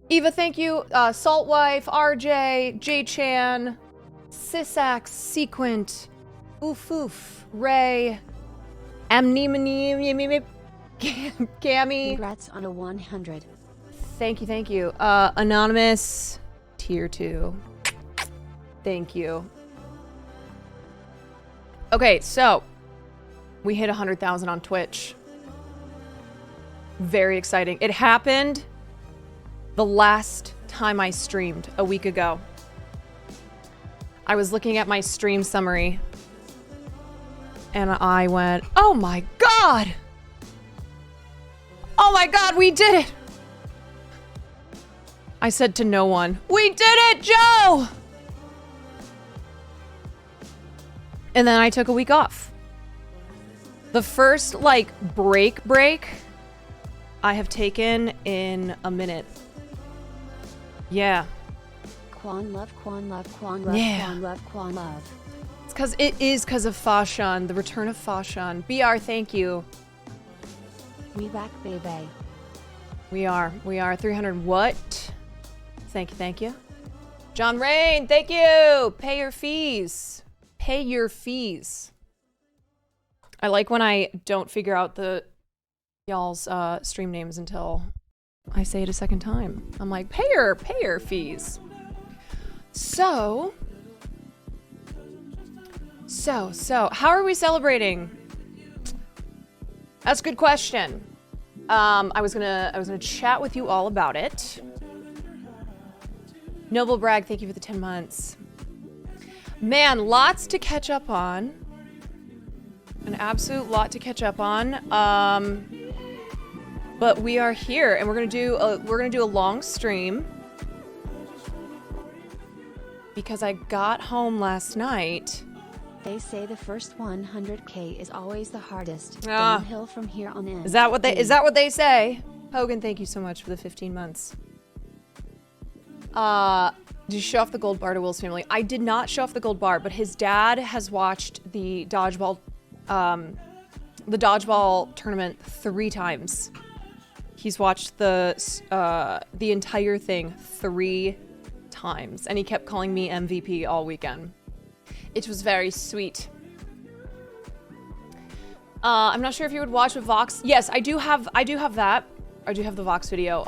Eva, thank you. Saltwife, RJ, J-Chan, Sisax, Sequent, Oof, Ray, Amnemone, Gammy. Congrats on a 100. Thank you. Anonymous, tier 2. Thank you. Okay, so we hit 100,000 on Twitch. Very exciting. It happened the last time I streamed a week ago. I was looking at my stream summary and I went, oh my God! Oh my God, we did it! I said to no one, we did it, Joe! And then I took a week off. The first, like, break I have taken in a minute. Yeah. Quan love. Yeah. Quan love. It's because of SHUN, the return of SHUN. BR, thank you. We back, baby. We are 300 what? Thank you. John Rain, thank you. Pay your fees. I like when I don't figure out y'all's stream names until I say it a second time. I'm like, pay your fees. So, how are we celebrating? That's a good question. I was gonna chat with you all about it. Noble Bragg, thank you for the 10 months. Man, lots to catch up on. An absolute lot to catch up on. But we are here, and we're gonna do a long stream because I got home last night. They say the first 100K is always the hardest. Ah. Downhill from here on in. Is that what they say? Hogan, thank you so much for the 15 months. Did you show off the gold bar to Will's family? I did not show off the gold bar, but his dad has watched the dodgeball tournament 3 times. He's watched the entire thing 3 times, and he kept calling me MVP all weekend. It was very sweet. I'm not sure if you would watch with Vox. Yes, I do have that. I do have the Vox video.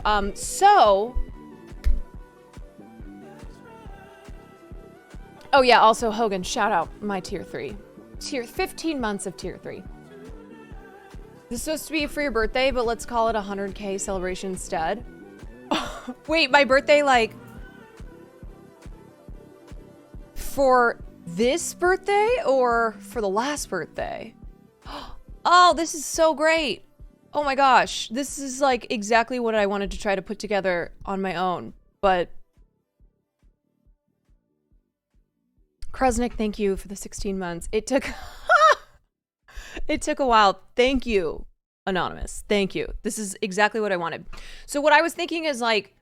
Oh yeah, also Hogan, shout out my tier 3. 15 months of tier 3. This is supposed to be for your birthday, but let's call it a 100K celebration instead. Wait, my birthday, like, for this birthday or for the last birthday? Oh, this is so great. Oh my gosh. This is like exactly what I wanted to try to put together on my own, but Krusnik, thank you for the 16 months. It took it took a while. Thank you, Anonymous. Thank you. This is exactly what I wanted. So what I was thinking is, like,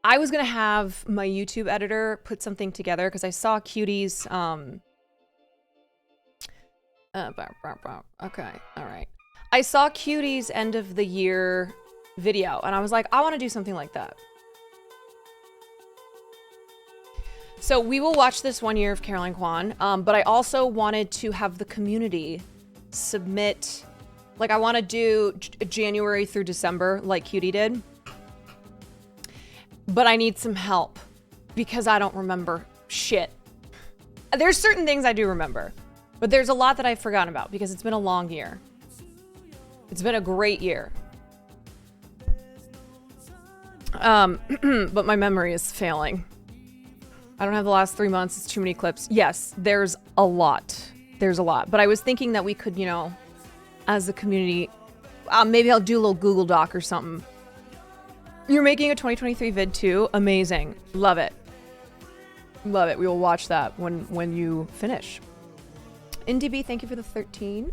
I was going to have my YouTube editor put something together because I saw Cutie's okay, all right. I saw Cutie's end of the year video and I was like, I want to do something like that. So we will watch this 1 year of Caroline Kwan, but I also wanted to have the community submit, like, I want to do January through December like Cutie did, but I need some help because I don't remember shit. There's certain things I do remember, but there's a lot that I've forgotten about because it's been a long year. It's been a great year. But my memory is failing. I don't have the last 3 months. It's too many clips. Yes, there's a lot. There's a lot. But I was thinking that we could, you know, as a community, maybe I'll do a little Google Doc or something. You're making a 2023 vid too? Amazing. Love it. Love it. We will watch that when you finish. IndieB, thank you for the 13.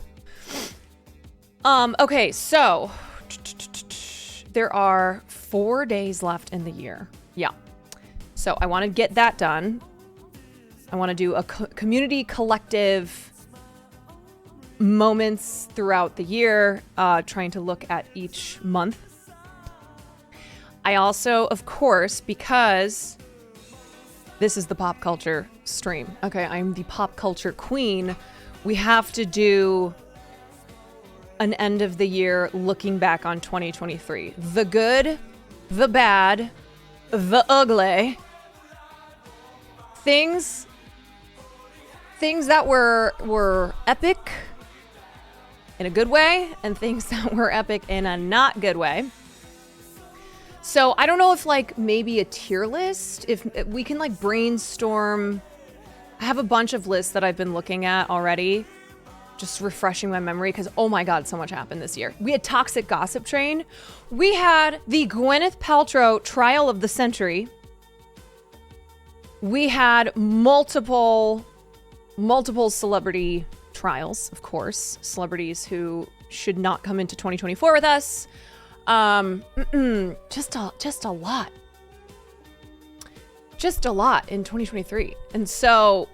Okay, so there are 4 days left in the year. Yeah. So I want to get that done. I want to do a community collective moments throughout the year, trying to look at each month. I also, of course, because this is the pop culture stream. Okay, I'm the pop culture queen. We have to do an end of the year looking back on 2023. The good, the bad, the ugly. Things that were epic in a good way, and things that were epic in a not good way. So I don't know if like maybe a tier list, if we can like brainstorm. I have a bunch of lists that I've been looking at already, just refreshing my memory because oh my God, so much happened this year. We had Toxic Gossip Train. We had the Gwyneth Paltrow Trial of the Century. We had multiple celebrity trials, of course, celebrities who should not come into 2024 with us. Just a lot in 2023. And so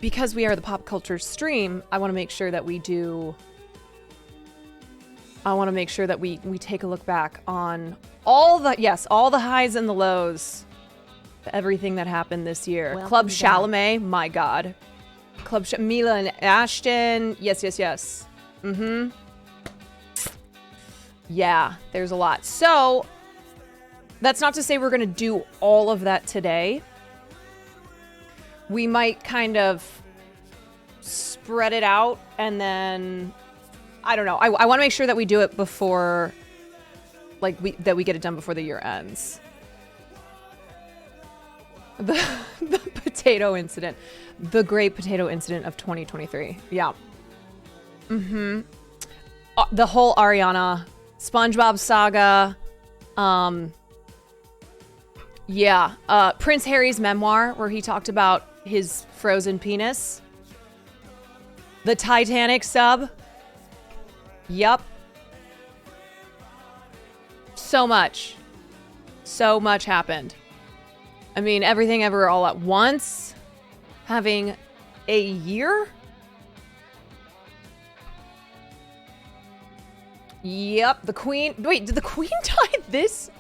because we are the pop culture stream, I want to make sure that we take a look back on all the highs and the lows, everything that happened this year. Welcome Club back. Chalamet, my God. Mila and Ashton. Yes. Yeah, there's a lot. So that's not to say we're going to do all of that today. We might kind of spread it out and then, I don't know. I want to make sure that we do it before, like that we get it done before the year ends. The potato incident. The great potato incident of 2023. Yeah. The whole Ariana SpongeBob saga. Prince Harry's memoir where he talked about his frozen penis. The Titanic sub. Yup. So much happened. I mean, everything ever all at once. Having a year? Yep, the Queen. Wait, did the Queen die this?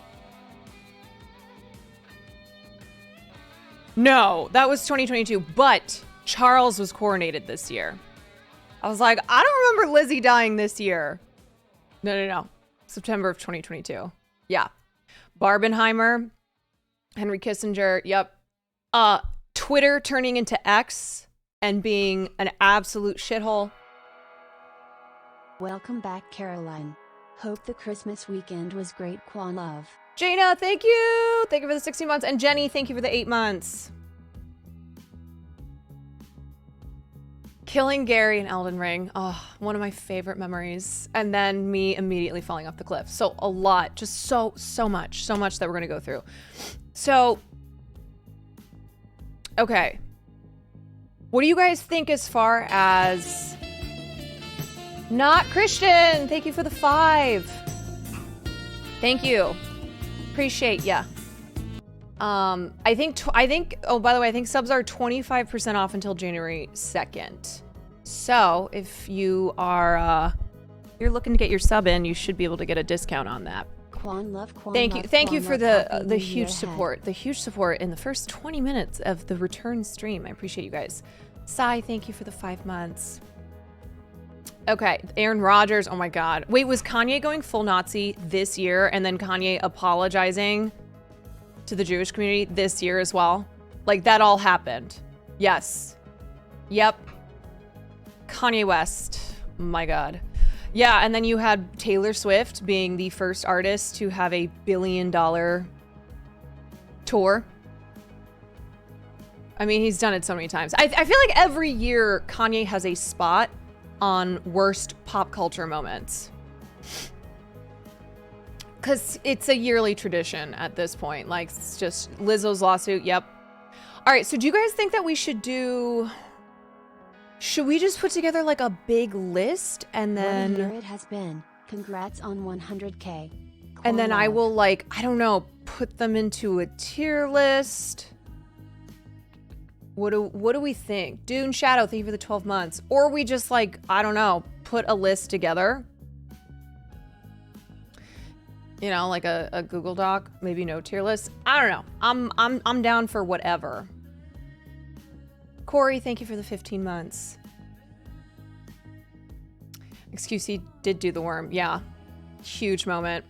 No, that was 2022, but Charles was coronated this year. I was like, I don't remember Lizzie dying this year. No. September of 2022. Yeah. Barbenheimer, Henry Kissinger, yep. Twitter turning into X and being an absolute shithole. Welcome back, Caroline. Hope the Christmas weekend was great. Quan love. Jaina, thank you. Thank you for the 16 months. And Jenny, thank you for the 8 months. Killing Gary in Elden Ring. Oh, one of my favorite memories. And then me immediately falling off the cliff. So a lot, just so much that we're going to go through. So, okay. What do you guys think as far as... Not Christian. Thank you for the 5. Thank you. Appreciate ya. I think, oh, by the way, I think subs are 25% off until January 2nd. So if you are, you're looking to get your sub in, you should be able to get a discount on that. Quan love, Quan Thank love, you. Thank you Quan for love. the Happy New huge Year support. ahead. The huge support in the first 20 minutes of the return stream. I appreciate you guys. Sai, thank you for the 5 months. Okay, Aaron Rodgers. Oh my God. Wait, was Kanye going full Nazi this year and then Kanye apologizing to the Jewish community this year as well? Like that all happened. Yes. Yep. Kanye West. My God. Yeah, and then you had Taylor Swift being the first artist to have a $1 billion tour. I mean, he's done it so many times. I feel like every year Kanye has a spot on worst pop culture moments. Because it's a yearly tradition at this point. Like, it's just Lizzo's lawsuit. Yep. All right, so do you guys think that we should do... Should we just put together like a big list and What a then... year it has been. Congrats on 100K. And then Quan I love. will like, I don't know, put them into a tier list. What do we think? Dune Shadow, thank you for the 12 months. Or we just like, I don't know, put a list together. You know, like a Google Doc, maybe no tier list. I don't know. I'm down for whatever. Corey, thank you for the 15 months. XQC did do the worm. Yeah. Huge moment.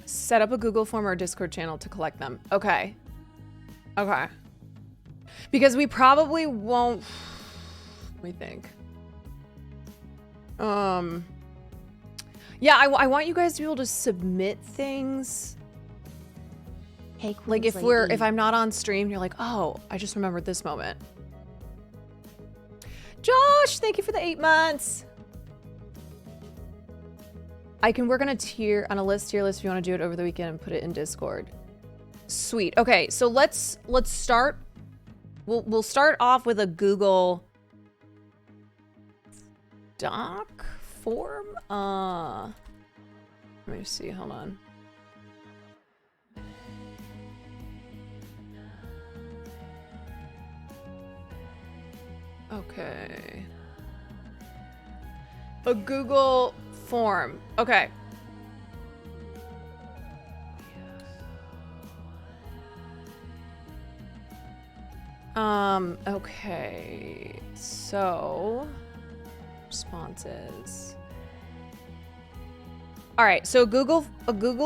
Set up a Google form or a Discord channel to collect them. Okay. Okay. Because we probably won't... We think. Yeah, I want you guys to be able to submit things. Hey, like if I'm not on stream, you're like, oh, I just remembered this moment. Josh, thank you for the 8 months. I can work on a tier list if you want to do it over the weekend and put it in Discord. Sweet. Okay, so let's start. We'll start off with a Google Doc form. Let me see. Hold on. Okay. A Google form. Okay. Okay. So responses. All right. So a Google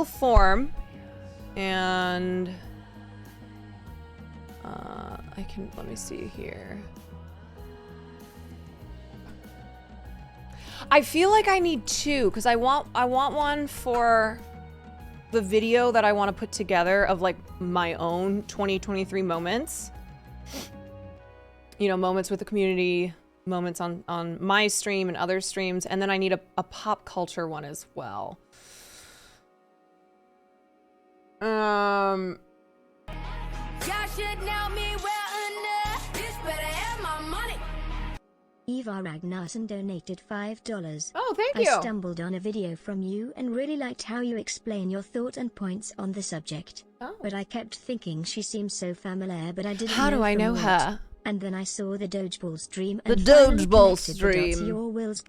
form, and let me see here. I feel like I need two because I want one for the video that I want to put together of like my own 2023 moments. You know, moments with the community, moments on my stream and other streams, and then I need a pop culture one as well. Y'all should know me well enough. This better have my money. Eva Ragnarsson donated $5. Oh, thank you. I stumbled on a video from you and really liked how you explain your thoughts and points on the subject. Oh. But I kept thinking she seems so familiar, but I didn't How know do I from know what. her? And then I saw the Dodgeball stream The and finally Dodgeball connected the dots. stream. Your Will's.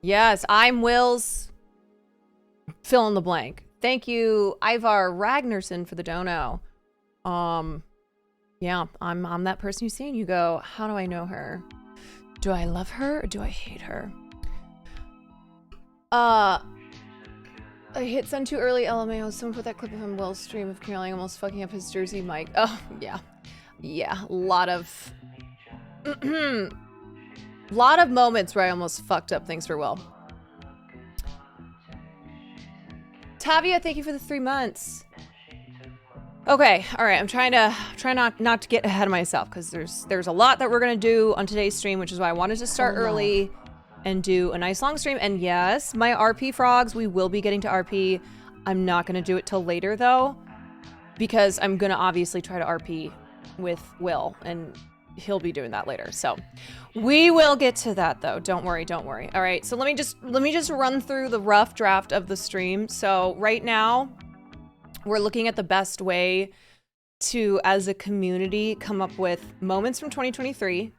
Yes, I'm Will's. Fill in the blank. Thank you, Ivar Ragnarsson, for the dono. Yeah, I'm that person you see and you go, how do I know her? Do I love her or do I hate her? I hit send too early, LMAO. Someone put that clip of him Will's stream of Caroline almost fucking up his Jersey mic. Oh, yeah. Yeah, a lot of... lot of moments where I almost fucked up things for Will. Tavia, thank you for the 3 months. Okay, all right. I'm trying not to get ahead of myself because there's a lot that we're gonna do on today's stream, which is why I wanted to start early and do a nice long stream. And yes, my RP frogs, we will be getting to RP. I'm not gonna do it till later though, because I'm gonna obviously try to RP with Will, and he'll be doing that later. So we will get to that though. Don't worry, don't worry. All right. So let me just run through the rough draft of the stream. So right now, we're looking at the best way to, as a community, come up with moments from 2023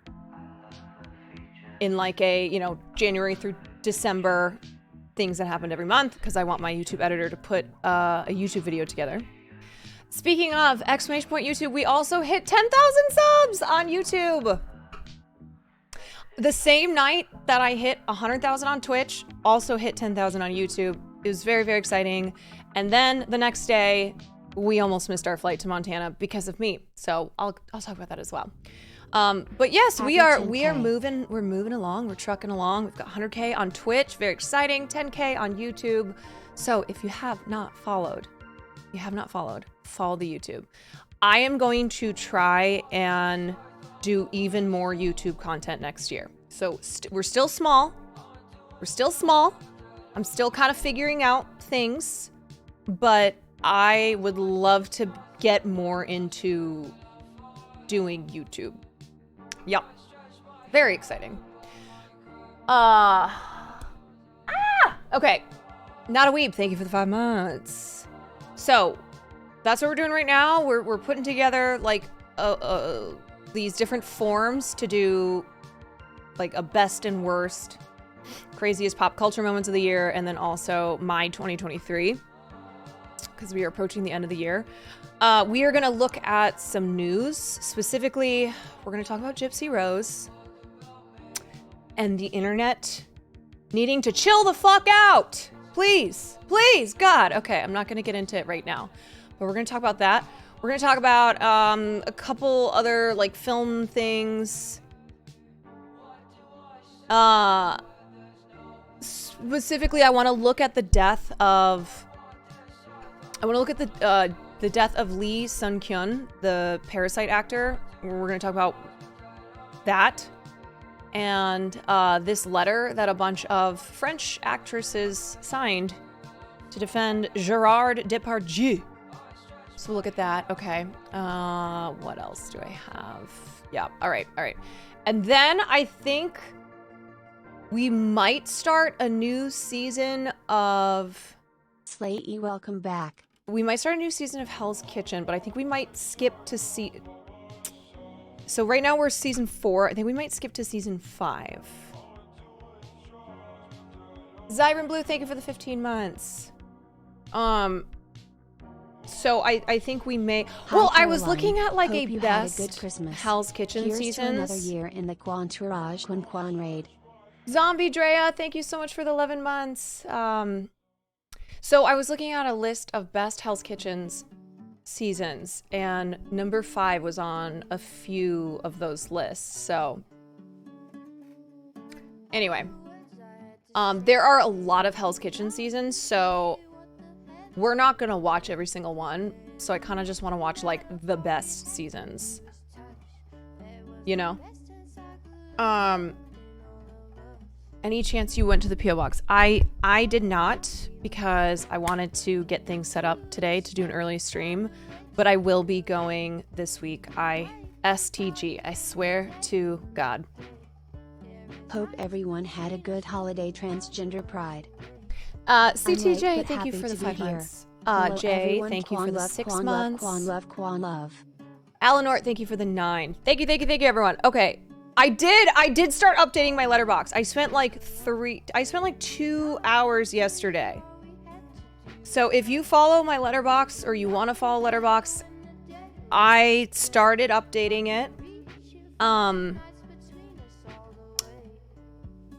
in like a, you know, January through December, things that happened every month, because I want my YouTube editor to put a YouTube video together. Speaking of, exclamation point YouTube, we also hit 10,000 subs on YouTube. The same night that I hit 100,000 on Twitch, also hit 10,000 on YouTube. It was very, very exciting. And then the next day, we almost missed our flight to Montana because of me. So I'll talk about that as well. But yes, we are moving. We're moving along. We're trucking along. We've got 100K on Twitch. Very exciting. 10K on YouTube. So if you have not followed, follow the YouTube. I am going to try and do even more YouTube content next year. So we're still small. I'm still kind of figuring out things, but I would love to get more into doing YouTube. Yep. Very exciting. Okay. Not a weeb. Thank you for the 5 months. So that's what we're doing right now. We're putting together like these different forms to do like a best and worst craziest pop culture moments of the year, and then also my 2023, because we are approaching the end of the year. We are going to look at some news. Specifically, we're going to talk about Gypsy Rose and the internet needing to chill the fuck out. Please, please, God. Okay, I'm not going to get into it right now, but we're going to talk about that. We're going to talk about a couple other like film things. Specifically, I want to look at the death of the death of Lee Sun-kyun, the Parasite actor. We're going to talk about that. And this letter that a bunch of French actresses signed to defend Gérard Depardieu. So we'll look at that. Okay. What else do I have? Yeah. All right. And then I think we might start a new season of... Slayey, welcome back. We might start a new season of Hell's Kitchen, but I think we might skip to So right now we're season 4. I think we might skip to season 5. Zyron Blue, thank you for the 15 months. So I think we may... Well, I was looking at like a best Hell's Kitchen Here's seasons. to another year in the Quantourage Quan raid. Zombie Drea, thank you so much for the 11 months. So I was looking at a list of best Hell's Kitchens seasons, and number 5 was on a few of those lists. So anyway, there are a lot of Hell's Kitchen seasons, so we're not gonna watch every single one. So I kind of just want to watch like the best seasons, you know? Any chance you went to the P.O. Box? I did not, because I wanted to get things set up today to do an early stream, but I will be going this week. STG, I swear to God. Hope everyone had a good holiday, transgender pride. CTJ, thank you for the 5 months. Jay, everyone. thank you for the 6 Quan months. Quan love. Eleanor, thank you for the 9. Thank you, everyone. Okay. I did start updating my letterbox. I spent like 2 hours yesterday. So if you follow my letterbox or you want to follow letterbox, I started updating it.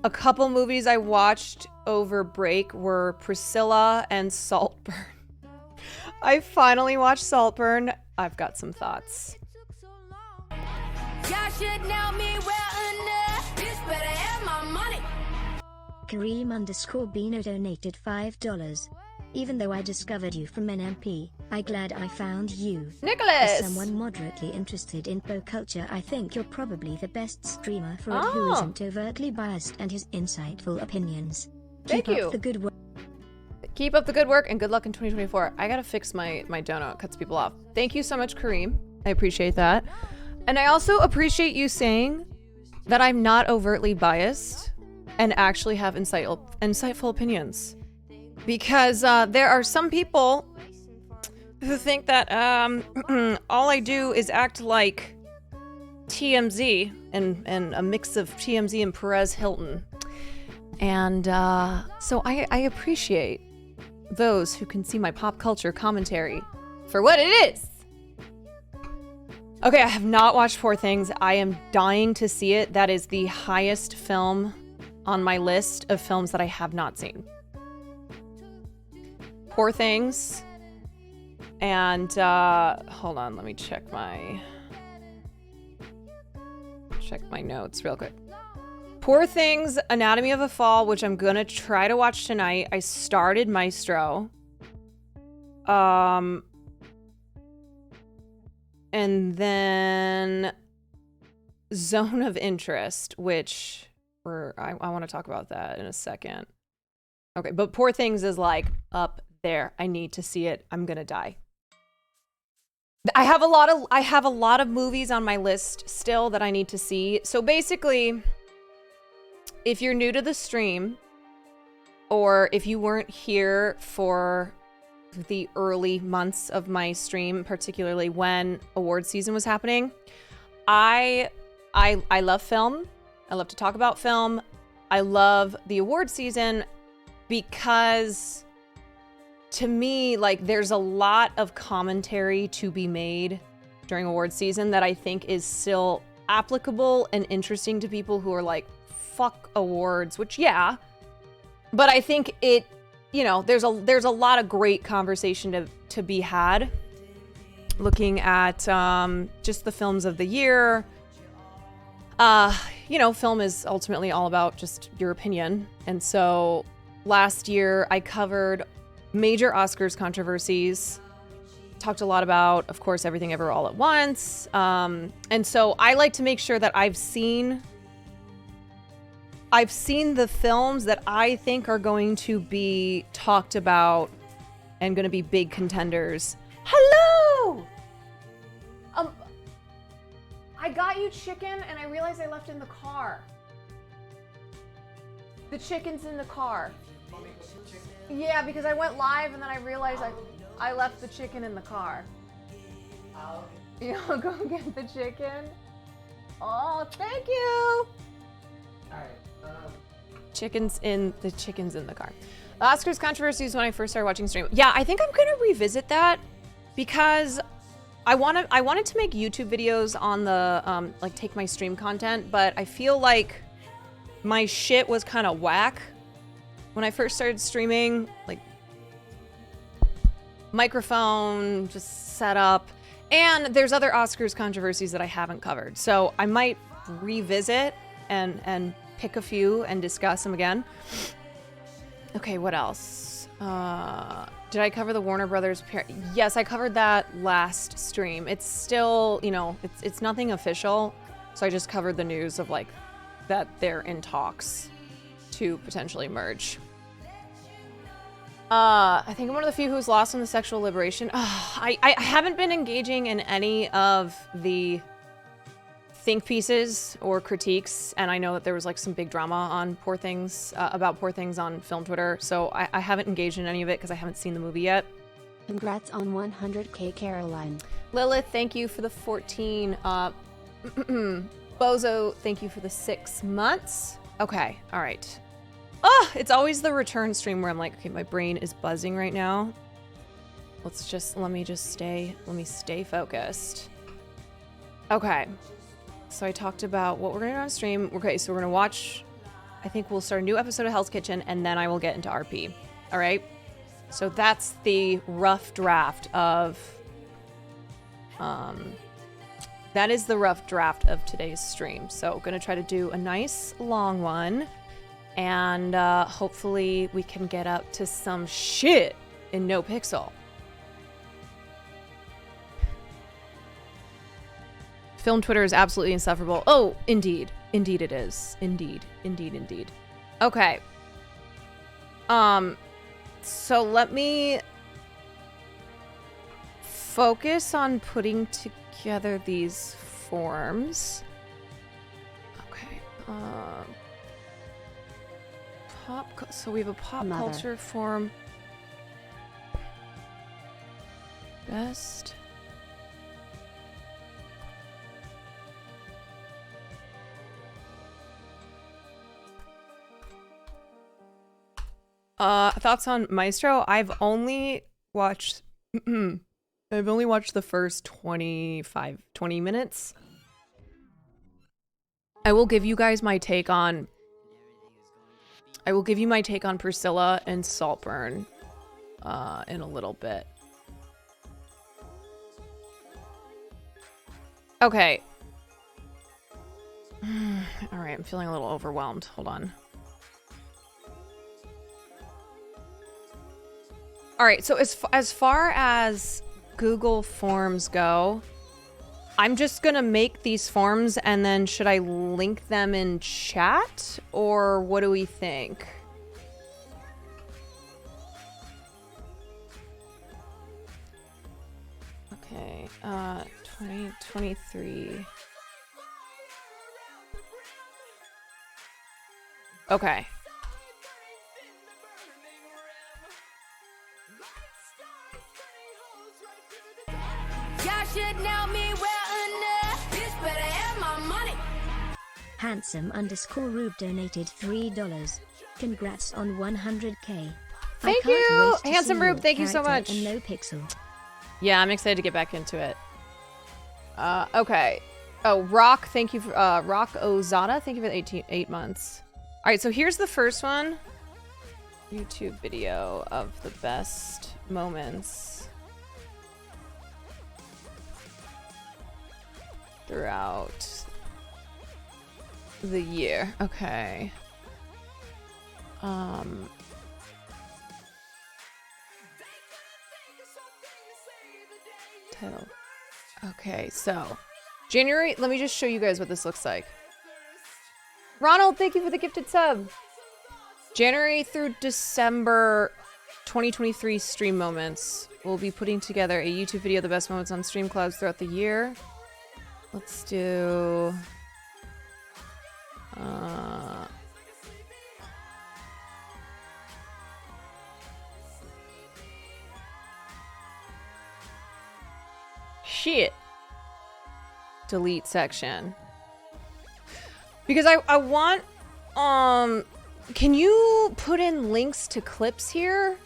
A couple movies I watched over break were Priscilla and Saltburn. I finally watched Saltburn. I've got some thoughts. Y'all should know me well enough. Bitch better have my money. Kareem_Bino donated $5. Even though I discovered you from NMP, I'm glad I found you. Nicholas! As someone moderately interested in pop culture, I think you're probably the best streamer for it who isn't overtly biased and has insightful opinions. Thank you. Keep up the good work. Keep up the good work and good luck in 2024. I gotta fix my donut. It cuts people off. Thank you so much, Kareem. I appreciate that. And I also appreciate you saying that I'm not overtly biased and actually have insightful opinions. Because there are some people who think that all I do is act like TMZ and a mix of TMZ and Perez Hilton. And so I appreciate those who can see my pop culture commentary for what it is. Okay, I have not watched Poor Things. I am dying to see it. That is the highest film on my list of films that I have not seen. Poor Things. And hold on, let me check my notes real quick. Poor Things, Anatomy of a Fall, which I'm gonna try to watch tonight. I started Maestro. And then Zone of Interest, which I want to talk about that in a second. Okay, but Poor Things is like up there. I need to see it. I'm gonna die. I have a lot of movies on my list still that I need to see. So basically, if you're new to the stream, or if you weren't here for the early months of my stream, particularly when award season was happening, I love film. I love to talk about film. I love the award season because to me, like, there's a lot of commentary to be made during award season that I think is still applicable and interesting to people who are like, fuck awards, which, yeah. But I think it, you know, there's a lot of great conversation to be had looking at just the films of the year. You know, film is ultimately all about just your opinion. And so last year I covered major Oscars controversies, talked a lot about, of course, Everything Ever All at Once. And so I like to make sure that I've seen the films that I think are going to be talked about and going to be big contenders. Hello! I got you chicken and I realized I left it in the car. The chicken's in the car. Yeah, because I went live and then I realized I left the chicken in the car. You know, go get the chicken. Oh, thank you. Chicken's in the car. The Oscars controversies when I first started watching stream. Yeah, I think I'm gonna revisit that because I wanted to make YouTube videos on the like take my stream content, but I feel like my shit was kind of whack when I first started streaming. Like microphone just set up, and there's other Oscars controversies that I haven't covered, so I might revisit and pick a few and discuss them again. Okay, what else? Did I cover the Warner Brothers? Yes, I covered that last stream. It's still, you know, it's nothing official, so I just covered the news of like that they're in talks to potentially merge. I think I'm one of the few who's lost on the sexual liberation. I haven't been engaging in any of the think pieces or critiques, and I know that there was like some big drama on Poor Things, about Poor Things on film Twitter, so I haven't engaged in any of it because I haven't seen the movie yet. Congrats on 100K, Caroline. Lilith, thank you for the 14. Bozo, thank you for the 6 months. Okay, all right. It's always the return stream where I'm like, okay, my brain is buzzing right now. Let me stay focused. Okay. So I talked about what we're gonna do on stream. Okay, so we're gonna watch, I think we'll start a new episode of Hell's Kitchen and then I will get into RP. All right. So that's the rough draft of, that is the rough draft of today's stream. So gonna try to do a nice long one. And hopefully we can get up to some shit in No Pixel. Film Twitter is absolutely insufferable. Oh, indeed. Indeed it is. Indeed. Indeed, indeed. Okay. So let me focus on putting together these forms. Okay. So we have a pop culture form. Best. Thoughts on Maestro? I've only watched the first 20 minutes. I will give you guys my take on Priscilla and Saltburn in a little bit. Okay. All right, I'm feeling a little overwhelmed. Hold on. All right, so as far as Google Forms go, I'm just gonna make these forms and then should I link them in chat or what do we think? Okay, 2023. Okay. Y'all should know me well enough. Bitch better have my money. Handsome_Rube donated $3. Congrats on 100K. Thank you, Handsome Rube. Thank you so much. And no pixel. Yeah, I'm excited to get back into it. Okay. Oh, Rock, thank you for Rock Ozada, thank you for the 8 months. All right, so here's the first one. YouTube video of the best moments throughout the year. Okay. Title. Okay, so January, let me just show you guys what this looks like. Ronald, thank you for the gifted sub. January through December 2023 stream moments. We'll be putting together a YouTube video of the best moments on stream clouds throughout the year. Let's do... Shit. Delete section. Because I want... Can you put in links to clips here?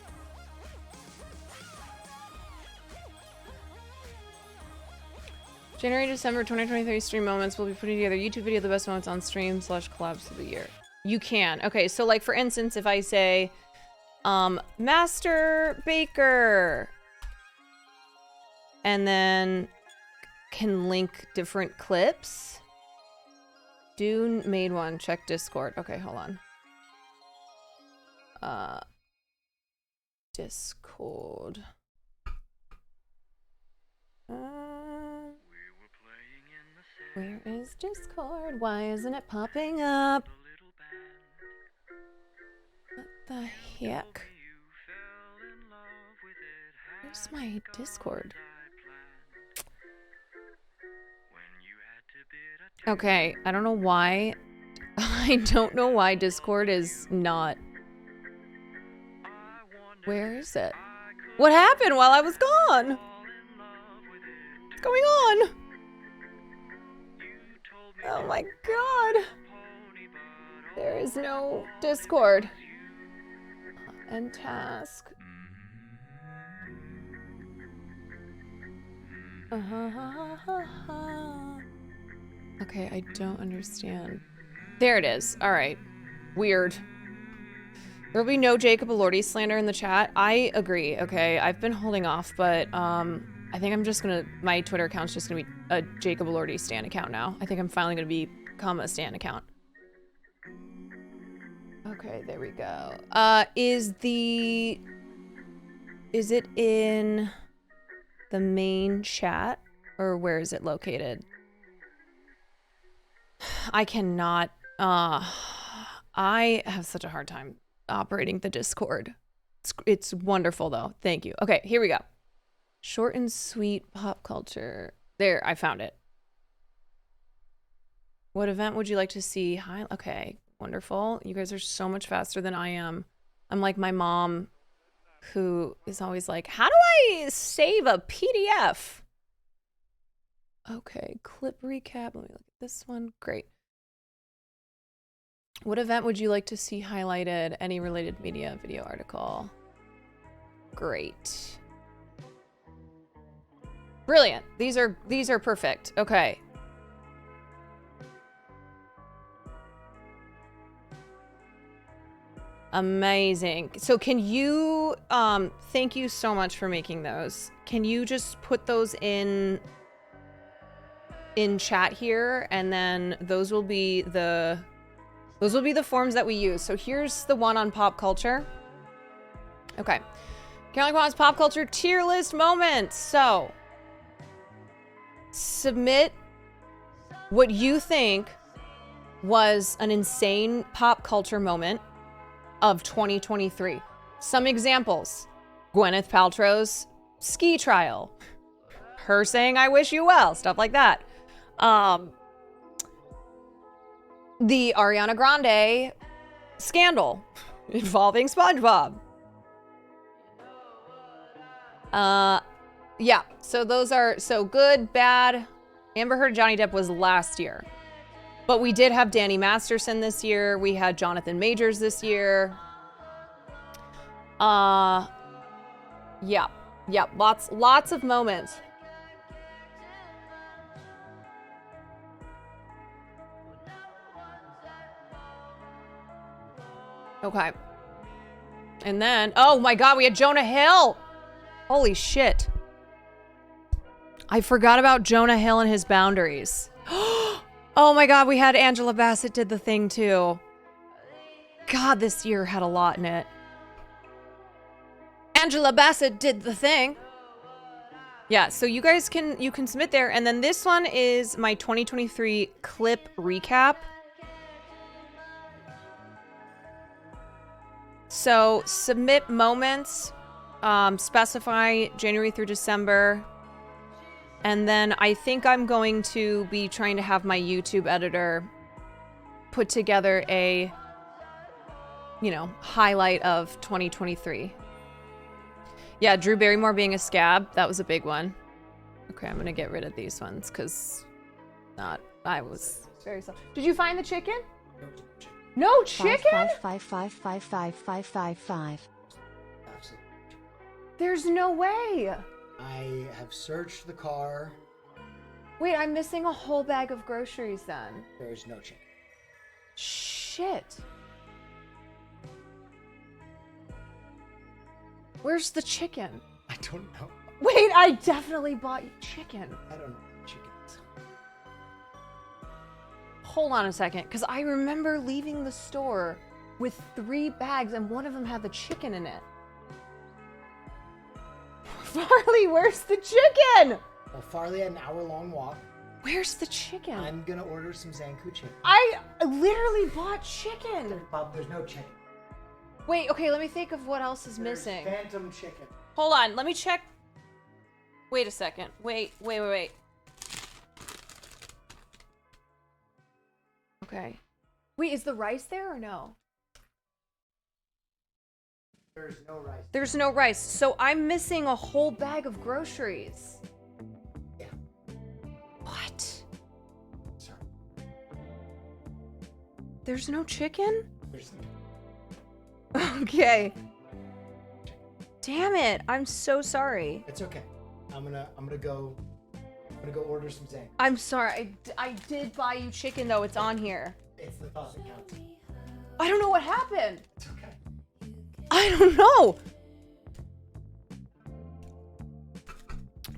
January, December 2023 stream moments. We'll be putting together a YouTube video of the best moments on stream / collabs of the year. You can. Okay, so like for instance, if I say, Master Baker, and then can link different clips. Dune made one. Check Discord. Okay, hold on. Discord. Where is Discord? Why isn't it popping up? What the heck? Where's my Discord? Okay, I don't know why. I don't know why Discord is not... Where is it? What happened while I was gone? What's going on? Oh my god. There is no Discord. End task. Okay, I don't understand. There it is. All right. Weird. There will be no Jacob Elordi slander in the chat. I agree. Okay, I've been holding off, but I think I'm just gonna, my Twitter account's just gonna be a Jacob Elordi stan account now. I think I'm finally gonna become a stan account. Okay, there we go. Is it in the main chat, or where is it located? I cannot, I have such a hard time operating the Discord. It's wonderful though. Thank you. Okay, here we go. Short and sweet pop culture. There, I found it. What event would you like to see? Hi. Okay, wonderful. You guys are so much faster than I am. I'm like my mom, who is always like, how do I save a PDF? Okay, clip recap. Let me look at this one. Great. What event would you like to see highlighted? Any related media, video, article? Great. Brilliant. These are perfect. Okay. Amazing. So can you thank you so much for making those. Can you just put those in chat here, and then those will be the forms that we use. So here's the one on pop culture. Okay. Caroline Kwan's pop culture tier list moments. So submit what you think was an insane pop culture moment of 2023. Some examples: Gwyneth Paltrow's ski trial, her saying "I wish you well," stuff like that. The Ariana Grande scandal involving SpongeBob. Yeah, so those are, so good, bad. Amber Heard, Johnny Depp was last year. But we did have Danny Masterson this year. We had Jonathan Majors this year. Yeah. Lots of moments. Okay. And then, oh my God, we had Jonah Hill. Holy shit. I forgot about Jonah Hill and his boundaries. Oh my God, we had Angela Bassett did the thing too. God, this year had a lot in it. Angela Bassett did the thing. Yeah, so you guys can submit there. And then this one is my 2023 clip recap. So submit moments, specify January through December. And then I think I'm going to be trying to have my YouTube editor put together a, highlight of 2023. Yeah, Drew Barrymore being a scab. That was a big one. Okay, I'm going to get rid of these ones because I was very slow. Did you find the chicken? No chicken? 555555555. There's no way. I have searched the car. Wait, I'm missing a whole bag of groceries then. There is no chicken. Shit. Where's the chicken? I don't know. Wait, I definitely bought chicken. I don't know chickens. Hold on a second, because I remember leaving the store with 3 bags and one of them had the chicken in it. Farley, where's the chicken? Well, Farley had an hour-long walk. Where's the chicken? I'm gonna order some Zanku chicken. I literally bought chicken. Bob, there's no chicken. Wait, okay, let me think of what else is missing. Phantom chicken. Hold on, let me check. Wait a second. Wait. Okay. Wait, is the rice there or no? There's no rice. There's no rice. So I'm missing a whole bag of groceries. Yeah. What? Sorry. There's no chicken? There's no. Okay. Damn it. I'm so sorry. It's okay. I'm gonna go order some Zanku. I'm sorry. I did buy you chicken though. It's on here. It's the thought that counts. I don't know what happened. It's okay. I don't know.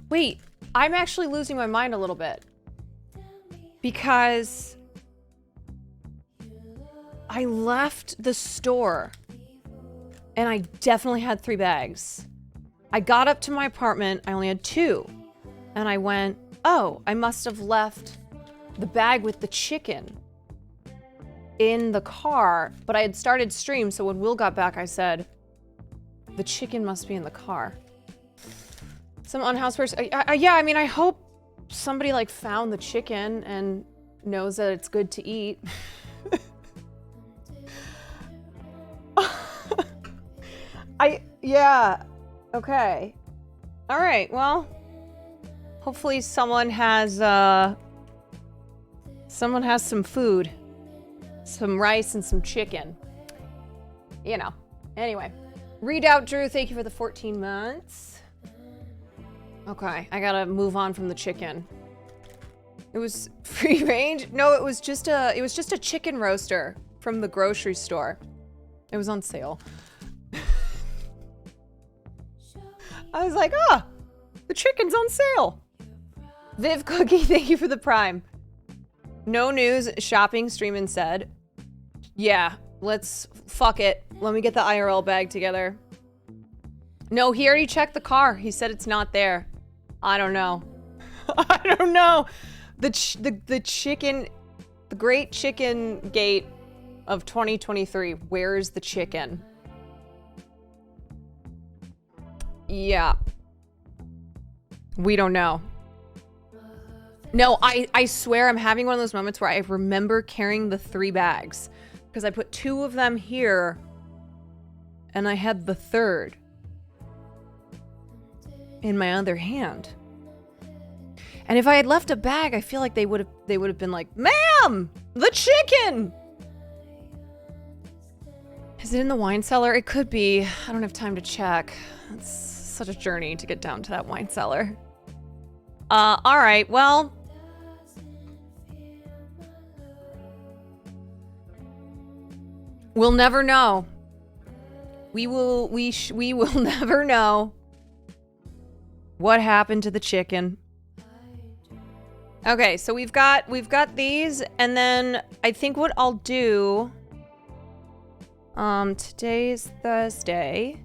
Wait, I'm actually losing my mind a little bit. Because I left the store and I definitely had 3 bags. I got up to my apartment, I only had 2. And I went, oh, I must have left the bag with the chicken in the car, but I had started stream, so when Will got back, I said, the chicken must be in the car. Some unhoused person, yeah, I mean, I hope somebody like found the chicken and knows that it's good to eat. Yeah, okay. All right, well, hopefully someone has some food. Some rice and some chicken. Anyway. Read out, Drew. Thank you for the 14 months. Okay, I gotta move on from the chicken. It was free range? No, it was just a chicken roaster from the grocery store. It was on sale. I was like, the chicken's on sale. Viv Cookie, thank you for the prime. No news, shopping, streaming said. Yeah, fuck it. Let me get the IRL bag together. No, he already checked the car. He said it's not there. I don't know. I don't know. The chicken, the great chicken gate of 2023. Where's the chicken? Yeah. We don't know. No, I swear I'm having one of those moments where I remember carrying the 3 bags. Because I put 2 of them here. And I had the 3rd in my other hand. And if I had left a bag, I feel like they would have been like, "Ma'am, the chicken." Is it in the wine cellar? It could be. I don't have time to check. It's such a journey to get down to that wine cellar. All right. Well, we'll never know. We will never know what happened to the chicken. Okay, so we've got these, and then I think what I'll do, today's Thursday.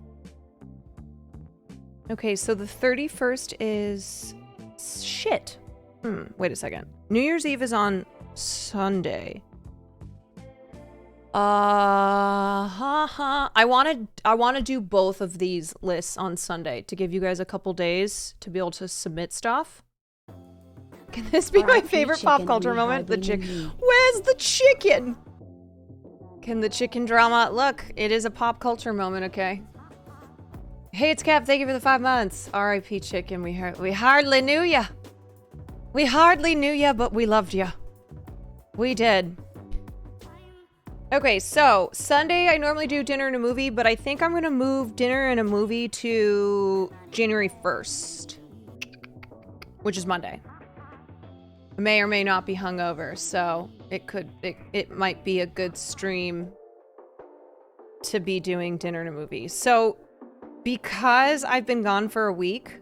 Okay, so the 31st is shit. Wait a second. New Year's Eve is on Sunday. I want to do both of these lists on Sunday to give you guys a couple days to be able to submit stuff. Can this be my favorite pop culture moment? The chicken. Where's the chicken? Can the chicken drama? Look, it is a pop culture moment, okay? Hey, it's Cap. Thank you for the 5 months. R.I.P. chicken. We hardly knew ya. We hardly knew ya, but we loved ya. We did. Okay, so Sunday I normally do dinner and a movie, but I think I'm going to move dinner and a movie to January 1st, which is Monday. I may or may not be hungover, so it might be a good stream to be doing dinner and a movie. So because I've been gone for a week,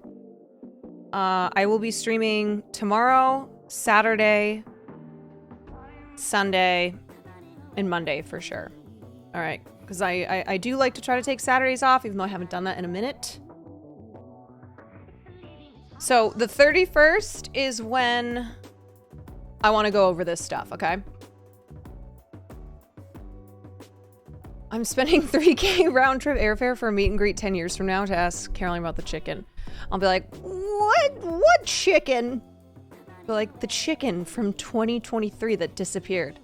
I will be streaming tomorrow, Saturday, Sunday, and Monday for sure. All right, because I do like to try to take Saturdays off, even though I haven't done that in a minute. So the 31st is when I want to go over this stuff, okay? I'm spending $3K round trip airfare for a meet and greet 10 years from now to ask Caroline about the chicken. I'll be like, what chicken? I'll be like, the chicken from 2023 that disappeared.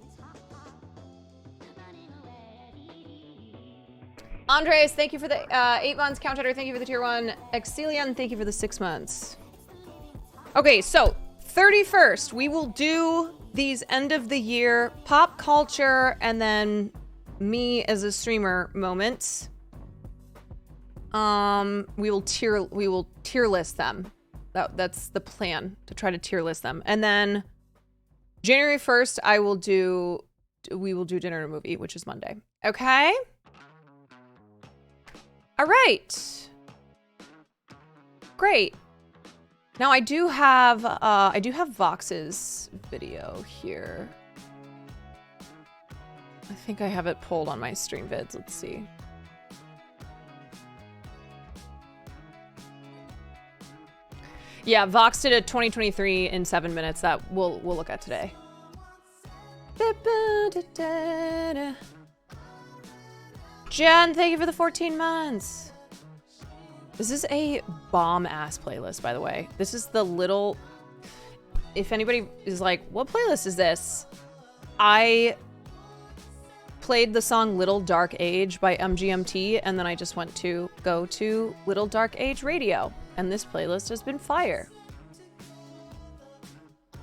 Andres, thank you for the 8 months. Counter, thank you for the tier 1. Exilian, thank you for the 6 months. Okay, so 31st, we will do these end of the year pop culture and then me as a streamer moments. We will tier list them. That's the plan, to try to tier list them. And then January 1st, we will do dinner and a movie, which is Monday. Okay? All right. Great. Now I do have Vox's video here. I think I have it pulled on my stream vids. Let's see. Yeah, Vox did a 2023 in 7 minutes that we'll look at today. Jen, thank you for the 14 months. This is a bomb-ass playlist, by the way. This is the little... If anybody is like, what playlist is this? I played the song Little Dark Age by MGMT, and then I just went to go to Little Dark Age Radio. And this playlist has been fire.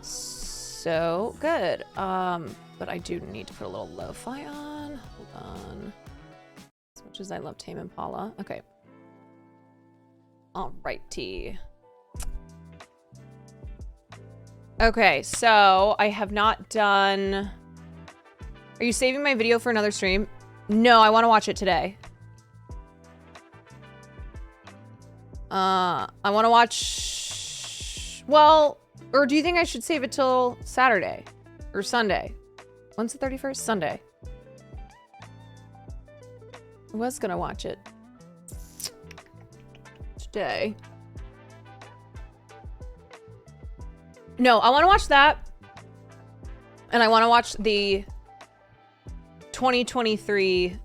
So good. But I do need to put a little lo-fi on. Hold on. As much as I love Tame Impala. Okay. Alrighty. Okay, so I have not done... Are you saving my video for another stream? No, I want to watch it today. I want to watch... Well, or do you think I should save it till Saturday? Or Sunday? When's the 31st? Sunday. I was gonna watch it today. No, I want to watch that. And I want to watch the 2023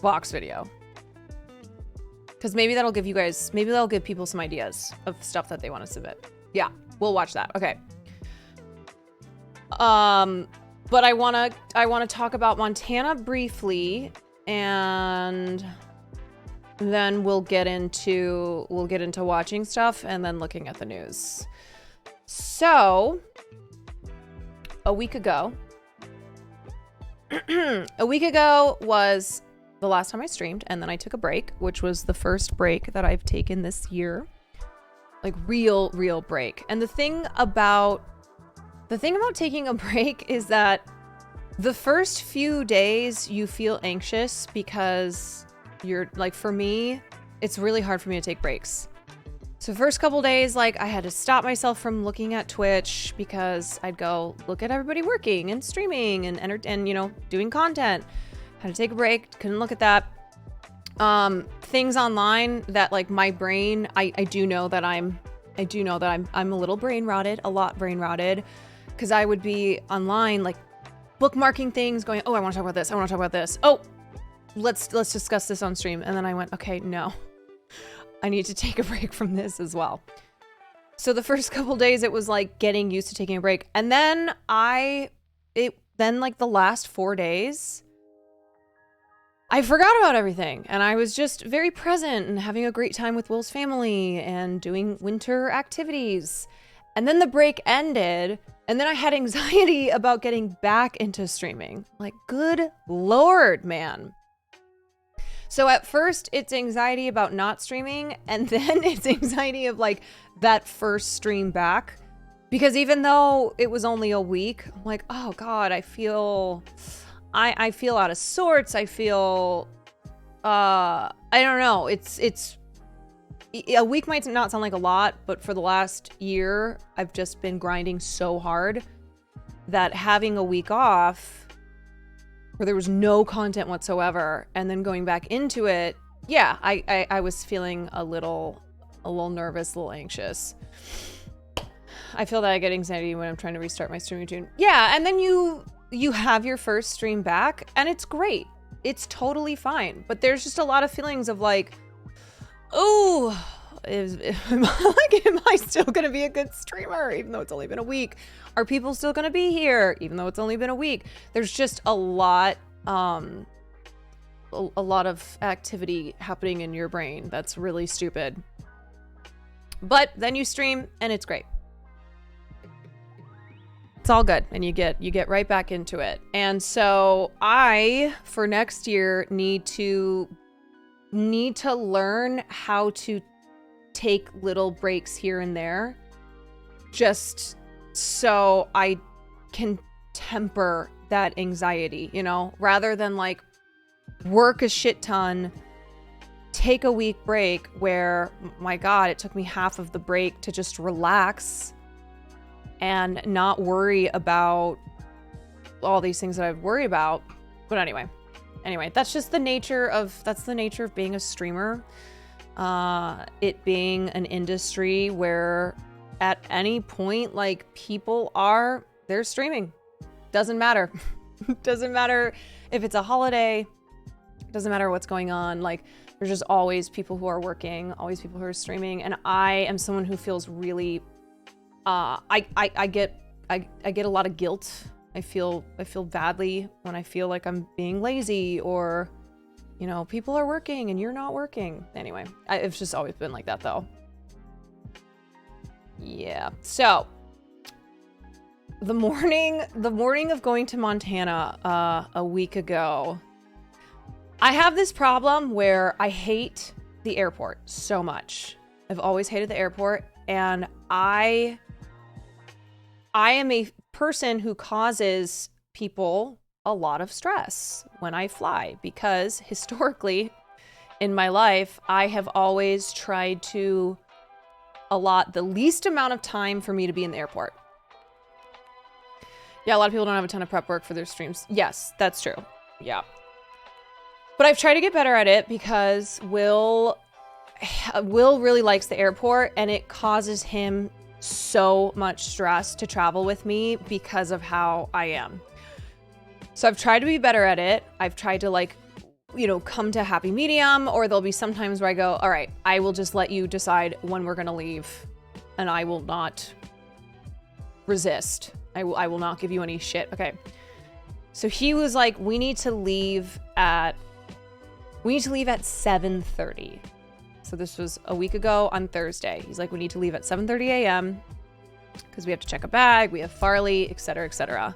Vox video. Because maybe that'll give you guys, maybe that'll give people some ideas of stuff that they want to submit. Yeah, we'll watch that. Okay. But I want to talk about Montana briefly, and then we'll get into watching stuff and then looking at the news. So, a week ago was the last time I streamed, and then I took a break, which was the first break that I've taken this year. Like real break. And the thing about taking a break is that the first few days you feel anxious because you're like, for me, it's really hard for me to take breaks. So first couple days, like I had to stop myself from looking at Twitch because I'd go look at everybody working and streaming and you know, doing content. Had to take a break, couldn't look at that. Things online that like my brain, I do know that I'm a little brain rotted, a lot brain rotted, because I would be online like bookmarking things, going, oh, I want to talk about this, I want to talk about this. Oh, let's discuss this on stream. And then I went, okay, no. I need to take a break from this as well. So the first couple days it was like getting used to taking a break. And then then like the last 4 days, I forgot about everything. And I was just very present and having a great time with Will's family and doing winter activities. And then the break ended. And then I had anxiety about getting back into streaming. Like, good Lord, man. So at first it's anxiety about not streaming, and then it's anxiety of like that first stream back, because even though it was only a week, I'm like, oh God, I feel out of sorts. I feel, I don't know. It's a week might not sound like a lot, but for the last year, I've just been grinding so hard that having a week off where there was no content whatsoever, and then going back into it, yeah, I was feeling a little nervous, a little anxious. I feel that I get anxiety when I'm trying to restart my stream routine. Yeah, and then you have your first stream back, and it's great. It's totally fine. But there's just a lot of feelings of like, oh, am I still gonna be a good streamer even though it's only been a week? Are people still gonna be here even though it's only been a week? There's just a lot of activity happening in your brain that's really stupid. But then you stream and it's great. It's all good, and you get right back into it. And so I, for next year, need to learn how to take little breaks here and there, just so I can temper that anxiety, you know, rather than like work a shit ton, take a week break where, my God, it took me half of the break to just relax and not worry about all these things that I've worried about. But anyway, that's just the nature of being a streamer. It being an industry where at any point, like, they're streaming. Doesn't matter. Doesn't matter if it's a holiday. Doesn't matter what's going on. Like, there's just always people who are working, always people who are streaming. And I am someone who feels really, I get a lot of guilt. I feel badly when I feel like I'm being lazy, or, you know, people are working and you're not working. Anyway, it's just always been like that though. Yeah. So the morning of going to Montana a week ago, I have this problem where I hate the airport so much. I've always hated the airport, and I am a person who causes people a lot of stress when I fly, because historically in my life, I have always tried to allot the least amount of time for me to be in the airport. Yeah, a lot of people don't have a ton of prep work for their streams. Yes, that's true. Yeah. But I've tried to get better at it because Will really likes the airport, and it causes him so much stress to travel with me because of how I am. So I've tried to be better at it. I've tried to, like, you know, come to a happy medium, or there'll be some times where I go, all right, I will just let you decide when we're going to leave, and I will not resist. I will not give you any shit. Okay. So he was like, we need to leave at 7:30. So this was a week ago on Thursday. He's like, we need to leave at 7:30 a.m. because we have to check a bag, we have Farley, etc., etc.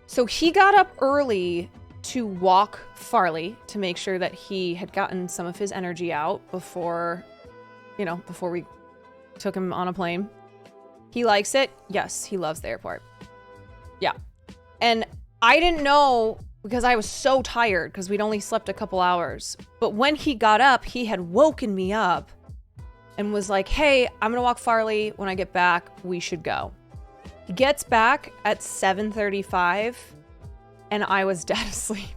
So he got up early to walk Farley to make sure that he had gotten some of his energy out before, you know, before we took him on a plane. He likes it. Yes, he loves the airport. Yeah. And I didn't know because I was so tired because we'd only slept a couple hours. But when he got up, he had woken me up and was like, hey, I'm going to walk Farley. When I get back, we should go. He gets back at 7:35 and I was dead asleep.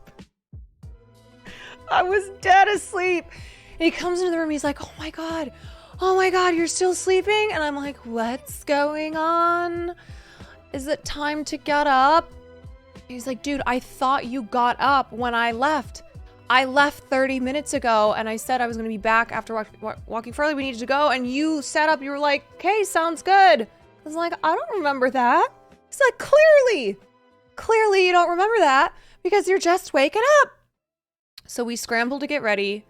I was dead asleep. And he comes into the room. He's like, oh my God, you're still sleeping? And I'm like, what's going on? Is it time to get up? He's like, dude, I thought you got up when I left. I left 30 minutes ago and I said I was going to be back after walking Farley. We needed to go. And you sat up. You were like, okay, sounds good. I was like, I don't remember that. He's like, clearly you don't remember that because you're just waking up. So we scrambled to get ready.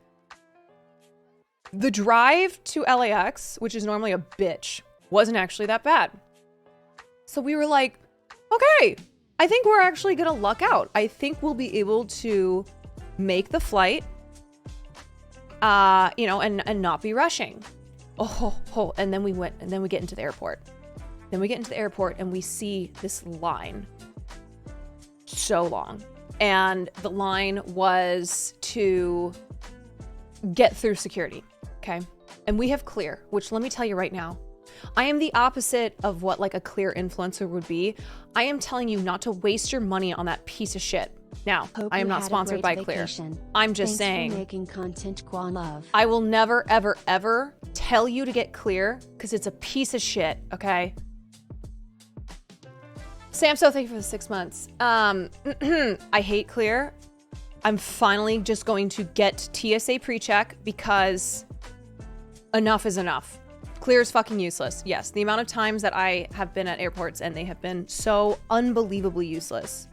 The drive to LAX, which is normally a bitch, wasn't actually that bad. So we were like, okay, I think we're actually going to luck out. I think we'll be able to make the flight, you know, and not be rushing. And then we get into the airport. Then we get into the airport and we see this line. So long. And the line was to get through security. Okay. And we have clear, which let me tell you right now, I am the opposite of what like a clear influencer would be. I am telling you not to waste your money on that piece of shit. Now, I am not sponsored by Clear. I'm just saying, for making content, Love. I will never, ever, ever tell you to get Clear because it's a piece of shit. Okay. Sam, so thank you for the 6 months. I hate Clear. I'm finally just going to get TSA pre-check because enough is enough. Clear is fucking useless. Yes, the amount of times that I have been at airports and they have been so unbelievably useless.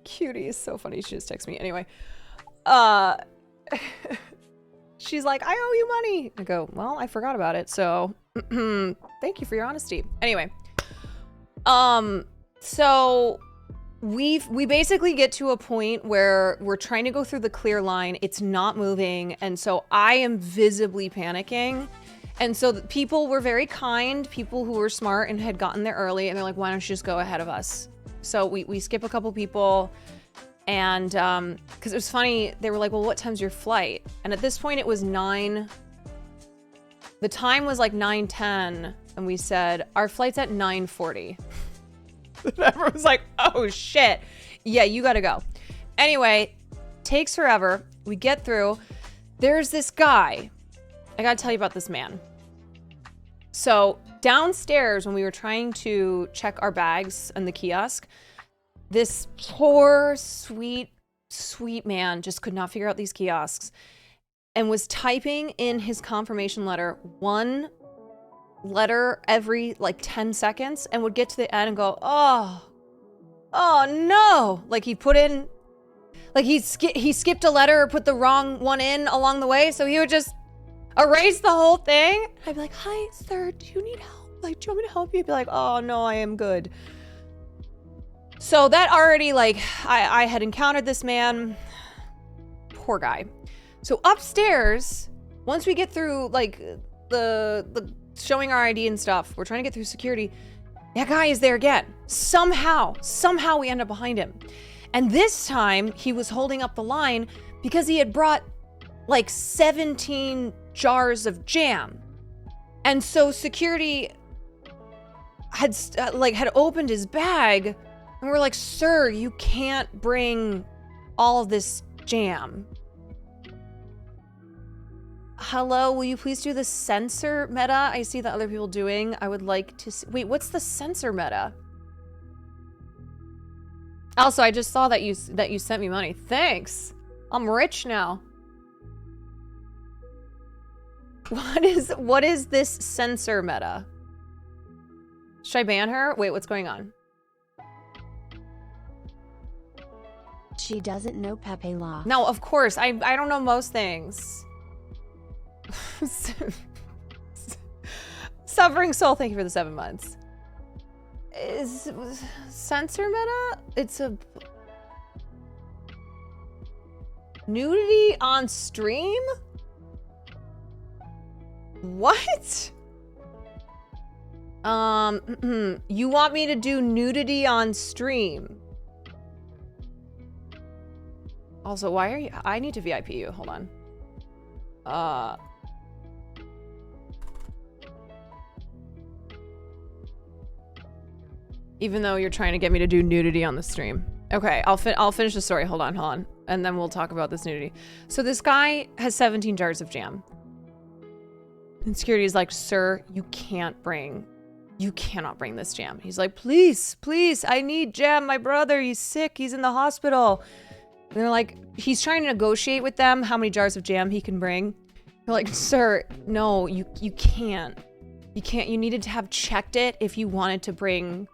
Cutie is so funny. She just texted me. Anyway, she's like, I owe you money. I go, well, I forgot about it. So thank you for your honesty. Anyway, so we basically get to a point where we're trying to go through the Clear line. It's not moving. And so I am visibly panicking. And so people were very kind, people who were smart and had gotten there early. And they're like, why don't you just go ahead of us? So we skip a couple people. And because it was funny, they were like, well, what time's your flight? And at this point it was 9. The time was like 9:10. And we said, our flight's at 9:40. Everyone was like, oh shit. Yeah, you gotta go. Anyway, takes forever. We get through. There's this guy. I gotta tell you about this man. So downstairs when we were trying to check our bags in the kiosk, this poor, sweet man just could not figure out these kiosks and was typing in his confirmation letter one letter every like 10 seconds and would get to the end and go, oh no. Like he put in, like he skipped a letter or put the wrong one in along the way. So he would just erase the whole thing. I'd be like, hi, sir, do you need help? Like, do you want me to help you? He'd be like, oh no, I am good. So that already, like, I had encountered this man. Poor guy. So upstairs, once we get through, like, the showing our ID and stuff, we're trying to get through security. That guy is there again. Somehow we end up behind him. And this time, he was holding up the line because he had brought, like, 17 jars of jam. And so security had, had opened his bag. And we're like, sir, you can't bring all of this jam. Hello, will you please do the sensor meta? I see that other people doing. I would like to see. Wait, what's the sensor meta? Also, I just saw that you sent me money. Thanks. I'm rich now. What is this sensor meta? Should I ban her? Wait, what's going on? She doesn't know Pepe Law. No, of course. I don't know most things. Suffering Soul, thank you for the 7 months. Is censor meta? It's a nudity on stream? What? You want me to do nudity on stream? Also, why are you? I need to VIP you. Hold on. Even though you're trying to get me to do nudity on the stream. Okay, I'll finish the story. Hold on. And then we'll talk about this nudity. So this guy has 17 jars of jam. And security is like, sir, you cannot bring this jam. He's like, please, I need jam. My brother, he's sick. He's in the hospital. And they're like, he's trying to negotiate with them how many jars of jam he can bring. They're like, sir, no, you can't. You can't. You needed to have checked it if you wanted to bring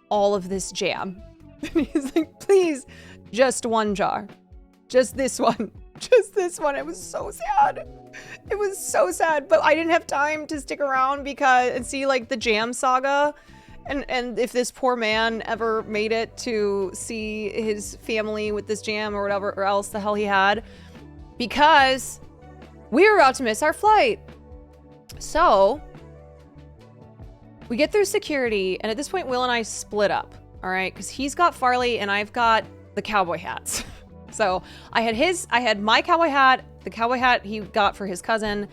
all of this jam. And he's like, please, just one jar. Just this one. Just this one. It was so sad. It was so sad. But I didn't have time to stick around and see like the jam saga. And if this poor man ever made it to see his family with this jam or whatever or else the hell he had. Because we were about to miss our flight. So we get through security, and at this point, Will and I split up, all right? Because he's got Farley, and I've got the cowboy hats. So I had my cowboy hat, the cowboy hat he got for his cousin.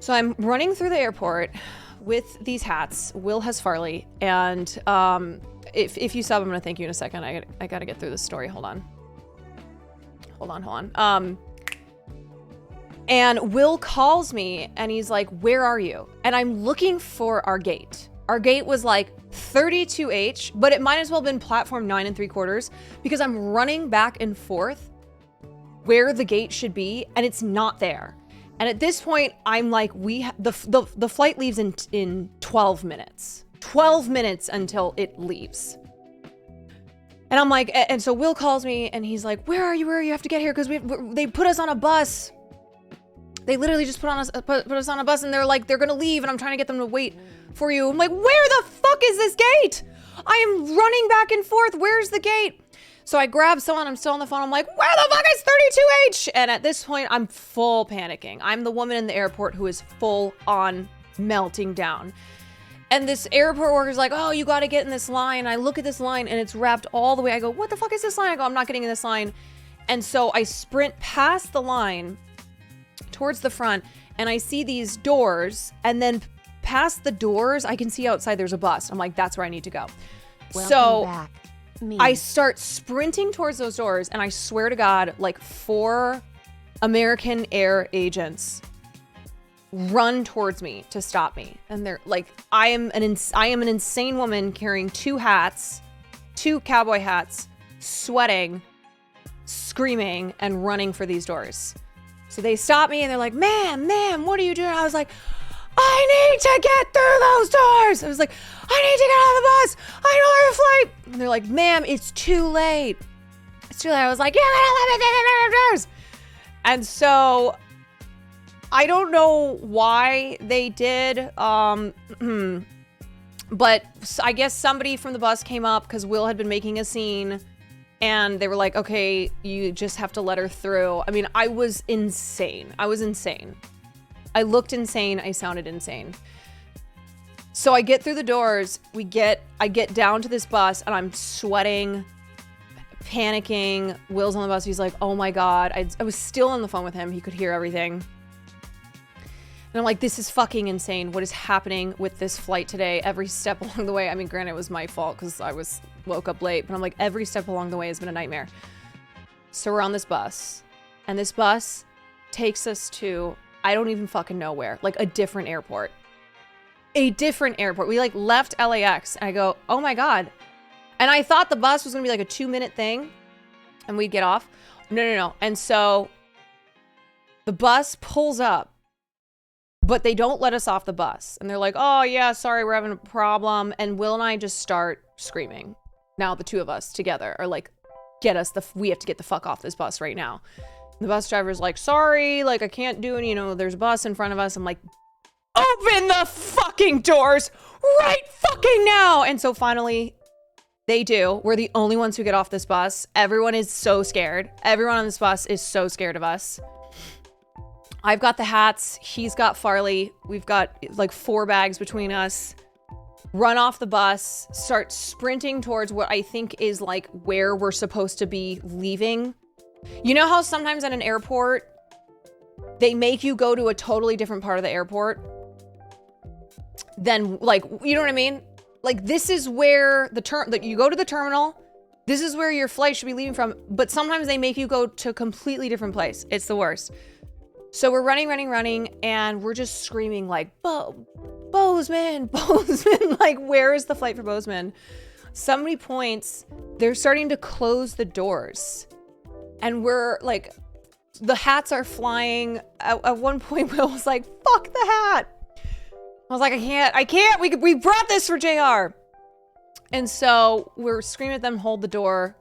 So I'm running through the airport with these hats. Will has Farley, and if you sub, I'm gonna thank you in a second. I gotta get through this story. Hold on. And Will calls me and he's like, where are you? And I'm looking for our gate. Our gate was like 32H, but it might as well have been platform 9 3/4 because I'm running back and forth where the gate should be and it's not there. And at this point, I'm like, the flight leaves in 12 minutes. 12 minutes until it leaves. And I'm like, and so Will calls me and he's like, where are you? You have to get here because they put us on a bus. They literally just put us on a bus and they're like, they're gonna leave and I'm trying to get them to wait for you. I'm like, where the fuck is this gate? I am running back and forth. Where's the gate? So I grab someone, I'm still on the phone. I'm like, where the fuck is 32H? And at this point, I'm full panicking. I'm the woman in the airport who is full on melting down. And this airport worker's like, oh, you gotta get in this line. I look at this line and it's wrapped all the way. I go, what the fuck is this line? I go, I'm not getting in this line. And so I sprint past the line towards the front and I see these doors, and then past the doors I can see outside there's a bus. I'm like, that's where I need to go. Welcome back. I start sprinting towards those doors, and I swear to God, like 4 American Air agents run towards me to stop me. And they're like, I am an insane woman carrying 2 hats, 2 cowboy hats, sweating, screaming, and running for these doors. So they stop me and they're like, ma'am, what are you doing? I was like, I need to get through those doors. I was like, I need to get out of the bus. I don't have a flight. And they're like, ma'am, it's too late. It's too late. I was like, yeah, let me get the doors. And so I don't know why they did. But I guess somebody from the bus came up because Will had been making a scene. And they were like, okay, you just have to let her through. I mean, I was insane. I looked insane. I sounded insane. So I get through the doors. I get down to this bus and I'm sweating, panicking. Will's on the bus. He's like, oh my God. I was still on the phone with him. He could hear everything. And I'm like, this is fucking insane. What is happening with this flight today? Every step along the way. I mean, granted, it was my fault because I woke up late. But I'm like, every step along the way has been a nightmare. So we're on this bus. And this bus takes us to, I don't even fucking know where. Like a different airport. A different airport. We like left LAX. And I go, oh my God. And I thought the bus was going to be like a 2-minute thing. And we'd get off. No. And so the bus pulls up. But they don't let us off the bus. And they're like, oh yeah, sorry, we're having a problem. And Will and I just start screaming. Now the 2 of us together are like we have to get the fuck off this bus right now. And the bus driver's like, sorry, like I can't do it, you know, there's a bus in front of us. I'm like, open the fucking doors right fucking now. And so finally they do. We're the only ones who get off this bus. Everyone is so scared. Everyone on this bus is so scared of us. I've got the hats. He's got Farley. We've got like 4 bags between us. Run off the bus, start sprinting towards what I think is like where we're supposed to be leaving. You know how sometimes at an airport, they make you go to a totally different part of the airport? Then like, you know what I mean? Like this is where you go to the terminal. This is where your flight should be leaving from. But sometimes they make you go to a completely different place. It's the worst. So we're running, and we're just screaming like, Bozeman, like where is the flight for Bozeman? Somebody points, they're starting to close the doors. And we're like, the hats are flying. At one point, Will was like, fuck the hat. I was like, I can't, we brought this for JR. And so we're screaming at them, hold the door.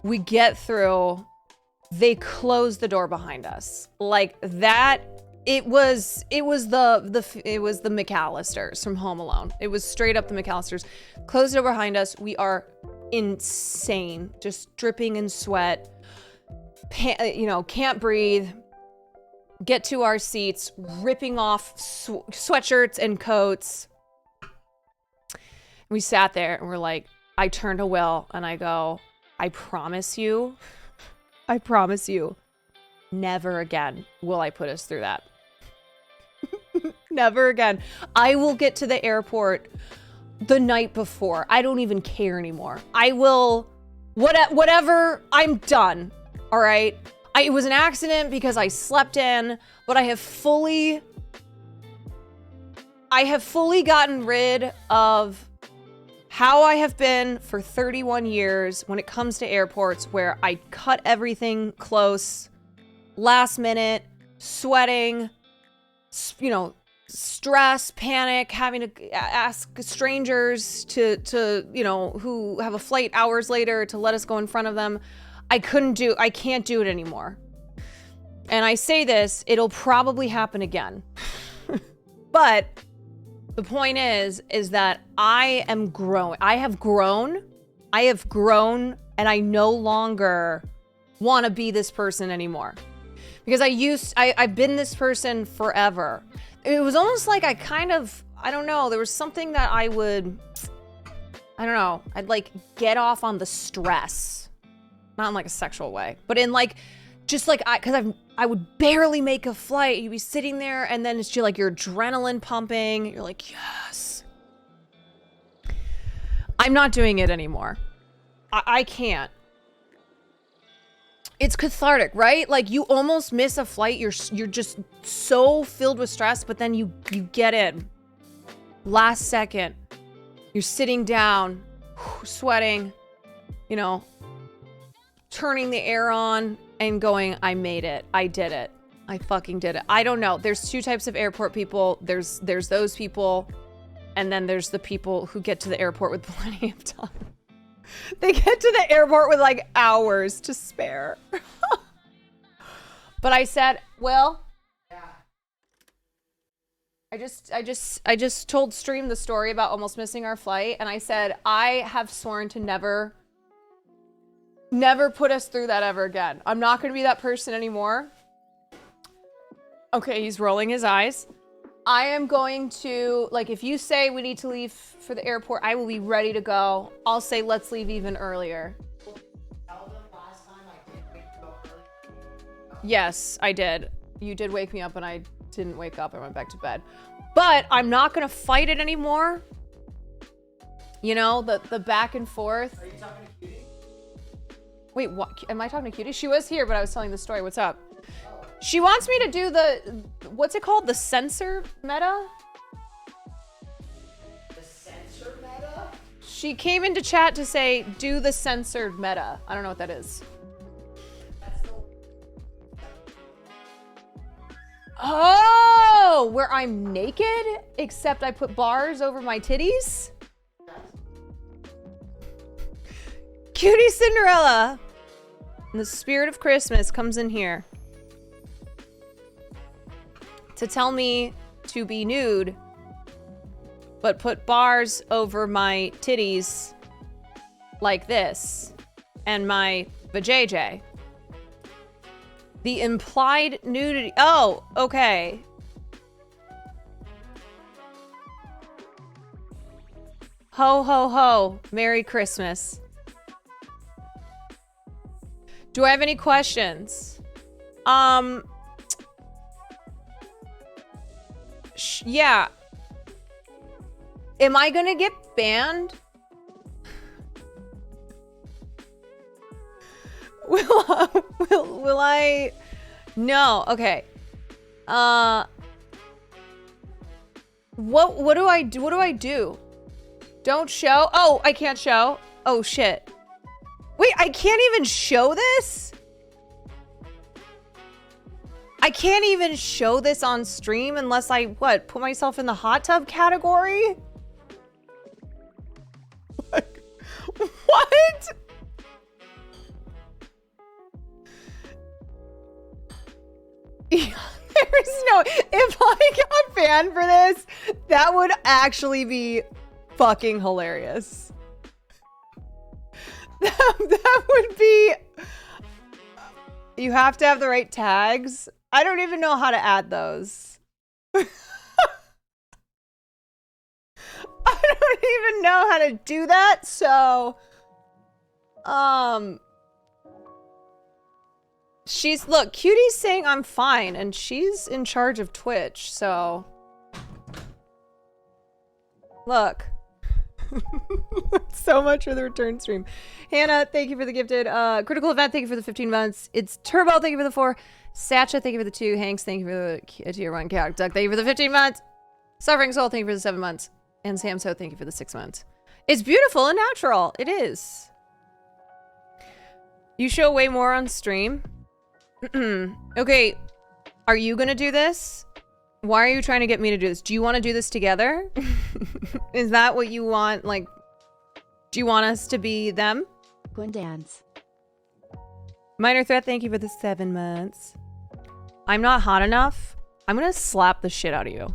We get through. They closed the door behind us. Like that, it was the McAllisters from Home Alone. It was straight up the McAllisters. Closed the door behind us. We are insane, just dripping in sweat. Can't breathe. Get to our seats, ripping off sweatshirts and coats. We sat there and we're like, I turned to Will and I go, I promise you, never again will I put us through that. Never again. I will get to the airport the night before. I don't even care anymore. I will, whatever, I'm done. All right. It was an accident because I slept in, but I have fully gotten rid of how I have been for 31 years when it comes to airports, where I cut everything close, last minute, sweating, stress, panic, having to ask strangers to who have a flight hours later to let us go in front of them. I can't do it anymore. And I say this, it'll probably happen again. But the point is that I am growing. I have grown, and I no longer want to be this person anymore. Because I've been this person forever. It was almost like I don't know, there was something that I'd like get off on the stress. Not in like a sexual way, but in like, just like, because I would barely make a flight. You'd be sitting there and then it's just like your adrenaline pumping. You're like, yes. I'm not doing it anymore. I can't. It's cathartic, right? Like you almost miss a flight. You're just so filled with stress, but then you get in. Last second, you're sitting down, sweating, turning the air on and going, I made it. I did it. I fucking did it. I don't know. There's 2 types of airport people. There's those people, and then there's the people who get to the airport with plenty of time. They get to the airport with like hours to spare. But I said, well, I just told Stream the story about almost missing our flight, and I said, I have sworn to never put us through that ever again. I'm not going to be that person anymore. Okay, he's rolling his eyes. I am going to, like, if you say we need to leave for the airport, I will be ready to go. I'll say let's leave even earlier. Tell them last time I did wake you up early. Yes, I did. You did wake me up and I didn't wake up. I went back to bed. But I'm not going to fight it anymore. The back and forth. Are you talking to Cutie? Wait, what? Am I talking to Cutie? She was here, but I was telling the story. What's up? She wants me to do what's it called? The censor meta? The censor meta? She came into chat to say, do the censored meta. I don't know what that is. Oh, where I'm naked, except I put bars over my titties? Cutie Cinderella. And the spirit of Christmas comes in here to tell me to be nude, but put bars over my titties like this and my vajayjay. The implied nudity. Oh, okay. Ho, ho, ho. Merry Christmas. Do I have any questions? Yeah. Am I gonna get banned? Will I? No. Okay. What do I do? What do I do? Don't show? Oh, I can't show. Oh shit. Wait, I can't even show this? I can't even show this on stream unless I, what, put myself in the hot tub category? What? There's no, if I got banned for this, that would actually be fucking hilarious. That would be, you have to have the right tags. I don't even know how to add those. I don't even know how to do that, so look, Cutie's saying I'm fine, and she's in charge of Twitch, so look. So much for the return stream. Hannah, thank you for the gifted. Critical Event, thank you for the 15 months. It's Turbo, thank you for the 4. Satcha, thank you for the 2. Hanks, thank you for the tier 1. Duck, thank you for the 15 months. Suffering Soul, thank you for the 7 months. And Samso, thank you for the 6 months. It's beautiful and natural. It is. You show way more on stream. Okay, are you gonna do this? Why are you trying to get me to do this? Do you want to do this together? Is that what you want? Like, do you want us to be them? Gwen dance. Minor Threat, thank you for the 7 months. I'm not hot enough. I'm gonna slap the shit out of you.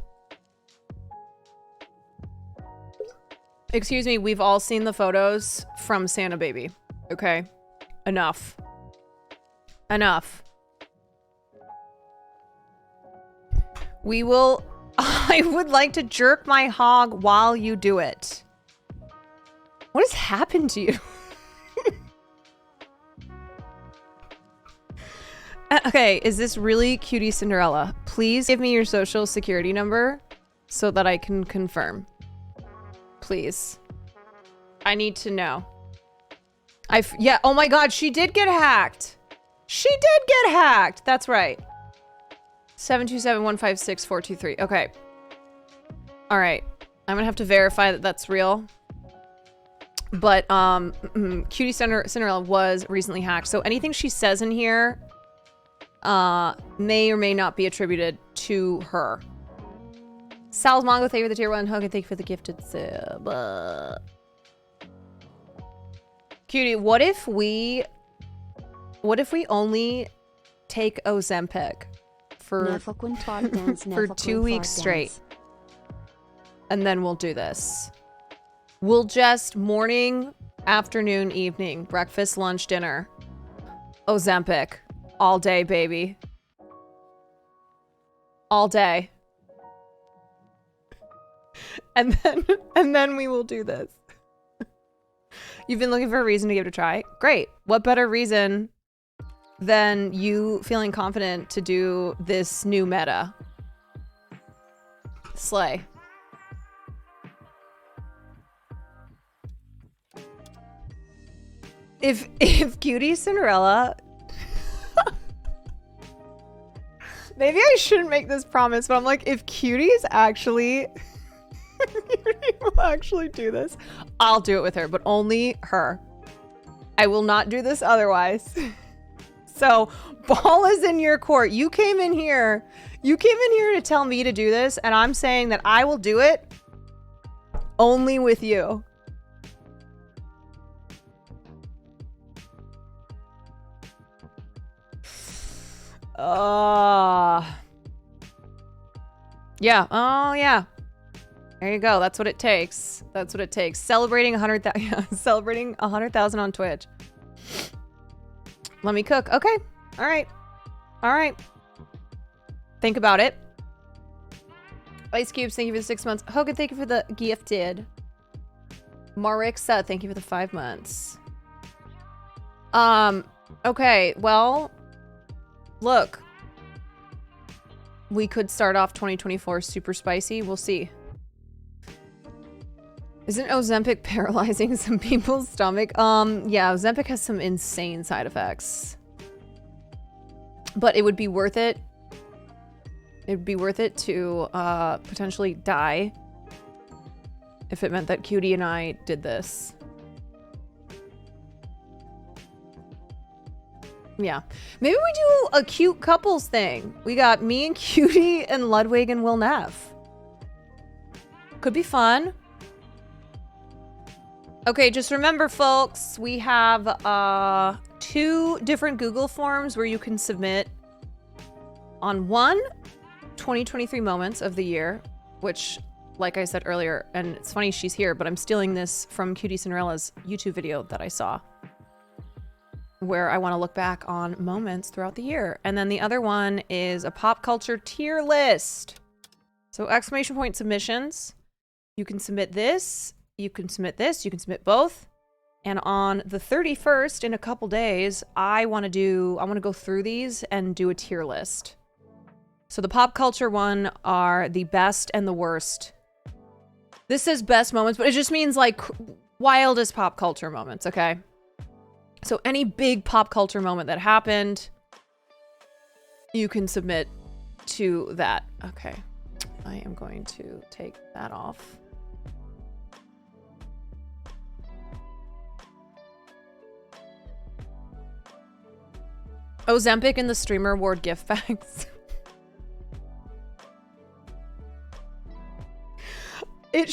Excuse me, we've all seen the photos from Santa Baby. Okay? Enough. Enough. We will... I would like to jerk my hog while you do it. What has happened to you? Okay, is this really Cutie Cinderella? Please give me your social security number so that I can confirm. Please. I need to know. Yeah, oh my god, she did get hacked. She did get hacked. That's right. 727-156-423. Okay. All right. I'm gonna have to verify that that's real. But Cutie Cinderella was recently hacked. So anything she says in here may or may not be attributed to her. Sal's Mongo, thank you for the tier 1. Hogan, thank you for the gifted sub. Cutie, what if we only take Ozempic for 2 weeks straight? And then we'll do this. We'll just morning, afternoon, evening, breakfast, lunch, dinner. Ozempic. All day, baby. All day. And then we will do this. You've been looking for a reason to give it a try? Great. What better reason than you feeling confident to do this new meta? Slay. If Cutie Cinderella... Maybe I shouldn't make this promise, but I'm like, if Cutie's actually... Cutie will actually do this, I'll do it with her, but only her. I will not do this otherwise. So, ball is in your court. You came in here to tell me to do this, and I'm saying that I will do it only with you. Yeah. Oh, yeah. There you go. That's what it takes. That's what it takes. Celebrating 100,000. Yeah, celebrating 100,000 on Twitch. Let me cook. Okay. All right. All right. Think about it. Ice Cubes, thank you for the 6 months. Hogan, thank you for the gifted. Marixa, thank you for the 5 months. Okay, well, look. We could start off 2024 super spicy. We'll see. Isn't Ozempic paralyzing some people's stomach? Yeah, Ozempic has some insane side effects. But it would be worth it. It'd be worth it to potentially die if it meant that Cutie and I did this. Yeah. Maybe we do a cute couples thing. We got me and Cutie and Ludwig and Will Neff. Could be fun. Okay, just remember, folks, we have 2 different Google forms where you can submit on one 2023 moments of the year, which, like I said earlier, and it's funny she's here, but I'm stealing this from Cutie Cinderella's YouTube video that I saw, where I want to look back on moments throughout the year. And then the other one is a pop culture tier list. So exclamation point submissions. You can submit this. You can submit this. You can submit both. And on the 31st, in a couple days, I want to go through these and do a tier list. So the pop culture one are the best and the worst. This says best moments, but it just means like wildest pop culture moments, okay? So any big pop culture moment that happened, you can submit to that. Okay. I am going to take that off. Ozempic and the Streamer Award gift bags. It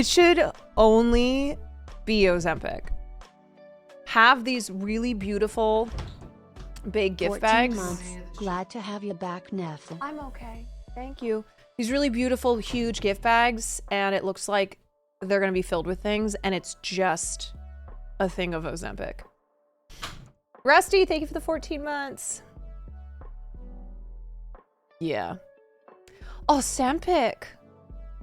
should only be Ozempic. Have these really beautiful big gift 14 bags. months. Glad to have you back, Neff. I'm okay. Thank you. These really beautiful, huge gift bags, and it looks like they're going to be filled with things, and it's just a thing of Ozempic. Rusty, thank you for the 14 months. Yeah. Oh, Ozempic.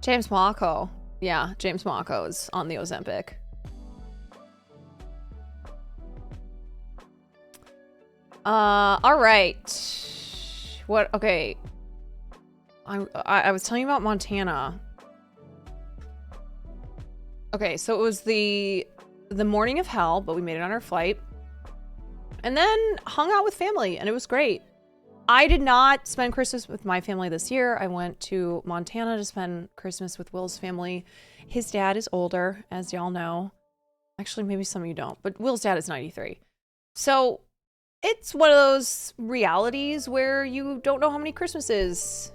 James Marco. Yeah, James Marco is on the Ozempic. All right. What? Okay. I was telling you about Montana. Okay, so it was the morning of hell, but we made it on our flight. And then hung out with family, and it was great. I did not spend Christmas with my family this year. I went to Montana to spend Christmas with Will's family. His dad is older, as y'all know. Actually, maybe some of you don't, but Will's dad is 93. So it's one of those realities where you don't know how many Christmases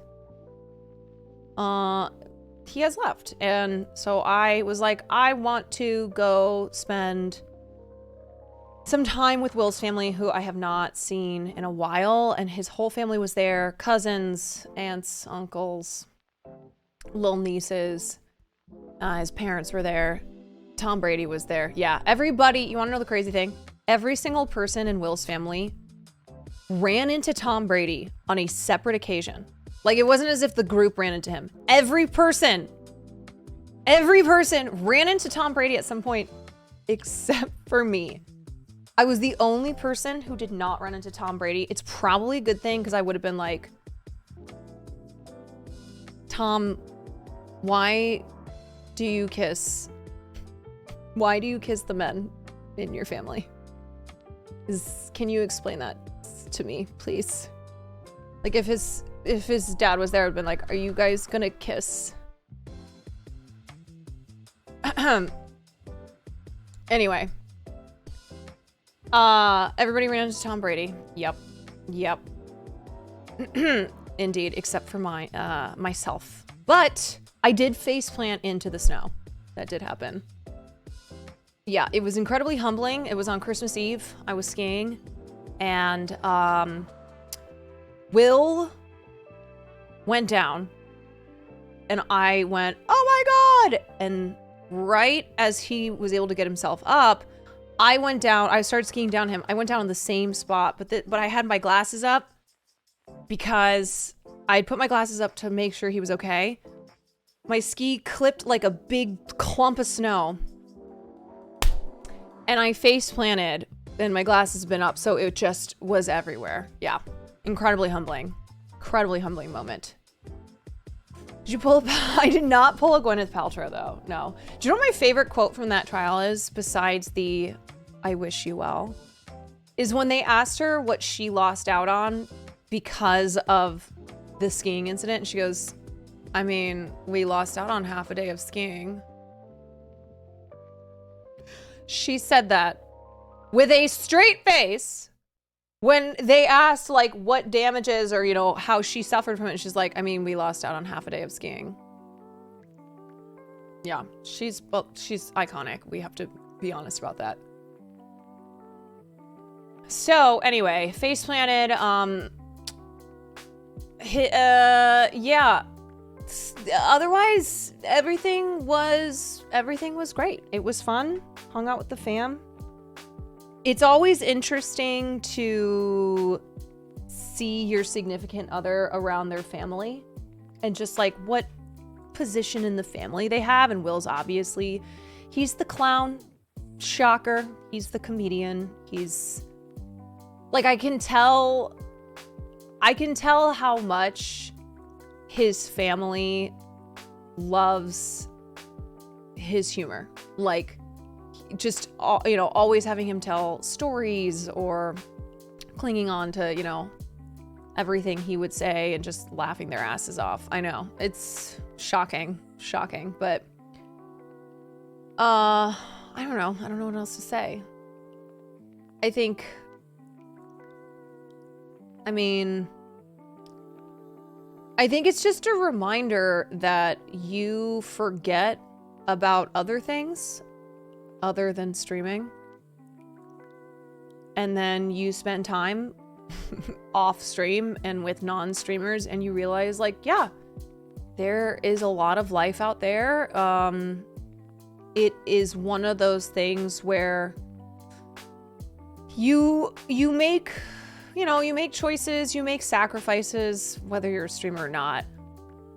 he has left. And so I was like, I want to go spend some time with Will's family, who I have not seen in a while, and his whole family was there. Cousins, aunts, uncles, little nieces. His parents were there. Tom Brady was there. Yeah, everybody. You want to know the crazy thing? Every single person in Will's family ran into Tom Brady on a separate occasion. Like, it wasn't as if the group ran into him. Every person ran into Tom Brady at some point, except for me. I was the only person who did not run into Tom Brady. It's probably a good thing, because I would have been like, Tom, why do you kiss the men in your family? Can you explain that to me, please? Like, if his dad was there, I would have been like, are you guys gonna kiss? Anyway. Everybody ran into Tom Brady. Yep. Indeed, except for myself. But I did faceplant into the snow. That did happen. Yeah, it was incredibly humbling. It was on Christmas Eve. I was skiing, and Will went down and I went, oh my God. And right as he was able to get himself up, I went down. I started skiing down him. I went down in the same spot, but I had my glasses up because I'd put my glasses up to make sure he was okay. My ski clipped like a big clump of snow and I face planted and my glasses have been up. So it just was everywhere. Yeah. Incredibly humbling moment. Did you pull I did not pull a Gwyneth Paltrow though. No. Do you know what my favorite quote from that trial is besides the I wish you well? Is when they asked her what she lost out on because of the skiing incident. And she goes, I mean, we lost out on half a day of skiing. She said that with a straight face when they asked like what damages or, you know, how she suffered from it. She's like, I mean, we lost out on half a day of skiing. Yeah, she's iconic. We have to be honest about that. So anyway, face planted, yeah. Otherwise, everything was great. It was fun. Hung out with the fam. It's always interesting to see your significant other around their family and just like what position in the family they have. And Will's obviously, he's the clown. Shocker. He's the comedian. He's like, I can tell how much his family loves his humor. Like, just, you know, always having him tell stories or clinging on to, you know, everything he would say and just laughing their asses off. I know, it's shocking, but I don't know what else to say. I think, I mean, I think it's just a reminder that you forget about other things other than streaming. And then you spend time off stream and with non-streamers and you realize like, yeah, there is a lot of life out there. It is one of those things where you make, you know, you make choices, you make sacrifices, whether you're a streamer or not.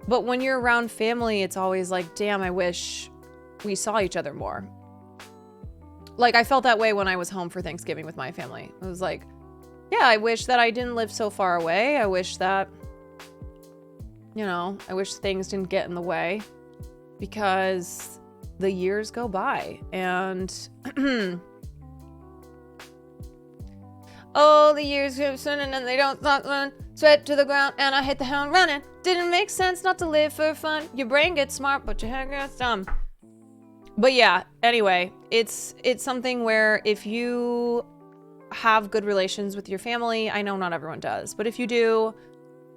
But when you're around family, it's always like, damn, I wish we saw each other more. Like, I felt that way when I was home for Thanksgiving with my family. It was like, yeah, I wish that I didn't live so far away. I wish that, you know, I wish things didn't get in the way because the years go by and oh, the years go soon and then they don't stop run. Sweat to the ground and I hit the ground running. Didn't make sense not to live for fun. Your brain gets smart, but your head gets dumb. But yeah, anyway, it's something where if you have good relations with your family, I know not everyone does, but if you do,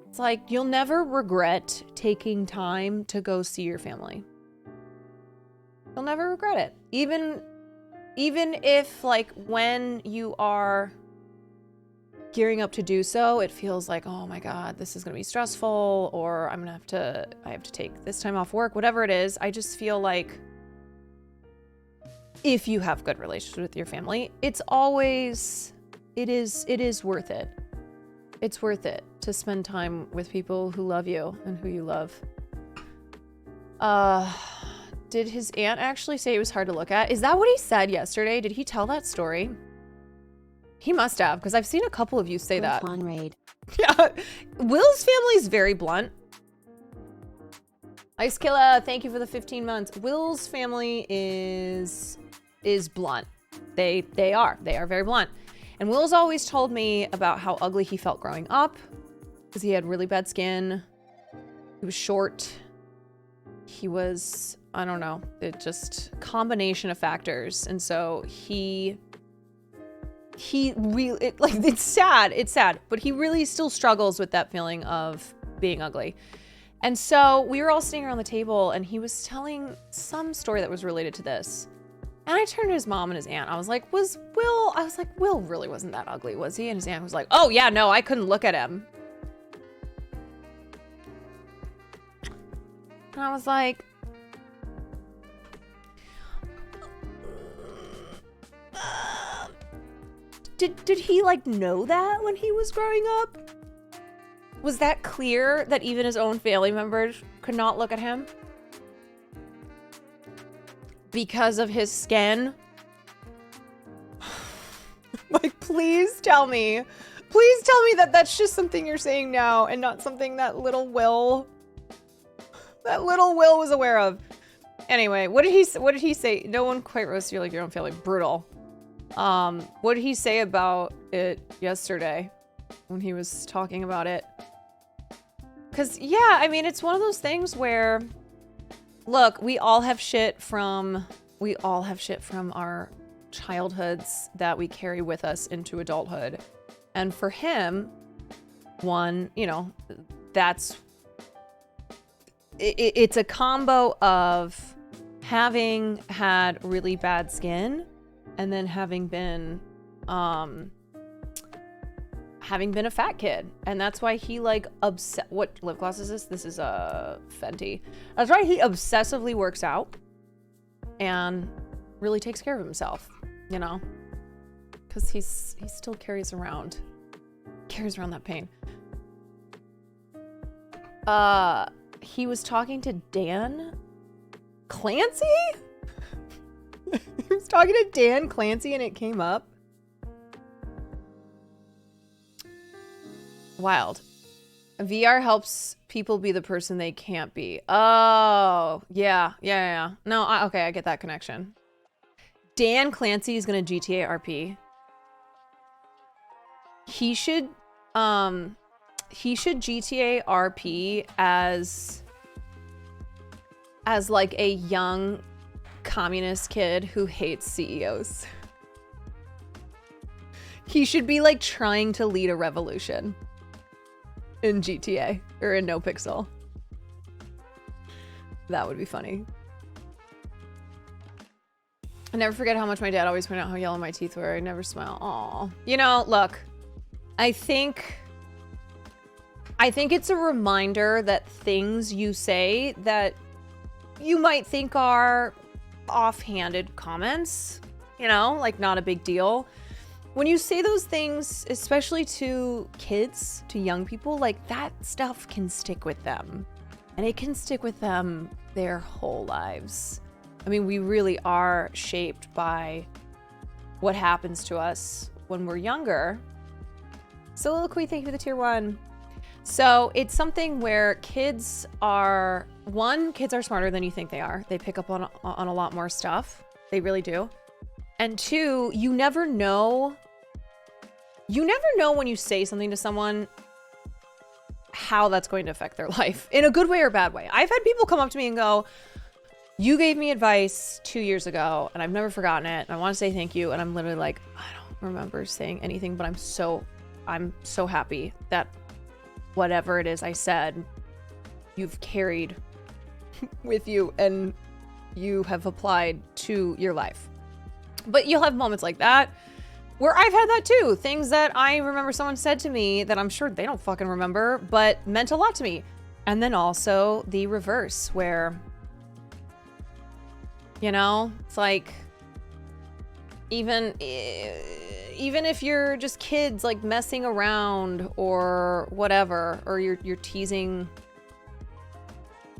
it's like you'll never regret taking time to go see your family. You'll never regret it. Even if like when you are gearing up to do so, it feels like, oh my God, this is gonna be stressful, or I have to take this time off work, whatever it is. I just feel like if you have good relations with your family, it is worth it. It's worth it to spend time with people who love you and who you love. Did his aunt actually say it was hard to look at? Is that what he said yesterday? Did he tell that story? He must have, because I've seen a couple of you say that. Raid. Yeah. Will's family is very blunt. Ice Killer, thank you for the 15 months. Will's family is blunt. They are very blunt. And Will's always told me about how ugly he felt growing up because he had really bad skin. He was short. He was, I don't know, it just combination of factors. And so he really, like, it's sad, but he really still struggles with that feeling of being ugly. And so we were all sitting around the table and he was telling some story that was related to this. And I turned to his mom and his aunt. I was like, Will really wasn't that ugly, was he? And his aunt was like, oh yeah, no, I couldn't look at him. And I was like, did he like know that when he was growing up? Was that clear that even his own family members could not look at him because of his skin? Like, please tell me that that's just something you're saying now and not something that little Will was aware of. Anyway, what did he say? No one quite roasted you like your own family. Brutal. What did he say about it yesterday when he was talking about it? Cause yeah, I mean, it's one of those things where, look, we all have shit from our childhoods that we carry with us into adulthood. And for him, it's a combo of having had really bad skin and then having been a fat kid. And that's why he like what lip gloss is this? This is a Fenty. That's right, he obsessively works out and really takes care of himself, you know? Because he still carries around that pain. He was talking to Dan Clancy? He was talking to Dan Clancy and it came up. Wild. VR helps people be the person they can't be. Oh, yeah. No, okay, I get that connection. Dan Clancy is gonna GTA RP. He should GTA RP as like a young communist kid who hates CEOs. He should be like trying to lead a revolution in GTA or in NoPixel. That would be funny. I never forget how much my dad always pointed out how yellow my teeth were. I never smile. Aw. You know, look, I think it's a reminder that things you say that you might think are offhanded comments, you know, like not a big deal. When you say those things, especially to kids, to young people, like that stuff can stick with them. And it can stick with them their whole lives. I mean, we really are shaped by what happens to us when we're younger. Soliloquy, thank you for the tier 1. So it's something where kids are smarter than you think they are. They pick up on a lot more stuff. They really do. And 2, you never know when you say something to someone how that's going to affect their life in a good way or bad way. I've had people come up to me and go, you gave me advice 2 years ago and I've never forgotten it. And I want to say thank you. And I'm literally like, I don't remember saying anything, but I'm so happy that whatever it is I said, you've carried with you and you have applied to your life. But you'll have moments like that where I've had that too. Things that I remember someone said to me that I'm sure they don't fucking remember, but meant a lot to me. And then also the reverse where, you know, it's like, even if you're just kids like messing around or whatever, or you're teasing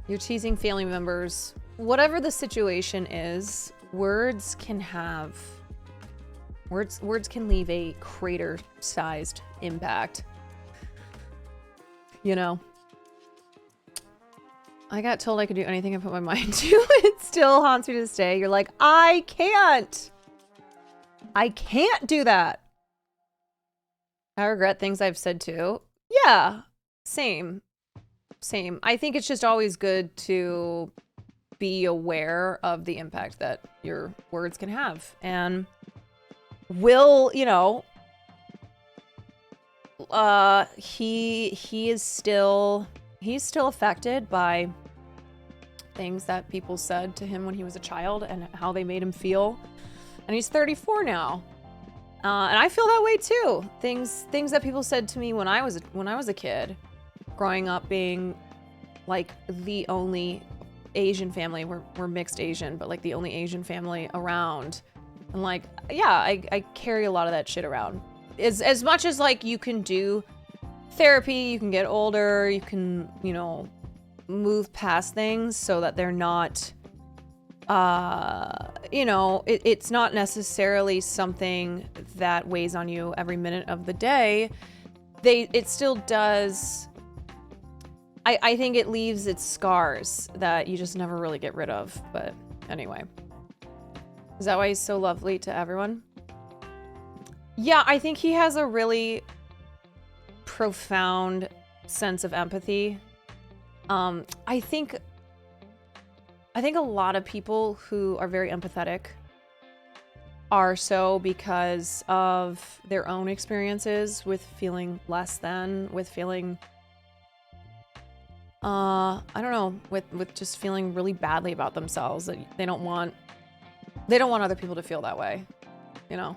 family members, whatever the situation is, words can leave a crater-sized impact. You know? I got told I could do anything I put my mind to. It still haunts me to this day. You're like, I can't do that. I regret things I've said too. Yeah, same. I think it's just always good to be aware of the impact that your words can have. And Will, you know, he's still affected by things that people said to him when he was a child and how they made him feel. And he's 34 now. And I feel that way too. Things that people said to me when I was a kid, growing up being like the only Asian family. We're mixed Asian, but like the only Asian family around. And like, yeah, I carry a lot of that shit around. As much as like you can do therapy, you can get older, you can, you know, move past things so that they're not, you know, it's not necessarily something that weighs on you every minute of the day. It still does. I think it leaves its scars that you just never really get rid of. But anyway. Is that why he's so lovely to everyone? Yeah, I think he has a really profound sense of empathy. I think a lot of people who are very empathetic are so because of their own experiences with feeling less than, with feeling, I don't know, with just feeling really badly about themselves, that they don't want other people to feel that way, you know?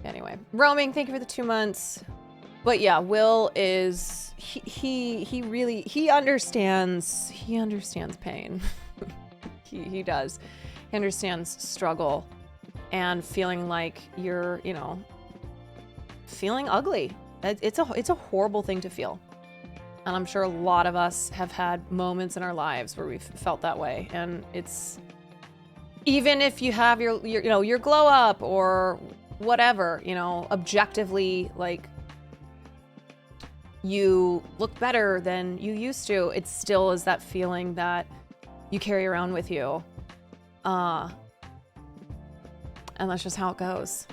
Anyway, roaming, thank you for the 2 months. But yeah, Will is, he really understands pain. he does. He understands struggle and feeling like you're, you know, feeling ugly. It's a horrible thing to feel. And I'm sure a lot of us have had moments in our lives where we've felt that way. And it's, even if you have your you know, your glow up or whatever, you know, objectively, like, you look better than you used to, it still is that feeling that you carry around with you. And that's just how it goes.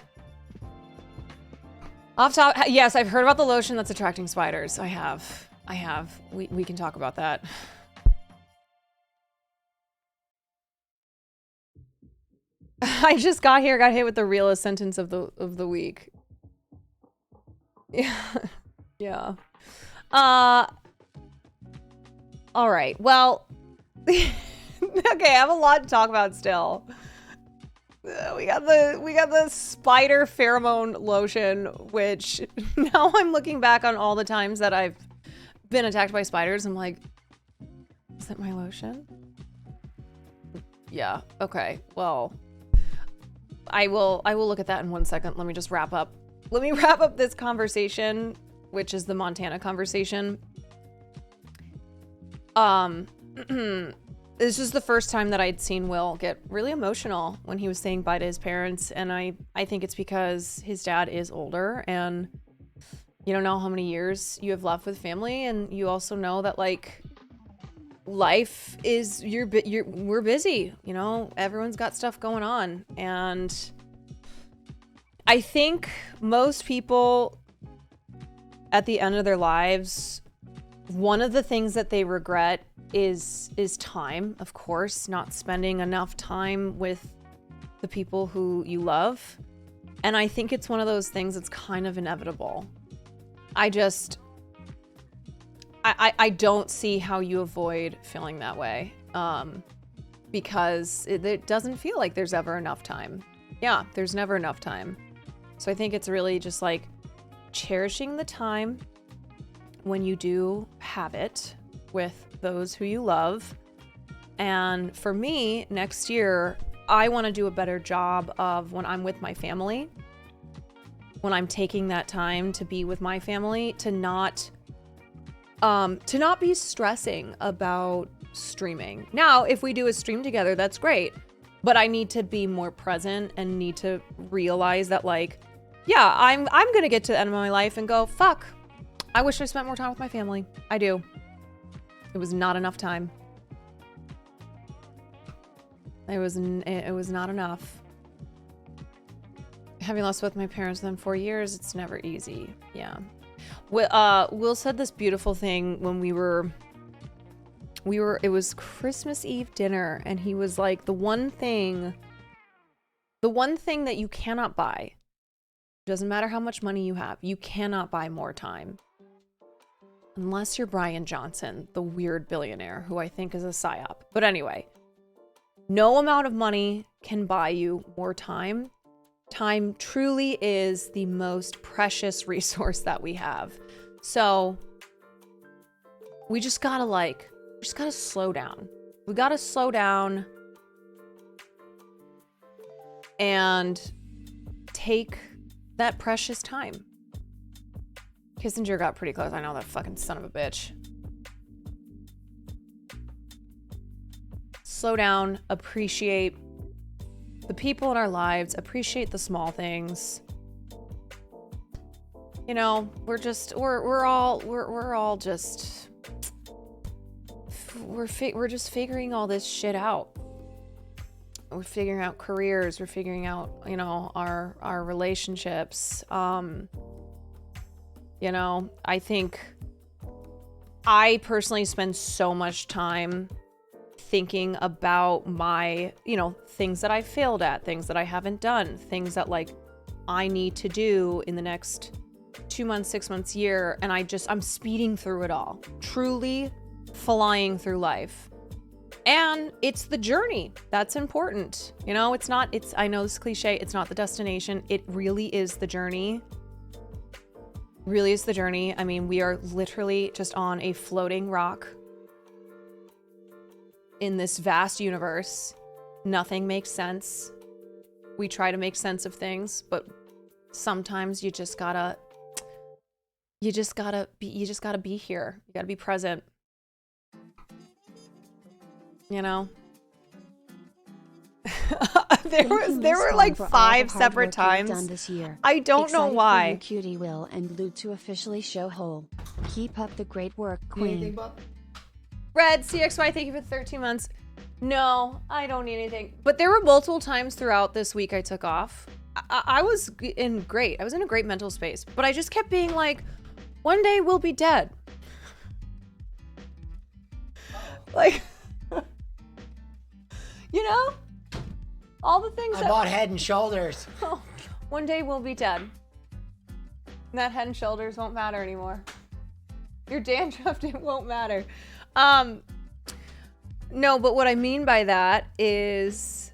Off top, yes, I've heard about the lotion that's attracting spiders. I have. We can talk about that. I just got hit with the realest sentence of the week. Yeah. Yeah. All right. Well, okay, I have a lot to talk about still. We got the spider pheromone lotion, which now I'm looking back on all the times that I've been attacked by spiders. I'm like, is that my lotion? Yeah. Okay. Well, I will look at that in 1 second. Let me just wrap up. Let me wrap up this conversation, which is the Montana conversation. This was the first time that I'd seen Will get really emotional when he was saying bye to his parents, and I think it's because his dad is older, and you don't know how many years you have left with family, and you also know that, like, life is, we're busy, you know, everyone's got stuff going on, and I think most people at the end of their lives, one of the things that they regret is time, of course, not spending enough time with the people who you love. And I think it's one of those things that's kind of inevitable. I don't see how you avoid feeling that way, because it doesn't feel like there's ever enough time. Yeah, there's never enough time. So I think it's really just like cherishing the time when you do have it with those who you love. And for me, next year, I want to do a better job of, when I'm with my family, when I'm taking that time to be with my family, to not be stressing about streaming. Now, if we do a stream together, that's great. But I need to be more present and need to realize that, like, yeah, I'm going to get to the end of my life and go, fuck, I wish I spent more time with my family. I do. It was not enough time. It was not enough. Having lost both my parents within 4 years, it's never easy. Yeah. Will said this beautiful thing when we were, it was Christmas Eve dinner, and he was like, the one thing that you cannot buy, doesn't matter how much money you have, you cannot buy more time. Unless you're Brian Johnson, the weird billionaire, who I think is a psyop. But anyway, no amount of money can buy you more time. Time truly is the most precious resource that we have. So we just gotta slow down. We gotta slow down and take that precious time. Kissinger got pretty close. I know, that fucking son of a bitch. Slow down, appreciate the people in our lives, appreciate the small things. You know, we're just figuring all this shit out. We're figuring out careers, we're figuring out, you know, our relationships. You know, I think I personally spend so much time thinking about my, you know, things that I failed at, things that I haven't done, things that like I need to do in the next 2 months, 6 months, year. And I'm speeding through it all, truly flying through life. And it's the journey that's important. You know, I know this cliche, it's not the destination. It really is the journey. Really is the journey. I mean, we are literally just on a floating rock in this vast universe. Nothing makes sense. We try to make sense of things, but sometimes you just gotta be here. You gotta be present. You know? there were like 5 separate times. This year. I don't know Excited why. For you, Cutie Will and Lou to officially show whole. Keep up the great work, Queen. Red CXY, thank you for the 13 months. No, I don't need anything. But there were multiple times throughout this week I took off. I was in a great mental space, but I just kept being like, one day we'll be dead. Like, you know, all the things I bought Head and Shoulders. One day we'll be dead. And that Head and Shoulders won't matter anymore. Your dandruff, it won't matter. No, but what I mean by that is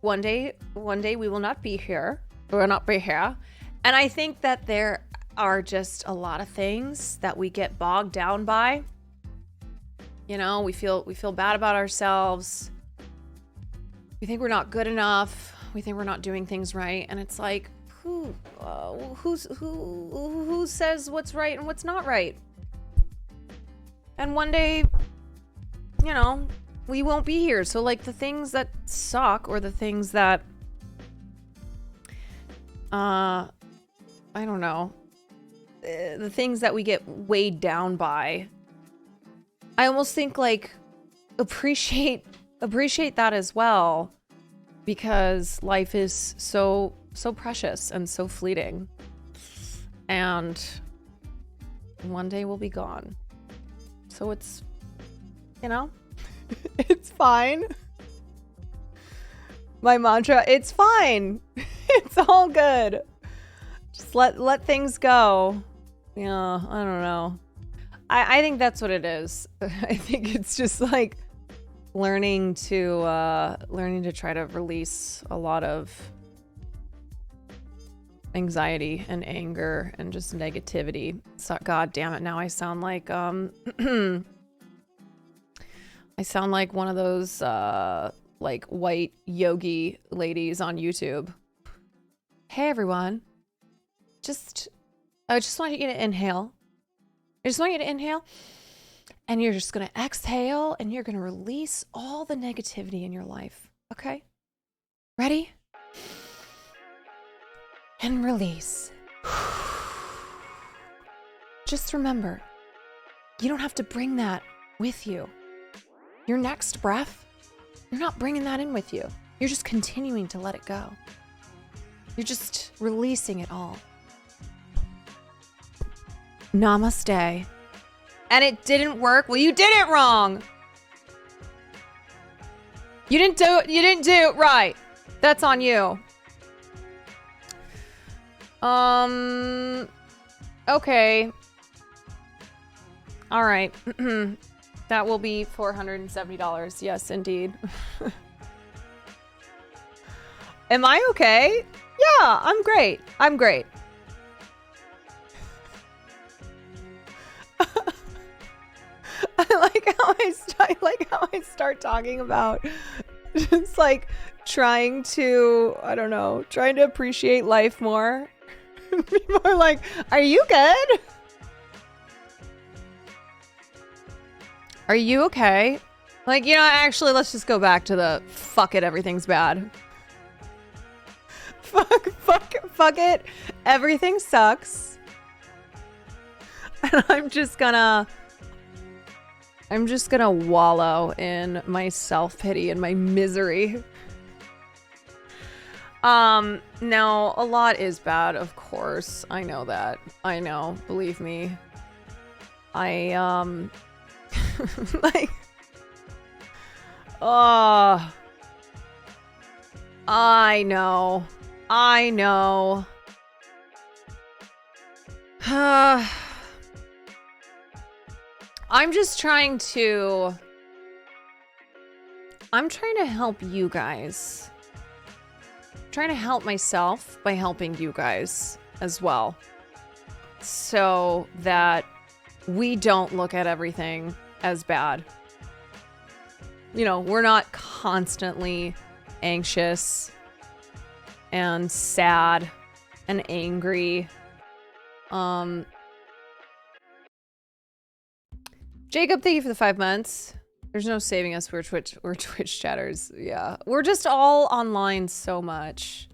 one day we will not be here. We will not be here. And I think that there are just a lot of things that we get bogged down by. You know, we feel bad about ourselves. We think we're not good enough. We think we're not doing things right. And it's like, who says what's right and what's not right? And one day, you know, we won't be here. So like the things that suck, or the things that, I don't know, the things that we get weighed down by, I almost think like appreciate that as well, because life is so precious and so fleeting, and one day we'll be gone. So it's, you know, it's fine. My mantra, it's fine. It's all good. Just let things go. Yeah, I don't know. I think that's what it is. I think it's just like learning to try to release a lot of anxiety and anger and just negativity. So, God damn it, now I sound like I sound like one of those like white yogi ladies on YouTube. Hey everyone. I just want you to inhale. I just want you to inhale, and you're just going to exhale, and you're going to release all the negativity in your life. Okay? Ready? And release. Just remember, you don't have to bring that with you. Your next breath, you're not bringing that in with you. You're just continuing to let it go. You're just releasing it all. Namaste. And it didn't work? Well, you did it wrong. You didn't do it right. That's on you. Okay. All right. That will be $470. Yes, indeed. Am I okay? Yeah, I'm great. I'm great. how I start talking about it's like trying to, I don't know, trying to appreciate life more. People are like, "Are you good? Are you okay?" Like, you know, actually, let's just go back to the fuck it, everything's bad. Fuck it, everything sucks. And I'm just gonna wallow in my self-pity and my misery. Now, a lot is bad, of course. I know that. I know, believe me. I, like... Oh... I know. I know. I'm trying to help you guys. I'm trying to help myself by helping you guys as well. So that we don't look at everything as bad. You know, we're not constantly anxious and sad and angry. Jacob, thank you for the 5 months. There's no saving us. We're Twitch chatters. Yeah. We're just all online so much.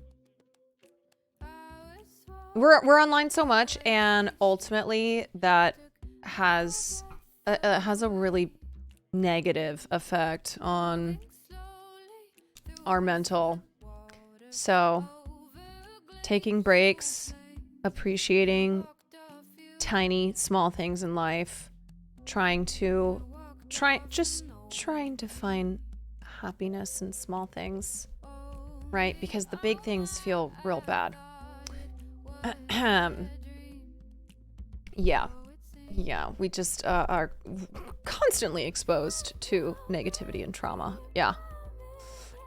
We're online so much, and ultimately that has a really negative effect on our mental. So taking breaks, appreciating tiny small things in life, trying to find happiness in small things, right? Because the big things feel real bad. Yeah, we just are constantly exposed to negativity and trauma. Yeah.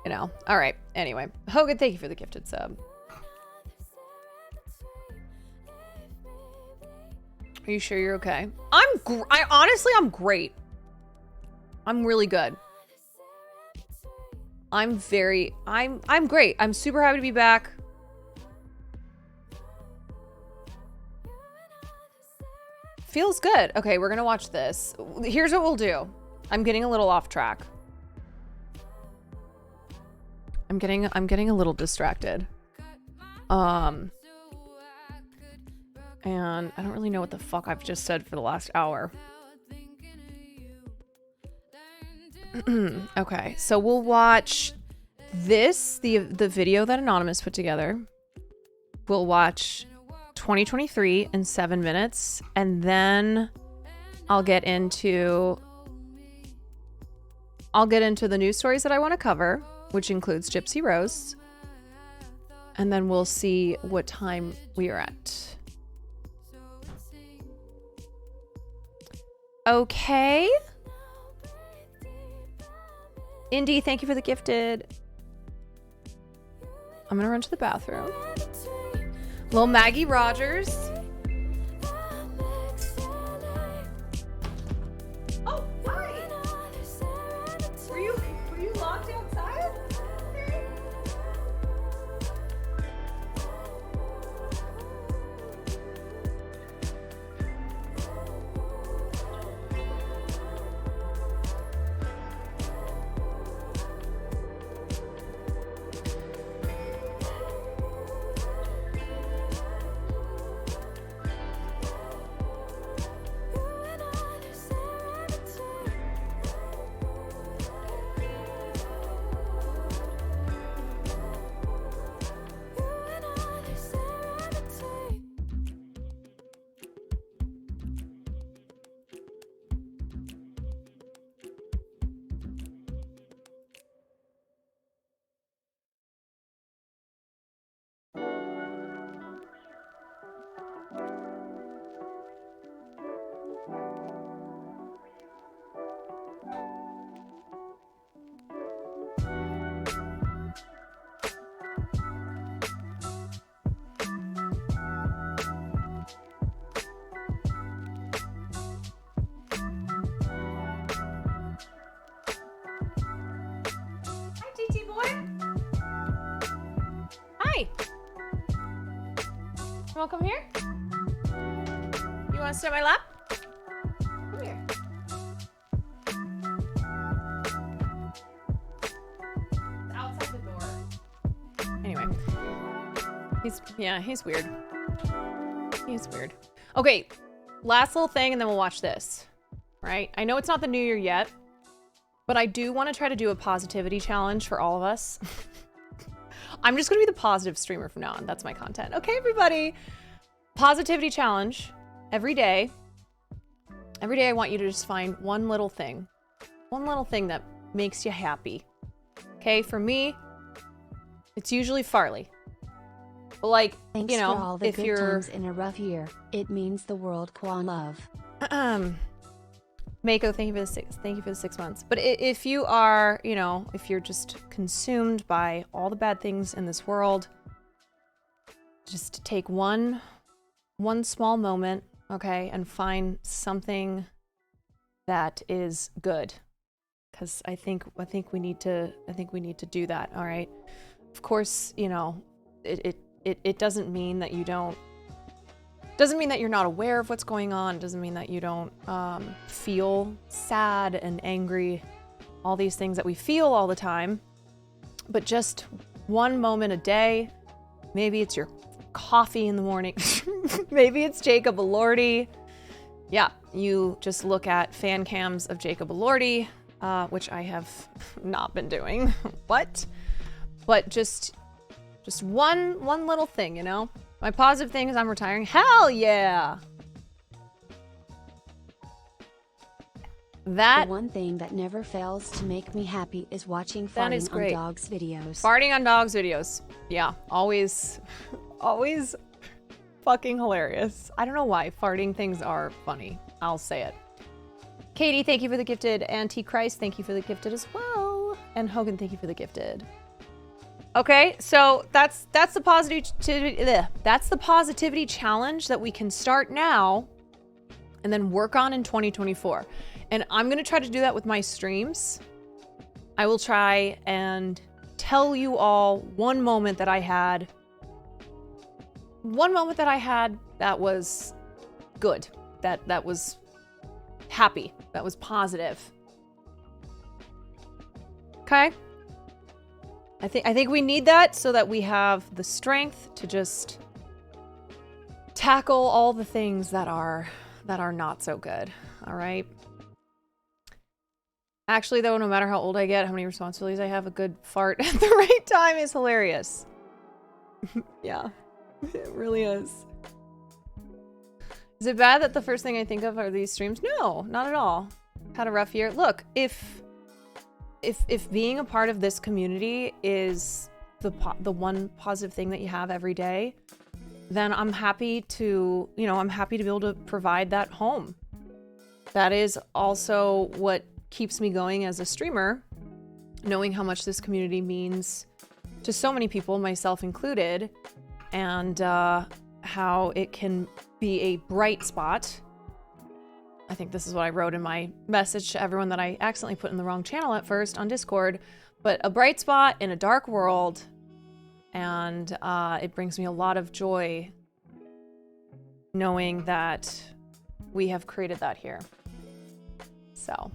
You know. All right. Anyway, Hogan, thank you for the gifted sub. Are you sure you're okay? I honestly, I'm great. I'm really good. I'm great. I'm super happy to be back. Feels good. Okay, we're gonna watch this. Here's what we'll do. I'm getting a little off track. I'm getting a little distracted. And I don't really know what the fuck I've just said for the last hour. Okay, so we'll watch this, the video that Anonymous put together. We'll watch 2023 in 7 minutes, and then I'll get into the news stories that I want to cover, which includes Gypsy Rose, and then we'll see what time we are at. Okay. Indy, thank you for the gifted. I'm gonna run to the bathroom. Little Maggie Rogers. Oh, hi. Were you locked outside? Okay. come here. You want to sit on my lap? Come here. It's outside the door. Anyway. He's weird. He's weird. Okay, last little thing and then we'll watch this. Right? I know it's not the new year yet, but I do want to try to do a positivity challenge for all of us. I'm just going to be the positive streamer from now on. That's my content. Okay, everybody. Positivity challenge. Every day. Every day I want you to just find one little thing. One little thing that makes you happy. Okay, for me, it's usually Farley. But like, Thanks you know, for all the if good you're... times in a rough year. It means the world. Quan love. Mako, thank you for the 6 months. But if you are, you know, if you're just consumed by all the bad things in this world, just take one small moment, okay, and find something that is good. Because I think we need to do that. All right. Of course, you know, it doesn't mean that you don't. Doesn't mean that you're not aware of what's going on. Doesn't mean that you don't feel sad and angry. All these things that we feel all the time. But just one moment a day. Maybe it's your coffee in the morning. Maybe it's Jacob Elordi. Yeah, you just look at fan cams of Jacob Elordi, which I have not been doing. What? But just one little thing, you know? My positive thing is I'm retiring. Hell yeah! The one thing that never fails to make me happy is watching farting on dogs videos. Farting on dogs videos. Yeah, always fucking hilarious. I don't know why. Farting things are funny. I'll say it. Katie, thank you for the gifted. Antichrist, thank you for the gifted as well. And Hogan, thank you for the gifted. Okay, so that's the positivity challenge that we can start now and then work on in 2024. And I'm gonna try to do that with my streams. I will try and tell you all one moment that I had that was good, that was happy, that was positive. Okay? I think we need that so that we have the strength to just tackle all the things that are not so good. All right. Actually, though, no matter how old I get, how many responsibilities I have, a good fart at the right time is hilarious. Yeah, it really is. Is it bad that the first thing I think of are these streams? No, not at all. Had a rough year. Look, if being a part of this community is the one positive thing that you have every day, then I'm happy to, you know, I'm happy to be able to provide that home. That is also what keeps me going as a streamer, knowing how much this community means to so many people, myself included, and how it can be a bright spot. I think this is what I wrote in my message to everyone that I accidentally put in the wrong channel at first on Discord, but a bright spot in a dark world, and it brings me a lot of joy knowing that we have created that here. So,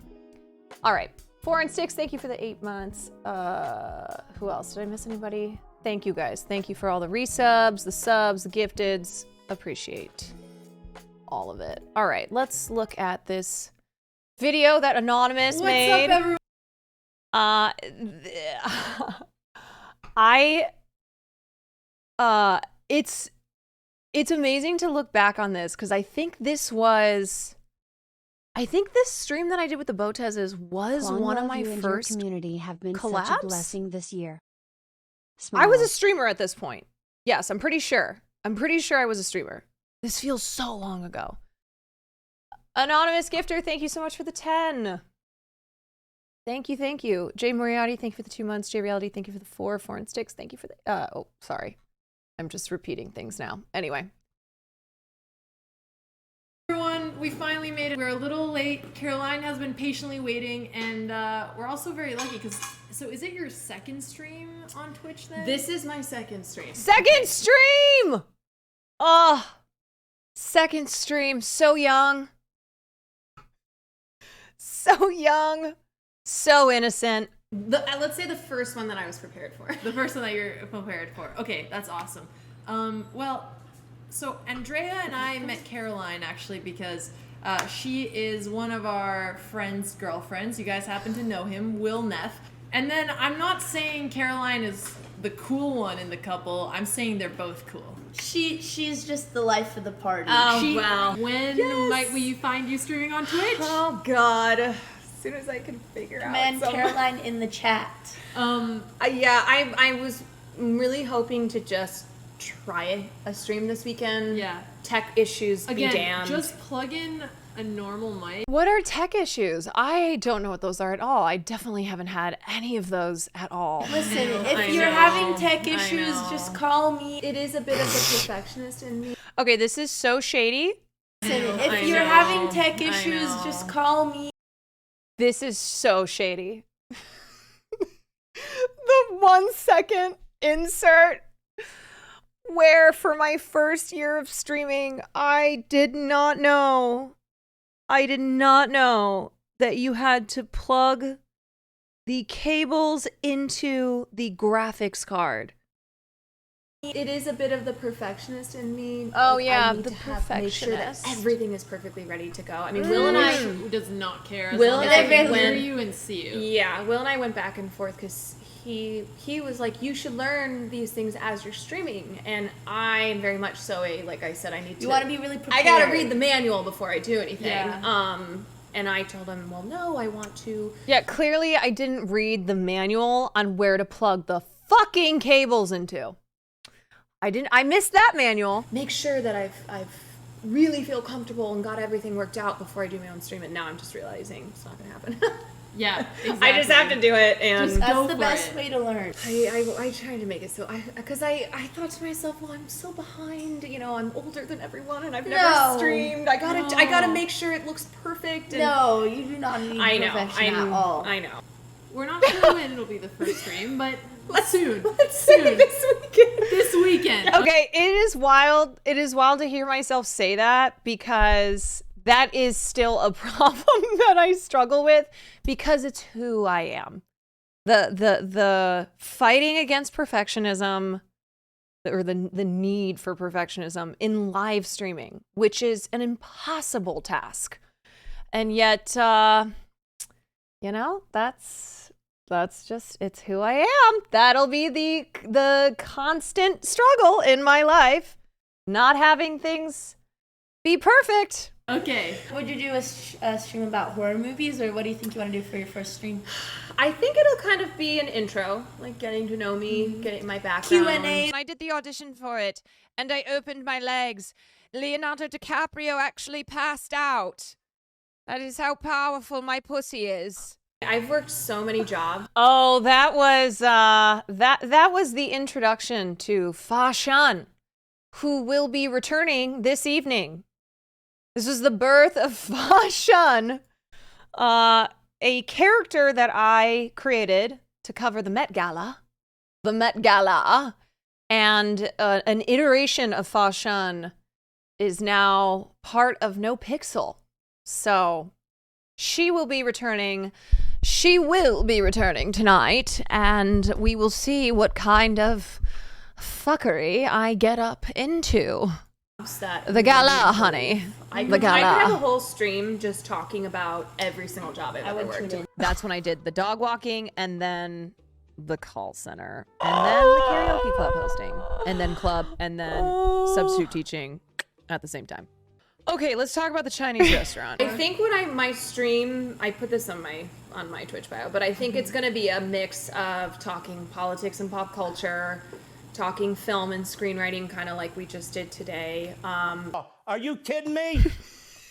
all right. 4 and 6, thank you for the 8 months. Who else? Did I miss anybody? Thank you guys. Thank you for all the resubs, the subs, the gifteds. Appreciate all of it. All right, let's look at this video that Anonymous made. What's up, everyone? It's amazing to look back on this because I think this stream that I did with the Botezes was one of my first community have been collabs. Such a blessing this year. I was a streamer at this point. Yes, I'm pretty sure. I was a streamer. This feels so long ago. Anonymous Gifter, thank you so much for the 10. Thank you. Jay Moriarty, thank you for the 2 months. Jay Reality, thank you for the 4 and 6. Thank you for the, oh, sorry. I'm just repeating things now. Anyway. everyone? We finally made it. We're a little late. Caroline has been patiently waiting, and we're also very lucky because, so is it your second stream on Twitch then? This is my second stream. Second stream! Oh, second stream, so young. So young. So innocent. Let's say the first one that I was prepared for. The first one that you're prepared for. Okay, that's awesome. Well, so Andrea and I met Caroline actually because she is one of our friends' girlfriends. You guys happen to know him, Will Neff. And then I'm not saying Caroline is the cool one in the couple. I'm saying they're both cool. She's just the life of the party. wow. When might we find you streaming on Twitch? Oh, God. As soon as I can figure out. Man, Caroline in the chat. I was really hoping to just try a stream this weekend. Yeah. Tech issues Again, be damned. just plug in a normal mic. What are tech issues? I don't know what those are at all. I definitely haven't had any of those at all. Listen, I if you're know, having tech I issues, know. just call me. It is a bit of the perfectionist in me. Okay, this is so shady. Listen, I if you're know, having tech I issues, know. just call me. This is so shady. The 1 second insert where for my first year of streaming, I did not know that you had to plug the cables into the graphics card. It is a bit of the perfectionist in me. Oh, Like, yeah, I need the to make sure that perfectionist. everything is perfectly ready to go. I mean, Will and I... Who does not care as Will long and as I I can went- hear you and see you. Yeah, Will and I went back and forth because he was like, you should learn these things as you're streaming. And I am very much so like I said, I need to... You want to be really prepared. I gotta read the manual before I do anything. Yeah. And I told him, well, no, I want to... Yeah, clearly I didn't read the manual on where to plug the fucking cables into. I missed that manual. Make sure that I've really feel comfortable and got everything worked out before I do my own stream. And now I'm just realizing it's not gonna happen. Yeah, exactly. I just have to do it, and Just go That's the for best it. way to learn. I tried to make it so because I thought to myself, well, I'm so behind, I'm older than everyone, and I've never No. streamed. I gotta make sure it looks perfect. And No, you do not need I know, perfection at all. I know. We're not sure when it'll be the first stream, but soon. Let's see Soon. this weekend. This weekend. Okay, it is wild. It is wild to hear myself say that because that is still a problem that I struggle with because it's who I am. The fighting against perfectionism or the need for perfectionism in live streaming, which is an impossible task. And yet, that's just, it's who I am. That'll be the constant struggle in my life, not having things be perfect. Okay. Would you do a stream about horror movies, or what do you think you want to do for your first stream? I think it'll kind of be an intro, like getting to know me, getting my background. Q&A. I did the audition for it, and I opened my legs. Leonardo DiCaprio actually passed out. That is how powerful my pussy is. I've worked so many jobs. Oh, that was that was the introduction to SHUN, who will be returning this evening. This was the birth of SHUN, a character that I created to cover the Met Gala, and an iteration of SHUN is now part of No Pixel. So she will be returning tonight, and we will see what kind of fuckery I get up into. The gala, honey. The gala. I could have a whole stream just talking about every single job I've ever worked in. That's when I did the dog walking, and then the call center, and then the karaoke club hosting, and then club, and then substitute teaching at the same time. Okay, let's talk about the Chinese restaurant. I think my stream, I put this on my Twitch bio, but I think it's gonna be a mix of talking politics and pop culture, talking film and screenwriting, kind of like we just did today. Are you kidding me?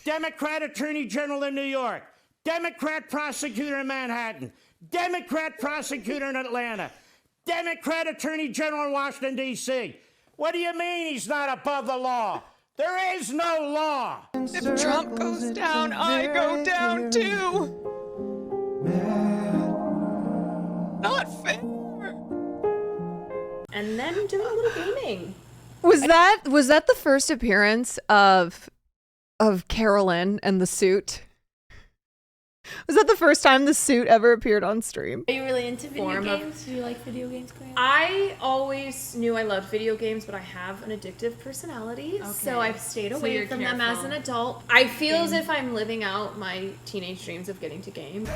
Democrat Attorney General in New York, Democrat prosecutor in Manhattan, Democrat prosecutor in Atlanta, Democrat Attorney General in Washington, D.C. What do you mean he's not above the law? There is no law. If Trump goes down, I go down too. Not fair. And then doing a little gaming. Was that the first appearance of Carolyn and the suit? Was that the first time the suit ever appeared on stream? Are you really into video games? Do you like video games, Claire? I always knew I loved video games, but I have an addictive personality, so I've stayed So away you're from them as careful. an adult. I feel as if I'm living out my teenage dreams of getting to game.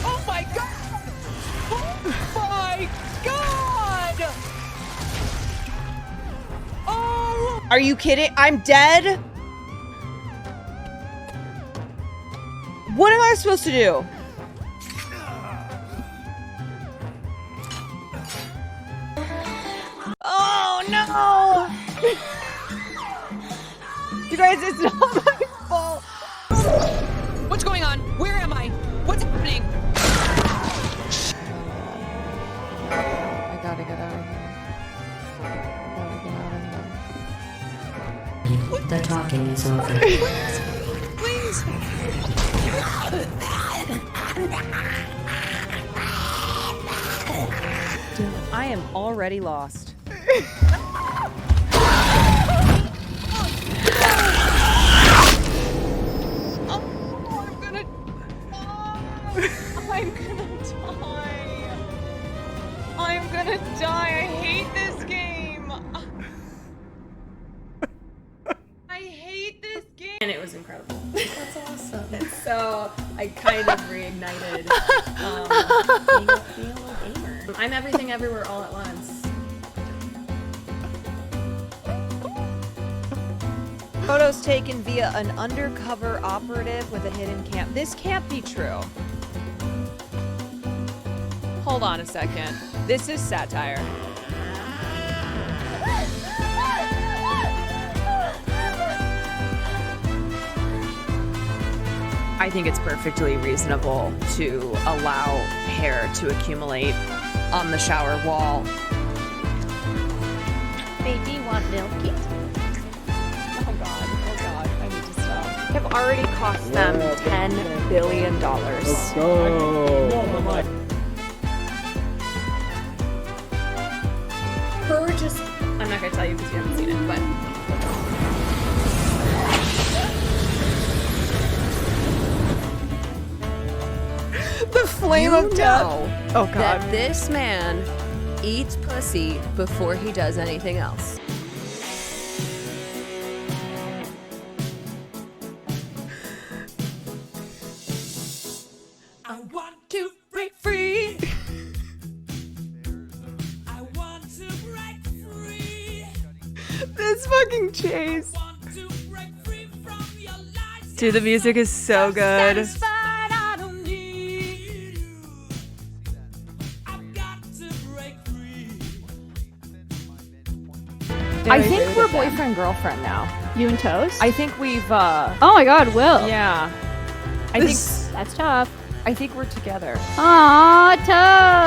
Oh my god! Oh my god! Oh! Are you kidding? I'm dead? What am I supposed to do? Oh no! You guys, it's not my fault. What's going on? Where am I? What's happening? I gotta get out of here. The talking is over. Please. I am already lost. I'm gonna die. I'm gonna die. I hate this game. I hate this game. And it was incredible. That's awesome. So I kind of reignited being a gamer. I'm everything everywhere all at once. Photos taken via an undercover operative with a hidden cam. This can't be true. Hold on a second. This is satire. I think it's perfectly reasonable to allow hair to accumulate on the shower wall. Baby, want milky? Oh god, I need to stop. Have already cost them $10 billion. Her just, I'm not gonna tell you because you haven't seen it, but The flame of death. Oh god. That this man eats pussy before he does anything else. I want to break free. I want to break free. This fucking chase. Want to break free from your lies. Dude, the music is so good. Satisfied, I don't need you. I've got to break free. I think we're boyfriend girlfriend now. You and Toast? I think we've Oh my god, Will. yeah. That's tough. I think we're together. Aw,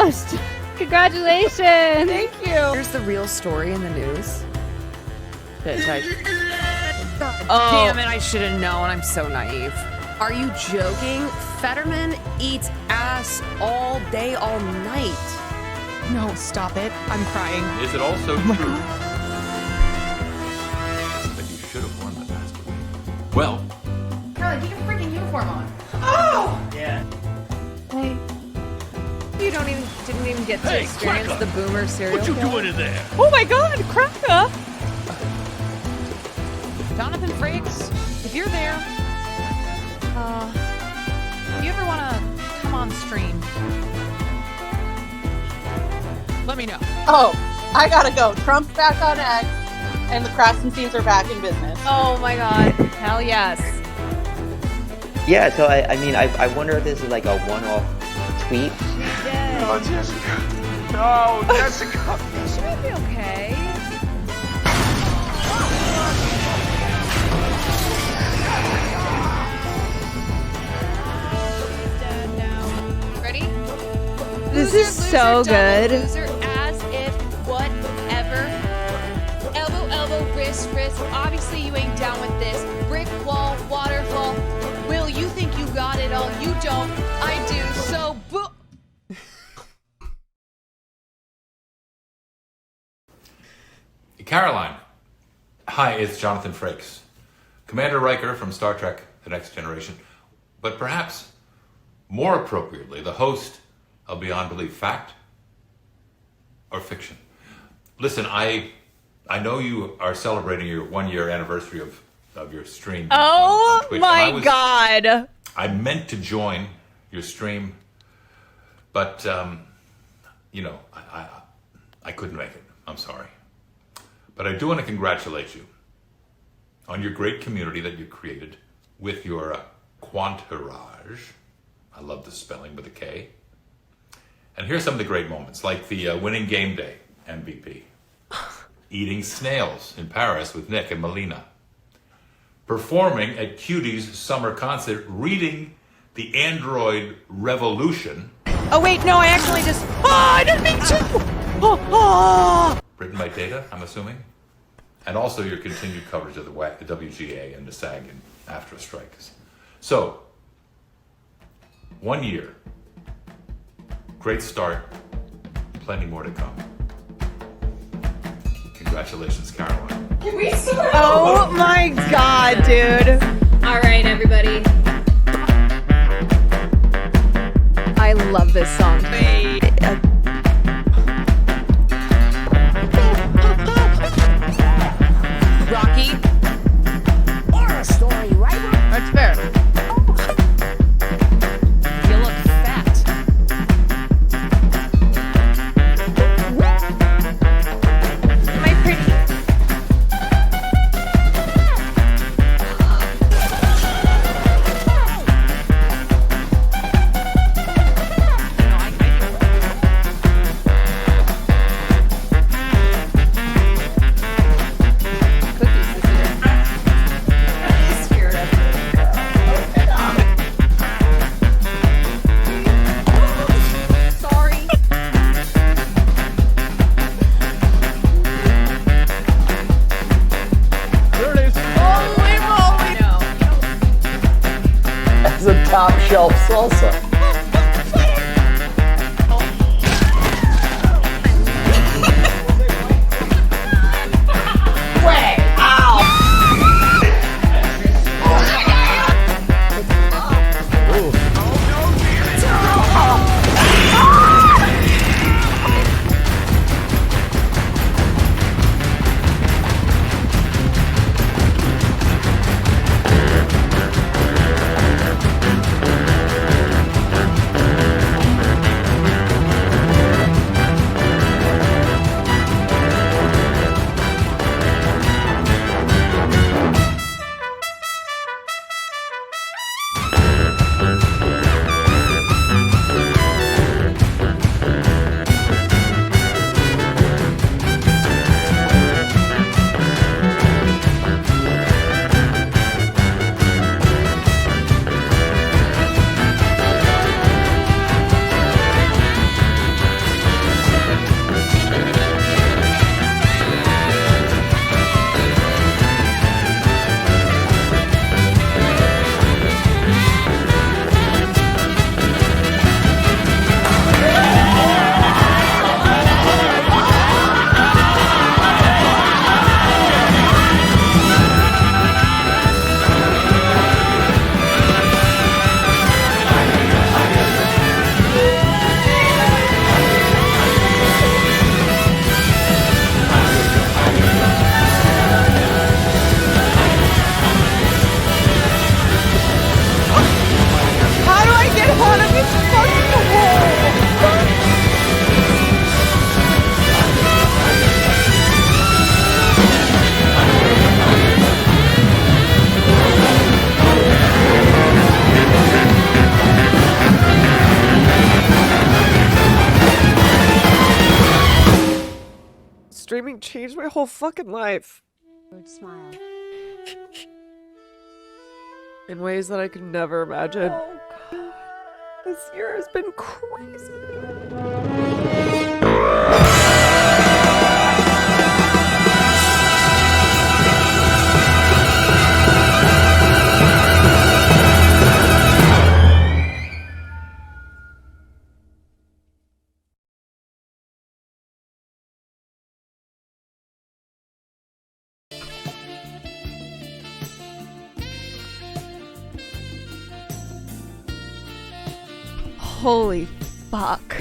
Toast! Congratulations! Thank you. Here's the real story in the news. Oh. Damn it, I should have known. I'm so naive. Are you joking? Fetterman eats ass all day, all night. No, stop it. I'm crying. Is it also true that you should have won the past week? Well, Carly, get your freaking uniform on. Yeah. Hey. You didn't even get to experience the boomer serial killer. in there? Oh my god, Cracker! Jonathan Frakes, if you're there, if you ever want to come on stream, let me know. Oh, I gotta go. Trump's back on X, and the Craftsman teams are back in business. Oh my god. Hell yes. Yeah, so I mean, I wonder if this is like a one-off tweet. Oh, Jessica. No, Jessica. She might be okay. Ready? This is so good. Loser, as if, whatever. Elbow, wrist. Obviously you ain't down with this. Brick wall, waterfall. Will, you think you got it all. You don't. I do. So, Caroline. Hi, it's Jonathan Frakes. Commander Riker from Star Trek The Next Generation. But perhaps more appropriately, the host of Beyond Belief. Fact or fiction? Listen, I know you are celebrating your 1-year anniversary of your stream. Oh on Twitch, my God. I meant to join your stream, but I couldn't make it. I'm sorry. But I do want to congratulate you on your great community that you created with your Quantourage. I love the spelling with a K. And here's some of the great moments, like the winning game day MVP. Eating snails in Paris with Nick and Melina. Performing at Cutie's summer concert, reading The Android Revolution. Oh, wait, no, I actually just. Oh, I didn't mean to. Written by Data, I'm assuming. And also your continued coverage of the WGA and the SAG and after strikes. So, 1 year. Great start. Plenty more to come. Congratulations, Caroline. Can we start? Oh my God, dude. All right, everybody. I love this song. Rocky. Horror story, right? That's fair. You look fat. Am I pretty? That's a top shelf salsa. Streaming changed my whole fucking life. Smile. In ways that I could never imagine. Oh God. This year has been crazy. Holy fuck.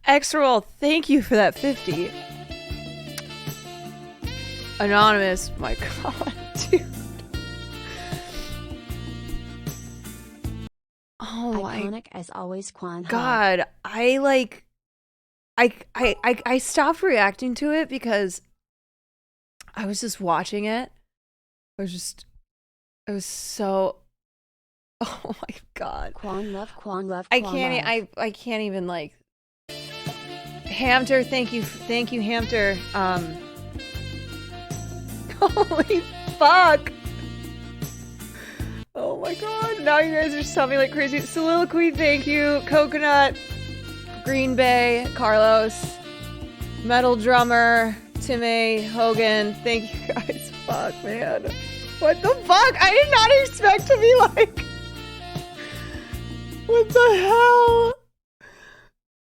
X-Roll, thank you for that 50. Anonymous, my god, dude. Oh my Iconic as always, Quan. god. I stopped reacting to it because I was just watching it. It was so, oh my god. Quan love, Quan love, I Quan can't love. I can't even like. Hamter, thank you Hamter. Holy fuck. Oh my god, now you guys are just telling me like crazy. Soliloquy, thank you. Coconut, Green Bay, Carlos, Metal Drummer, Timmy, Hogan, thank you guys. Fuck, man. What the fuck? I did not expect to be like, what the hell?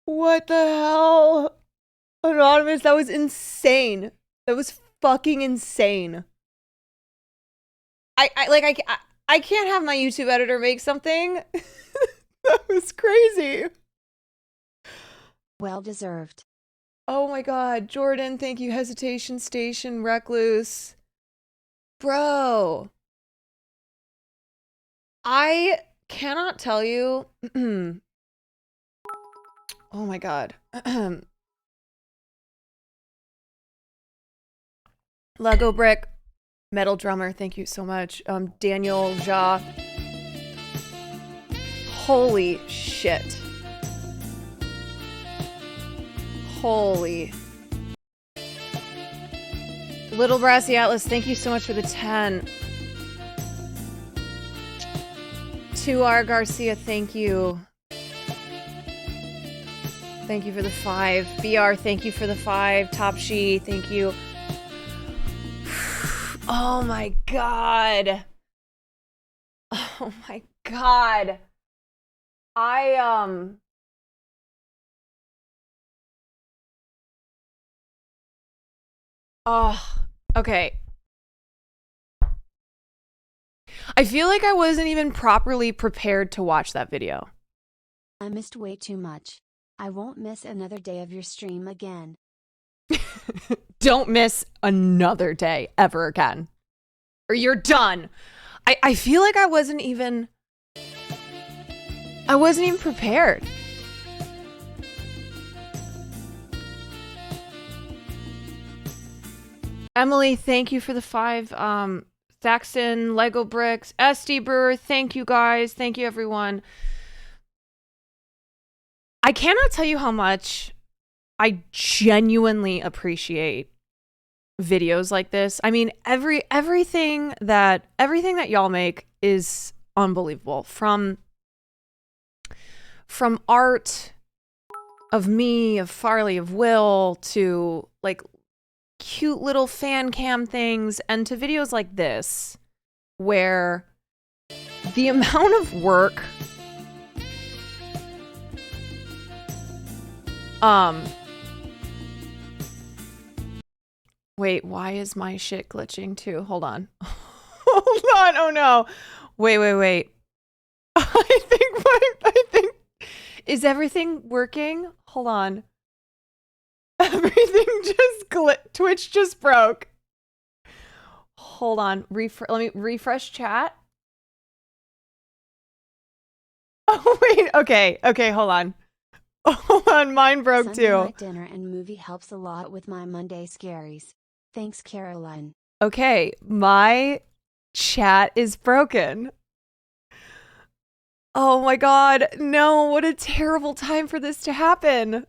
What the hell? Anonymous, that was insane. That was fucking insane. I can't have my YouTube editor make something. That was crazy. Well deserved. Oh my god, Jordan, thank you. Hesitation Station, Recluse. Bro. I cannot tell you. Oh my god. Lego Brick, Metal Drummer, thank you so much. Daniel Ja. Holy shit. Holy. Little Brassy Atlas, thank you so much for the 10. 2R Garcia, thank you. Thank you for the 5. BR, thank you for the 5. Top She, thank you. Oh my god. Oh my god. Oh, okay. I feel like I wasn't even properly prepared to watch that video. I missed way too much. I won't miss another day of your stream again. Don't miss another day ever again. Or you're done. I feel like I wasn't even prepared. Emily, thank you for the 5. Thaxton, Lego Bricks, SD Brewer, thank you guys. Thank you everyone. I cannot tell you how much I genuinely appreciate videos like this. I mean, everything that y'all make is unbelievable. From art of me, of Farley, of Will, to like cute little fan cam things, and to videos like this where the amount of work wait, why is my shit glitching too? Hold on. Hold on. Oh no. Wait. I think is everything working? Hold on. Everything just Twitch just broke. Hold on. Let me refresh chat. Oh wait. Okay, hold on. Hold on, mine broke Sunday too. night dinner and movie helps a lot with my Monday scaries. Thanks, Caroline. Okay, my chat is broken. Oh my god, no, what a terrible time for this to happen.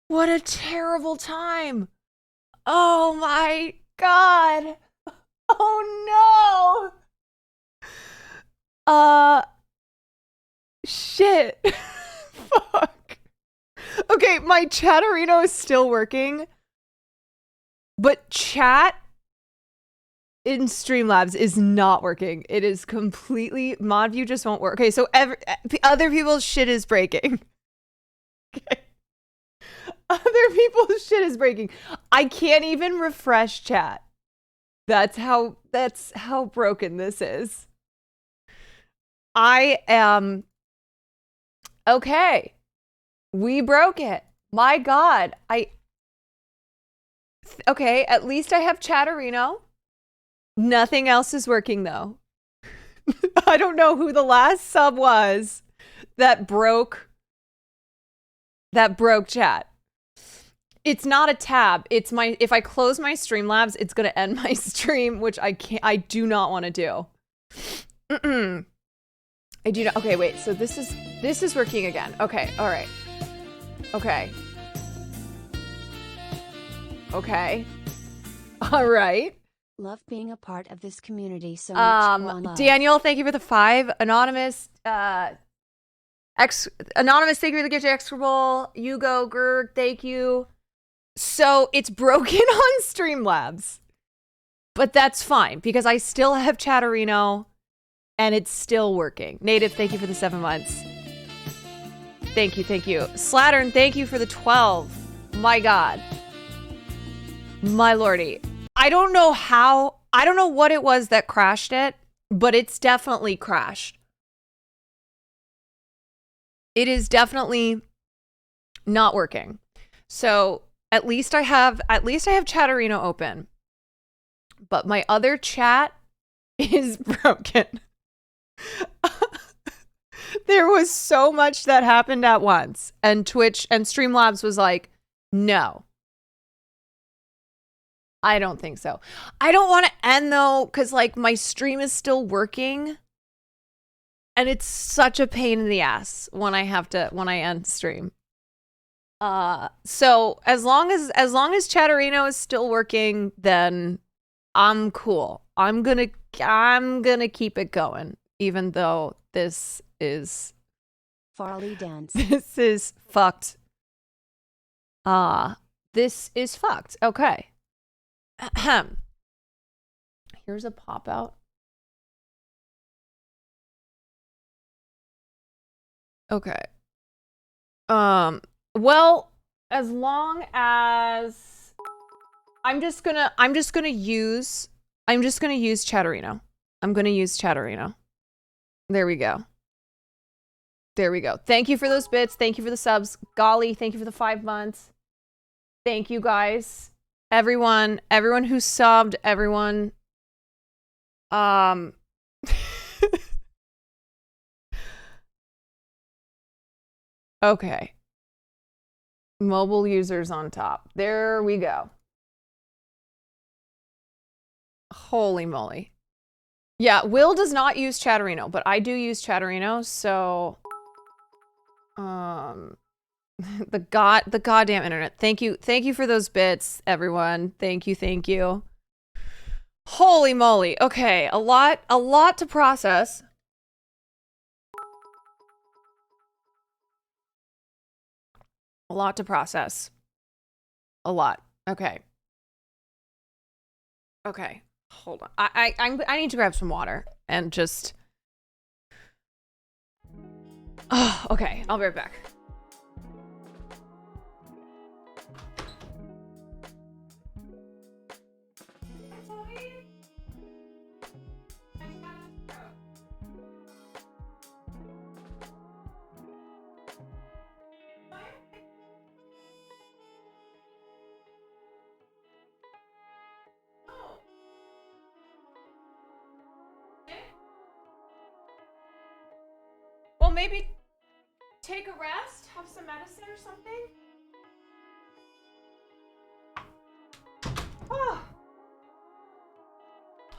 What a terrible time. Oh my god. Oh no. Shit. Fuck. Okay, my Chatterino is still working. But chat in Streamlabs is not working. It is completely, mod view just won't work. Okay, so other people's shit is breaking. Okay. Other people's shit is breaking. I can't even refresh chat. That's how broken this is. I am Okay. We broke it. My God. Okay, at least I have Chatterino. Nothing else is working though. I don't know who the last sub was that broke chat. It's not a tab. It's if I close my Streamlabs, it's going to end my stream, which I do not want to do. I do not. Okay, wait. So this is working again. Okay. All right. Okay. Okay. All right. Love being a part of this community so much. Daniel, thank you for the 5. Anonymous, Anonymous, thank you for the gift of Execrable. Hugo, Gerg, thank you. So it's broken on Streamlabs, but that's fine because I still have Chatterino and it's still working. Native, thank you for the 7 months. Thank you, thank you. Slattern, thank you for the 12. My God. My lordy. I don't know what it was that crashed it, but it's definitely crashed. It is definitely not working. So at least I have Chatterino open, but my other chat is broken. There was so much that happened at once, and Twitch and Streamlabs was like, no. I don't think so. I don't want to end though, because like my stream is still working. And it's such a pain in the ass when I end stream. So as long as Chatterino is still working, then I'm cool. I'm gonna keep it going, even though this is Farley dance. This is fucked. This is fucked. Okay. Here's a pop out. Okay. Well, as long as I'm just gonna use Chatterino. I'm gonna use Chatterino. There we go. There we go. Thank you for those bits. Thank you for the subs. Golly, thank you for the 5 months. Thank you guys. Everyone who subbed, everyone. Okay. Mobile users on top. There we go. Holy moly. Yeah, Will does not use Chatterino, but I do use Chatterino, so the goddamn internet. Thank you for those bits, everyone. Thank you. Holy moly. Okay, a lot to process. A lot to process. A lot. Okay. Okay. Hold on. I need to grab some water and just. Oh, okay. I'll be right back. Well, maybe take a rest, have some medicine or something.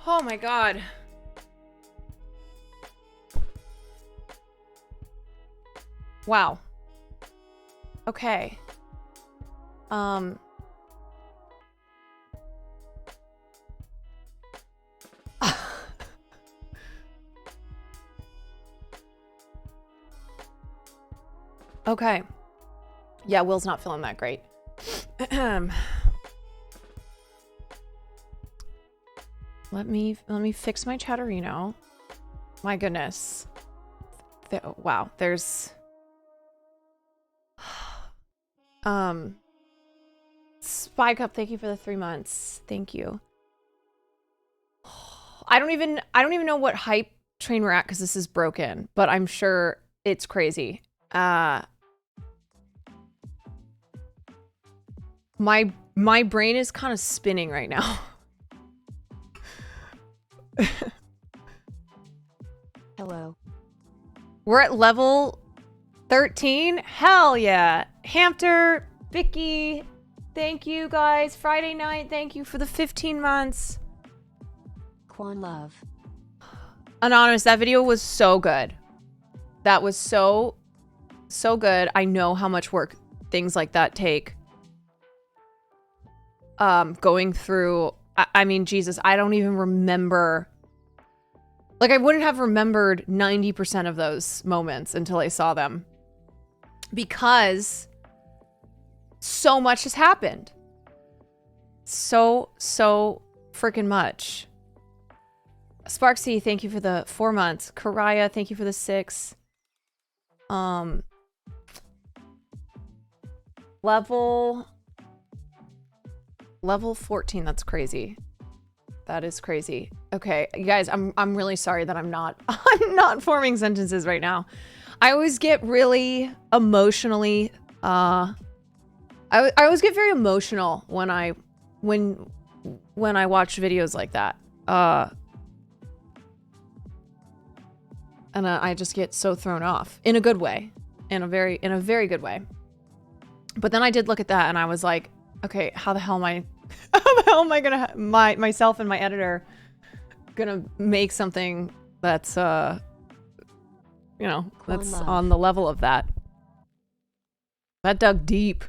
Oh my God. Wow. Okay. Okay. Yeah, Will's not feeling that great. Let me fix my Chatterino. My goodness. Wow, there's Spike Up, thank you for the 3 months. Thank you. I don't even know what hype train we're at because this is broken, but I'm sure it's crazy. My brain is kind of spinning right now. Hello. We're at level 13? Hell yeah. Hamter, Vicky, thank you guys. Friday night, thank you for the 15 months. Quan Love. Anonymous, that video was so good. That was so good. I know how much work things like that take. Going through, I mean, Jesus, I don't even remember. Like, I wouldn't have remembered 90% of those moments until I saw them. Because so much has happened. So freaking much. Sparksy, thank you for the 4 months. Karaya, thank you for the 6. Level 14, that's crazy. That is crazy. Okay, you guys, I'm really sorry that I'm not forming sentences right now. I always get really emotionally I always get very emotional when I watch videos like that. And I just get so thrown off in a good way, in a very good way. But then I did look at that and I was like, okay, how the hell am I gonna myself and my editor gonna make something that's that's on the level of that. That dug deep.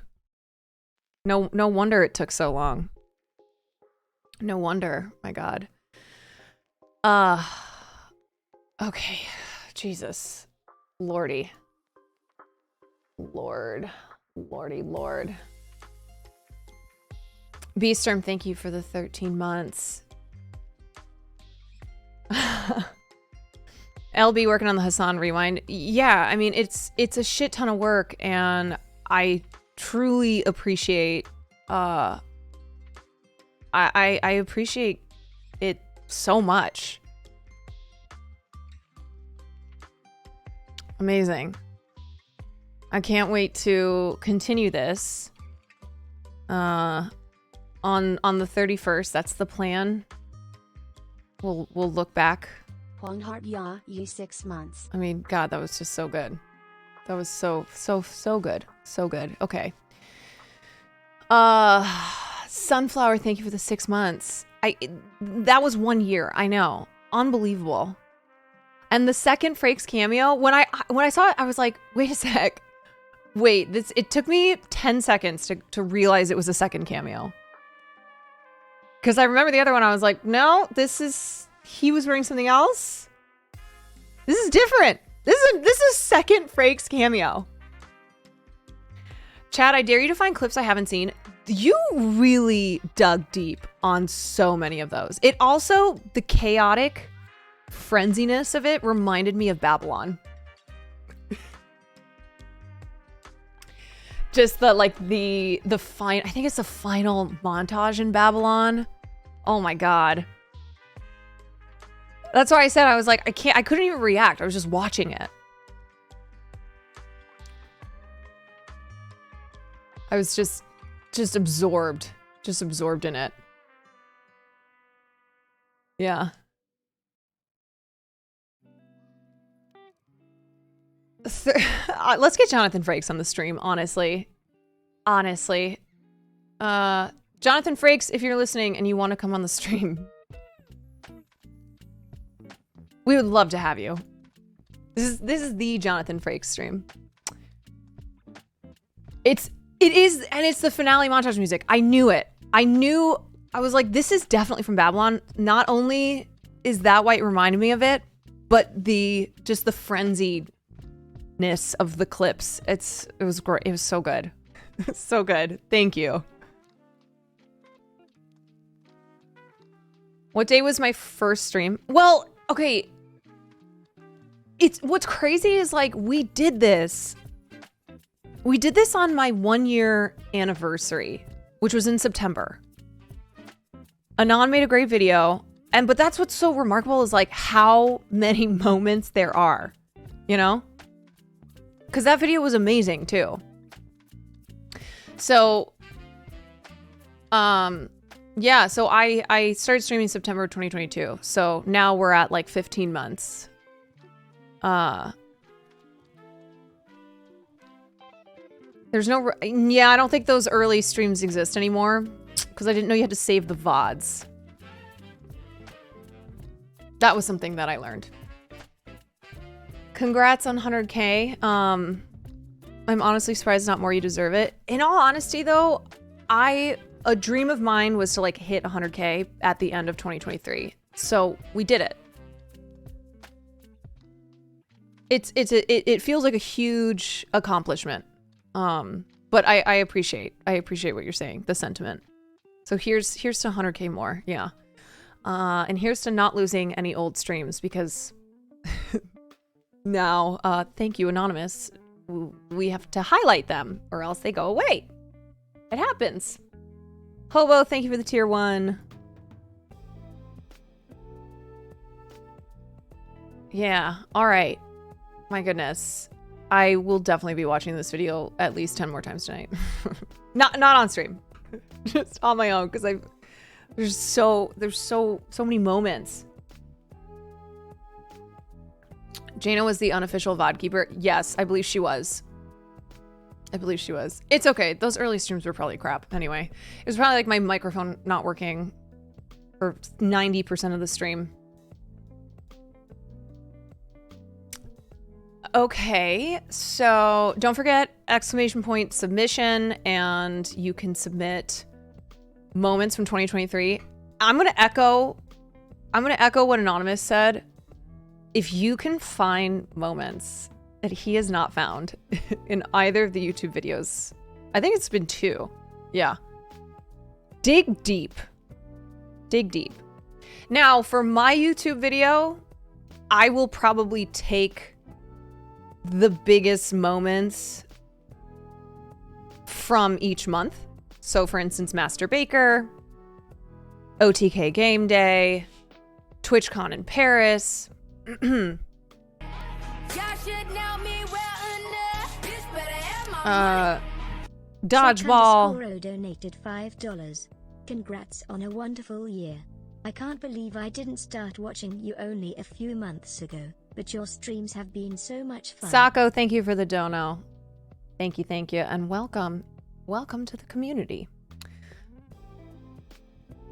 No wonder it took so long. No wonder, my God. Okay. Jesus. Lordy. Lord. Lordy Lord. Beastorm, thank you for the 13 months. LB working on the Hassan rewind. Yeah, I mean, it's a shit ton of work, and I truly appreciate I appreciate it so much. Amazing. I can't wait to continue this. On the 31st, that's the plan. We'll look back. Huang Heart Ya, you 6 months. I mean, God, that was just so good. That was so good. So good. Okay. Sunflower, thank you for the 6 months. That was 1 year. I know. Unbelievable. And the second Frakes cameo, when I saw it, I was like, wait a sec. Wait, it took me 10 seconds to realize it was a second cameo. Because I remember the other one, I was like, no, he was wearing something else. This is different. This is second Frakes cameo. Chad, I dare you to find clips I haven't seen. You really dug deep on so many of those. It also, the chaotic frenziness of it reminded me of Babylon. Just the I think it's the final montage in Babylon. Oh my God. That's why I said, I was like, I couldn't even react. I was just watching it. I was just absorbed in it. Yeah. Let's get Jonathan Frakes on the stream, honestly. Jonathan Frakes, if you're listening and you want to come on the stream, we would love to have you. This is the Jonathan Frakes stream. It is, and it's the finale montage music. I knew it. I was like, this is definitely from Babylon. Not only is that why it reminded me of it, but just the frenziedness of the clips. It was great. It was so good. So good. Thank you. What day was my first stream? Well, okay. What's crazy is like we did this on my 1 year anniversary, which was in September. Anon made a great video, but that's what's so remarkable is like how many moments there are, you know? Because that video was amazing too. So, yeah, so I started streaming September 2022. So now we're at like 15 months. There's no, yeah, I don't think those early streams exist anymore because I didn't know you had to save the VODs. That was something that I learned. Congrats on 100K. I'm honestly surprised not more. You deserve it. In all honesty though, a dream of mine was to like hit 100K at the end of 2023. So we did it. It feels like a huge accomplishment. But I appreciate what you're saying, the sentiment. So here's to 100K more. Yeah. And here's to not losing any old streams because now, thank you, Anonymous. We have to highlight them or else they go away. It happens. Hobo, thank you for the tier 1. Yeah. All right. My goodness. I will definitely be watching this video at least 10 more times tonight. not on stream. Just on my own because there's so many moments. Jaina was the unofficial VOD keeper. Yes, I believe she was. It's okay. Those early streams were probably crap anyway. It was probably like my microphone not working for 90% of the stream. Okay, so don't forget ! submission, and you can submit moments from 2023. I'm gonna echo what Anonymous said. If you can find moments that he has not found in either of the YouTube videos, I think it's been 2. Yeah. Dig deep. Dig deep. Now, for my YouTube video, I will probably take the biggest moments from each month. So for instance, Master Baker, OTK Game Day, TwitchCon in Paris. Dodgeball. Travis donated $5. Congrats on a wonderful year. I can't believe I didn't start watching you only a few months ago, but your streams have been so much fun. Sako, thank you for the dono. Thank you, and welcome to the community.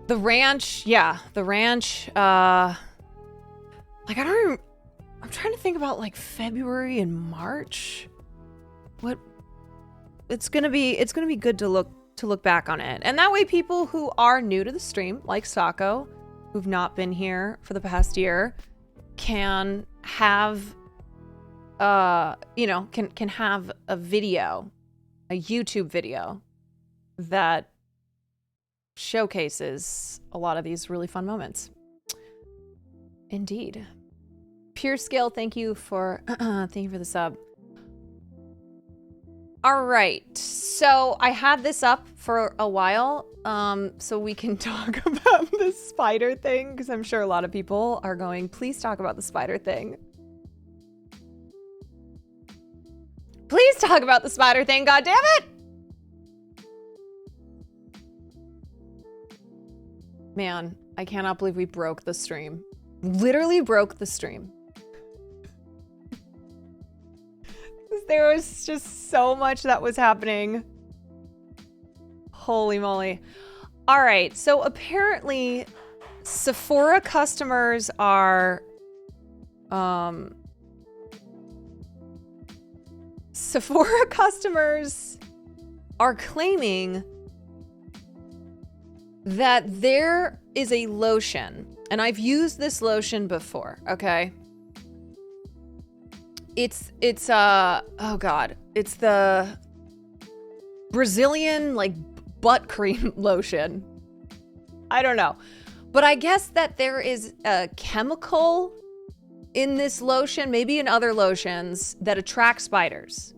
The ranch, yeah, the ranch. Like I'm trying to think about like February and March. What? It's gonna be good to look back on it, and that way people who are new to the stream, like Sako, who've not been here for the past year, can have, can have a video, a YouTube video that showcases a lot of these really fun moments. Indeed. Pure Skill, thank you for the sub. All right, so I had this up for a while, so we can talk about the spider thing, because I'm sure a lot of people are going, please talk about the spider thing. Please talk about the spider thing, goddammit! Man, I cannot believe we broke the stream. Literally broke the stream. There was just so much that was happening. Holy moly. All right, so apparently Sephora customers are claiming that there is a lotion, and I've used this lotion before, okay? It's oh god, it's the Brazilian like butt cream lotion. I don't know, but I guess that there is a chemical in this lotion, maybe in other lotions, that attract spiders.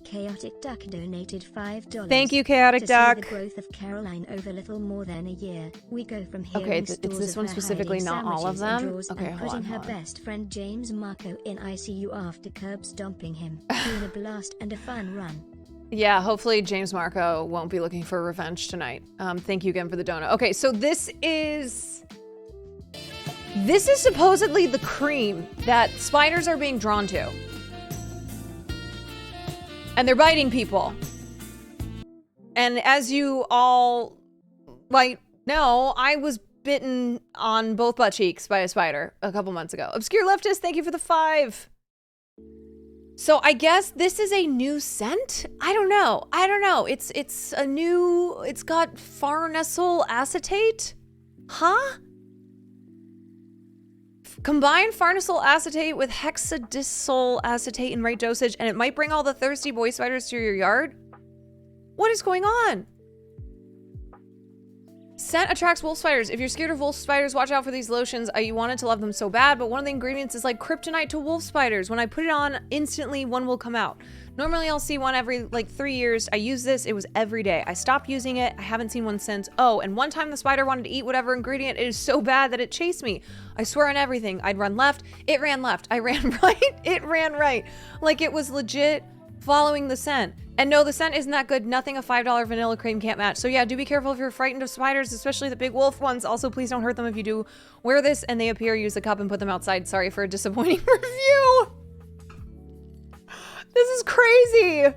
Chaotic Duck donated $5. Thank you, Chaotic to Duck. See the growth of Caroline over little more than a year. We go from Okay, hearing it's stories this of one her specifically, hiding not all of sandwiches in them. drawers Okay, and hold putting on, her hold on. best friend James Marco in ICU after curb stomping him. Been a blast and a fun run. Yeah, hopefully James Marco won't be looking for revenge tonight. Thank you again for the donut. Okay, so this is supposedly the cream that spiders are being drawn to. And they're biting people. And as you all might know, I was bitten on both butt cheeks by a spider a couple months ago. Obscure Leftist, thank you for the 5. So I guess this is a new scent? I don't know. It's a new, it's got farnesyl acetate? Huh? Combine farnesyl acetate with hexadisol acetate in right dosage and it might bring all the thirsty boy spiders to your yard? What is going on? Scent attracts wolf spiders. If you're scared of wolf spiders, watch out for these lotions. You wanted to love them so bad, but one of the ingredients is like kryptonite to wolf spiders. When I put it on, instantly one will come out. Normally I'll see one every like 3 years. I use this, it was every day. I stopped using it, I haven't seen one since. Oh, and one time the spider wanted to eat whatever ingredient. It is so bad that it chased me. I swear on everything. I'd run left, it ran left. I ran right, it ran right. Like it was legit following the scent. And no, the scent isn't that good. Nothing a $5 vanilla cream can't match. So yeah, do be careful if you're frightened of spiders, especially the big wolf ones. Also, please don't hurt them if you do wear this and they appear, use a cup and put them outside. Sorry for a disappointing review. This is crazy.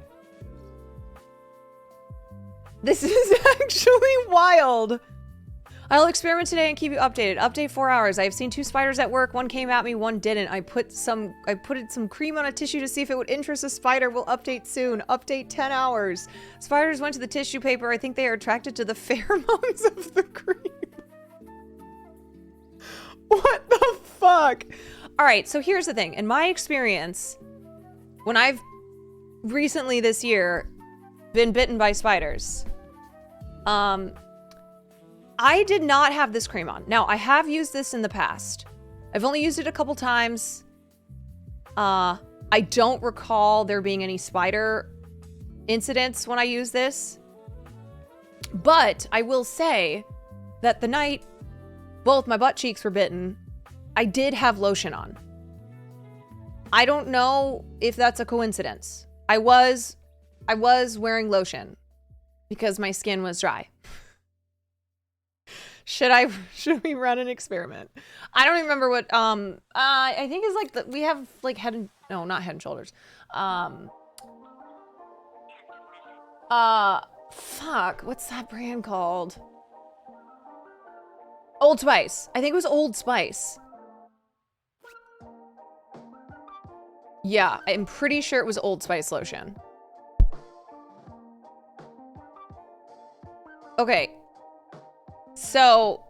This is actually wild. I'll experiment today and keep you updated. Update 4 hours. I have seen 2 spiders at work. One came at me, one didn't. I put some cream on a tissue to see if it would interest a spider. We'll update soon. Update 10 hours. Spiders went to the tissue paper. I think they are attracted to the pheromones of the cream. What the fuck? All right, so here's the thing. In my experience, when I've recently this year been bitten by spiders, I did not have this cream on. Now, I have used this in the past. I've only used it a couple times. I don't recall there being any spider incidents when I used this. But I will say that the night both my butt cheeks were bitten, I did have lotion on. I don't know if that's a coincidence. I was wearing lotion because my skin was dry. Should we run an experiment? I don't even remember what I think is like we have like not head and shoulders. Fuck, what's that brand called? Old Spice. I think it was Old Spice. Yeah, I'm pretty sure it was Old Spice lotion. Okay. So,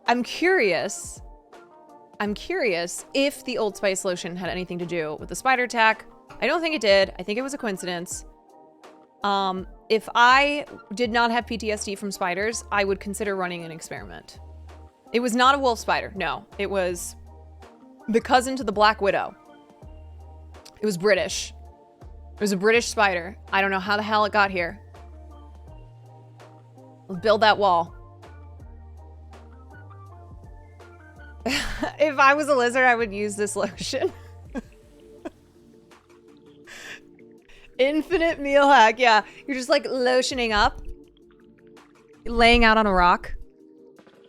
I'm curious if the Old Spice lotion had anything to do with the spider attack. I don't think it did. I think it was a coincidence. If I did not have PTSD from spiders, I would consider running an experiment. It was not a wolf spider. No, it was the cousin to the Black Widow. It was British. It was a British spider. I don't know how the hell it got here. Let's build that wall. If I was a lizard, I would use this lotion. Infinite meal hack. Yeah, you're just like lotioning up. Laying out on a rock.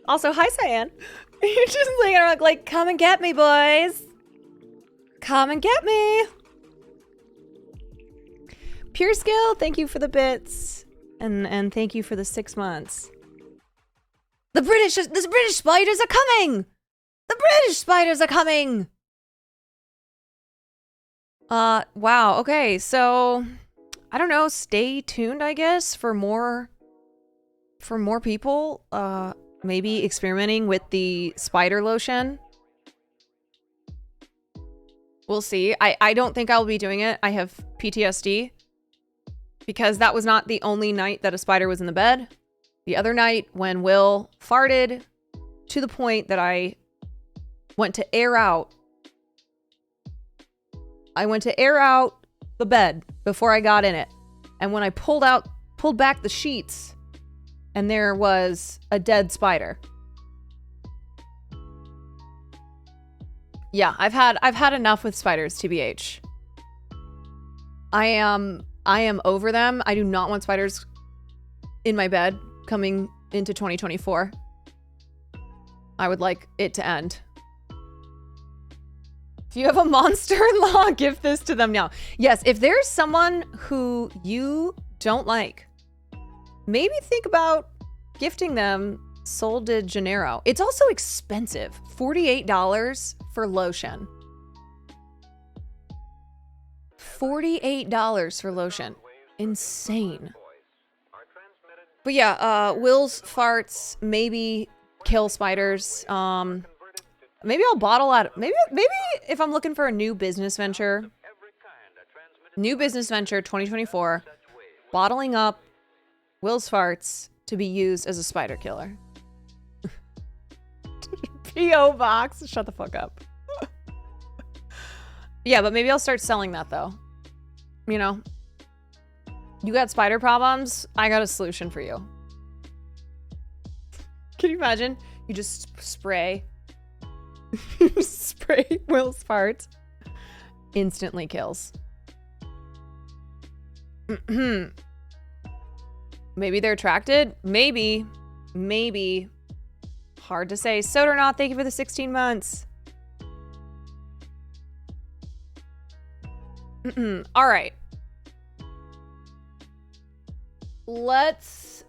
Also, hi, Cyan. You're just laying on a rock like, come and get me, boys. Come and get me. Pure Skill, thank you for the bits. And thank you for the 6 months. The British spiders are coming! The British spiders are coming! Wow, okay, so I don't know, stay tuned, I guess, for more people, maybe experimenting with the spider lotion. We'll see. I don't think I'll be doing it. I have PTSD. Because that was not the only night that a spider was in the bed. The other night when Will farted to the point that I went to air out. the bed before I got in it. And when I pulled back the sheets, and there was a dead spider. Yeah, I've had enough with spiders, TBH. I am over them. I do not want spiders in my bed coming into 2024. I would like it to end. If you have a monster-in-law, give this to them now. Yes, if there's someone who you don't like, maybe think about gifting them Sol de Janeiro. It's also expensive. $48 for lotion. $48 for lotion. Insane. But yeah, Will's farts maybe kill spiders. Maybe I'll bottle out. Maybe if I'm looking for a new business venture. New business venture 2024. Bottling up Will's farts to be used as a spider killer. P.O. Box. Shut the fuck up. Yeah, but maybe I'll start selling that though. You know? You got spider problems? I got a solution for you. Can you imagine? You just spray. Spray Will's farts. Instantly kills. Maybe they're attracted? Maybe. Maybe. Hard to say. Soda or not, thank you for the 16 months. All right. Let's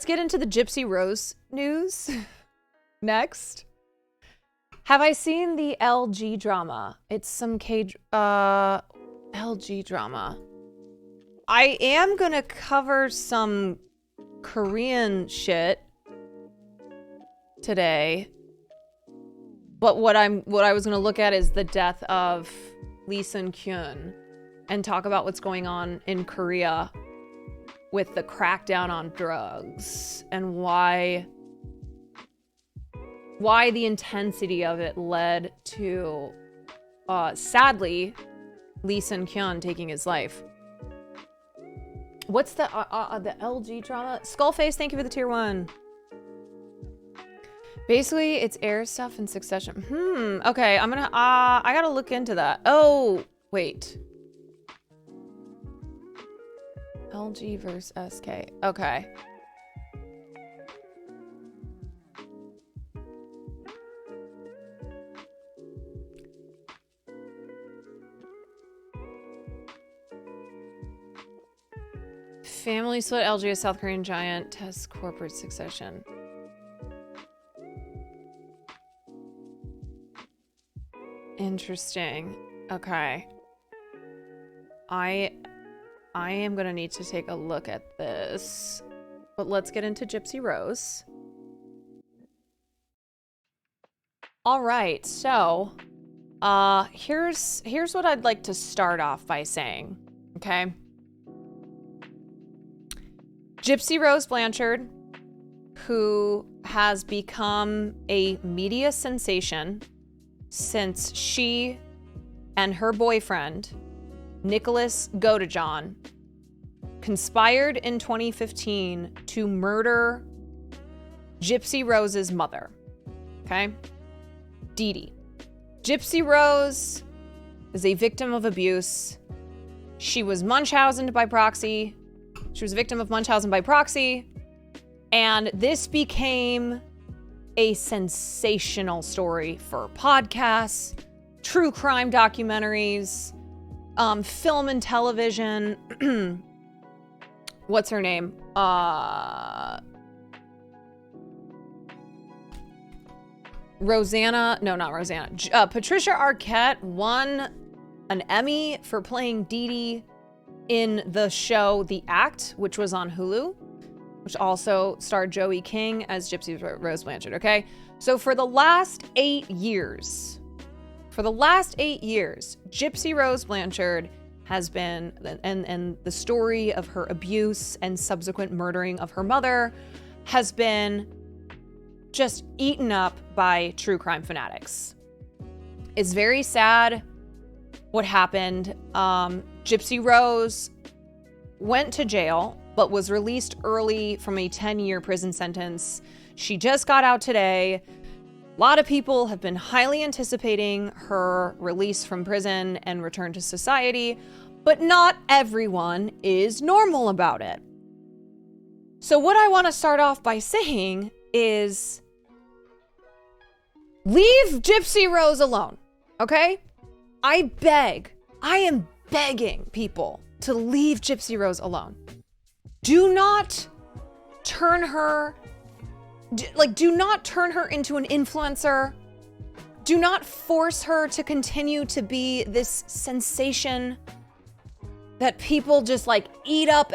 get into the Gypsy Rose news next. Have I seen the LG drama? It's some LG drama. I am gonna cover some Korean shit today. But what I was gonna look at is the death of Lee Sun-kyun and talk about what's going on in Korea with the crackdown on drugs and why the intensity of it led to, sadly, Lee Sun-kyun taking his life. What's the LG drama? Skullface, thank you for the tier 1. Basically, it's air stuff in Succession. Okay, I'm gonna, I gotta look into that. Oh, wait. LG versus SK. Okay. Family split, LG, a South Korean giant, tests corporate succession. Interesting. Okay. I am gonna need to take a look at this. But let's get into Gypsy Rose. All right, so here's what I'd like to start off by saying, okay? Gypsy Rose Blanchard, who has become a media sensation since she and her boyfriend, Nicholas Godejohn, conspired in 2015 to murder Gypsy Rose's mother, okay? Dee Dee. Gypsy Rose is a victim of abuse. She was Munchausen by proxy. She was a victim of Munchausen by proxy. And this became a sensational story for podcasts, true crime documentaries, film and television. What's her name? Rosanna, no, not Rosanna. Patricia Arquette won an Emmy for playing Dee Dee in the show The Act, which was on Hulu, which also starred Joey King as Gypsy Rose Blanchard, okay? So for the last 8 years, Gypsy Rose Blanchard has been, and the story of her abuse and subsequent murdering of her mother has been just eaten up by true crime fanatics. It's very sad. what happened. Gypsy Rose went to jail, but was released early from a 10-year prison sentence. She just got out today. A lot of people have been highly anticipating her release from prison and return to society, but not everyone is normal about it. So what I want to start off by saying is leave Gypsy Rose alone, okay? I am begging people to leave Gypsy Rose alone. Do not turn her into an influencer. Do not force her to continue to be this sensation that people just like eat up,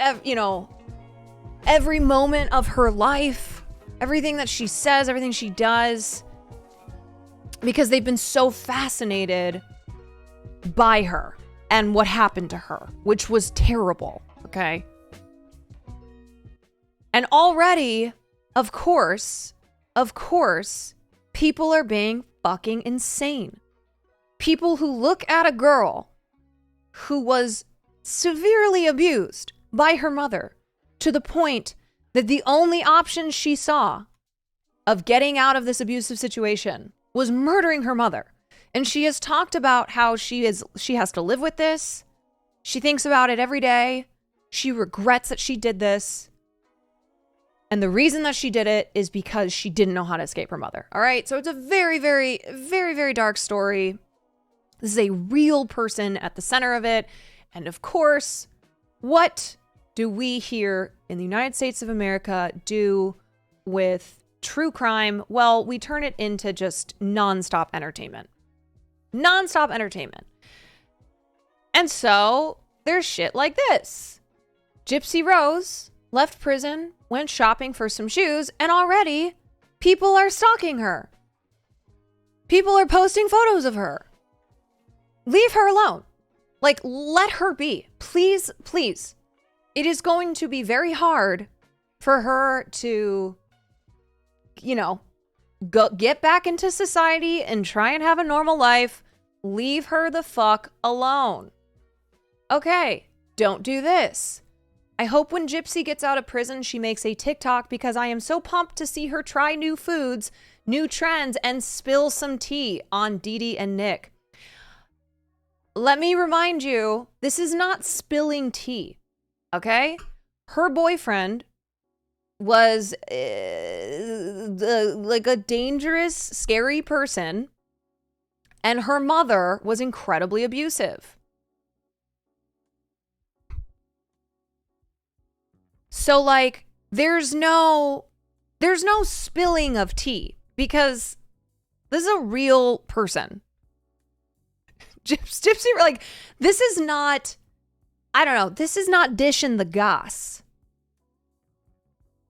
every moment of her life, everything that she says, everything she does, because they've been so fascinated by her and what happened to her, which was terrible, okay? And already, of course, people are being fucking insane. People who look at a girl who was severely abused by her mother to the point that the only option she saw of getting out of this abusive situation was murdering her mother. And she has talked about how she has to live with this. She thinks about it every day. She regrets that she did this. And the reason that she did it is because she didn't know how to escape her mother. All right. So it's a very, very, very, very dark story. This is a real person at the center of it. And of course, what do we here in the United States of America do with true crime? Well, we turn it into just nonstop entertainment. Nonstop entertainment. And so there's shit like this. Gypsy Rose left prison, went shopping for some shoes, and already people are stalking her. People are posting photos of her. Leave her alone. Like, let her be. Please, please. It is going to be very hard for her to, get back into society and try and have a normal life. Leave her the fuck alone. Okay, don't do this. I hope when Gypsy gets out of prison, she makes a TikTok because I am so pumped to see her try new foods, new trends, and spill some tea on Dee Dee and Nick. Let me remind you, this is not spilling tea, okay? Her boyfriend was like a dangerous, scary person, and her mother was incredibly abusive. So like, there's no spilling of tea because this is a real person. Gypsy, like, this is not, I don't know, this is not dishing the goss.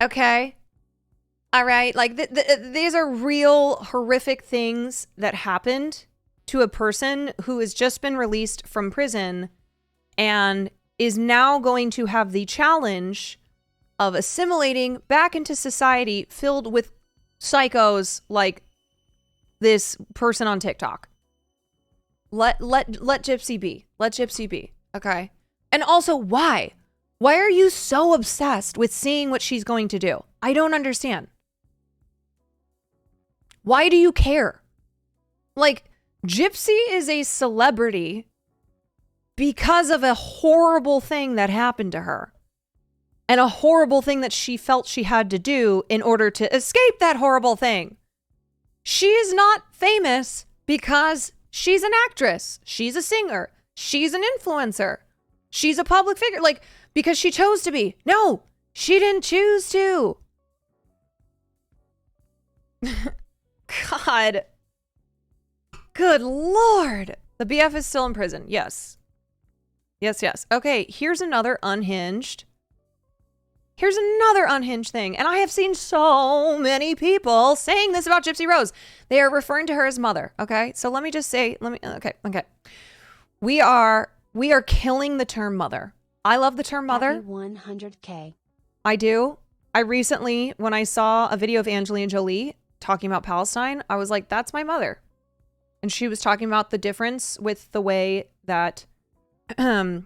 Okay? All right? Like, these are real horrific things that happened to a person who has just been released from prison and is now going to have the challenge of assimilating back into society filled with psychos like this person on TikTok. Let Gypsy be. Let Gypsy be. Okay? And also, why? Why are you so obsessed with seeing what she's going to do? I don't understand. Why do you care? Like, Gypsy is a celebrity because of a horrible thing that happened to her. And a horrible thing that she felt she had to do in order to escape that horrible thing. She is not famous because she's an actress. She's a singer. She's an influencer. She's a public figure. Like, because she chose to be. No, she didn't choose to. God. Good Lord. The BF is still in prison. Yes. Yes. Okay, here's another unhinged. Here's another unhinged thing. And I have seen so many people saying this about Gypsy Rose. They are referring to her as mother. Okay. So let me just say, okay. We are killing the term mother. I love the term mother. Happy 100K. I do. I recently, when I saw a video of Angelina Jolie talking about Palestine, I was like, that's my mother. And she was talking about the difference with the way that the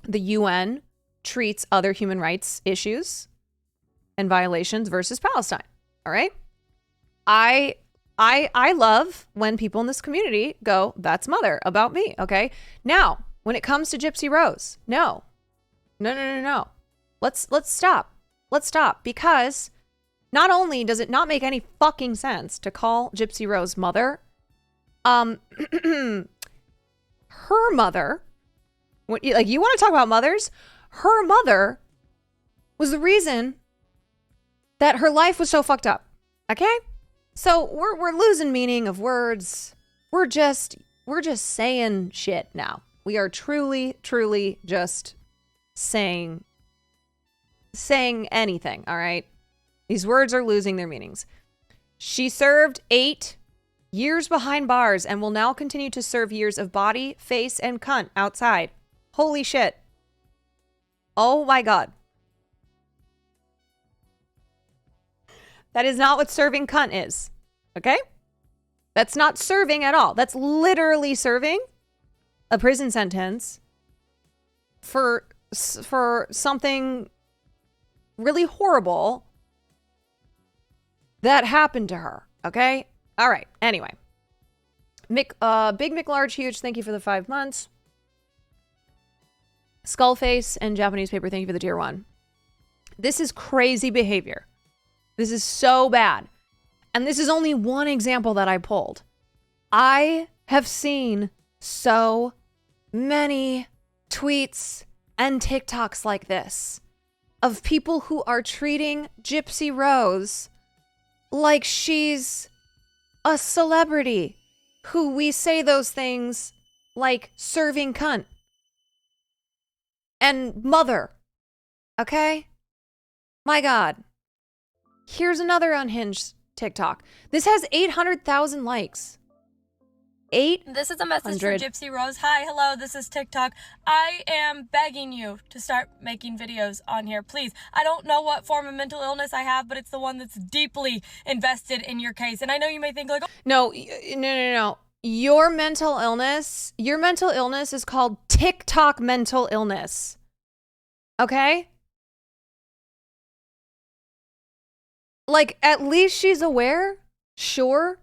UN treats other human rights issues and violations versus Palestine. All right. I love when people in this community go, that's mother about me. Okay. Now, when it comes to Gypsy Rose, no. Let's stop. Let's stop, because not only does it not make any fucking sense to call Gypsy Rose mother, her mother, like, you want to talk about mothers? Her mother was the reason that her life was so fucked up. Okay? So we're losing meaning of words. We're just saying shit now. We are truly just saying anything, all right? These words are losing their meanings. She served 8 years behind bars and will now continue to serve years of body, face, and cunt outside. Holy shit. Oh my God. That is not what serving cunt is. Okay? That's not serving at all. That's literally serving a prison sentence for something really horrible that happened to her. Okay? All right. Anyway. Big McLarge Huge, thank you for the 5 months. Skullface and Japanese Paper, thank you for the tier 1. This is crazy behavior. This is so bad. And this is only one example that I pulled. I have seen so many tweets and TikToks like this of people who are treating Gypsy Rose like she's a celebrity, who we say those things like serving cunt and mother. Okay? My God. Here's another unhinged TikTok. This has 800,000 likes. This is a message from Gypsy Rose. Hi, hello, this is TikTok. I am begging you to start making videos on here, please. I don't know what form of mental illness I have, but it's the one that's deeply invested in your case. And I know you may think like, No. Your mental illness is called TikTok mental illness. Okay? Like, at least she's aware, sure,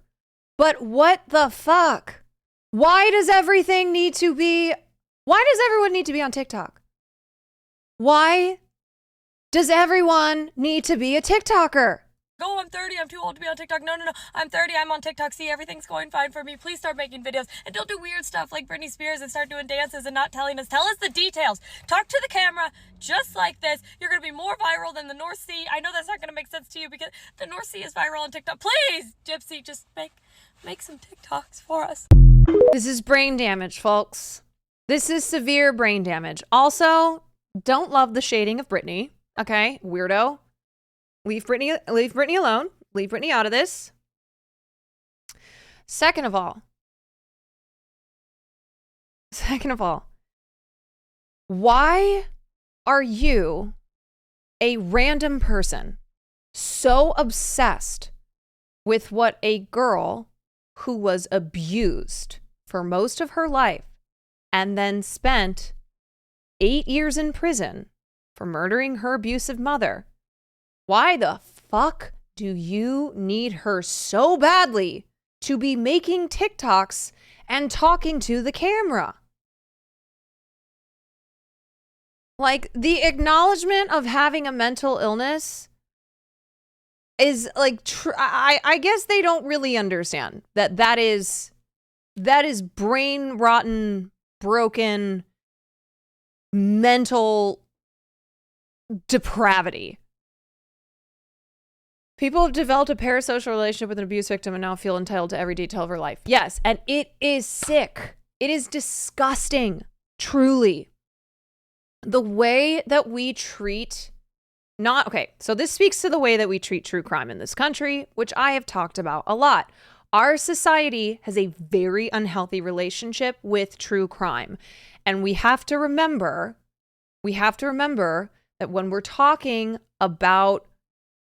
but what the fuck? Why does everyone need to be on TikTok? Why does everyone need to be a TikToker? oh, I'm 30, I'm too old to be on TikTok. No, I'm 30, I'm on TikTok. See, everything's going fine for me. Please start making videos. And don't do weird stuff like Britney Spears and start doing dances and not telling us. Tell us the details. Talk to the camera just like this. You're going to be more viral than the North Sea. I know that's not going to make sense to you because the North Sea is viral on TikTok. Please, Gypsy, just make some TikToks for us. This is brain damage, folks. This is severe brain damage. Also, don't love the shading of Britney. Okay, weirdo. Leave Britney alone. Leave Britney out of this. Second of all, why are you, a random person, so obsessed with what a girl who was abused for most of her life and then spent 8 years in prison for murdering her abusive mother? Why the fuck do you need her so badly to be making TikToks and talking to the camera? Like, the acknowledgement of having a mental illness is like, I guess they don't really understand that is brain rotten, broken, mental depravity. People have developed a parasocial relationship with an abuse victim and now feel entitled to every detail of her life. Yes, and it is sick. It is disgusting, truly. The way that we treat so this speaks to the way that we treat true crime in this country, which I have talked about a lot. Our society has a very unhealthy relationship with true crime. And we have to remember that when we're talking about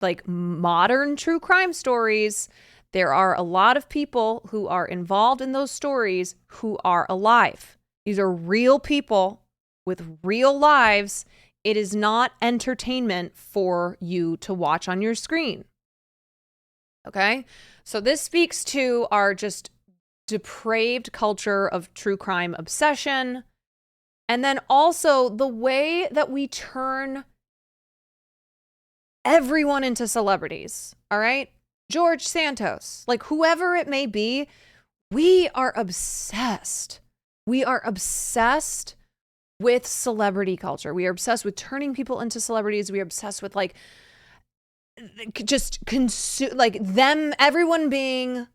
like modern true crime stories, there are a lot of people who are involved in those stories who are alive. These are real people with real lives. It is not entertainment for you to watch on your screen. Okay? So this speaks to our just depraved culture of true crime obsession. And then also the way that we turn everyone into celebrities. All right? George Santos, like whoever it may be, we are obsessed. We are obsessed with celebrity culture. We are obsessed with turning people into celebrities. We are obsessed with like just consume, like them, everyone being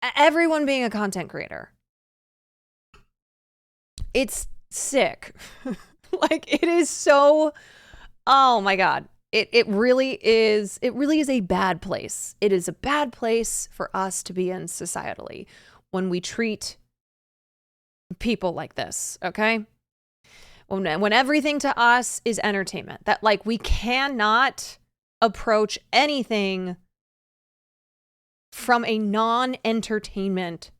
a content creator. It's sick. Like it is so, oh my God. It really is a bad place. It is a bad place for us to be in societally when we treat people like this, okay? When everything to us is entertainment, that like we cannot approach anything from a non-entertainment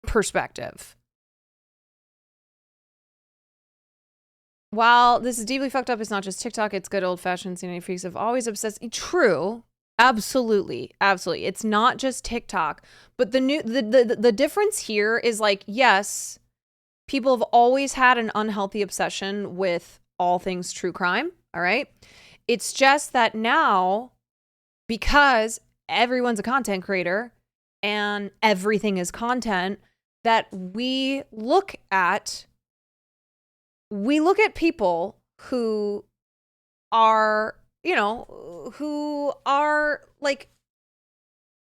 perspective. While this is deeply fucked up, it's not just TikTok, it's good old-fashioned Sanity freaks have always obsessed. True. Absolutely. Absolutely. It's not just TikTok, but the difference here is like, yes, people have always had an unhealthy obsession with all things true crime, all right? It's just that now, because everyone's a content creator and everything is content, that we look at people who are, you know, who are like,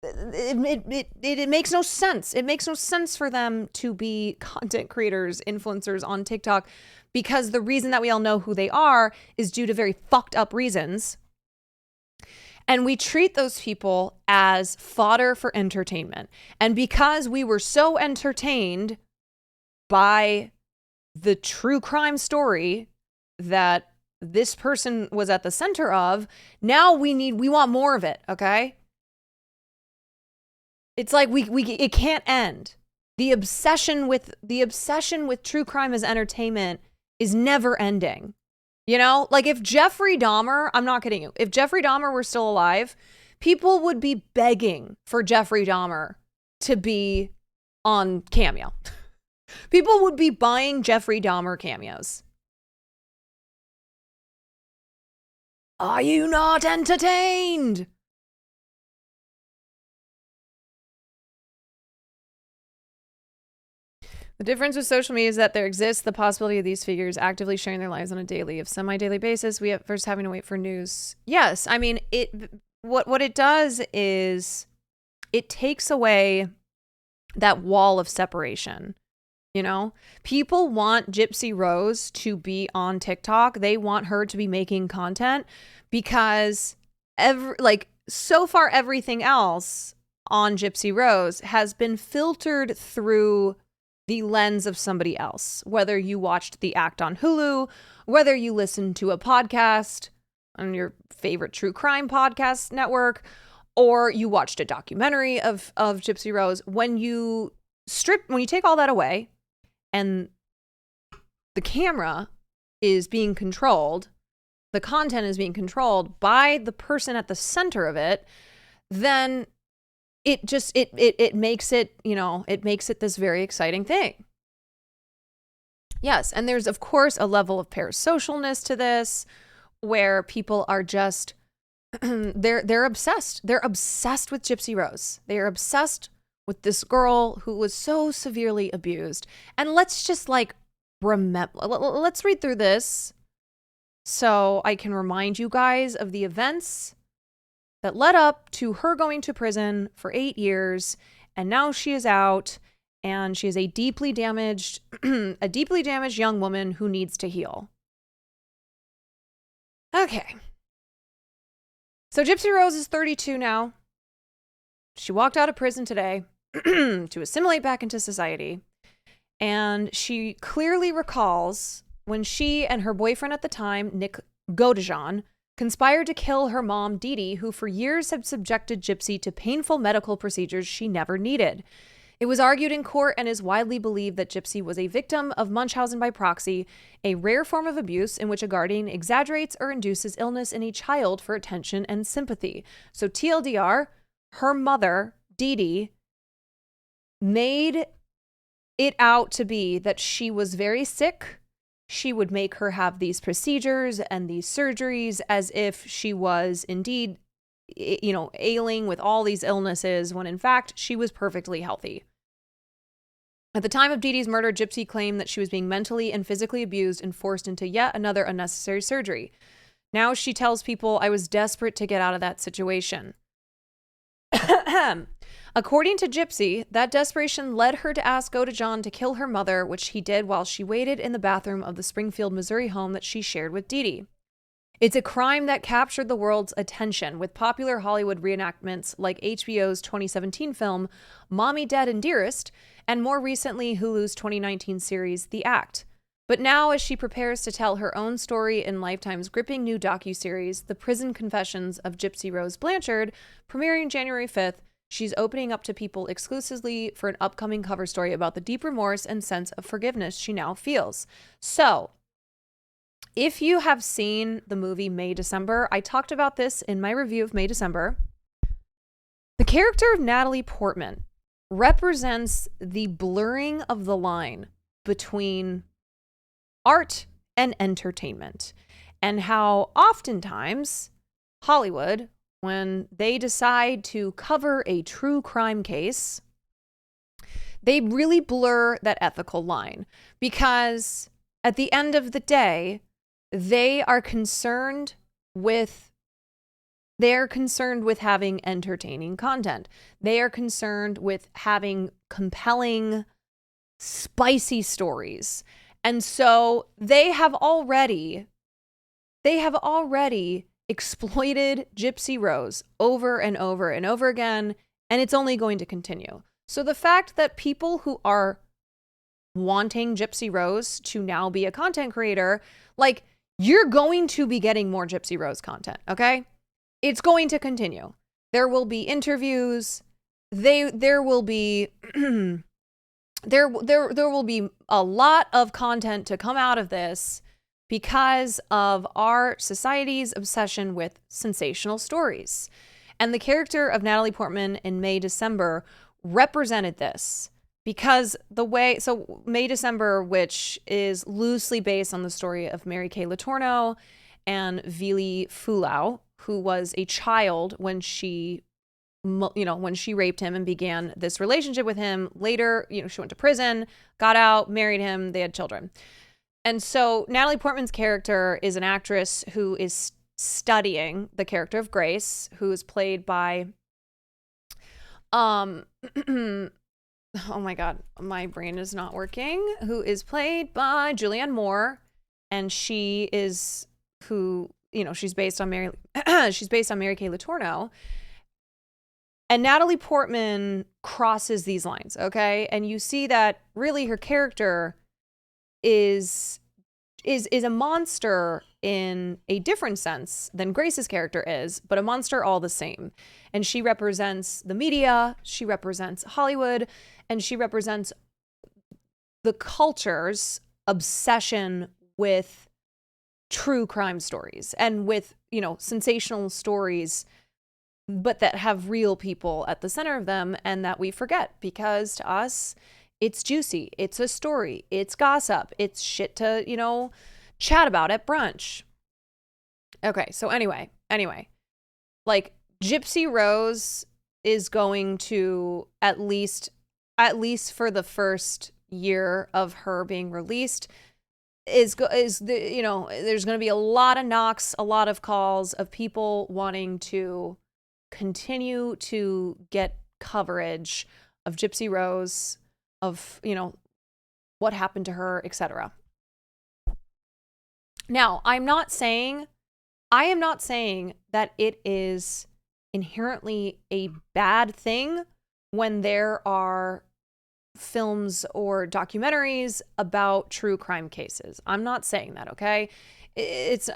it makes no sense. It makes no sense for them to be content creators, influencers on TikTok, because the reason that we all know who they are is due to very fucked up reasons. And we treat those people as fodder for entertainment. And because we were so entertained by the true crime story that this person was at the center of, now we want more of it, okay? It's like it can't end. The obsession with true crime as entertainment is never ending. You know, like if Jeffrey Dahmer, I'm not kidding you, if Jeffrey Dahmer were still alive, people would be begging for Jeffrey Dahmer to be on Cameo. People would be buying Jeffrey Dahmer cameos. Are you not entertained? The difference with social media is that there exists the possibility of these figures actively sharing their lives on a daily, if semi-daily basis. We at first having to wait for news. Yes, I mean, what it does is it takes away that wall of separation. You know, people want Gypsy Rose to be on TikTok. They want her to be making content because so far everything else on Gypsy Rose has been filtered through the lens of somebody else. Whether you watched The Act on Hulu, whether you listened to a podcast on your favorite true crime podcast network, or you watched a documentary of Gypsy Rose, when you take all that away, and the camera is being controlled, the content is being controlled by the person at the center of it, then it makes it, you know, it makes it this very exciting thing. Yes, and there's of course a level of parasocialness to this where people are just they're obsessed. They're obsessed with Gypsy Rose. They are obsessed with this girl who was so severely abused. And let's just let's read through this so I can remind you guys of the events that led up to her going to prison for 8 years. And now she is out and she is a deeply damaged young woman who needs to heal. Okay. So Gypsy Rose is 32 now. She walked out of prison today to assimilate back into society. And she clearly recalls when she and her boyfriend at the time, Nick Godejan, conspired to kill her mom, Dee Dee, who for years had subjected Gypsy to painful medical procedures she never needed. It was argued in court and is widely believed that Gypsy was a victim of Munchausen by proxy, a rare form of abuse in which a guardian exaggerates or induces illness in a child for attention and sympathy. So TLDR, her mother, Dee Dee, made it out to be that she was very sick. She would make her have these procedures and these surgeries as if she was indeed, ailing with all these illnesses, when in fact she was perfectly healthy. At the time of Dee Dee's murder, Gypsy claimed that she was being mentally and physically abused and forced into yet another unnecessary surgery. Now she tells people, I was desperate to get out of that situation. According to Gypsy, that desperation led her to ask Godejohn to kill her mother, which he did while she waited in the bathroom of the Springfield, Missouri home that she shared with Dee Dee. It's a crime that captured the world's attention, with popular Hollywood reenactments like HBO's 2017 film Mommy, Dead, and Dearest, and more recently Hulu's 2019 series The Act. But now, as she prepares to tell her own story in Lifetime's gripping new docuseries, The Prison Confessions of Gypsy Rose Blanchard, premiering January 5th, she's opening up to people exclusively for an upcoming cover story about the deep remorse and sense of forgiveness she now feels. So, if you have seen the movie May December, I talked about this in my review of May December. The character of Natalie Portman represents the blurring of the line between art and entertainment, and how oftentimes Hollywood, when they decide to cover a true crime case, they really blur that ethical line, because at the end of the day, they're concerned with having entertaining content. They are concerned with having compelling, spicy stories. And so they have already exploited Gypsy Rose over and over and over again, and it's only going to continue. So the fact that people who are wanting Gypsy Rose to now be a content creator, like, you're going to be getting more Gypsy Rose content, okay? It's going to continue. There will be interviews. There will be there will be a lot of content to come out of this because of our society's obsession with sensational stories. And the character of Natalie Portman in May December represented this. Because May December, which is loosely based on the story of Mary Kay Letourneau and Vili Fulau, who was a child when she raped him and began this relationship with him. Later, she went to prison, got out, married him, they had children. And so Natalie Portman's character is an actress who is studying the character of Grace, who is played by oh my God, my brain is not working. Who is played by Julianne Moore, and she is she's based on Mary Kay Letourneau. And Natalie Portman crosses these lines, okay? And you see that really her character is a monster in a different sense than Grace's character is, but a monster all the same. And she represents the media, she represents Hollywood, and she represents the culture's obsession with true crime stories and with, sensational stories, but that have real people at the center of them, and that we forget because to us, it's juicy, it's a story, it's gossip, it's shit to, chat about at brunch. Okay, so anyway, like, Gypsy Rose is going to, at least for the first year of her being released, there's going to be a lot of knocks, a lot of calls of people wanting to continue to get coverage of Gypsy Rose, of, what happened to her, etc. Now, I am not saying that it is inherently a bad thing when there are films or documentaries about true crime cases. I'm not saying that, okay? It's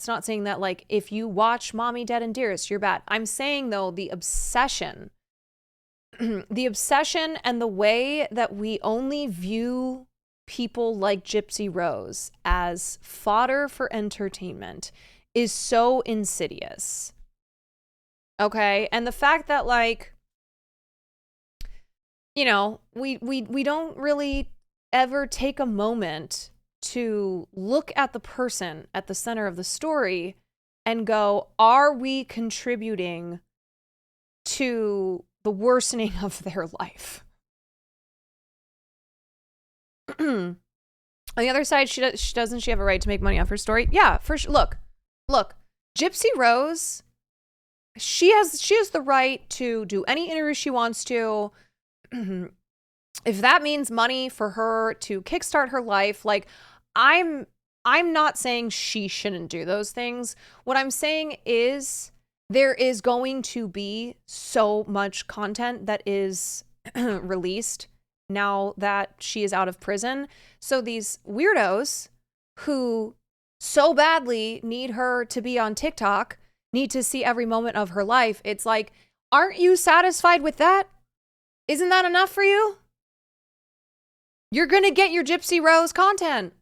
not saying that, like, if you watch Mommy, Dead, and Dearest, you're bad. I'm saying, though, the obsession the obsession and the way that we only view people like Gypsy Rose as fodder for entertainment is so insidious. Okay? And the fact that, like, you know, we don't really ever take a moment to look at the person at the center of the story and go, are we contributing to the worsening of their life? On the other side, she have a right to make money off her story? Yeah, for sure. Look, Gypsy Rose, she has the right to do any interview she wants to. If that means money for her to kickstart her life, like, I'm not saying she shouldn't do those things. What I'm saying is there is going to be so much content that is released now that she is out of prison. So these weirdos who so badly need her to be on TikTok, need to see every moment of her life. It's like, aren't you satisfied with that? Isn't that enough for you? You're going to get your Gypsy Rose content.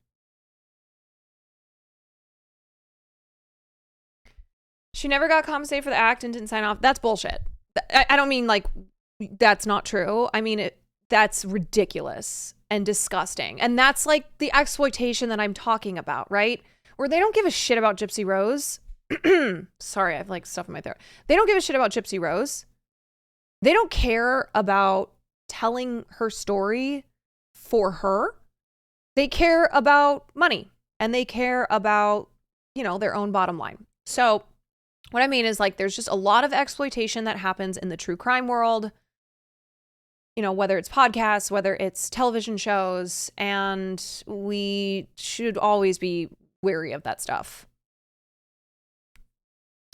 She never got compensated for the act and didn't sign off. That's bullshit. I don't mean like that's not true. I mean, that's ridiculous and disgusting. And that's like the exploitation that I'm talking about, right? Where they don't give a shit about Gypsy Rose. Sorry, I have like stuff in my throat. They don't give a shit about Gypsy Rose. They don't care about telling her story for her. They care about money and they care about, you know, their own bottom line. So what I mean is, like, there's just a lot of exploitation that happens in the true crime world, you know, whether it's podcasts, whether it's television shows, and we should always be wary of that stuff.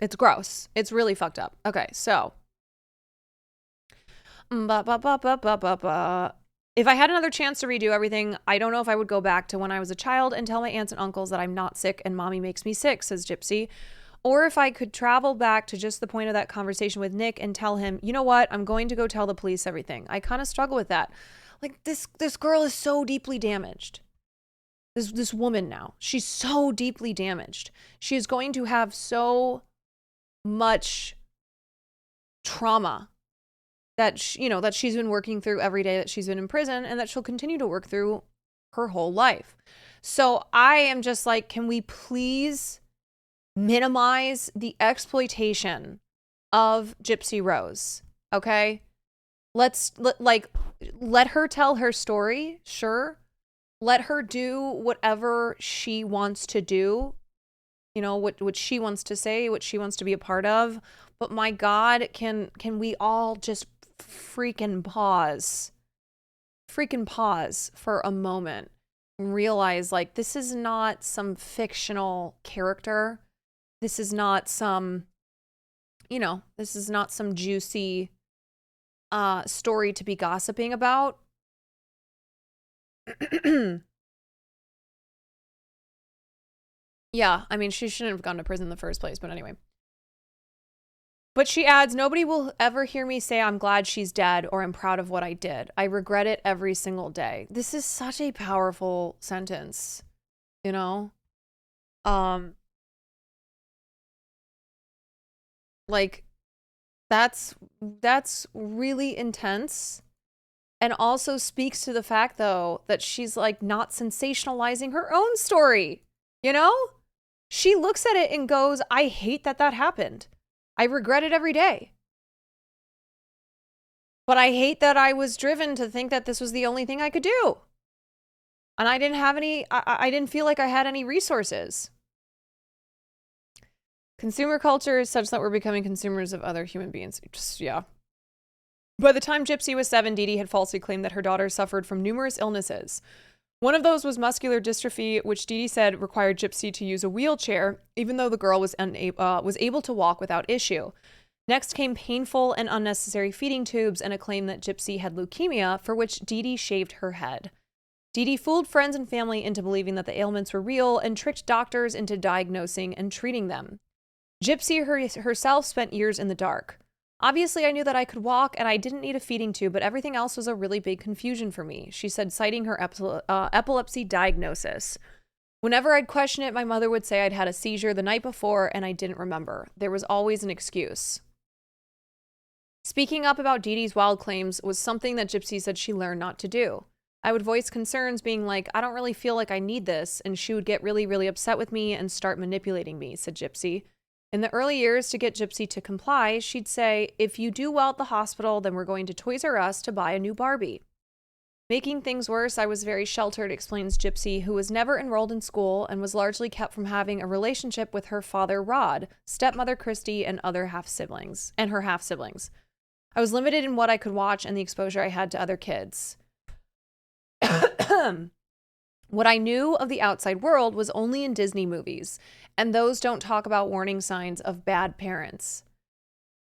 It's gross. It's really fucked up. Okay, so. If I had another chance to redo everything, I don't know if I would go back to when I was a child and tell my aunts and uncles that I'm not sick and mommy makes me sick, says Gypsy. Or if I could travel back to just the point of that conversation with Nick and tell him, you know what, I'm going to go tell the police everything. I kind of struggle with that. Like, this girl is so deeply damaged. This woman now, she's so deeply damaged. She is going to have so much trauma that, you know, that she's been working through every day that she's been in prison and that she'll continue to work through her whole life. So I am just like, can we please minimize the exploitation of Gypsy Rose? Okay, let her tell her story. Sure, let her do whatever she wants to do, you know, what she wants to say, what she wants to be a part of. But my God, can we all just freaking pause for a moment and realize, like, this is not some fictional character. This is not some, you know, this is not some juicy story to be gossiping about. Yeah, I mean, she shouldn't have gone to prison in the first place, but anyway. But she adds, nobody will ever hear me say I'm glad she's dead or I'm proud of what I did. I regret it every single day. This is such a powerful sentence, you know? Like, that's really intense, and also speaks to the fact, though, that she's like not sensationalizing her own story, you know? She looks at it and goes, I hate that happened. I regret it every day. But I hate that I was driven to think that this was the only thing I could do. And I didn't have any, I didn't feel like I had any resources. Consumer culture is such that we're becoming consumers of other human beings. Just, yeah. By the time Gypsy was 7, Dee Dee had falsely claimed that her daughter suffered from numerous illnesses. One of those was muscular dystrophy, which Dee Dee said required Gypsy to use a wheelchair, even though the girl was able to walk without issue. Next came painful and unnecessary feeding tubes and a claim that Gypsy had leukemia, for which Dee Dee shaved her head. Dee Dee fooled friends and family into believing that the ailments were real and tricked doctors into diagnosing and treating them. Gypsy herself spent years in the dark. Obviously, I knew that I could walk and I didn't need a feeding tube, but everything else was a really big confusion for me, she said, citing her epilepsy diagnosis. Whenever I'd question it, my mother would say I'd had a seizure the night before and I didn't remember. There was always an excuse. Speaking up about Dee Dee's wild claims was something that Gypsy said she learned not to do. I would voice concerns being like, I don't really feel like I need this, and she would get really, really upset with me and start manipulating me, said Gypsy. In the early years, to get Gypsy to comply, she'd say, if you do well at the hospital, then we're going to Toys R Us to buy a new Barbie. Making things worse, I was very sheltered, explains Gypsy, who was never enrolled in school and was largely kept from having a relationship with her father, Rod, stepmother, Christy, and her half-siblings. I was limited in what I could watch and the exposure I had to other kids. What I knew of the outside world was only in Disney movies, and those don't talk about warning signs of bad parents.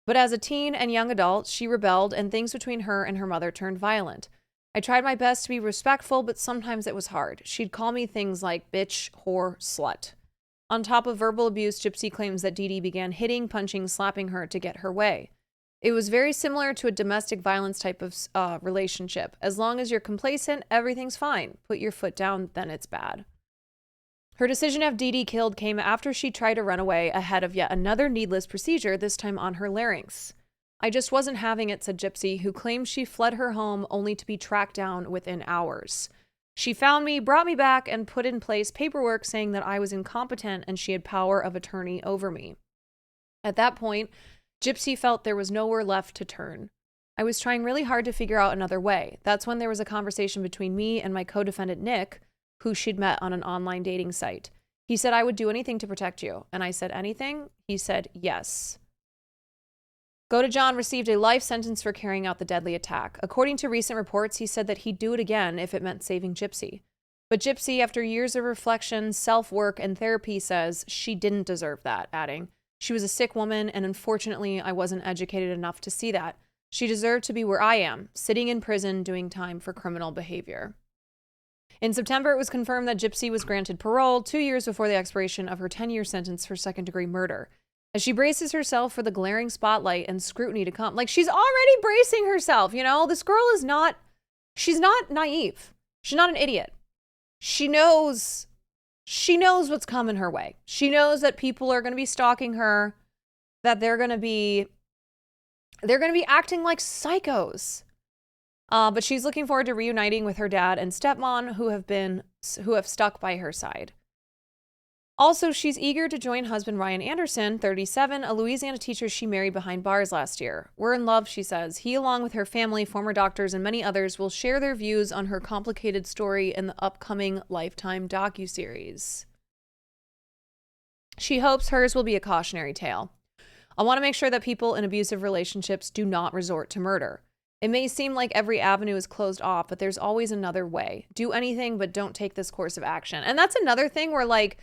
But as a teen and young adult, she rebelled and things between her and her mother turned violent. I tried my best to be respectful, but sometimes it was hard. She'd call me things like bitch, whore, slut. On top of verbal abuse, Gypsy claims that Dee Dee began hitting, punching, slapping her to get her way. It was very similar to a domestic violence type of relationship. As long as you're complacent, everything's fine. Put your foot down, then it's bad. Her decision to have Dee Dee killed came after she tried to run away ahead of yet another needless procedure, this time on her larynx. I just wasn't having it, said Gypsy, who claimed she fled her home only to be tracked down within hours. She found me, brought me back, and put in place paperwork saying that I was incompetent and she had power of attorney over me. At that point, Gypsy felt there was nowhere left to turn. I was trying really hard to figure out another way. That's when there was a conversation between me and my co-defendant, Nick, who she'd met on an online dating site. He said, I would do anything to protect you. And I said, anything? He said, yes. Go to John received a life sentence for carrying out the deadly attack. According to recent reports, he said that he'd do it again if it meant saving Gypsy. But Gypsy, after years of reflection, self-work, and therapy, says she didn't deserve that, adding, she was a sick woman, and unfortunately, I wasn't educated enough to see that. She deserved to be where I am, sitting in prison doing time for criminal behavior. In September, it was confirmed that Gypsy was granted parole 2 years before the expiration of her 10-year sentence for second-degree murder. As she braces herself for the glaring spotlight and scrutiny to come, like she's already bracing herself, you know? This girl is not, she's not naive. She's not an idiot. She knows what's coming her way. She knows that people are going to be stalking her, that they're going to be acting like psychos. But she's looking forward to reuniting with her dad and stepmom who have stuck by her side. Also, she's eager to join husband Ryan Anderson, 37, a Louisiana teacher she married behind bars last year. We're in love, she says. He, along with her family, former doctors, and many others, will share their views on her complicated story in the upcoming Lifetime docuseries. She hopes hers will be a cautionary tale. I want to make sure that people in abusive relationships do not resort to murder. It may seem like every avenue is closed off, but there's always another way. Do anything, but don't take this course of action. And that's another thing where, like,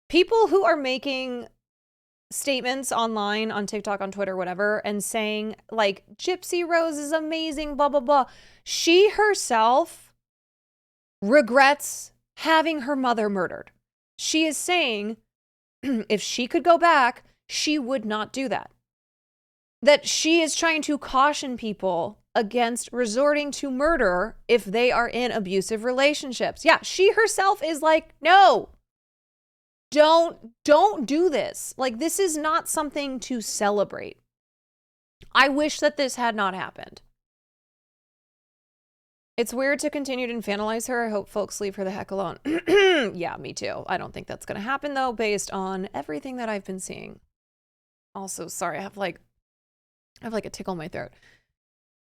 people who are making statements online, on TikTok, on Twitter, whatever, and saying, like, Gypsy Rose is amazing, blah, blah, blah. She herself regrets having her mother murdered. She is saying if she could go back, she would not do that. That she is trying to caution people against resorting to murder if they are in abusive relationships. Yeah, she herself is like, no, don't do this. Like, this is not something to celebrate. I wish that this had not happened. It's weird to continue to infantilize her. I hope folks leave her the heck alone. Yeah, me too. I don't think that's going to happen, though, based on everything that I've been seeing. Also, sorry, I have like a tickle in my throat.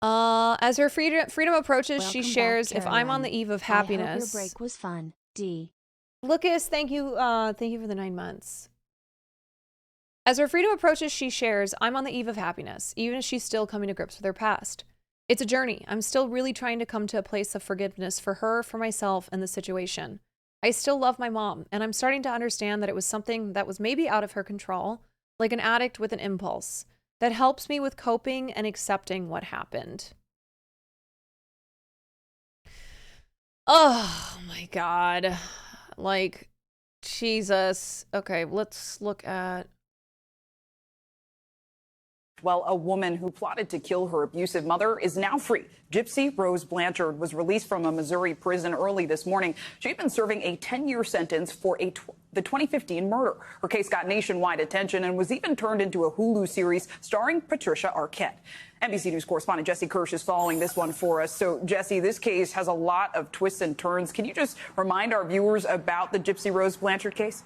As her freedom approaches, Welcome she back, shares, if I'm on Caroline. the eve of I hope happiness. your break was fun, D. Lucas, thank you for the 9 months. As her freedom approaches, she shares, I'm on the eve of happiness, even as she's still coming to grips with her past. It's a journey. I'm still really trying to come to a place of forgiveness for her, for myself, and the situation. I still love my mom, and I'm starting to understand that it was something that was maybe out of her control, like an addict with an impulse, that helps me with coping and accepting what happened. Oh my God. Like, Jesus. Okay, let's look at... Well, a woman who plotted to kill her abusive mother is now free. Gypsy Rose Blanchard was released from a Missouri prison early this morning. She'd been serving a 10-year sentence for the 2015 murder. Her case got nationwide attention and was even turned into a Hulu series starring Patricia Arquette. NBC News correspondent Jesse Kirsch is following this one for us. So, Jesse, this case has a lot of twists and turns. Can you just remind our viewers about the Gypsy Rose Blanchard case?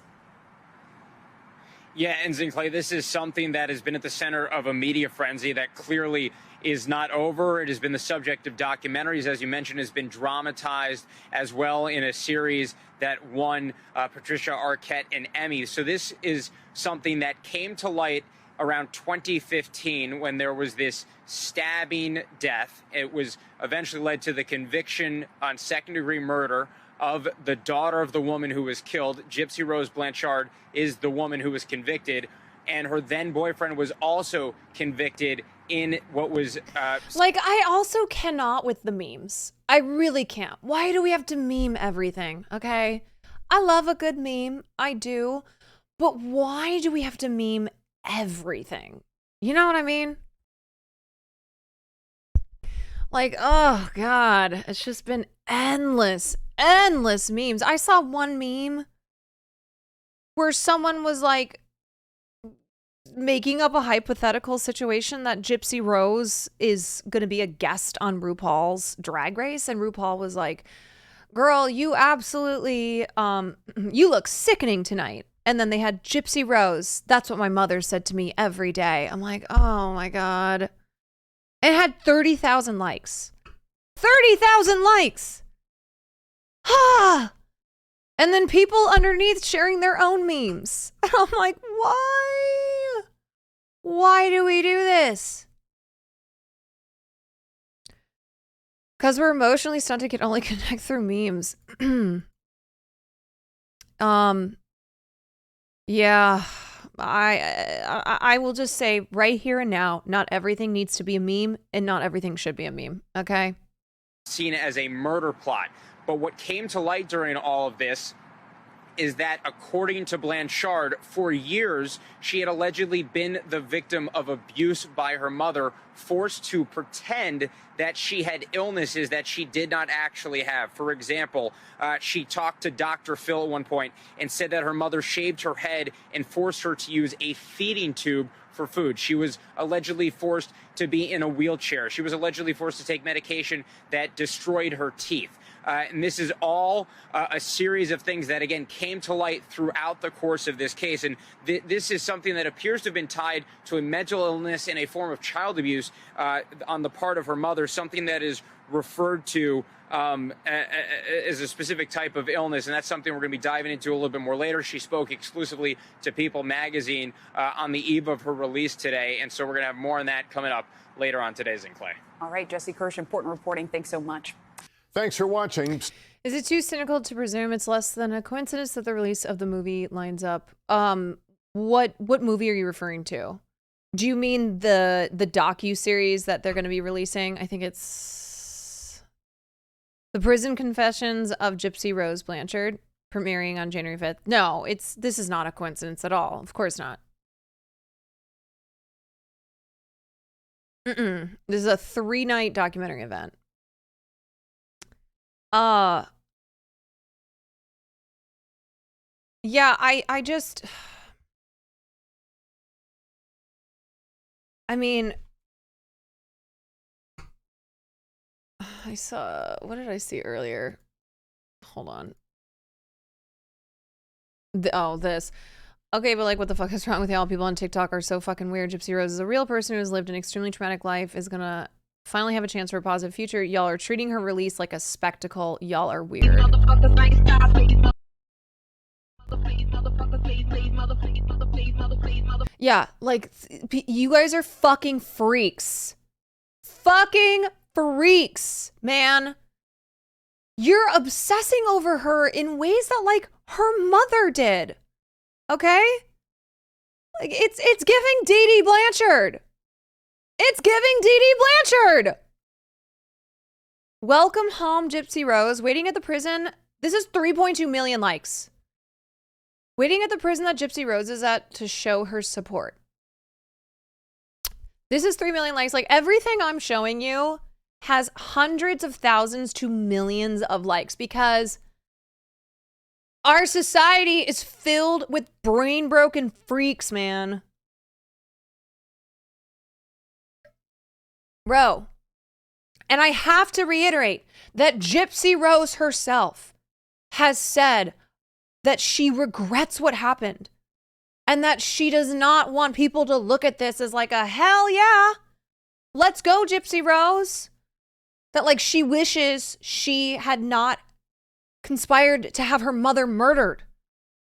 Yeah, and Zinclay, this is something that has been at the center of a media frenzy that clearly is not over. It has been the subject of documentaries, as you mentioned, has been dramatized as well in a series that won Patricia Arquette an Emmy. So this is something that came to light around 2015 when there was this stabbing death. It was eventually led to the conviction on second-degree murder of the daughter of the woman who was killed. Gypsy Rose Blanchard is the woman who was convicted, and her then boyfriend was also convicted in what was like, I also cannot with the memes. I really can't. Why do we have to meme everything? Okay, I love a good meme, I do, but why do we have to meme everything? You know what I mean? Like, oh god, it's just been endless memes. I saw one meme where someone was like making up a hypothetical situation that Gypsy Rose is going to be a guest on RuPaul's Drag Race, and RuPaul was like, girl, you absolutely you look sickening tonight. And then they had Gypsy Rose. That's what my mother said to me every day. I'm like, oh my god. It had 30,000 likes. 30,000 likes. Ah! And then people underneath sharing their own memes. And I'm like, why? Why do we do this? Because we're emotionally stunted, can only connect through memes. Yeah, I will just say right here and now, not everything needs to be a meme, and not everything should be a meme, okay? seen as a murder plot. But what came to light during all of this is that, according to Blanchard, for years, she had allegedly been the victim of abuse by her mother, forced to pretend that she had illnesses that she did not actually have. For example, she talked to Dr. Phil at one point and said that her mother shaved her head and forced her to use a feeding tube for food. She was allegedly forced to be in a wheelchair. She was allegedly forced to take medication that destroyed her teeth. And this is all a series of things that, again, came to light throughout the course of this case. And this is something that appears to have been tied to a mental illness and a form of child abuse on the part of her mother, something that is referred to as a specific type of illness. And that's something we're going to be diving into a little bit more later. She spoke exclusively to People magazine on the eve of her release today. And so we're going to have more on that coming up later on today's In Clay. All right, Jesse Kirsch, important reporting. Thanks so much. Thanks for watching. Is it too cynical to presume it's less than a coincidence that the release of the movie lines up? What movie are you referring to? Do you mean the docu-series that they're going to be releasing? I think it's The Prison Confessions of Gypsy Rose Blanchard, premiering on January 5th. No, this is not a coincidence at all. Of course not. This is a 3-night documentary event. Yeah, I just, I mean, I saw, what did I see earlier? Hold on. This. Okay, but like, what the fuck is wrong with y'all? People on TikTok are so fucking weird. Gypsy Rose is a real person who has lived an extremely traumatic life, is gonna finally have a chance for a positive future. Y'all are treating her release like a spectacle. Y'all are weird. Yeah, like, you guys are fucking freaks. Fucking freaks, man. You're obsessing over her in ways that, like, her mother did. Okay? Like, it's giving Dee Dee Blanchard. It's giving Dee Dee Blanchard. Welcome home, Gypsy Rose. Waiting at the prison. This is 3.2 million likes. Waiting at the prison that Gypsy Rose is at to show her support. This is 3 million likes. Like, everything I'm showing you has hundreds of thousands to millions of likes because our society is filled with brain broken freaks, man. Bro. And I have to reiterate that Gypsy Rose herself has said that she regrets what happened and that she does not want people to look at this as like a hell yeah, let's go, Gypsy Rose. That like she wishes she had not conspired to have her mother murdered,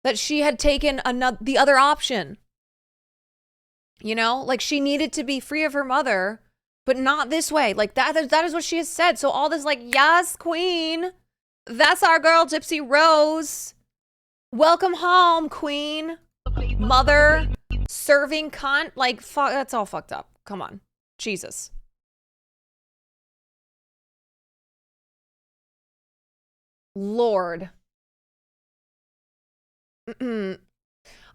that she had taken the other option. You know, like she needed to be free of her mother, but not this way. Like that is what she has said. So all this like, yes, queen, that's our girl, Gypsy Rose. Welcome home, queen, mother, serving cunt. Like, fuck, that's all fucked up. Come on, Jesus. Lord.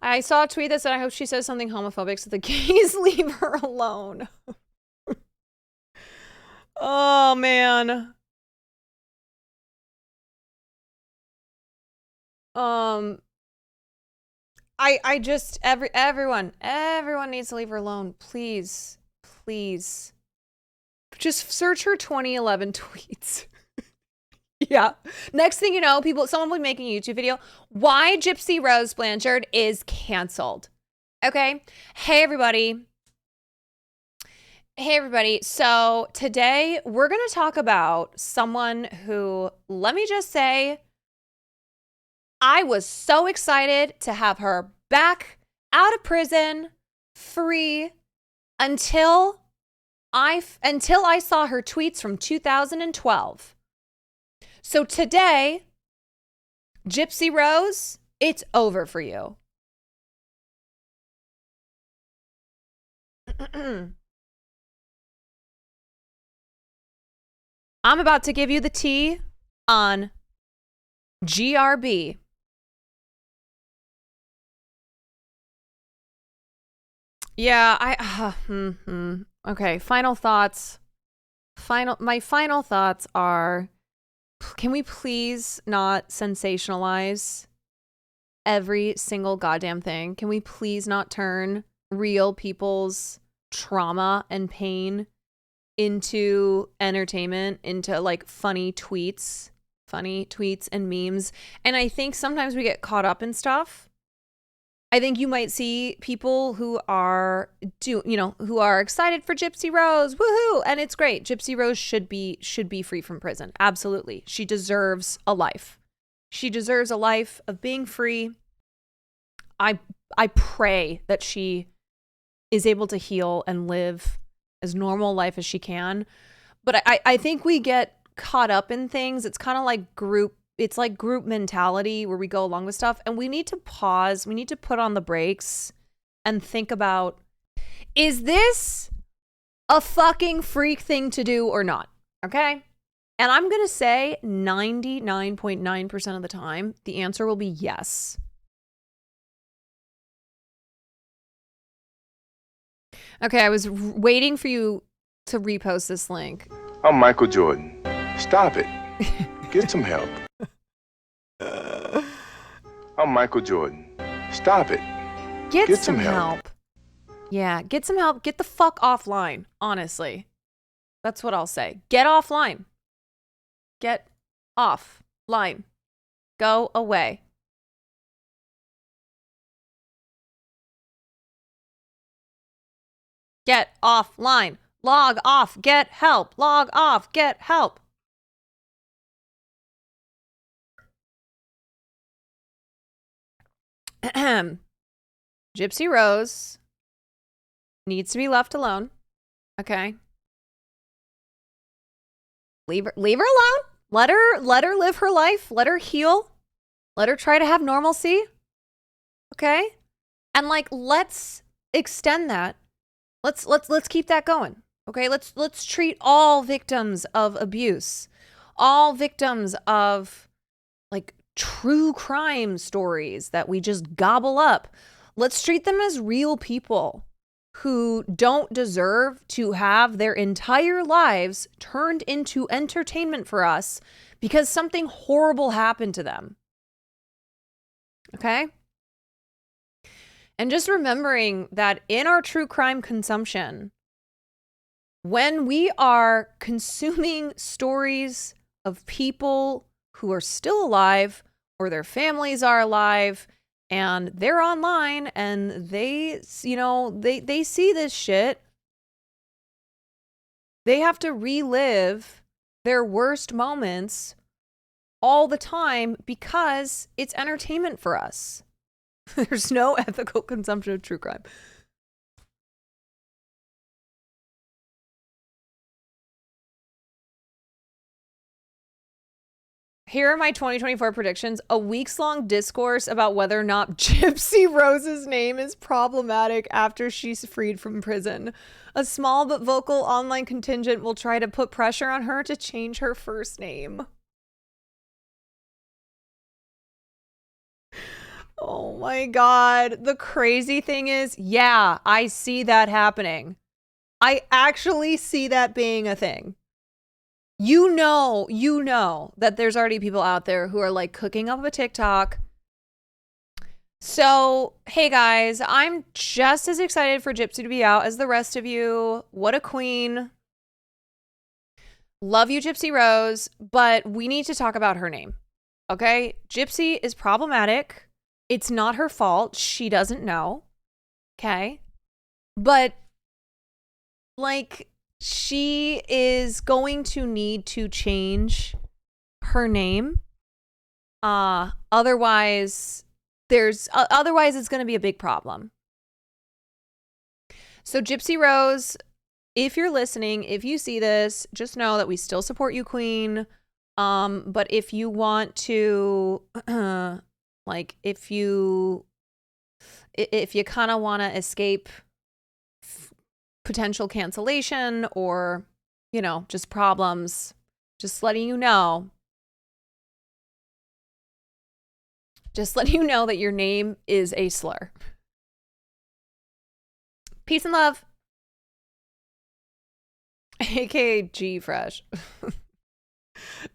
I saw a tweet that said, I hope she says something homophobic so the gays leave her alone. Oh, man. I just, everyone needs to leave her alone. Please, please. Just search her 2011 tweets. Yeah. Next thing you know, someone will be making a YouTube video. Why Gypsy Rose Blanchard is canceled. Okay. Hey, everybody. Hey, everybody. So today we're going to talk about someone who, let me just say, I was so excited to have her back out of prison, free, until I saw her tweets from 2012. So today, Gypsy Rose, it's over for you. I'm about to give you the tea on GRB. Yeah, okay, final thoughts. My final thoughts are, can we please not sensationalize every single goddamn thing? Can we please not turn real people's trauma and pain into entertainment, into like funny tweets and memes? And I think sometimes we get caught up in stuff. I think you might see people who are who are excited for Gypsy Rose, woohoo, and it's great. Gypsy Rose should be free from prison. Absolutely. She deserves a life. She deserves a life of being free. I pray that she is able to heal and live as normal life as she can. But I think we get caught up in things. It's kind of like group mentality where we go along with stuff, and we need to pause. We need to put on the brakes and think about, is this a fucking freak thing to do or not? Okay? And I'm going to say 99.9% of the time, the answer will be yes. Okay, I was waiting for you to repost this link. I'm Michael Jordan. Stop it. Get some help. I'm Michael Jordan. Stop it. Get some help. Yeah, get some help. Get the fuck offline, honestly. That's what I'll say. Get offline. Get offline. Go away. Get offline. Log off. Get help. Log off. Get help. Gypsy Rose needs to be left alone. Okay. Leave her alone. Let her live her life. Let her heal. Let her try to have normalcy. Okay? And like, let's extend that. Let's keep that going. Okay? Let's treat all victims of abuse, all victims of like true crime stories that we just gobble up. Let's treat them as real people who don't deserve to have their entire lives turned into entertainment for us because something horrible happened to them. Okay? And just remembering that in our true crime consumption, when we are consuming stories of people who are still alive or their families are alive and they're online and they, you know, they see this shit, they have to relive their worst moments all the time because it's entertainment for us. There's no ethical consumption of true crime. Here are my 2024 predictions. A weeks-long discourse about whether or not Gypsy Rose's name is problematic after she's freed from prison. A small but vocal online contingent will try to put pressure on her to change her first name. Oh my God. The crazy thing is, yeah, I see that happening. I actually see that being a thing. You know that there's already people out there who are like cooking up a TikTok. So, hey guys, I'm just as excited for Gypsy to be out as the rest of you. What a queen. Love you, Gypsy Rose, but we need to talk about her name. Okay? Gypsy is problematic. It's not her fault. She doesn't know. Okay? But, like, she is going to need to change her name. Otherwise it's going to be a big problem. So Gypsy Rose, if you're listening, if you see this, just know that we still support you, queen. But if you want to, like, if you kind of want to escape potential cancellation or, you know, just problems, just letting you know. Just letting you know that your name is a slur. Peace and love. AKA G Fresh.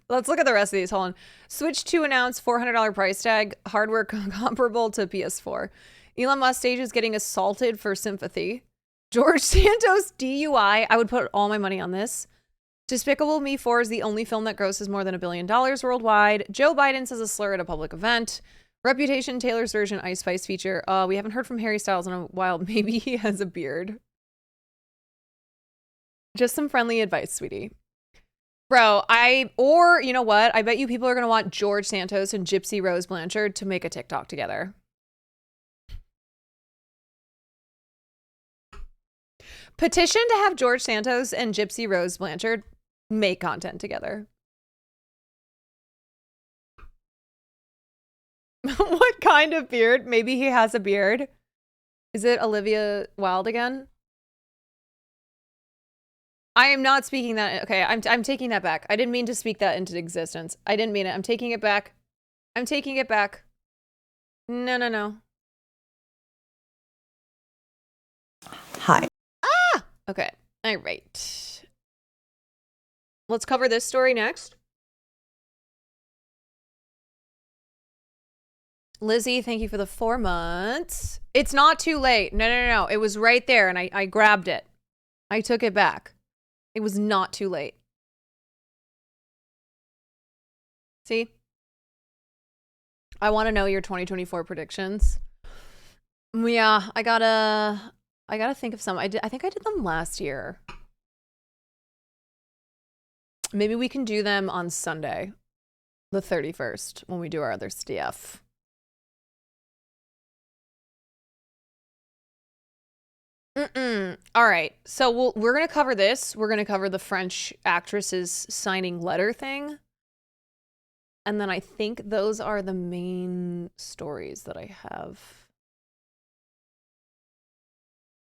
Let's look at the rest of these. Hold on. Switch to announce $400 price tag. Hardware comparable to PS4. Elon Musk stage is getting assaulted for sympathy. George Santos DUI. I would put all my money on this. Despicable Me 4 is the only film that grosses more than $1 billion worldwide. Joe Biden says a slur at a public event. Reputation, Taylor's version, Ice Spice feature. We haven't heard from Harry Styles in a while. Maybe he has a beard. Just some friendly advice, sweetie. Bro, or you know what? I bet you people are going to want George Santos and Gypsy Rose Blanchard to make a TikTok together. Petition to have George Santos and Gypsy Rose Blanchard make content together. What kind of beard? Maybe he has a beard. Is it Olivia Wilde again? I am not speaking that. Okay, I'm taking that back. I didn't mean to speak that into existence. I didn't mean it. I'm taking it back. I'm taking it back. No. Hi. Ah! Okay. All right. Let's cover this story next. Lizzie, thank you for the 4 months. It's not too late. No. It was right there and I grabbed it. I took it back. It was not too late. See? I want to know your 2024 predictions. Yeah, I gotta think of some. I think I did them last year. Maybe we can do them on Sunday, the 31st, when we do our other stuff. All right. So we're going to cover this. We're going to cover the French actress's signing letter thing. And then I think those are the main stories that I have.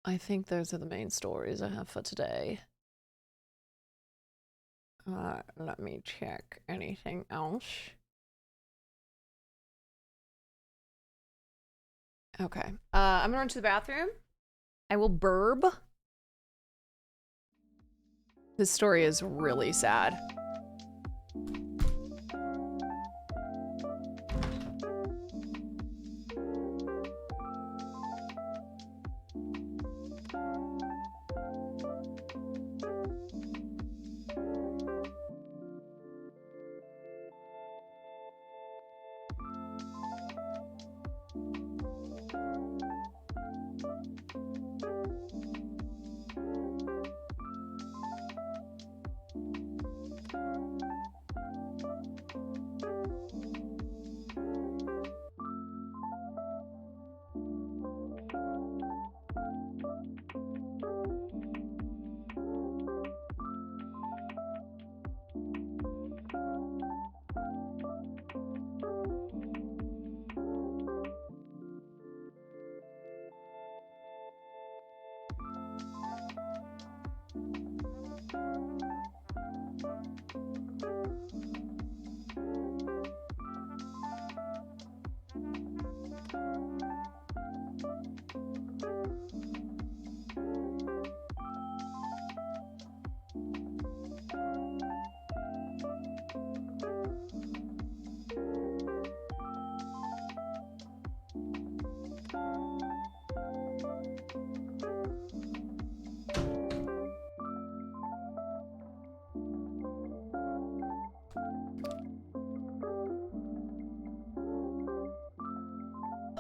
I think those are the main stories I have for today. Let me check anything else. Okay. I'm going to run to the bathroom. I will burb. This story is really sad.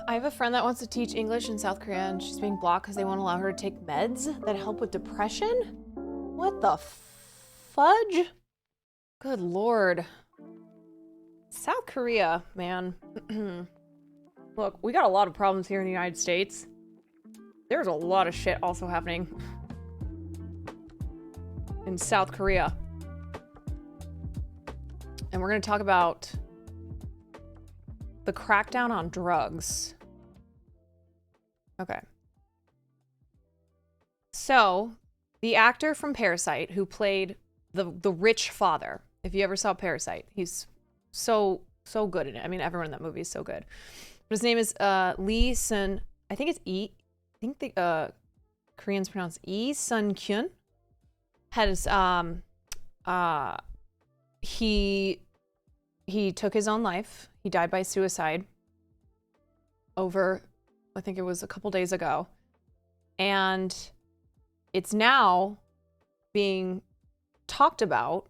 I have a friend that wants to teach English in South Korea and she's being blocked because they won't allow her to take meds that help with depression? What the fudge? Good Lord. South Korea, man. Look, we got a lot of problems here in the United States. There's a lot of shit also happening in South Korea. And we're going to talk about the crackdown on drugs. Okay. So, the actor from Parasite who played the rich father, if you ever saw Parasite, he's so good in it. I mean, everyone in that movie is so good. But his name is Lee Sun, I think it's I think the Koreans pronounce Lee Sun-kyun. Has he took his own life. He died by suicide over, I think it was a couple days ago. And it's now being talked about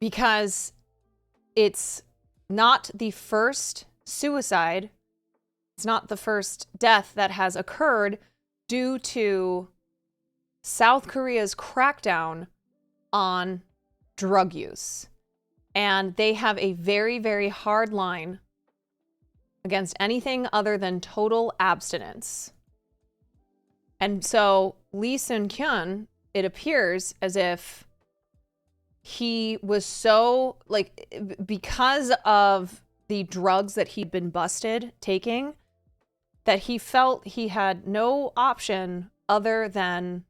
because it's not the first suicide, it's not the first death that has occurred due to South Korea's crackdown on drug use. And they have a very, very hard line against anything other than total abstinence. And so Lee Sun-kyun, it appears as if he was so, like, because of the drugs that he'd been busted taking, that he felt he had no option other than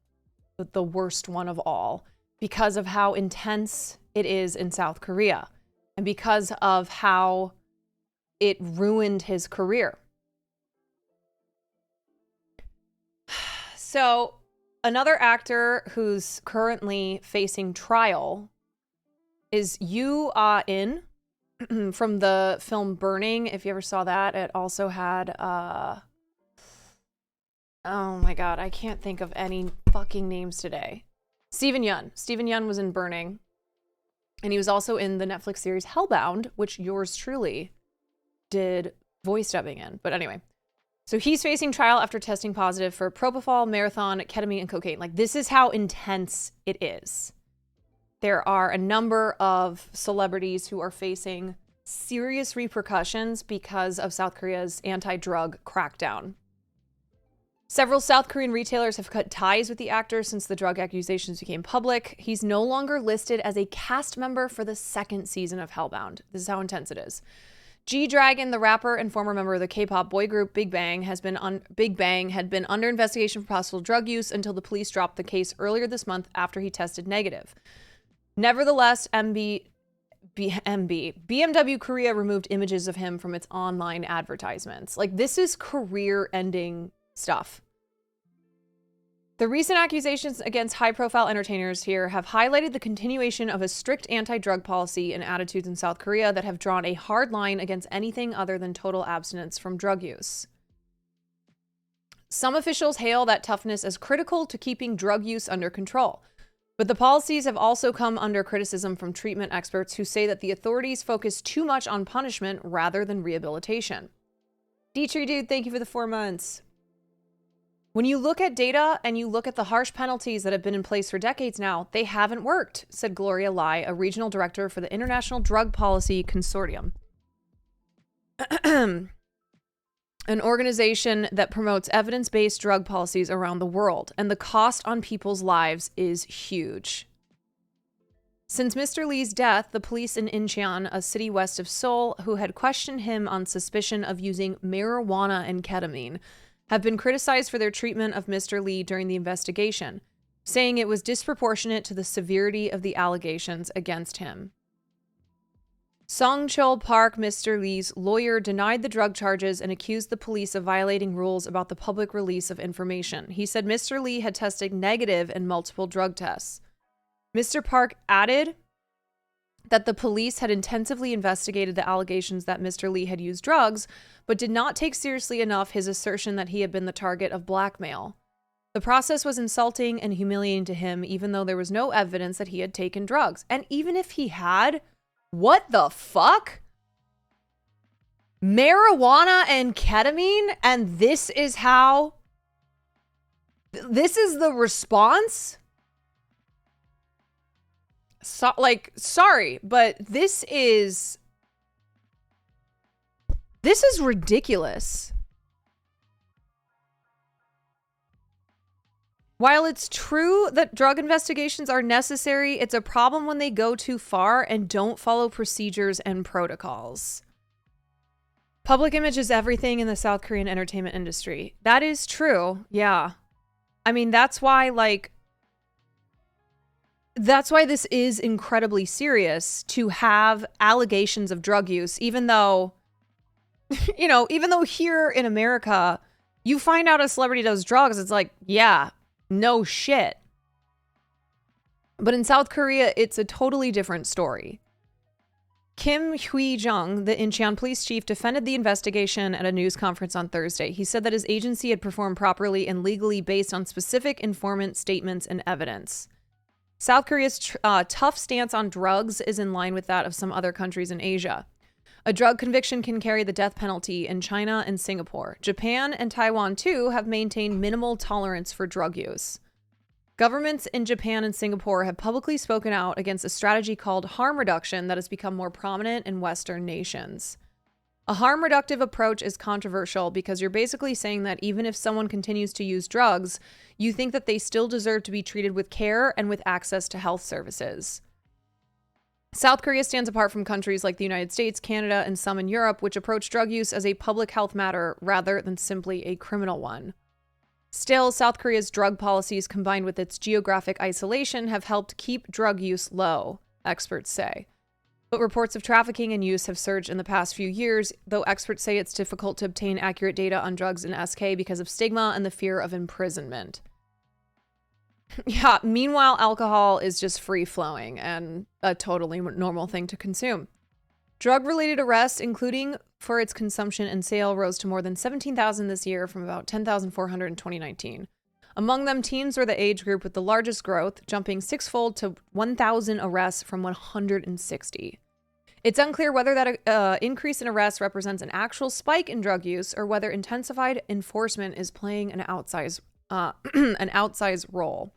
the worst one of all, because of how intense it is in South Korea and because of how it ruined his career. So another actor who's currently facing trial is Yoo Ah-in from the film Burning. If you ever saw that, it also had oh my god, I can't think of any fucking names today. Steven Yeun. Steven Yeun was in Burning. And he was also in the Netflix series Hellbound, which yours truly did voice dubbing in. But anyway, so he's facing trial after testing positive for propofol, marathon, ketamine, and cocaine. Like, this is how intense it is. There are a number of celebrities who are facing serious repercussions because of South Korea's anti-drug crackdown. Several South Korean retailers have cut ties with the actor since the drug accusations became public. He's no longer listed as a cast member for the second season of Hellbound. This is how intense it is. G-Dragon, the rapper and former member of the K-pop boy group Big Bang, had been under investigation for possible drug use until the police dropped the case earlier this month after he tested negative. Nevertheless, BMW Korea removed images of him from its online advertisements. Like, this is career-ending stuff. The recent accusations against high-profile entertainers here have highlighted the continuation of a strict anti-drug policy and attitudes in South Korea that have drawn a hard line against anything other than total abstinence from drug use. Some officials hail that toughness as critical to keeping drug use under control. But the policies have also come under criticism from treatment experts who say that the authorities focus too much on punishment rather than rehabilitation. Dietrich Dude, thank you for the 4 months. When you look at data and you look at the harsh penalties that have been in place for decades now, they haven't worked, said Gloria Lai, a regional director for the International Drug Policy Consortium, an organization that promotes evidence-based drug policies around the world, and the cost on people's lives is huge. Since Mr. Lee's death, the police in Incheon, a city west of Seoul, who had questioned him on suspicion of using marijuana and ketamine, have been criticized for their treatment of Mr. Lee during the investigation, saying it was disproportionate to the severity of the allegations against him. Song-chul Park, Mr. Lee's lawyer, denied the drug charges and accused the police of violating rules about the public release of information. He said Mr. Lee had tested negative in multiple drug tests. Mr. Park added that the police had intensively investigated the allegations that Mr. Lee had used drugs, but did not take seriously enough his assertion that he had been the target of blackmail. The process was insulting and humiliating to him, even though there was no evidence that he had taken drugs. And even if he had, what the fuck? Marijuana and ketamine? And this is how? This is the response? Sorry, but this is ridiculous. While it's true that drug investigations are necessary, it's a problem when they go too far and don't follow procedures and protocols. Public image is everything in the South Korean entertainment industry. That is true. Yeah. I mean, that's why this is incredibly serious, to have allegations of drug use, even though, even though here in America, you find out a celebrity does drugs, it's like, yeah, no shit. But in South Korea, it's a totally different story. Kim Hui-jung, the Incheon police chief, defended the investigation at a news conference on Thursday. He said that his agency had performed properly and legally based on specific informant statements and evidence. South Korea's tough stance on drugs is in line with that of some other countries in Asia. A drug conviction can carry the death penalty in China and Singapore. Japan and Taiwan, too, have maintained minimal tolerance for drug use. Governments in Japan and Singapore have publicly spoken out against a strategy called harm reduction that has become more prominent in Western nations. A harm reductive approach is controversial because you're basically saying that even if someone continues to use drugs, you think that they still deserve to be treated with care and with access to health services. South Korea stands apart from countries like the United States, Canada, and some in Europe, which approach drug use as a public health matter rather than simply a criminal one. Still, South Korea's drug policies combined with its geographic isolation have helped keep drug use low, experts say. But reports of trafficking and use have surged in the past few years, though experts say it's difficult to obtain accurate data on drugs in SK because of stigma and the fear of imprisonment. Yeah, meanwhile, alcohol is just free-flowing and a totally normal thing to consume. Drug-related arrests, including for its consumption and sale, rose to more than 17,000 this year from about 10,400 in 2019. Among them, teens were the age group with the largest growth, jumping sixfold to 1,000 arrests from 160. It's unclear whether that increase in arrests represents an actual spike in drug use or whether intensified enforcement is playing an outsized role.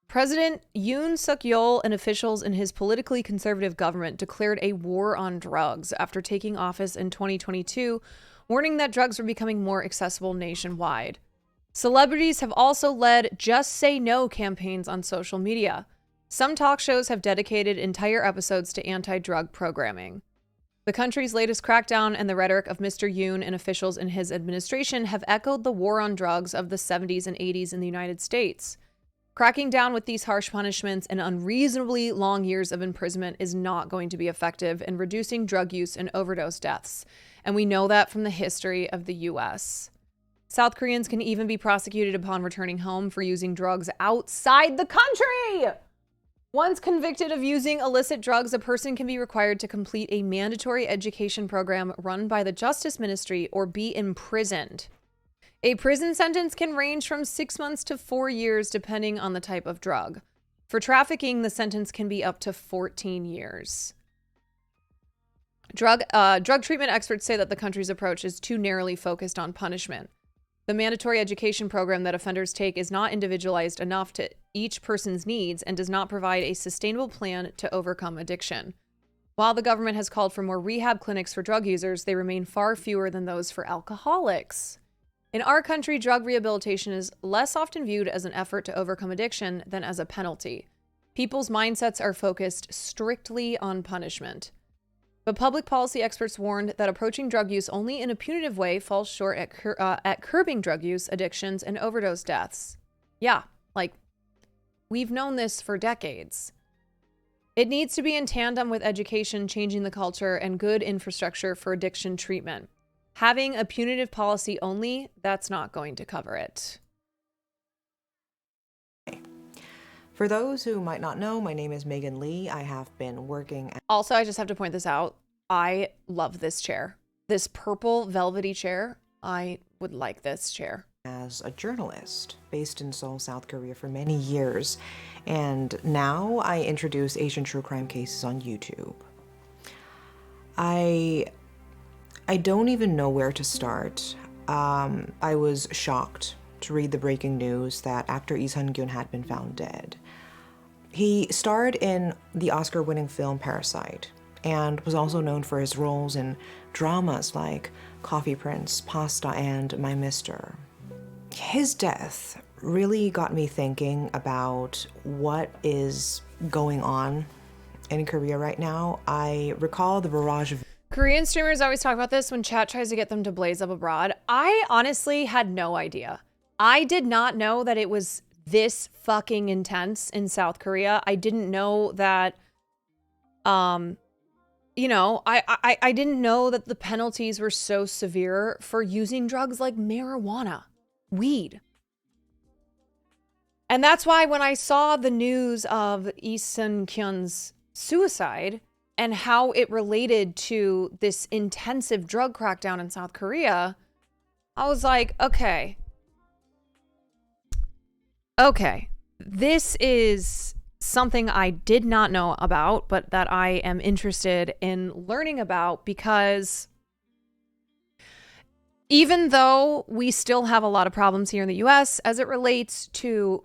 President Yoon Suk-yeol and officials in his politically conservative government declared a war on drugs after taking office in 2022, warning that drugs were becoming more accessible nationwide. Celebrities have also led Just Say No campaigns on social media. Some talk shows have dedicated entire episodes to anti-drug programming. The country's latest crackdown and the rhetoric of Mr. Yoon and officials in his administration have echoed the war on drugs of the 70s and 80s in the United States. Cracking down with these harsh punishments and unreasonably long years of imprisonment is not going to be effective in reducing drug use and overdose deaths. And we know that from the history of the US. South Koreans can even be prosecuted upon returning home for using drugs outside the country. Once convicted of using illicit drugs, a person can be required to complete a mandatory education program run by the Justice Ministry or be imprisoned. A prison sentence can range from 6 months to 4 years, depending on the type of drug. For trafficking, the sentence can be up to 14 years. Drug treatment experts say that the country's approach is too narrowly focused on punishment. The mandatory education program that offenders take is not individualized enough to each person's needs and does not provide a sustainable plan to overcome addiction. While the government has called for more rehab clinics for drug users, they remain far fewer than those for alcoholics. In our country, drug rehabilitation is less often viewed as an effort to overcome addiction than as a penalty. People's mindsets are focused strictly on punishment. But public policy experts warned that approaching drug use only in a punitive way falls short at curbing drug use, addictions, and overdose deaths. Yeah, like, we've known this for decades. It needs to be in tandem with education, changing the culture, and good infrastructure for addiction treatment. Having a punitive policy only, that's not going to cover it. For those who might not know, my name is Megan Lee. I have been working at... Also, I just have to point this out. I love this chair. This purple velvety chair. I would like this chair. As a journalist based in Seoul, South Korea for many years. And now I introduce Asian true crime cases on YouTube. I don't even know where to start. I was shocked to read the breaking news that actor Lee Sun-gyun had been found dead. He starred in the Oscar-winning film Parasite and was also known for his roles in dramas like Coffee Prince, Pasta, and My Mister. His death really got me thinking about what is going on in Korea right now. I recall the barrage of Korean streamers always talk about this when chat tries to get them to blaze up abroad. I honestly had no idea. I did not know that it was this fucking intense in South Korea. I didn't know that, you know, I didn't know that the penalties were so severe for using drugs like marijuana, weed. And that's why when I saw the news of Lee Sun-kyun's suicide and how it related to this intensive drug crackdown in South Korea, I was like, okay, this is something I did not know about, but that I am interested in learning about, because even though we still have a lot of problems here in the US as it relates to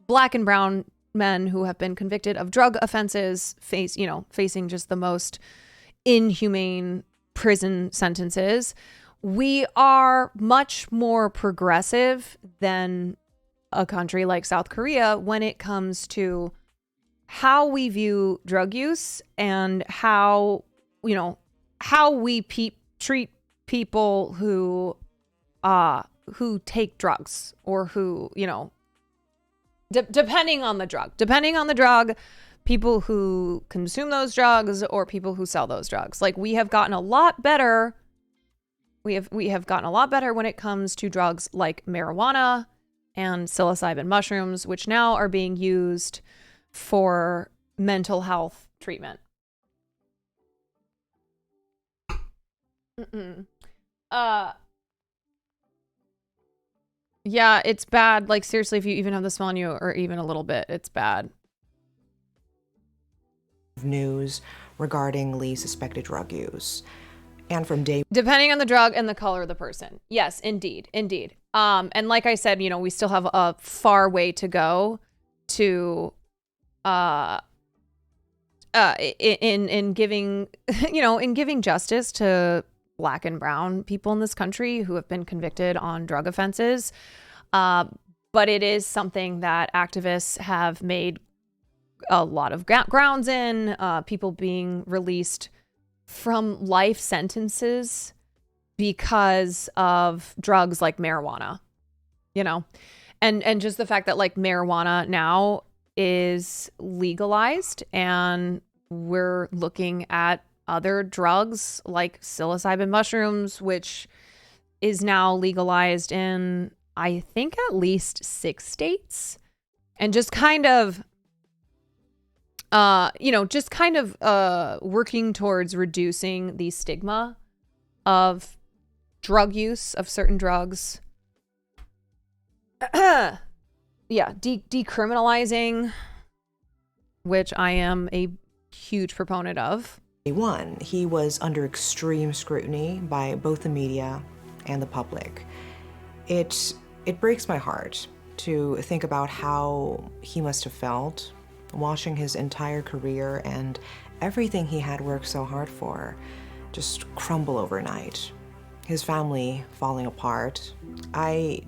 Black and brown men who have been convicted of drug offenses, facing just the most inhumane prison sentences, we are much more progressive than a country like South Korea when it comes to how we view drug use and how we treat people who take drugs, or who, depending on the drug, people who consume those drugs or people who sell those drugs. Like, we have gotten a lot better. We have gotten a lot better when it comes to drugs like marijuana and psilocybin mushrooms, which now are being used for mental health treatment. Yeah, it's bad. Like, seriously, if you even have the smell on you or even a little bit, it's bad. News regarding Lee's suspected drug use. And from day... Depending on the drug and the color of the person. Yes, indeed. And like I said, we still have a far way to go to in giving in giving justice to Black and brown people in this country who have been convicted on drug offenses. But it is something that activists have made a lot of grounds in, people being released from life sentences because of drugs like marijuana, And just the fact that like marijuana now is legalized, and we're looking at other drugs like psilocybin mushrooms, which is now legalized in, I think, at least 6 states. And just kind of, working towards reducing the stigma of drug use of certain drugs. Decriminalizing, which I am a huge proponent of. He was under extreme scrutiny by both the media and the public. It breaks my heart to think about how he must have felt watching his entire career and everything he had worked so hard for just crumble overnight. His family falling apart. I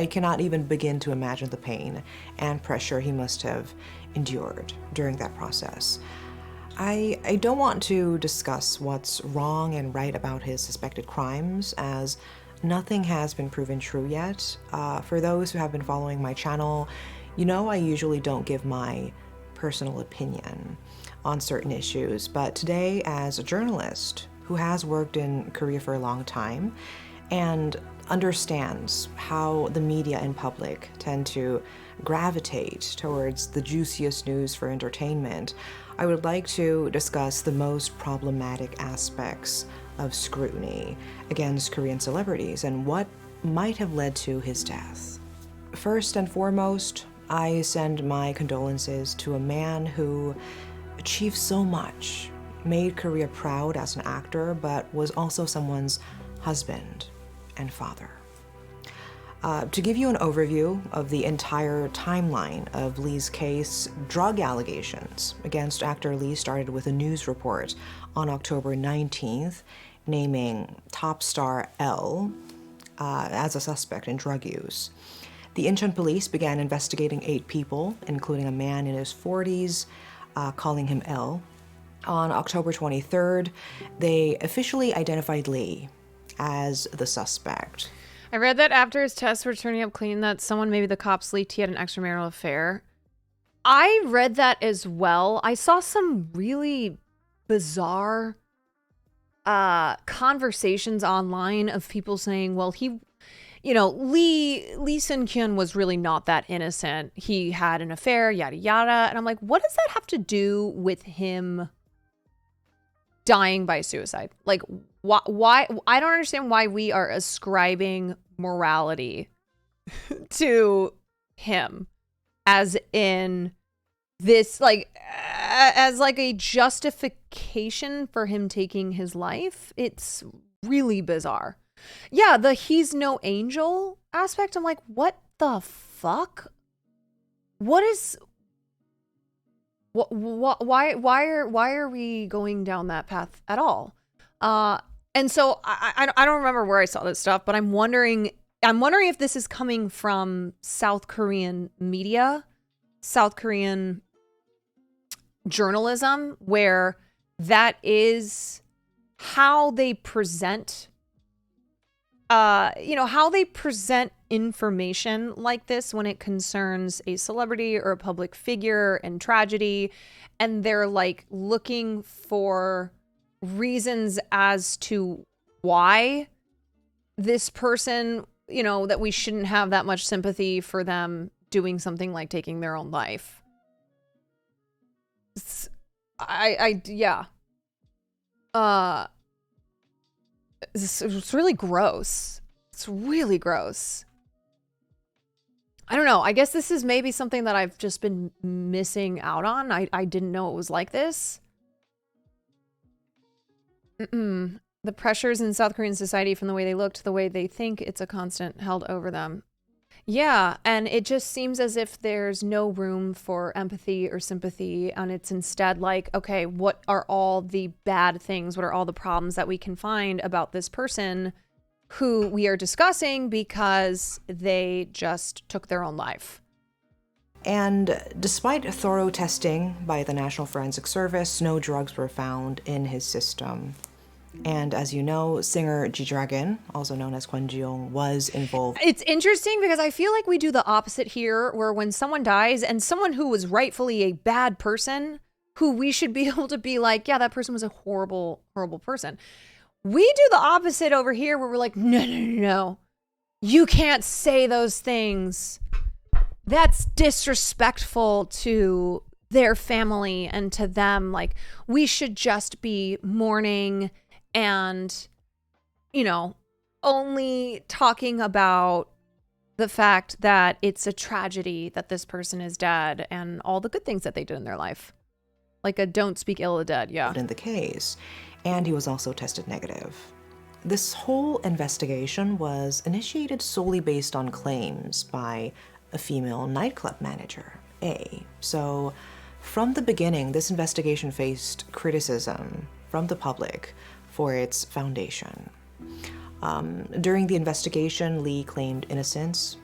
cannot even begin to imagine the pain and pressure he must have endured during that process. I don't want to discuss what's wrong and right about his suspected crimes, as nothing has been proven true yet. For those who have been following my channel, you know I usually don't give my personal opinion on certain issues, but today, as a journalist who has worked in Korea for a long time and understands how the media and public tend to gravitate towards the juiciest news for entertainment, I would like to discuss the most problematic aspects of scrutiny against Korean celebrities and what might have led to his death. First and foremost, I send my condolences to a man who achieved so much, made Korea proud as an actor, but was also someone's husband and father. To give you an overview of the entire timeline of Lee's case, drug allegations against actor Lee started with a news report on October 19th, naming top star L as a suspect in drug use. The Incheon police began investigating 8 people, including a man in his 40s, calling him L. On October 23rd, they officially identified Lee as the suspect. I read that after his tests were turning up clean, that someone, maybe the cops, leaked he had an extramarital affair. I read that as well. I saw some really bizarre conversations online of people saying, well, Lee Sun-kyun was really not that innocent. He had an affair, yada, yada. And I'm like, what does that have to do with him dying by suicide? Like, why? I don't understand why we are ascribing morality to him as in this, like, as like a justification for him taking his life. It's really bizarre. Yeah, the he's no angel aspect, I'm like, what the fuck? Why are we going down that path at all? And so I don't remember where I saw this stuff, but I'm wondering if this is coming from South Korean media, South Korean journalism, where that is how they present how they present information like this when it concerns a celebrity or a public figure and tragedy, and they're like looking for reasons as to why this person, that we shouldn't have that much sympathy for them doing something like taking their own life. It's really gross. It's really gross. I don't know. I guess this is maybe something that I've just been missing out on. I didn't know it was like this. The pressures in South Korean society, from the way they look to the way they think, it's a constant held over them. Yeah, and it just seems as if there's no room for empathy or sympathy, and it's instead like, okay, what are all the bad things? What are all the problems that we can find about this person who we are discussing because they just took their own life? And despite thorough testing by the National Forensic Service, no drugs were found in his system. And as you know, singer G-Dragon, also known as Kwon Ji-young, was involved. It's interesting because I feel like we do the opposite here, where when someone dies and someone who was rightfully a bad person, who we should be able to be like, yeah, that person was a horrible, horrible person. We do the opposite over here where we're like, no. You can't say those things. That's disrespectful to their family and to them. Like, we should just be mourning and, only talking about the fact that it's a tragedy that this person is dead and all the good things that they did in their life. Like a don't speak ill of the dead, yeah. In the case, and he was also tested negative. This whole investigation was initiated solely based on claims by a female nightclub manager, A. So, from the beginning, this investigation faced criticism from the public for its foundation. During the investigation, Lee claimed innocence.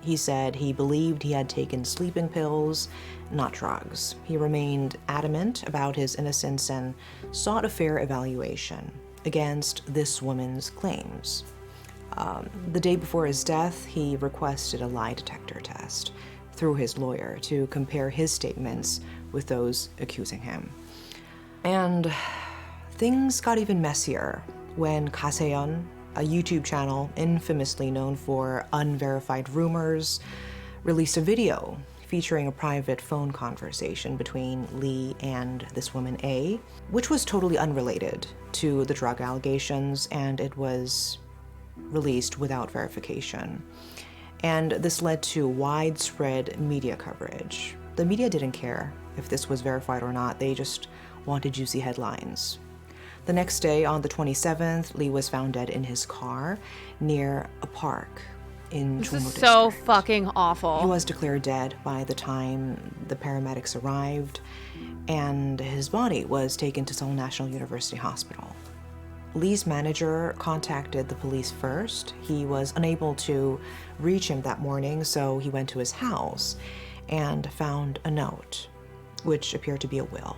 He said he believed he had taken sleeping pills, not drugs. He remained adamant about his innocence and sought a fair evaluation against this woman's claims. The day before his death, he requested a lie detector test through his lawyer to compare his statements with those accusing him. And things got even messier when Kaseon, a YouTube channel infamously known for unverified rumors, released a video featuring a private phone conversation between Lee and this woman A, which was totally unrelated to the drug allegations, and it was released without verification. And this led to widespread media coverage. The media didn't care if this was verified or not, they just wanted juicy headlines. The next day, on the 27th, Lee was found dead in his car near a park in This Chungno is district. so fucking awful. He was declared dead by the time the paramedics arrived, and his body was taken to Seoul National University Hospital. Lee's manager contacted the police first. He was unable to reach him that morning, so he went to his house and found a note, which appeared to be a will.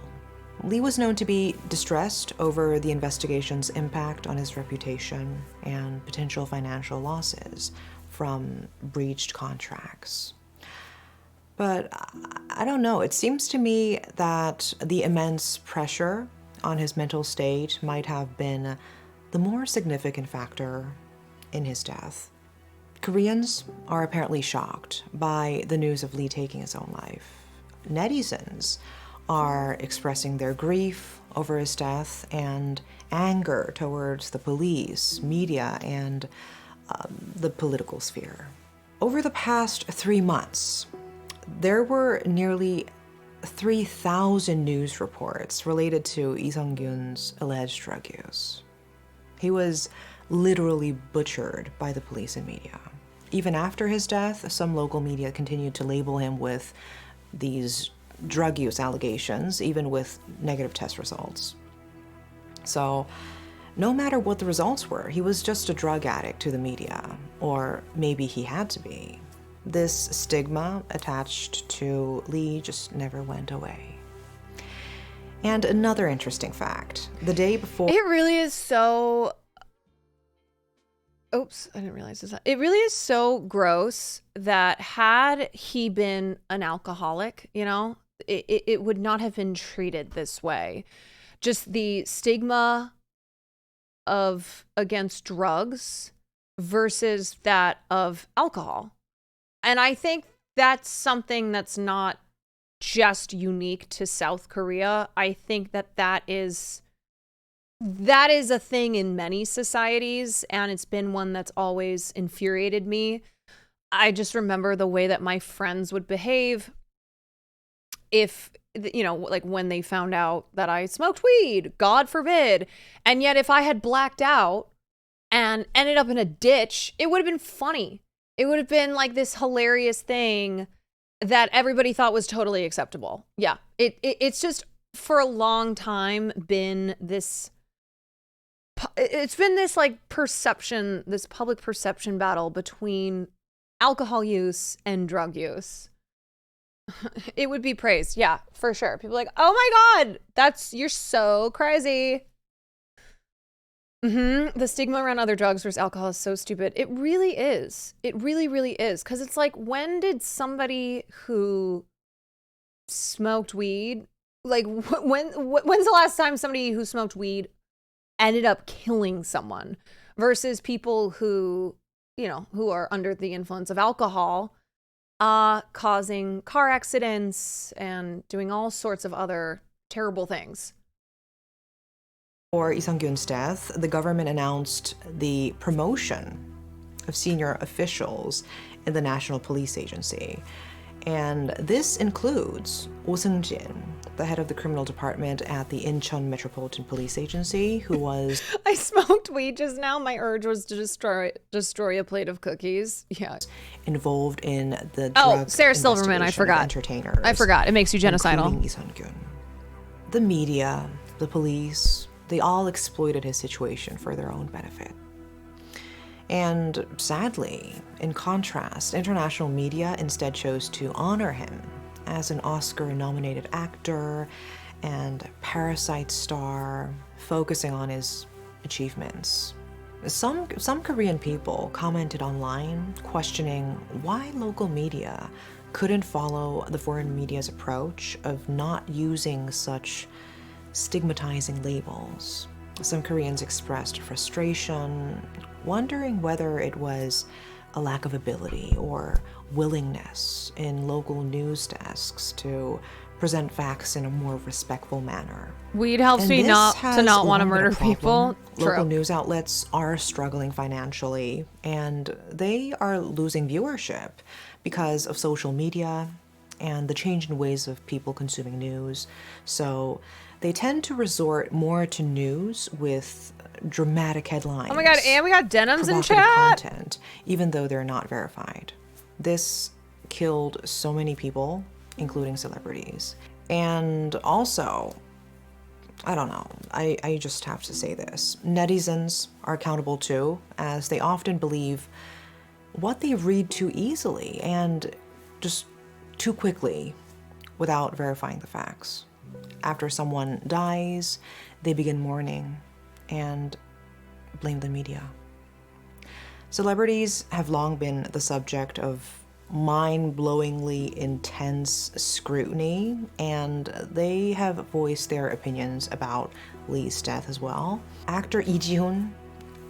Lee was known to be distressed over the investigation's impact on his reputation and potential financial losses from breached contracts. But I don't know, it seems to me that the immense pressure on his mental state might have been the more significant factor in his death. Koreans are apparently shocked by the news of Lee taking his own life. Netizens are expressing their grief over his death and anger towards the police, media, and the political sphere. Over the past 3 months, there were nearly 3,000 news reports related to Lee Sung-gyun's alleged drug use. He was literally butchered by the police and media. Even after his death, some local media continued to label him with these drug use allegations, even with negative test results. So, no matter what the results were, he was just a drug addict to the media, or maybe he had to be. This stigma attached to Lee just never went away. And another interesting fact, the day before— It really is so... Oops, I didn't realize this. It really is so gross that had he been an alcoholic, it would not have been treated this way. Just the stigma of against drugs versus that of alcohol. And I think that's something that's not just unique to South Korea. I think that is a thing in many societies, and it's been one that's always infuriated me. I just remember the way that my friends would behave if, like when they found out that I smoked weed, God forbid. And yet if I had blacked out and ended up in a ditch, it would have been funny. It would have been like this hilarious thing that everybody thought was totally acceptable. Yeah, it's just for a long time been this, it's been this like perception, this public perception battle between alcohol use and drug use. It would be praised. Yeah, for sure. People are like, oh my God, you're so crazy. The stigma around other drugs versus alcohol is so stupid. It really is. It really, really is. Because it's like, when did somebody who smoked weed, like, when's the last time somebody who smoked weed ended up killing someone versus people who, you know, who are under the influence of alcohol, causing car accidents and doing all sorts of other terrible things. For Lee Sung-gyun's death, the government announced the promotion of senior officials in the National Police Agency. And this includes Oh Seung-jin, the head of the criminal department at the Incheon Metropolitan Police Agency, who was... I smoked weed just now. My urge was to destroy a plate of cookies. Yeah. ...involved in the drug Sarah Silverman, I forgot. Entertainers. I forgot. It makes you genocidal. Including Lee Sung-gyun. The media, the police, they all exploited his situation for their own benefit. And sadly, in contrast, international media instead chose to honor him as an Oscar-nominated actor and Parasite star, focusing on his achievements. Some Korean people commented online questioning why local media couldn't follow the foreign media's approach of not using such stigmatizing labels. Some Koreans expressed frustration, wondering whether it was a lack of ability or willingness in local news desks to present facts in a more respectful manner. Weed helps me not want to murder people. Local news outlets are struggling financially, and they are losing viewership because of social media and the change in ways of people consuming news. So they tend to resort more to news with dramatic headlines. Oh my god, and we got denims in provocative chat. Content, even though they're not verified. This killed so many people, including celebrities. And also, I don't know, I just have to say this. Netizens are accountable too, as they often believe what they read too easily and just too quickly without verifying the facts. After someone dies, they begin mourning and blame the media. Celebrities have long been the subject of mind-blowingly intense scrutiny, and they have voiced their opinions about Lee's death as well. Actor Lee Ji-hoon,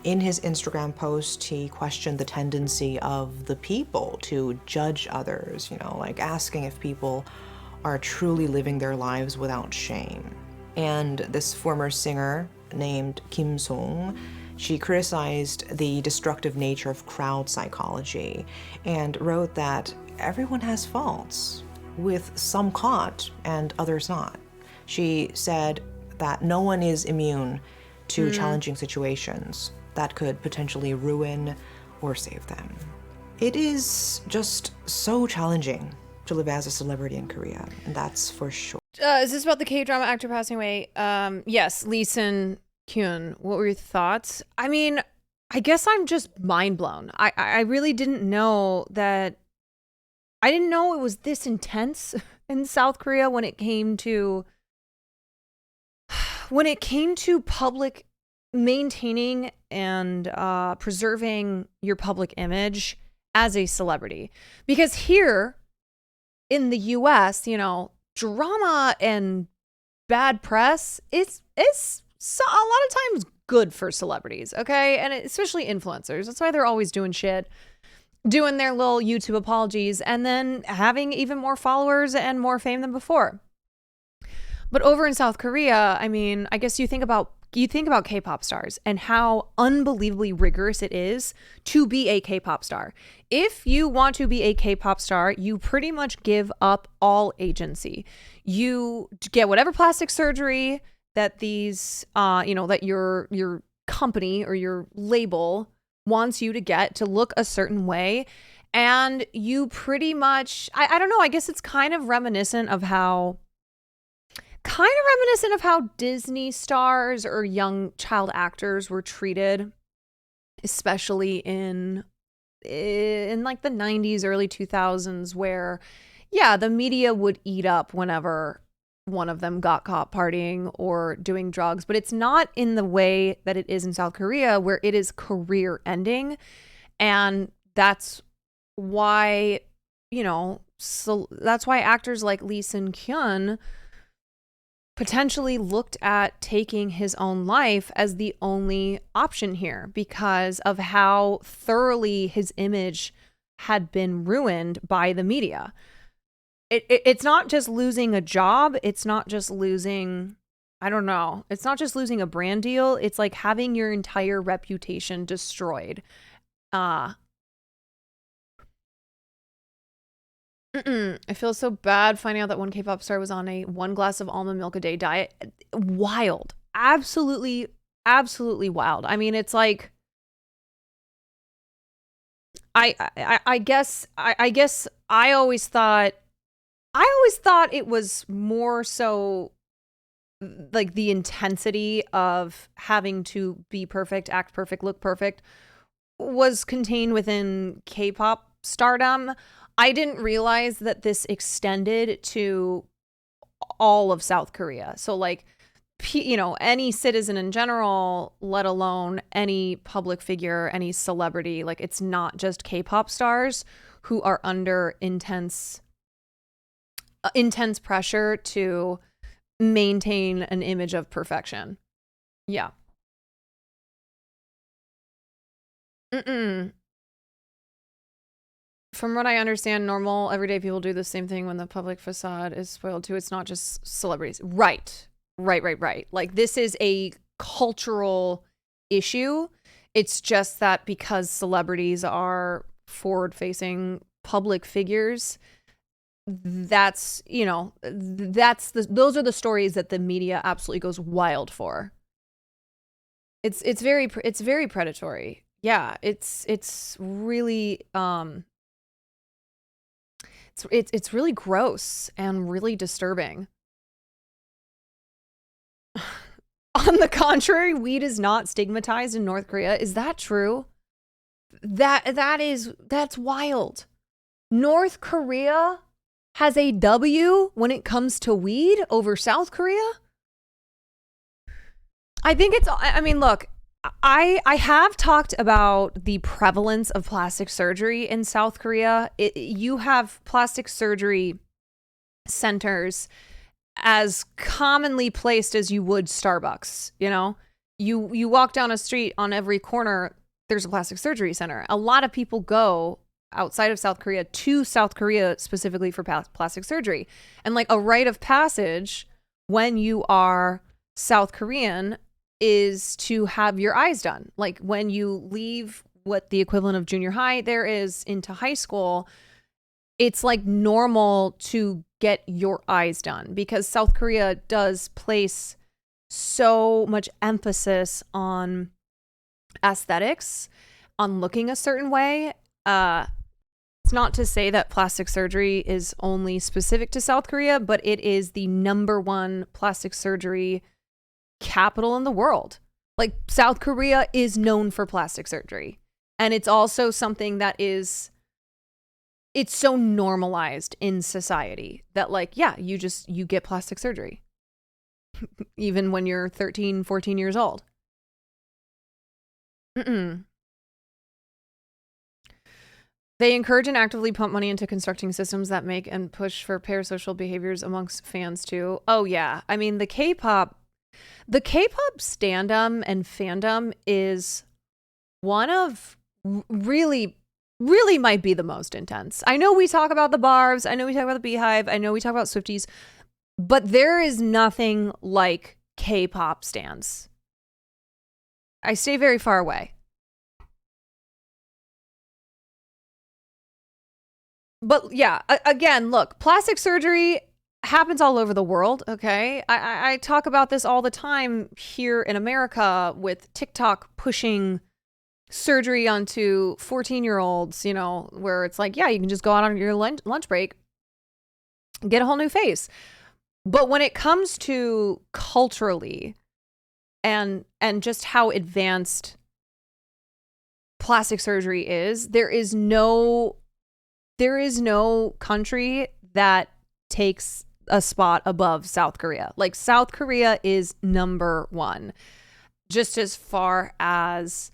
in his Instagram post, he questioned the tendency of the people to judge others, you know, like asking if people are truly living their lives without shame. And this former singer named Kim Song, she criticized the destructive nature of crowd psychology and wrote that everyone has faults, with some caught and others not. She said that no one is immune to challenging situations that could potentially ruin or save them. It is just so challenging to live as a celebrity in Korea, and that's for sure. Is this about the K-drama actor passing away? Yes, Lee Sung-kyun. What were your thoughts? I mean, I guess I'm just mind blown. I really didn't know that. I didn't know it was this intense in South Korea when it came to public maintaining and preserving your public image as a celebrity. Because here in the US, you know, drama and bad press is so, a lot of times good for celebrities, okay? And especially influencers. That's why they're always doing shit, doing their little YouTube apologies, and then having even more followers and more fame than before. But over in South Korea, I mean, I guess you think about K-pop stars and how unbelievably rigorous it is to be a K-pop star. If you want to be a K-pop star, you pretty much give up all agency. You get whatever plastic surgery that these, that your company or your label wants you to get to look a certain way. And you pretty much, I don't know, I guess it's kind of reminiscent of how Disney stars or young child actors were treated, especially in like the 90s, early 2000s, where, yeah, the media would eat up whenever one of them got caught partying or doing drugs, but it's not in the way that it is in South Korea, where it is career ending. And that's why, so that's why actors like Lee Seung-kyun potentially looked at taking his own life as the only option here, because of how thoroughly his image had been ruined by the media. It's not just losing a job. It's not just losing, I don't know. It's not just losing a brand deal. It's like having your entire reputation destroyed. I feel so bad finding out that one K-pop star was on a 1 glass of almond milk a day diet. Wild. Absolutely, absolutely wild. I mean, it's like, I guess I always thought it was more so like the intensity of having to be perfect, act perfect, look perfect was contained within K-pop stardom. I didn't realize that this extended to all of South Korea. So like, any citizen in general, let alone any public figure, any celebrity, like it's not just K-pop stars who are under intense pressure to maintain an image of perfection. Yeah. From what I understand, normal, everyday people do the same thing when the public facade is spoiled too. It's not just celebrities. Right. Like, this is a cultural issue. It's just that because celebrities are forward-facing public figures, those are the stories that the media absolutely goes wild for. It's very predatory. Yeah, it's really it's really gross and really disturbing. On the contrary, weed is not stigmatized in North Korea. Is that true? That's wild. North Korea has a W when it comes to weed over South Korea? I think look, I have talked about the prevalence of plastic surgery in South Korea. You have plastic surgery centers as commonly placed as you would Starbucks. You walk down a street, on every corner there's a plastic surgery center. A lot of people go outside of South Korea to South Korea specifically for plastic surgery. And like a rite of passage when you are South Korean is to have your eyes done. Like when you leave what the equivalent of junior high there is into high school, it's like normal to get your eyes done, because South Korea does place so much emphasis on aesthetics, on looking a certain way. It's not to say that plastic surgery is only specific to South Korea, but it is the #1 plastic surgery capital in the world. Like, South Korea is known for plastic surgery. And it's also something that it's so normalized in society that, like, yeah, you get plastic surgery even when you're 13, 14 years old. They encourage and actively pump money into constructing systems that make and push for parasocial behaviors amongst fans too. Oh yeah. I mean, the K-pop standum and fandom is one of really might be the most intense. I know we talk about the Barbs, I know we talk about the Beehive, I know we talk about Swifties, but there is nothing like K-pop stans. I stay very far away. But yeah, again, look, plastic surgery happens all over the world, okay? I talk about this all the time here in America with TikTok pushing surgery onto 14-year-olds, where it's like, yeah, you can just go out on your lunch break, get a whole new face. But when it comes to culturally and just how advanced plastic surgery is, there is no country that takes a spot above South Korea. Like South Korea is number one, just as far as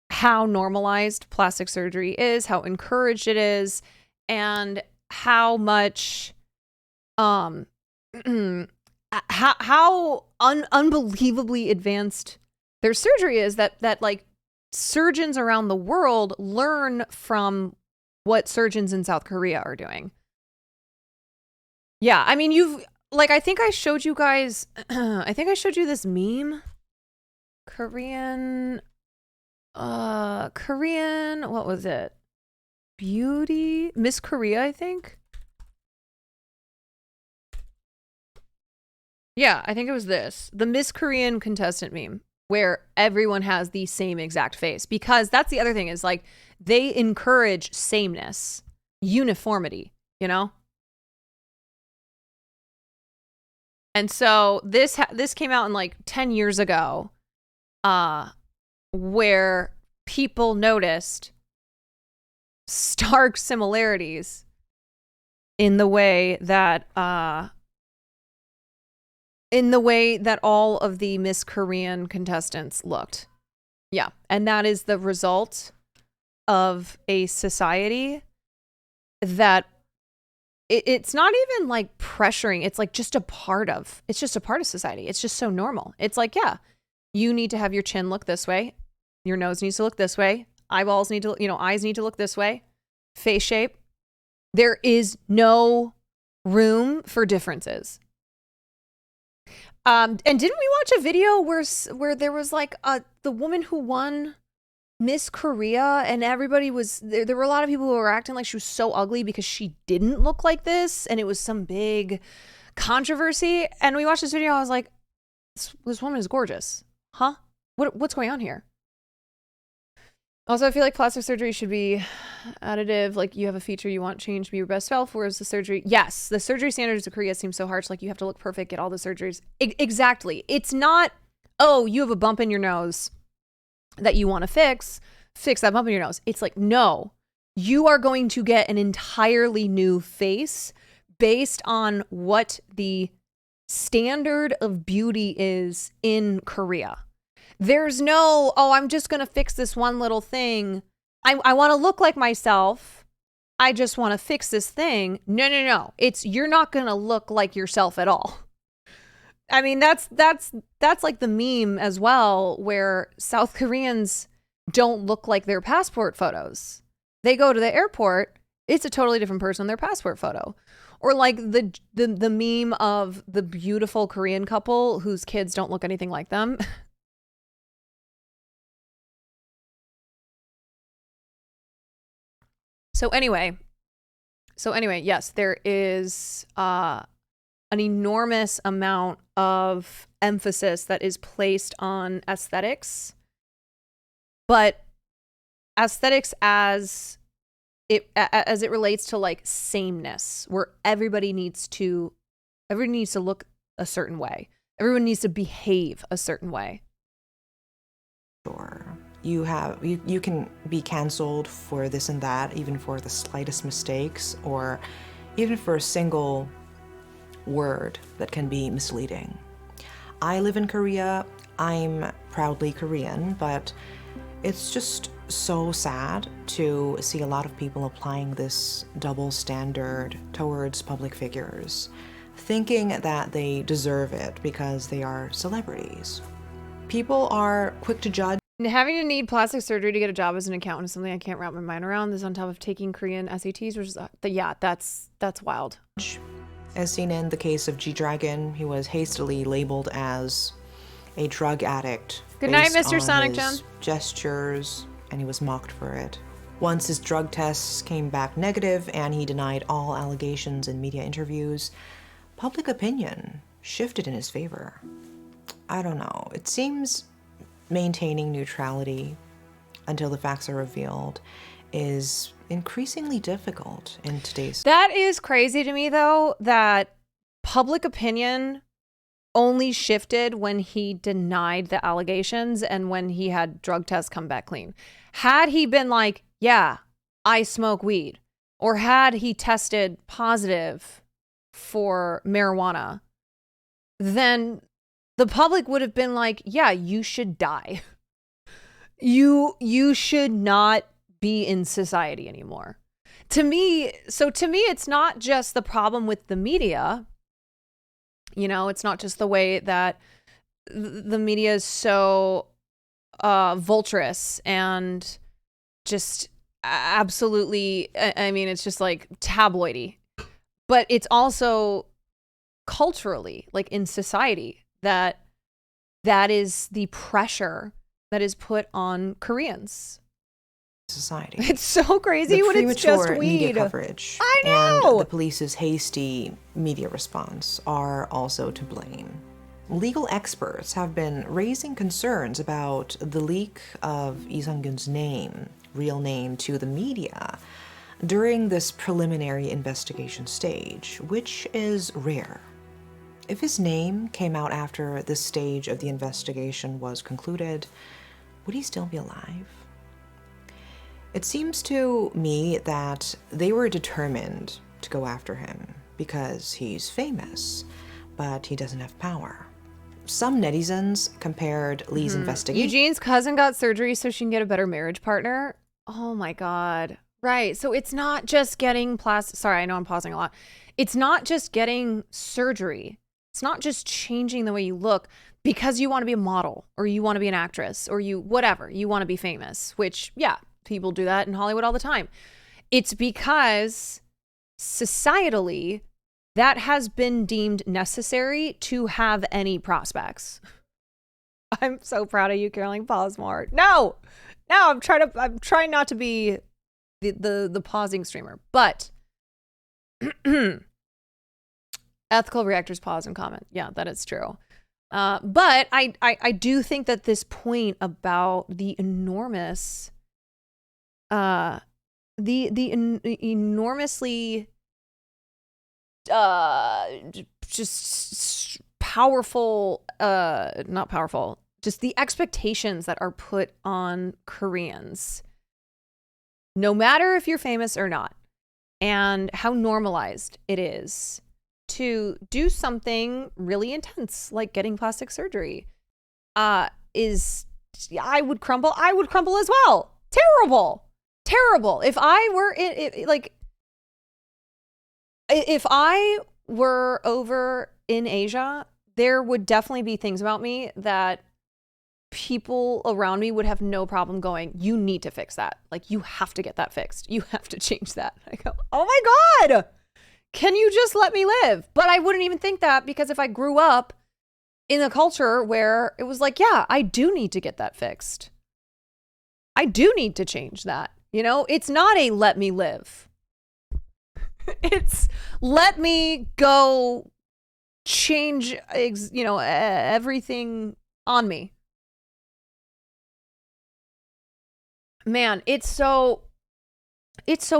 how normalized plastic surgery is, how encouraged it is, and how much how unbelievably advanced their surgery is, that like surgeons around the world learn from what surgeons in South Korea are doing. Yeah, I mean, I think I showed you guys, I think I showed you this meme. Korean, what was it? Beauty? Miss Korea, I think? Yeah, I think it was this. The Miss Korean contestant meme, where everyone has the same exact face. Because that's the other thing, is like, they encourage sameness, uniformity, you know? And so this came out in like 10 years ago, where people noticed stark similarities in the way that all of the Miss Korean contestants looked. Yeah, and that is the result of a society that it's not even like pressuring. It's like just a part of society. It's just so normal. It's like, yeah, you need to have your chin look this way. Your nose needs to look this way. Eyes need to look this way. Face shape. There is no room for differences. And didn't we watch a video where there was like the woman who won Miss Korea, and everybody was there were a lot of people who were acting like she was so ugly because she didn't look like this, and it was some big controversy. And we watched this video, I was like, this woman is gorgeous. Huh? What's going on here? Also, I feel like plastic surgery should be additive. Like, you have a feature you want changed to be your best self, whereas the surgery, yes, the surgery standards of Korea seem so harsh. Like, you have to look perfect, get all the surgeries. Exactly. It's not, oh, you have a bump in your nose that you want to fix that bump in your nose. It's like, no, you are going to get an entirely new face based on what the standard of beauty is in Korea. There's no, oh, I'm just going to fix this one little thing. I want to look like myself. I just want to fix this thing. No. You're not going to look like yourself at all. I mean, that's like the meme as well, where South Koreans don't look like their passport photos. They go to the airport, it's a totally different person on their passport photo. Or like the meme of the beautiful Korean couple whose kids don't look anything like them. So anyway, yes, there is an enormous amount of emphasis that is placed on aesthetics, but aesthetics as it relates to like sameness, where everybody needs to look a certain way. Everyone needs to behave a certain way. Sure. You can be canceled for this and that, even for the slightest mistakes, or even for a single word that can be misleading. I live in Korea. I'm proudly Korean, but it's just so sad to see a lot of people applying this double standard towards public figures, thinking that they deserve it because they are celebrities. People are quick to judge. Having to need plastic surgery to get a job as an accountant is something I can't wrap my mind around. This on top of taking Korean SATs, which is that's wild. As seen in the case of G-Dragon, he was hastily labeled as a drug addict. Good night, based Mr. on Sonic his John. Gestures, and he was mocked for it. Once his drug tests came back negative and he denied all allegations in media interviews, public opinion shifted in his favor. I don't know. It seems maintaining neutrality until the facts are revealed is increasingly difficult in today's... That is crazy to me, though, that public opinion only shifted when he denied the allegations and when he had drug tests come back clean. Had he been like, yeah, I smoke weed, or had he tested positive for marijuana, then the public would have been like, yeah, you should die. You should not be in society anymore. To me, it's not just the problem with the media. You know, it's not just the way that the media is so vulturous and just absolutely, I mean, it's just like tabloidy. But it's also culturally, like in society, that is the pressure that is put on Koreans. Society. It's so crazy when it's just weed. Media coverage I know. and the police's hasty media response are also to blame. Legal experts have been raising concerns about the leak of Lee Sung-gyun's real name, to the media during this preliminary investigation stage, which is rare. If his name came out after this stage of the investigation was concluded, would he still be alive? It seems to me that they were determined to go after him because he's famous, but he doesn't have power. Some netizens compared Lee's investigation. Eugene's cousin got surgery so she can get a better marriage partner. Oh my God. Right. So it's not just getting sorry, I know I'm pausing a lot. It's not just getting surgery. It's not just changing the way you look because you want to be a model or you want to be an actress or you want to be famous, which, yeah, people do that in Hollywood all the time. It's because societally, that has been deemed necessary to have any prospects. I'm so proud of you, Caroline. Pause more. No, I'm trying not to be the pausing streamer, but ethical reactors pause and comment. Yeah, that is true. But I do think that this point about the enormous, enormously just powerful, not powerful, just the expectations that are put on Koreans, no matter if you're famous or not, and how normalized it is to do something really intense like getting plastic surgery, I would crumble as well. Terrible. If I were if I were over in Asia, there would definitely be things about me that people around me would have no problem going, you need to fix that. Like, you have to get that fixed. You have to change that. I go, oh my God, can you just let me live? But I wouldn't even think that, because if I grew up in a culture where it was like, yeah, I do need to get that fixed. I do need to change that. You know, it's not a let me live. It's let me go change, everything on me. Man, it's so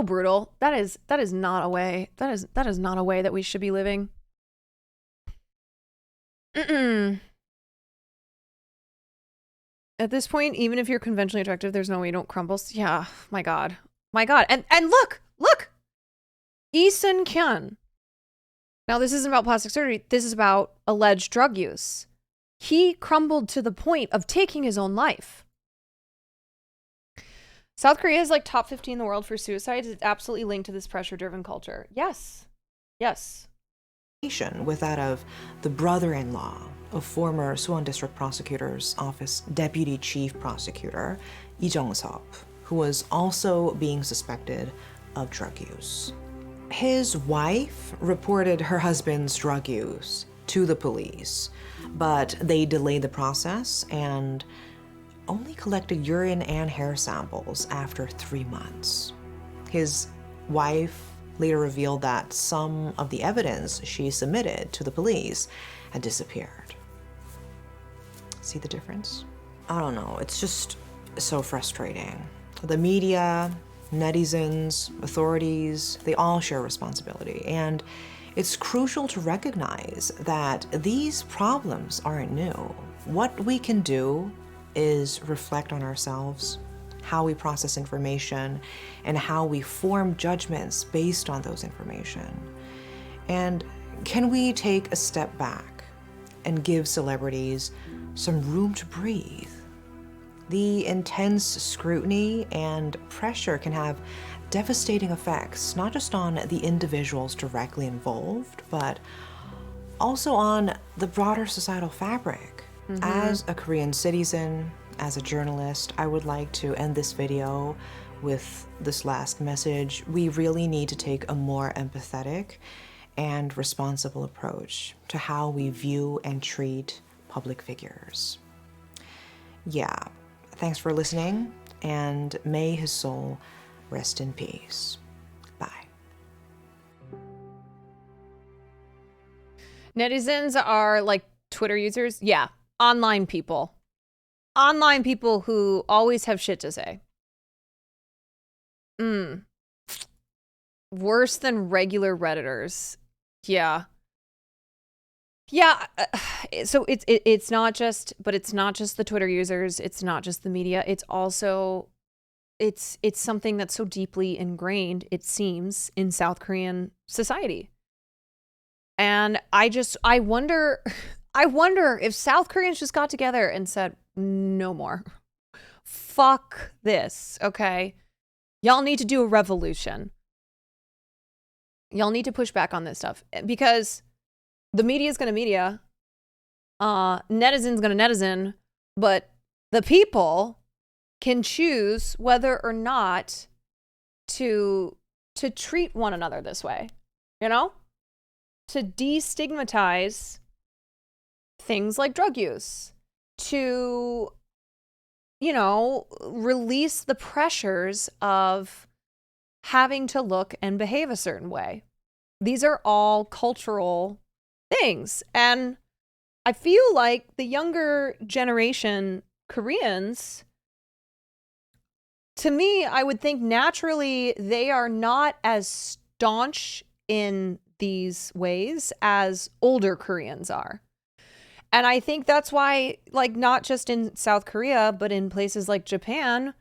brutal. That is not a way. That is not a way that we should be living. At this point, even if you're conventionally attractive, there's no way you don't crumble. Yeah, my God. And look. Lee Sung-gyun. Now, this isn't about plastic surgery. This is about alleged drug use. He crumbled to the point of taking his own life. South Korea is like top 15 in the world for suicides. It's absolutely linked to this pressure-driven culture. Yes. With that of the brother-in-law of former Suwon District Prosecutor's Office Deputy Chief Prosecutor Lee Jung-sop, who was also being suspected of drug use. His wife reported her husband's drug use to the police, but they delayed the process and only collected urine and hair samples after 3 months. His wife later revealed that some of the evidence she submitted to the police had disappeared. See the difference? I don't know, it's just so frustrating. The media, netizens, authorities, they all share responsibility. And it's crucial to recognize that these problems aren't new. What we can do is reflect on ourselves, how we process information, and how we form judgments based on those information. And Can we take a step back and give celebrities some room to breathe? The intense scrutiny and pressure can have devastating effects, not just on the individuals directly involved, but also on the broader societal fabric. As a Korean citizen, as a journalist, I would like to end this video with this last message. We really need to take a more empathetic and responsible approach to how we view and treat public figures. Yeah, thanks for listening, and may his soul rest in peace. Bye. Netizens are like Twitter users. Yeah. Online people. Online people who always have shit to say. Worse than regular Redditors. Yeah. Yeah. So it's not just the Twitter users. It's not just the media. It's also, it's something that's so deeply ingrained, it seems, in South Korean society. And I wonder if South Koreans just got together and said, no more. Fuck this, okay? Y'all need to do a revolution. Y'all need to push back on this stuff. Because the media is going to media. Netizen's going to netizen. But the people can choose whether or not to treat one another this way. You know? To destigmatize things like drug use, to, you know, release the pressures of having to look and behave a certain way. These are all cultural things. And I feel like the younger generation Koreans, to me, I would think naturally they are not as staunch in these ways as older Koreans are. And I think that's why, like, not just in South Korea, but in places like Japan,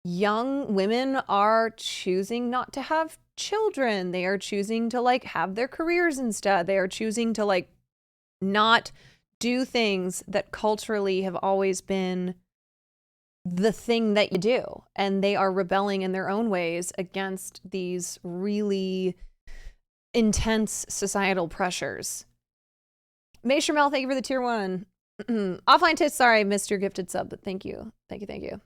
young women are choosing not to have children. They are choosing to, like, have their careers instead. They are choosing to, like, not do things that culturally have always been the thing that you do. And they are rebelling in their own ways against these really intense societal pressures. May Shermel, thank you for the tier 1. Offline tits, sorry I missed your gifted sub, but thank you. Thank you.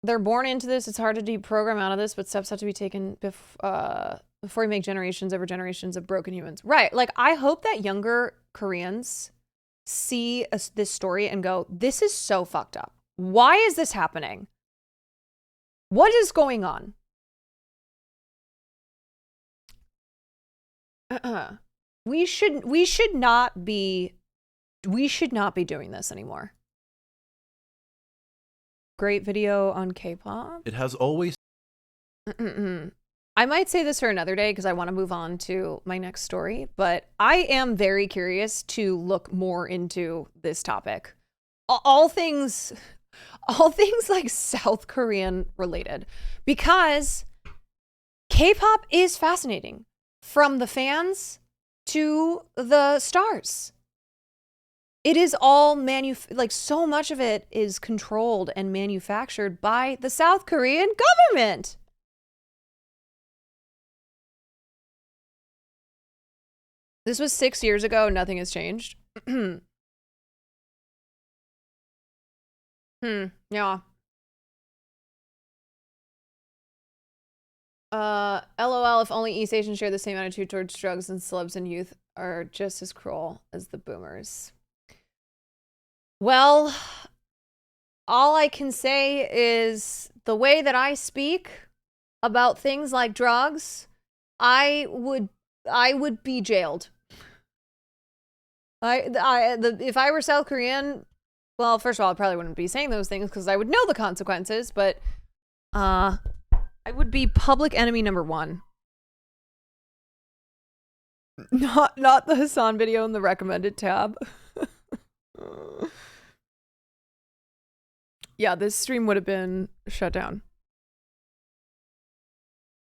They're born into this. It's hard to deprogram out of this, but steps have to be taken before you make generations over generations of broken humans. Right. Like, I hope that younger Koreans see this story and go, this is so fucked up. Why is this happening? What is going on? We should not be doing this anymore. Great video on K-pop. It has always. I might say this for another day because I want to move on to my next story, but I am very curious to look more into this topic. All things like South Korean related, because K-pop is fascinating. From the fans to the stars. It is all like, so much of it is controlled and manufactured by the South Korean government. This was 6 years ago. Nothing has changed. Yeah. LOL, if only East Asians share the same attitude towards drugs, and celebs and youth are just as cruel as the boomers. Well, all I can say is the way that I speak about things like drugs, I would be jailed. If I were South Korean, well, first of all, I probably wouldn't be saying those things because I would know the consequences, but I would be public enemy number 1. Not the Hassan video in the recommended tab. Yeah, this stream would have been shut down.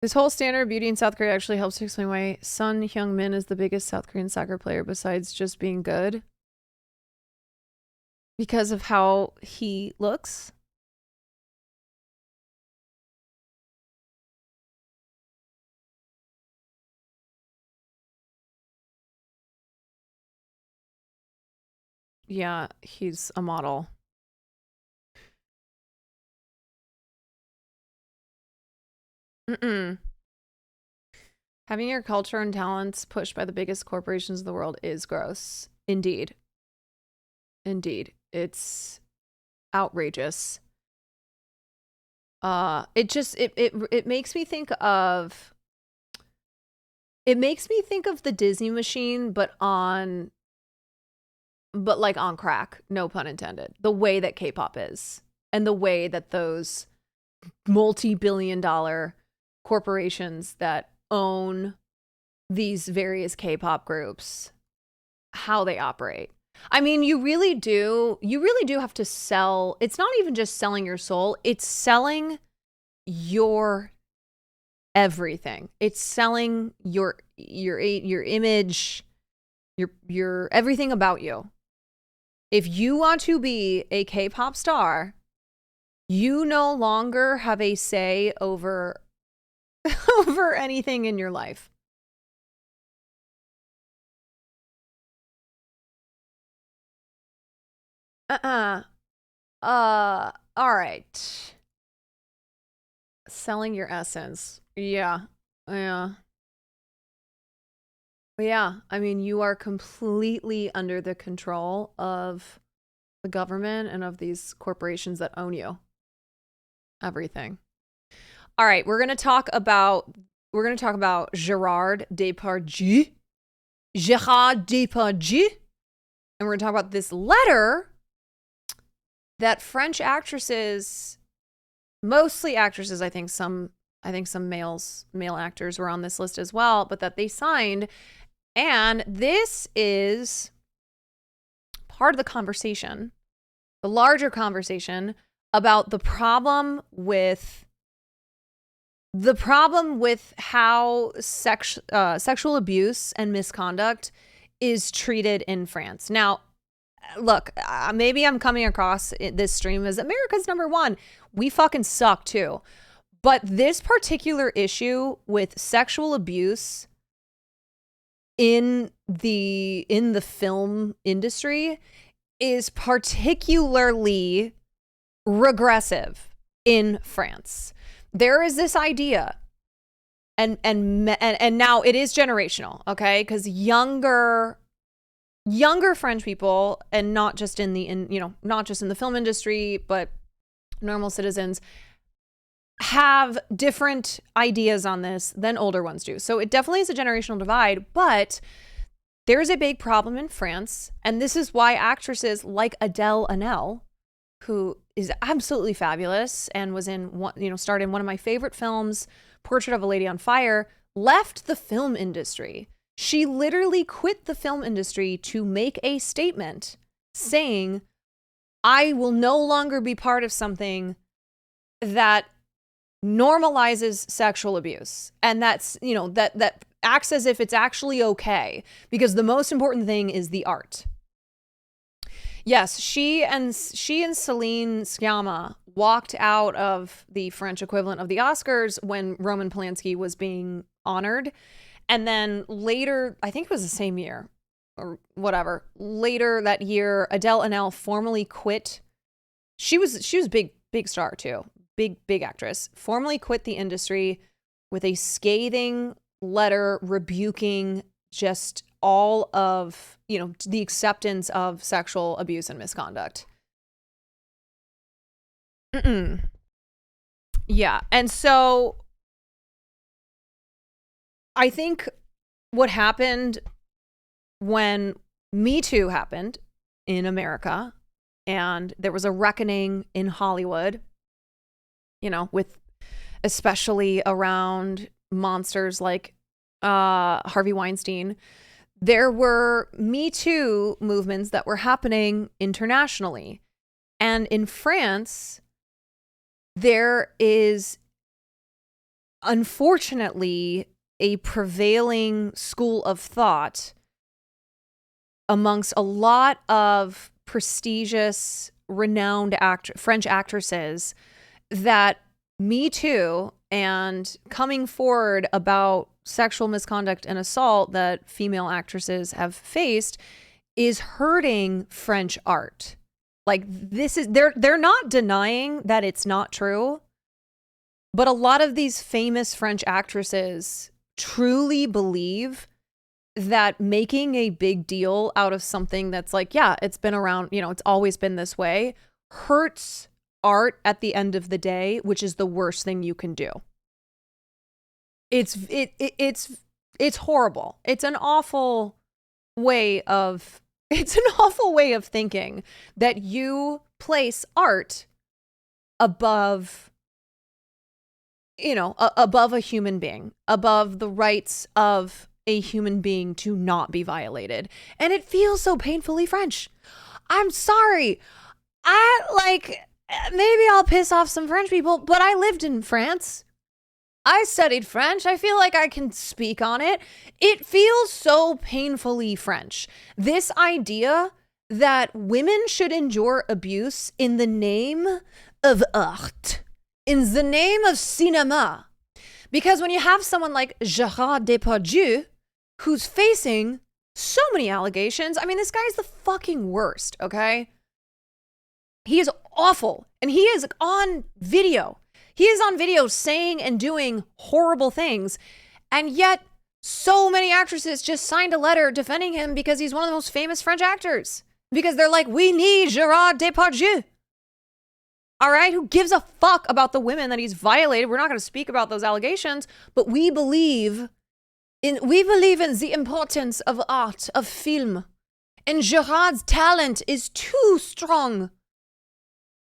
This whole standard of beauty in South Korea actually helps to explain why Sun Hyung-min is the biggest South Korean soccer player besides just being good. Because of how he looks. Yeah, he's a model. Mm-mm. Having your culture and talents pushed by the biggest corporations in the world is gross. Indeed. Indeed. It's outrageous. It makes me think of the Disney machine, but like on crack, no pun intended. The way that K-pop is, and the way that those multi-billion-dollar corporations that own these various K-pop groups, how they operate. I mean, you really do have to sell. It's not even just selling your soul, it's selling your everything. It's selling your image, your everything about you. If you want to be a K-pop star, you no longer have a say over over anything in your life. All right. Selling your essence. Yeah. Yeah. Yeah. I mean, you are completely under the control of the government and of these corporations that own you. Everything. All right, we're going to talk about Gerard Depardieu. Gerard Depardieu. And we're going to talk about this letter that French actresses, mostly actresses, I think some male actors were on this list as well, but that they signed. And this is part of the conversation, the larger conversation about the problem with how sexual abuse and misconduct is treated in France. Now, look, maybe I'm coming across this stream as America's number one. We fucking suck too. But this particular issue with sexual abuse in the film industry is particularly regressive in France. There is this idea, and now it is generational, okay? Because younger French people, and not just in the film industry, but normal citizens, have different ideas on this than older ones do. So it definitely is a generational divide, but there's a big problem in France, and this is why actresses like Adele Haenel, who is absolutely fabulous and was starred in one of my favorite films, Portrait of a Lady on Fire, left the film industry. She literally quit the film industry to make a statement saying, I will no longer be part of something that normalizes sexual abuse. And that's, that acts as if it's actually okay, because the most important thing is the art. Yes, she and Celine Sciamma walked out of the French equivalent of the Oscars when Roman Polanski was being honored. And then later, I think it was the same year or whatever, later that year, Adele Haenel formally quit. She was big star too. Big actress. Formally quit the industry with a scathing letter rebuking just all of, the acceptance of sexual abuse and misconduct. Yeah. And so I think what happened when Me Too happened in America, and there was a reckoning in Hollywood, with especially around monsters like Harvey Weinstein, there were Me Too movements that were happening internationally. And in France, there is unfortunately a prevailing school of thought amongst a lot of prestigious, renowned French actresses that Me Too and coming forward about sexual misconduct and assault that female actresses have faced is hurting French art. Like, this is, they're not denying that it's not true, but a lot of these famous French actresses truly believe that making a big deal out of something that's like, yeah, it's been around, you know, it's always been this way, hurts art at the end of the day, which is the worst thing you can do. It's horrible. It's an awful way of thinking that you place art above, you know, above a human being, above the rights of a human being to not be violated. And it feels so painfully French. I'm sorry. Maybe I'll piss off some French people, but I lived in France. I studied French. I feel like I can speak on it. It feels so painfully French. This idea that women should endure abuse in the name of art, in the name of cinema. Because when you have someone like Gérard Depardieu, who's facing so many allegations, I mean, this guy's the fucking worst, okay? He is awful. And he is on video. He is on video saying and doing horrible things. And yet, so many actresses just signed a letter defending him because he's one of the most famous French actors. Because they're like, we need Gérard Depardieu. All right? Who gives a fuck about the women that he's violated? We're not going to speak about those allegations, but we believe in the importance of art, of film. And Gérard's talent is too strong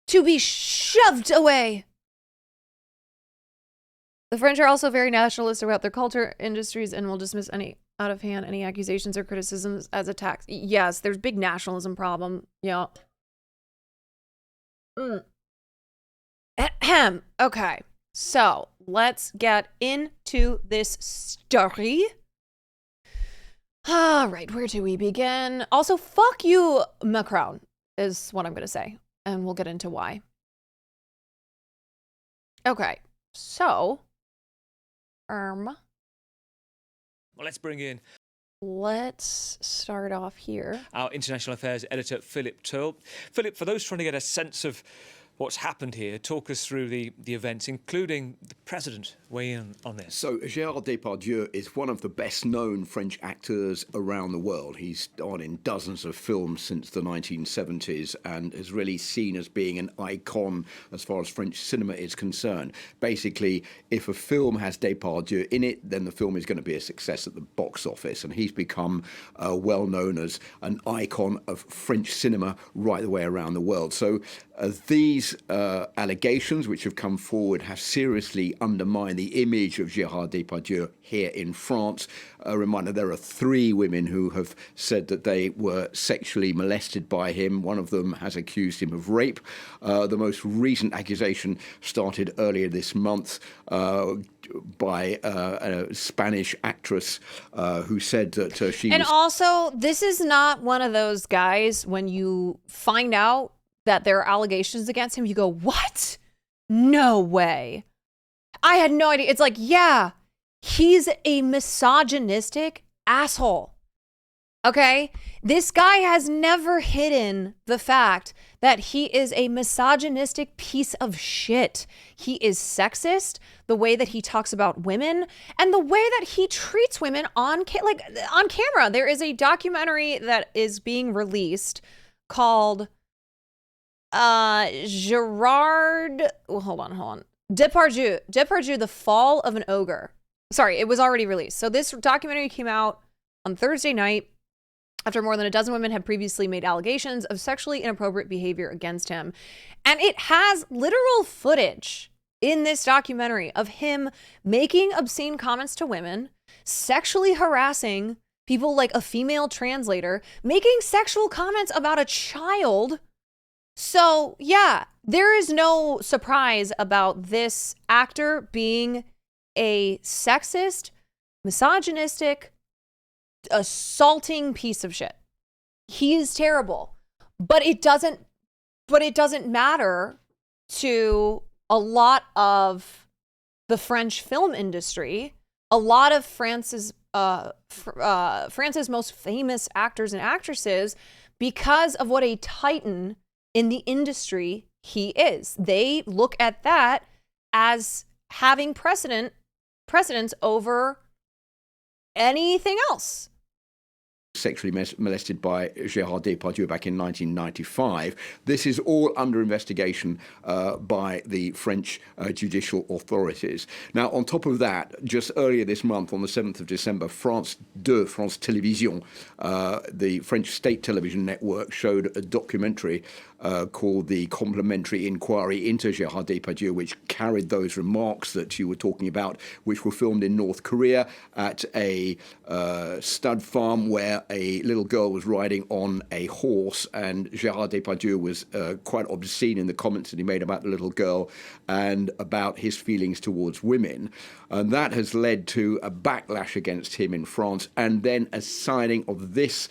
to be shoved away. The French are also very nationalist about their culture, industries, and will dismiss any accusations or criticisms as attacks. Yes, there's big nationalism problem. Yeah. Okay, so let's get into this story. All right, where do we begin? Also, fuck you, Macron, is what I'm going to say. And we'll get into why. Okay, so... Well, let's start off here. Our international affairs editor, Philip Turl. Philip, for those trying to get a sense of what's happened here, talk us through the events, including the president weighing in on this. So Gérard Depardieu is one of the best-known French actors around the world. He's starred in dozens of films since the 1970s and is really seen as being an icon as far as French cinema is concerned. Basically, if a film has Depardieu in it, then the film is going to be a success at the box office. And he's become well known as an icon of French cinema right the way around the world. So these allegations which have come forward have seriously undermined the image of Gérard Depardieu here in France. A reminder, there are 3 women who have said that they were sexually molested by him. One of them has accused him of rape. The most recent accusation started earlier this month by a Spanish actress who said that she And was... also, this is not one of those guys when you find out that there are allegations against him, you go, what? No way. I had no idea. It's like, yeah, he's a misogynistic asshole. Okay? This guy has never hidden the fact that he is a misogynistic piece of shit. He is sexist, the way that he talks about women, and the way that he treats women on camera. There is a documentary that is being released called Gérard, hold on. Depardieu, The Fall of an Ogre. Sorry, it was already released. So this documentary came out on Thursday night after more than a dozen women had previously made allegations of sexually inappropriate behavior against him. And it has literal footage in this documentary of him making obscene comments to women, sexually harassing people like a female translator, making sexual comments about a child. So, yeah, there is no surprise about this actor being a sexist, misogynistic, assaulting piece of shit. He is terrible. But it doesn't matter to a lot of the French film industry. A lot of France's most famous actors and actresses, because of what a titan in the industry he is. They look at that as having precedence over anything else. Sexually molested by Gérard Depardieu back in 1995. This is all under investigation by the French judicial authorities. Now, on top of that, just earlier this month, on the 7th of December, France Télévisions, the French state television network, showed a documentary called The Complementary Inquiry into Gérard Depardieu, which carried those remarks that you were talking about, which were filmed in North Korea at a stud farm where a little girl was riding on a horse, and Gérard Depardieu was quite obscene in the comments that he made about the little girl and about his feelings towards women. And that has led to a backlash against him in France, and then a signing of this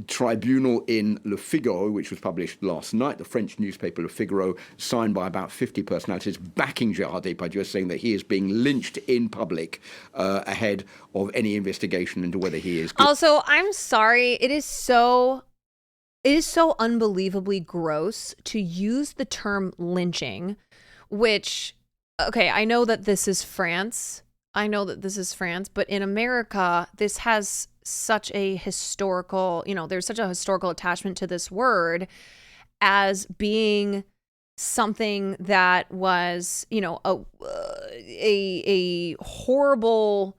tribunal in Le Figaro, which was published last night, the French newspaper Le Figaro, signed by about 50 personalities backing Gérard Depardieu, saying that he is being lynched in public ahead of any investigation into whether he is good. Also, I'm sorry, it is so unbelievably gross to use the term lynching, which, okay, I know that this is France. But in America, this has such a historical, there's such a historical attachment to this word as being something that was, a horrible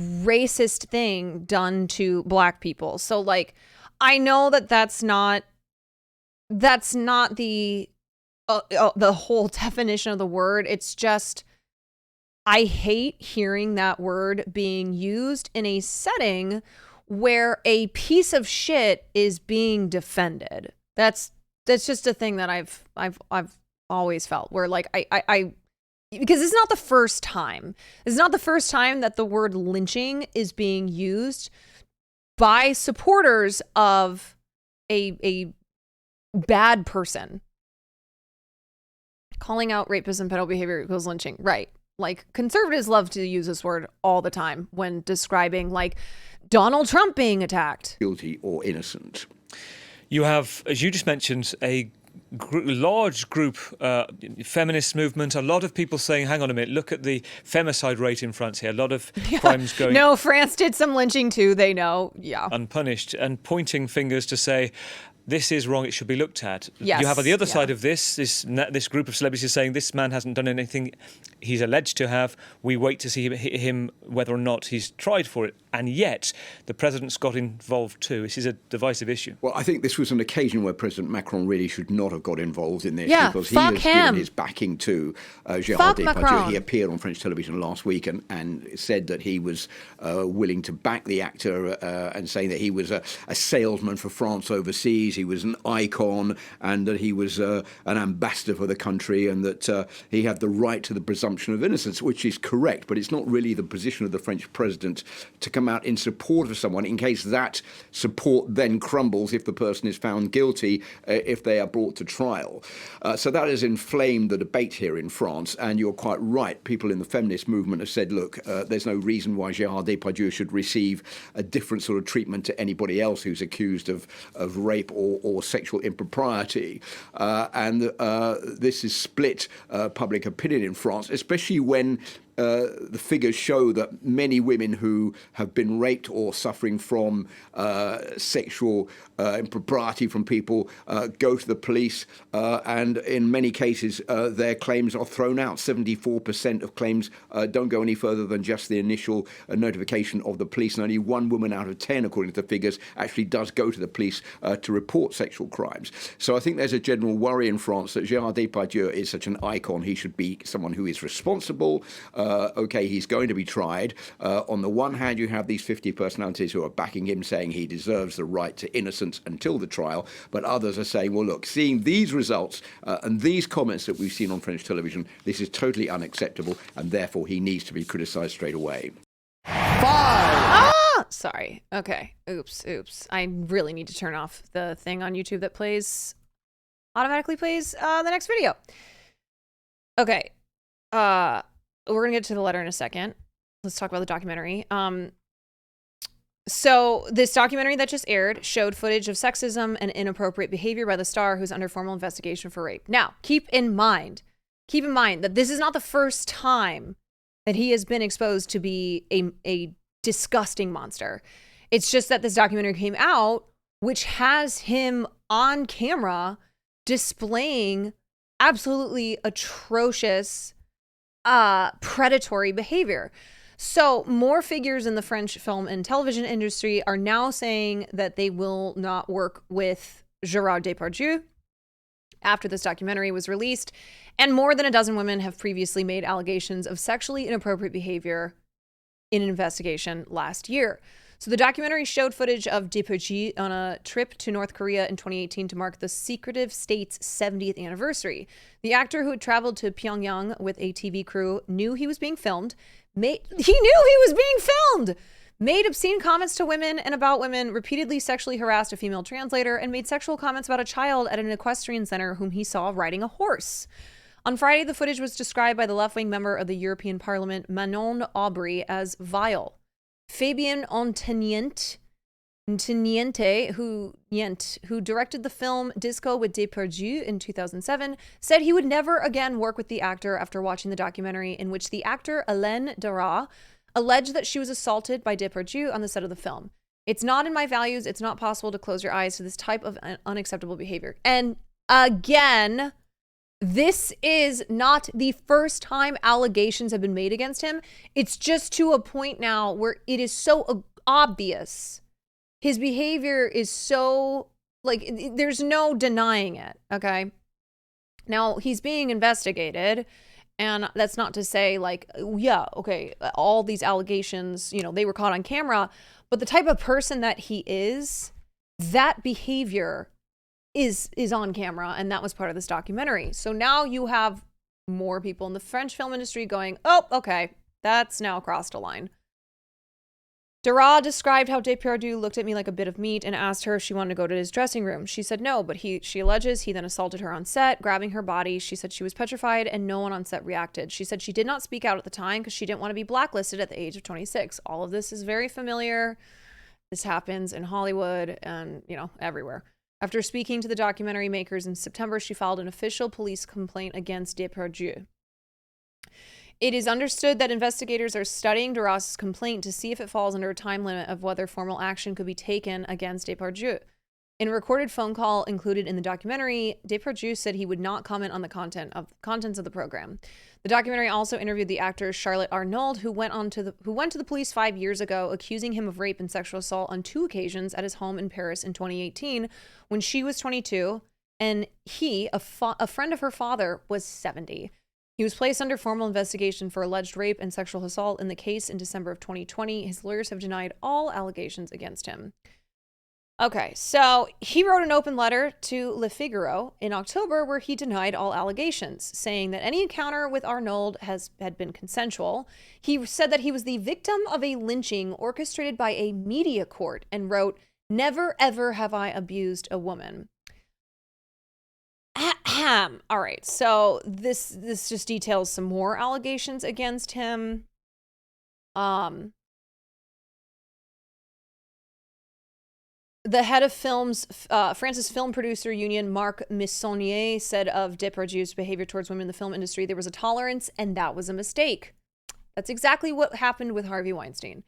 racist thing done to Black people. So, like, I know that that's not the whole definition of the word. It's just, I hate hearing that word being used in a setting where a piece of shit is being defended. That's just a thing that I've always felt, where, like, I because it's not the first time. It's not the first time that the word lynching is being used by supporters of a bad person. Calling out rapists and pedo behavior equals lynching. Right. Like, conservatives love to use this word all the time when describing, like, Donald Trump being attacked. Guilty or innocent. You have, as you just mentioned, a large group, feminist movement, a lot of people saying, hang on a minute, look at the femicide rate in France here. A lot of crimes going... No, France did some lynching too, they know. Yeah. Unpunished, and pointing fingers to say, this is wrong, it should be looked at. Yes, you have on the other side of this group of celebrities saying this man hasn't done anything he's alleged to have. We wait to see him whether or not he's tried for it. And yet, the president's got involved too. This is a divisive issue. Well, I think this was an occasion where President Macron really should not have got involved in this, because he has given his backing to Gérard Depardieu. He appeared on French television last week and said that he was willing to back the actor and saying that he was a salesman for France overseas. He was an icon, and that he was an ambassador for the country, and that he had the right to the presumption of innocence, which is correct, but it's not really the position of the French president to come out in support of someone in case that support then crumbles if the person is found guilty, if they are brought to trial. So that has inflamed the debate here in France, and you're quite right. People in the feminist movement have said, look, there's no reason why Gérard Depardieu should receive a different sort of treatment to anybody else who's accused of rape or sexual impropriety. And this has split public opinion in France, especially when the figures show that many women who have been raped or suffering from sexual impropriety from people go to the police, and in many cases their claims are thrown out. 74% of claims don't go any further than just the initial notification of the police, and only 1 woman out of 10, according to the figures, actually does go to the police to report sexual crimes. So I think there's a general worry in France that Gérard Depardieu is such an icon. He should be someone who is responsible, okay, he's going to be tried. On the one hand, you have these 50 personalities who are backing him, saying he deserves the right to innocence until the trial, but others are saying, well, look, seeing these results and these comments that we've seen on French television, this is totally unacceptable, and therefore he needs to be criticised straight away. Sorry. Okay. Oops. I really need to turn off the thing on YouTube that automatically plays the next video. Okay. We're gonna get to the letter in a second. Let's talk about the documentary. So this documentary that just aired showed footage of sexism and inappropriate behavior by the star, who's under formal investigation for rape. Now, keep in mind that this is not the first time that he has been exposed to be a disgusting monster. It's just that this documentary came out, which has him on camera displaying absolutely atrocious predatory behavior. So more figures in the French film and television industry are now saying that they will not work with Gérard Depardieu after this documentary was released, and more than a dozen women have previously made allegations of sexually inappropriate behavior in an investigation last year. So the documentary showed footage of Depardieu on a trip to North Korea in 2018 to mark the secretive state's 70th anniversary. The actor, who had traveled to Pyongyang with a TV crew, knew he was being filmed, made obscene comments to women and about women, repeatedly sexually harassed a female translator, and made sexual comments about a child at an equestrian center whom he saw riding a horse. On Friday, the footage was described by the left-wing member of the European Parliament, Manon Aubry, as vile. Fabien Onteniente, who directed the film Disco with Depardieu in 2007, said he would never again work with the actor after watching the documentary, in which the actor Hélène Darroch alleged that she was assaulted by Depardieu on the set of the film. It's not in my values. It's not possible to close your eyes to this type of unacceptable behavior. And again, this is not the first time allegations have been made against him. It's just to a point now where it is so obvious. His behavior is so, like, there's no denying it, okay? Now, he's being investigated, and that's not to say, like, yeah, okay, all these allegations, you know, they were caught on camera, but the type of person that he is, that behavior is on camera, and that was part of this documentary. So now you have more people in the French film industry going, oh, okay, that's now crossed a line. Darroch described how Depardieu looked at me like a bit of meat and asked her if she wanted to go to his dressing room. She said no, but she alleges he then assaulted her on set, grabbing her body. She said she was petrified and no one on set reacted. She said she did not speak out at the time because she didn't want to be blacklisted at the age of 26. All of this is very familiar. This happens in Hollywood and, you know, everywhere. After speaking to the documentary makers in September, she filed an official police complaint against Depardieu. It is understood that investigators are studying Darroch's complaint to see if it falls under a time limit of whether formal action could be taken against Depardieu. In a recorded phone call included in the documentary, Depardieu said he would not comment on the contents of the program. The documentary also interviewed the actor Charlotte Arnould, who went to the police 5 years ago, accusing him of rape and sexual assault on 2 occasions at his home in Paris in 2018, when she was 22, and he, a friend of her father, was 70. He was placed under formal investigation for alleged rape and sexual assault in the case in December of 2020. His lawyers have denied all allegations against him. Okay, so he wrote an open letter to Le Figaro in October where he denied all allegations, saying that any encounter with Arnould had been consensual. He said that he was the victim of a lynching orchestrated by a media court and wrote, "Never ever have I abused a woman." All right, so this just details some more allegations against him. The head of France's Film Producer Union, Marc Missonnier, said of Depardieu's behavior towards women in the film industry, there was a tolerance, and that was a mistake. That's exactly what happened with Harvey Weinstein.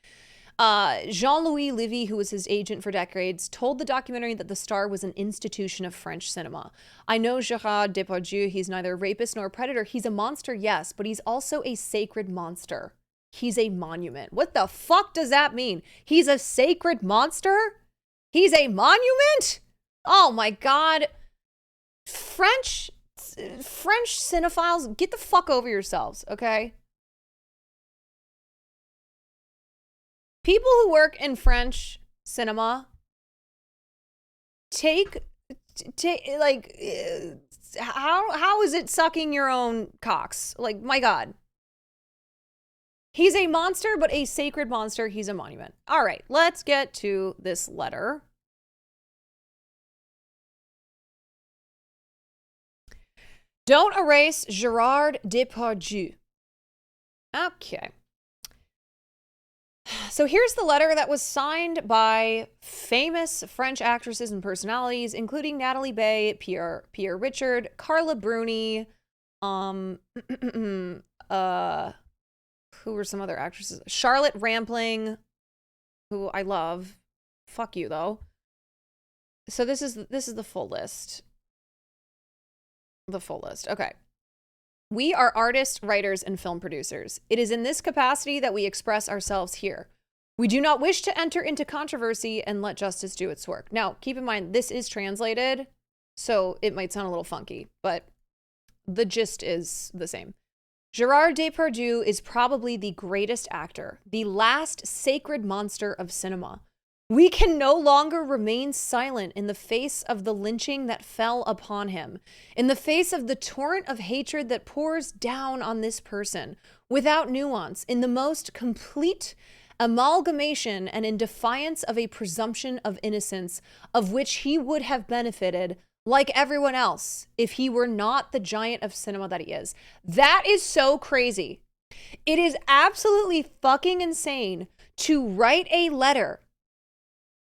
Jean-Louis Livy, who was his agent for decades, told the documentary that the star was an institution of French cinema. I know Gérard Depardieu, he's neither a rapist nor a predator. He's a monster, yes, but he's also a sacred monster. He's a monument. What the fuck does that mean? He's a sacred monster? He's a monument? Oh my God. French cinephiles, get the fuck over yourselves, okay? People who work in French cinema take like how is it sucking your own cocks? Like, my God. He's a monster, but a sacred monster. He's a monument. All right, let's get to this letter. Don't erase Gerard Depardieu. Okay. So here's the letter that was signed by famous French actresses and personalities, including Natalie Bay, Pierre Richard, Carla Bruni, who were some other actresses? Charlotte Rampling, who I love. Fuck you, though. So this is the full list. The full list. Okay. We are artists, writers, and film producers. It is in this capacity that we express ourselves here. We do not wish to enter into controversy and let justice do its work. Now, keep in mind, this is translated, so it might sound a little funky, but the gist is the same. Gerard Depardieu is probably the greatest actor, the last sacred monster of cinema. We can no longer remain silent in the face of the lynching that fell upon him, in the face of the torrent of hatred that pours down on this person, without nuance, in the most complete amalgamation and in defiance of a presumption of innocence of which he would have benefited like everyone else if he were not the giant of cinema that he is. That is so crazy. It is absolutely fucking insane to write a letter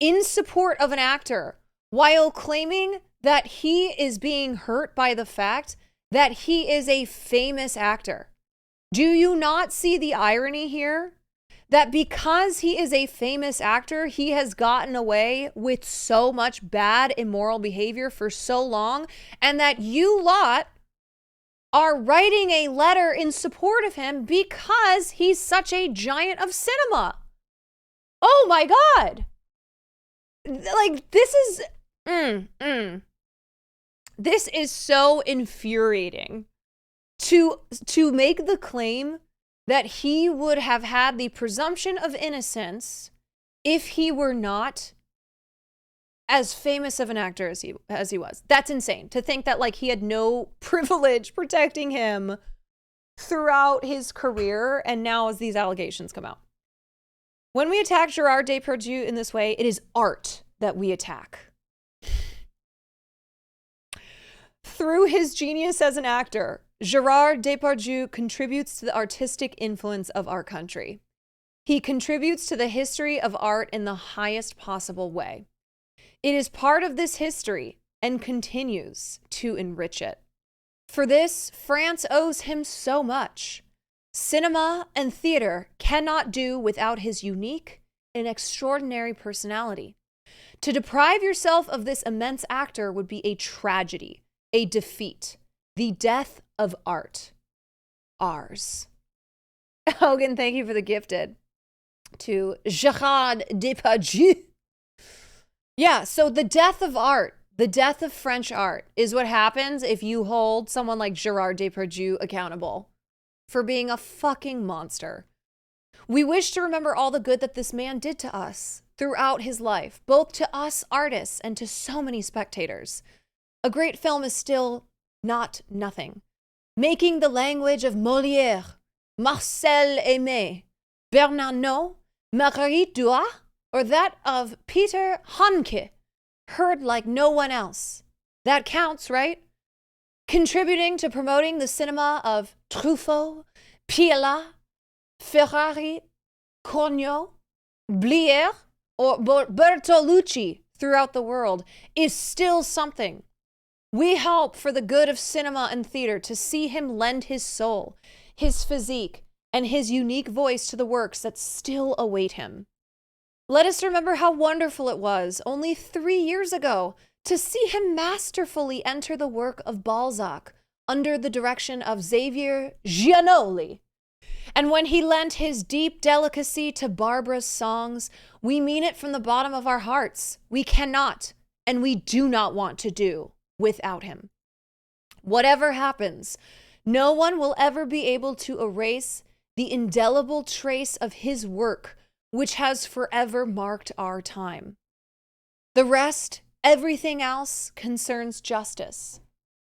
in support of an actor while claiming that he is being hurt by the fact that he is a famous actor. Do you not see the irony here? That because he is a famous actor, he has gotten away with so much bad, immoral behavior for so long, and that you lot are writing a letter in support of him because he's such a giant of cinema. Oh my God. Like, this is this is so infuriating to make the claim that he would have had the presumption of innocence if he were not as famous of an actor as he was. That's insane. To think that, like, he had no privilege protecting him throughout his career, and now as these allegations come out. When we attack Gerard Depardieu in this way, it is art that we attack. Through his genius as an actor, Gerard Depardieu contributes to the artistic influence of our country. He contributes to the history of art in the highest possible way. It is part of this history and continues to enrich it. For this, France owes him so much. Cinema and theater cannot do without his unique and extraordinary personality. To deprive yourself of this immense actor would be a tragedy, a defeat, the death of art. Ours. Hogan, thank you for the gifted. To Gerard Depardieu. Yeah, so the death of art, the death of French art is what happens if you hold someone like Gerard Depardieu accountable for being a fucking monster. We wish to remember all the good that this man did to us throughout his life, both to us artists and to so many spectators. A great film is still not nothing. Making the language of Molière, Marcel Aimé, Bernarnaud, Marguerite Duras, or that of Peter Handke, heard like no one else. That counts, right? Contributing to promoting the cinema of Truffaut, Piala, Ferrari, Cornio, Blier, or Bertolucci throughout the world is still something. We hope for the good of cinema and theater to see him lend his soul, his physique, and his unique voice to the works that still await him. Let us remember how wonderful it was only 3 years ago to see him masterfully enter the work of Balzac under the direction of Xavier Giannoli. And when he lent his deep delicacy to Barbara's songs, we mean it from the bottom of our hearts. We cannot, and we do not want to do without him. Whatever happens, no one will ever be able to erase the indelible trace of his work which has forever marked our time. The rest, everything else, concerns justice,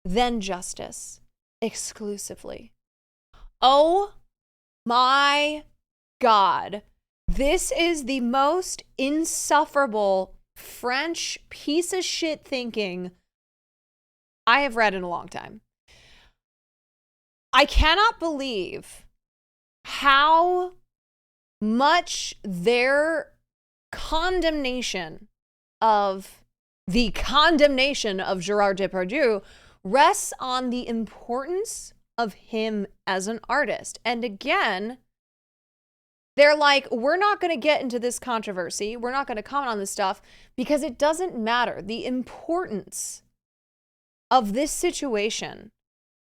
then justice, exclusively. Oh my God. This is the most insufferable French piece of shit thinking I have read in a long time. I cannot believe how much their condemnation of the condemnation of Gerard Depardieu rests on the importance of him as an artist. And again, they're like, we're not going to get into this controversy. We're not going to comment on this stuff because it doesn't matter. The importance of this situation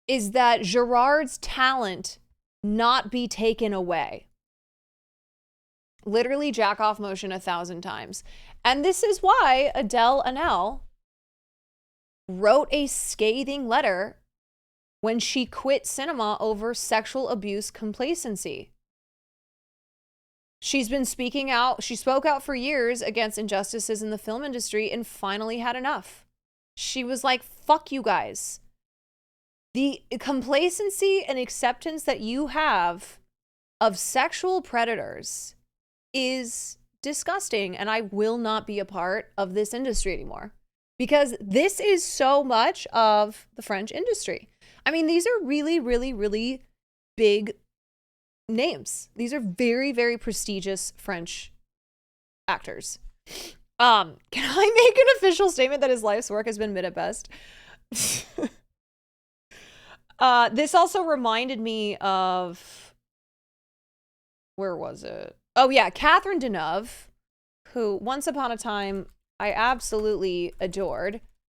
is that Gerard's talent not be taken away. Literally jack off motion 1,000 times. And this is why Adele Haenel wrote a scathing letter when she quit cinema over sexual abuse complacency. She's been speaking out. She spoke out for years against injustices in the film industry and finally had enough. She was like, fuck you guys. The complacency and acceptance that you have of sexual predators is disgusting, and I will not be a part of this industry anymore because this is so much of the French industry. I mean, these are really, really, really big names. These are very, very prestigious French actors. Can I make an official statement that his life's work has been mid at best? This also reminded me of, where was it? Oh yeah, Catherine Deneuve, who once upon a time I absolutely adored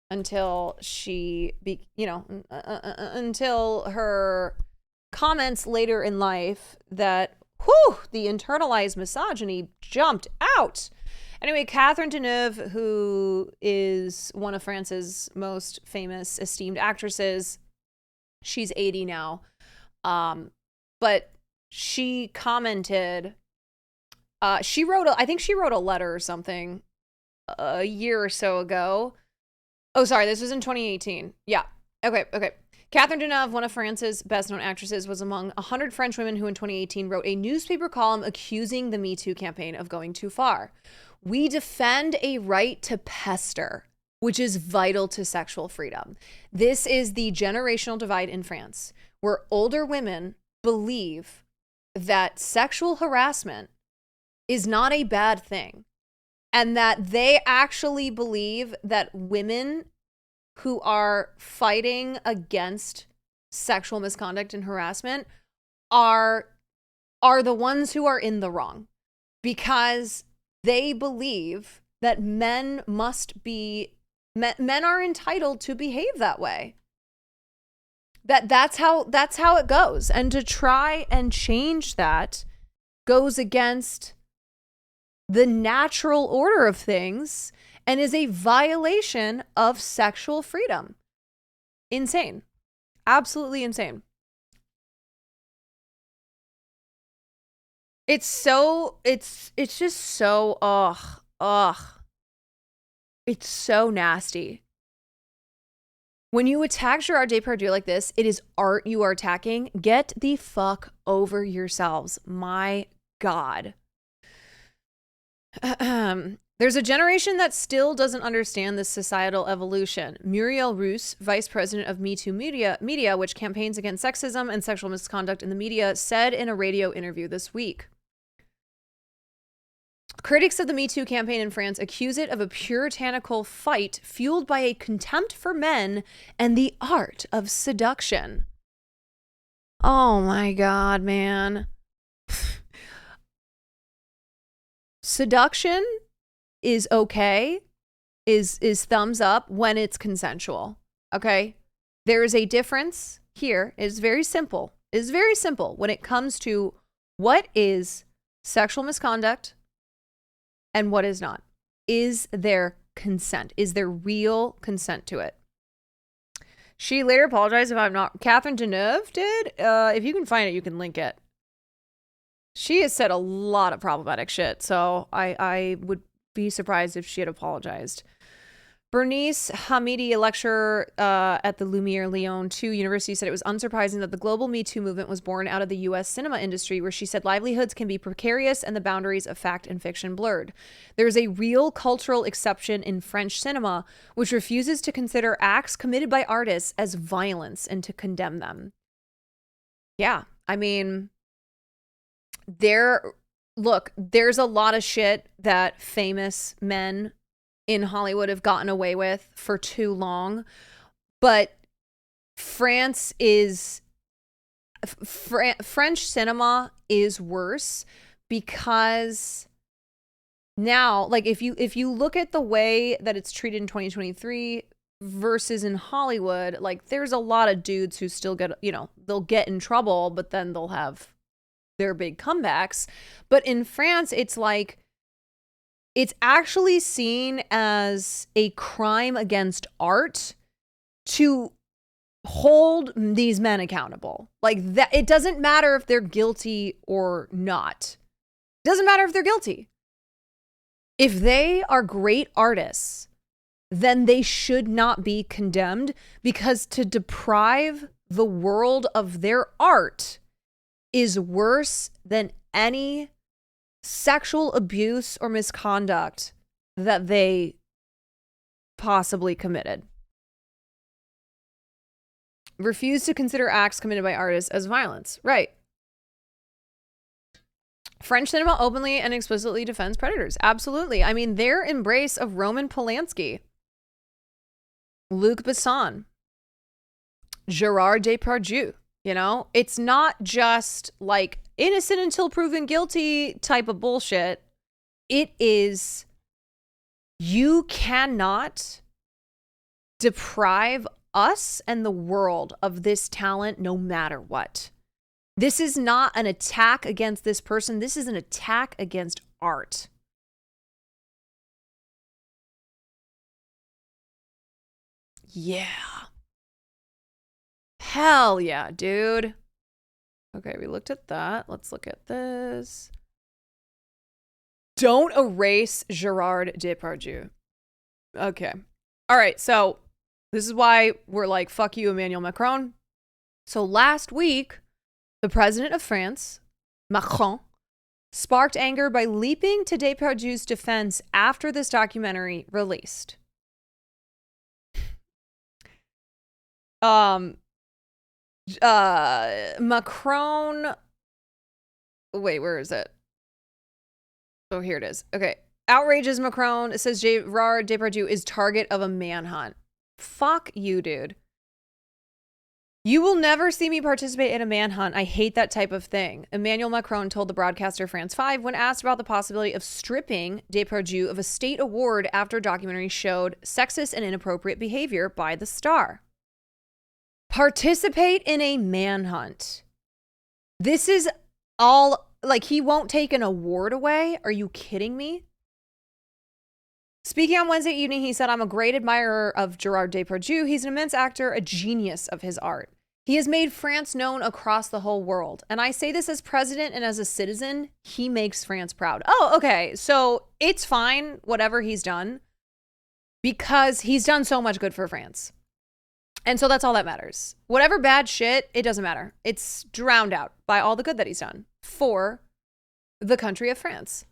until she, until her comments later in life that, the internalized misogyny jumped out. Anyway, Catherine Deneuve, who is one of France's most famous, esteemed actresses, she's 80 now, but she commented, I think she wrote a letter or something a year or so ago. Oh, sorry, this was in 2018. Yeah, okay. Catherine Deneuve, one of France's best-known actresses, was among 100 French women who in 2018 wrote a newspaper column accusing the Me Too campaign of going too far. We defend a right to pester, which is vital to sexual freedom. This is the generational divide in France, where older women believe that sexual harassment is not a bad thing, and that they actually believe that women who are fighting against sexual misconduct and harassment are the ones who are in the wrong, because they believe that men are entitled to behave that way. That's how it goes. And to try and change that goes against the natural order of things and is a violation of sexual freedom. Insane. Absolutely insane. It's just so, it's so nasty. When you attack Gerard Depardieu like this, it is art you are attacking. Get the fuck over yourselves. My God. There's a generation that still doesn't understand this societal evolution. Muriel Roos, vice president of Me Too Media, which campaigns against sexism and sexual misconduct in the media, said in a radio interview this week. Critics of the Me Too campaign in France accuse it of a puritanical fight fueled by a contempt for men and the art of seduction. Oh my God, man. Seduction is okay, is thumbs up when it's consensual, okay? There is a difference here. It's very simple. It's very simple when it comes to what is sexual misconduct and what is not. Is there consent? Is there real consent to it? She later apologized if I'm not. Catherine Deneuve did. If you can find it, you can link it. She has said a lot of problematic shit, so I would be surprised if she had apologized. Bernice Hamidi, a lecturer at the Lumiere Lyon 2 University, said it was unsurprising that the global Me Too movement was born out of the U.S. cinema industry, where she said livelihoods can be precarious and the boundaries of fact and fiction blurred. There is a real cultural exception in French cinema, which refuses to consider acts committed by artists as violence and to condemn them. Yeah, I mean, there's a lot of shit that famous men in Hollywood have gotten away with for too long, but French cinema is worse because now, like, if you look at the way that it's treated in 2023 versus in Hollywood, like, there's a lot of dudes who still get, they'll get in trouble, but then they'll have their big comebacks. But in France, it's like, it's actually seen as a crime against art to hold these men accountable. Like, that, it doesn't matter if they're guilty or not. It doesn't matter if they're guilty. If they are great artists, then they should not be condemned, because to deprive the world of their art is worse than any sexual abuse or misconduct that they possibly committed. Refuse to consider acts committed by artists as violence. Right. French cinema openly and explicitly defends predators. Absolutely. I mean, their embrace of Roman Polanski, Luc Besson, Gerard Depardieu, it's not just like innocent until proven guilty type of bullshit. It is, you cannot deprive us and the world of this talent no matter what. This is not an attack against this person. This is an attack against art. Yeah. Hell yeah, dude. Okay, we looked at that. Let's look at this. Don't erase Gerard Depardieu. Okay. All right, so this is why we're like, fuck you, Emmanuel Macron. So last week, the president of France, Macron, sparked anger by leaping to Depardieu's defense after this documentary released. Macron, wait, where is it? Oh, here it is. Okay. Outrages Macron. It says Gerard Depardieu is target of a manhunt. Fuck you, dude. You will never see me participate in a manhunt. I hate that type of thing. Emmanuel Macron told the broadcaster France 5 when asked about the possibility of stripping Depardieu of a state award after a documentary showed sexist and inappropriate behavior by the star. Participate in a manhunt. This is all, like, he won't take an award away? Are you kidding me? Speaking on Wednesday evening, he said, I'm a great admirer of Gerard Depardieu. He's an immense actor, a genius of his art. He has made France known across the whole world. And I say this as president and as a citizen, he makes France proud. Oh, okay. So it's fine, whatever he's done, because he's done so much good for France. And so that's all that matters. Whatever bad shit, it doesn't matter. It's drowned out by all the good that he's done for the country of France.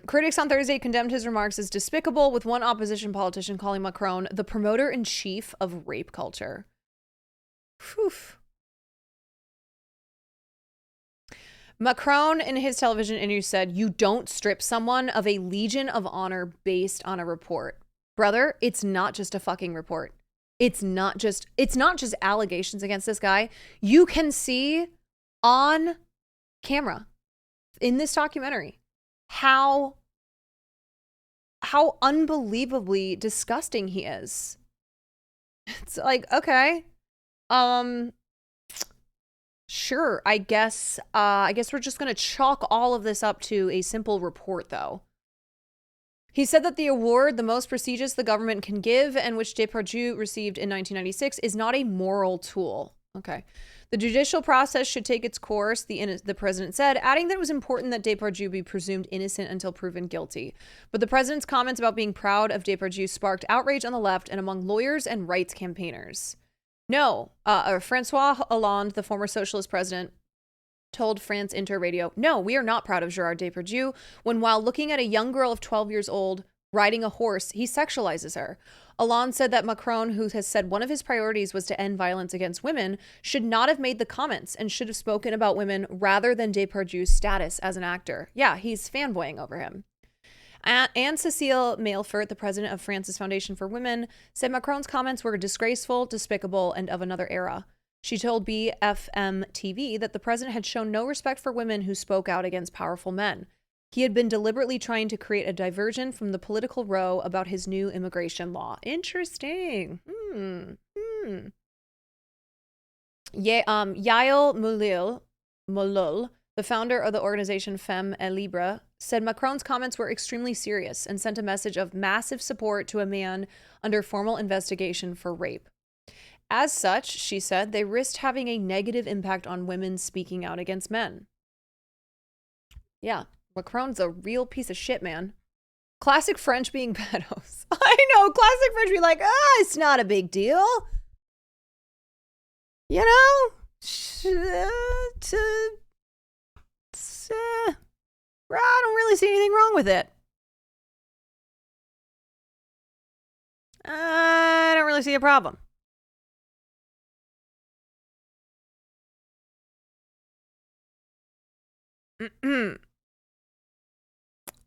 Critics on Thursday condemned his remarks as despicable, with one opposition politician calling Macron the promoter-in-chief of rape culture. Whew. Macron, in his television interview, said, "You don't strip someone of a Legion of Honor based on a report." Brother, it's not just a fucking report. It's not just allegations against this guy. You can see on camera in this documentary how unbelievably disgusting he is. It's like, okay, sure, I guess we're just gonna chalk all of this up to a simple report, though. He said that the award, the most prestigious the government can give, and which Depardieu received in 1996, is not a moral tool. Okay. The judicial process should take its course, the president said, adding that it was important that Depardieu be presumed innocent until proven guilty. But the president's comments about being proud of Depardieu sparked outrage on the left and among lawyers and rights campaigners. No, Francois Hollande, the former socialist president, told France Inter Radio, no, we are not proud of Gerard Depardieu, when while looking at a young girl of 12 years old riding a horse, he sexualizes her. Hollande said that Macron, who has said one of his priorities was to end violence against women, should not have made the comments and should have spoken about women rather than Depardieu's status as an actor. Yeah, he's fanboying over him. Anne-Cécile Mailfort, the president of France's Foundation for Women, said Macron's comments were disgraceful, despicable, and of another era. She told BFM TV that the president had shown no respect for women who spoke out against powerful men. He had been deliberately trying to create a diversion from the political row about his new immigration law. Interesting. Yael Molul, the founder of the organization Femmes et Libre, said Macron's comments were extremely serious and sent a message of massive support to a man under formal investigation for rape. As such, she said, they risked having a negative impact on women speaking out against men. Yeah. Macron's a real piece of shit, man. Classic French being pedos. I know, classic French be like, it's not a big deal. You know? I don't really see anything wrong with it. I don't really see a problem.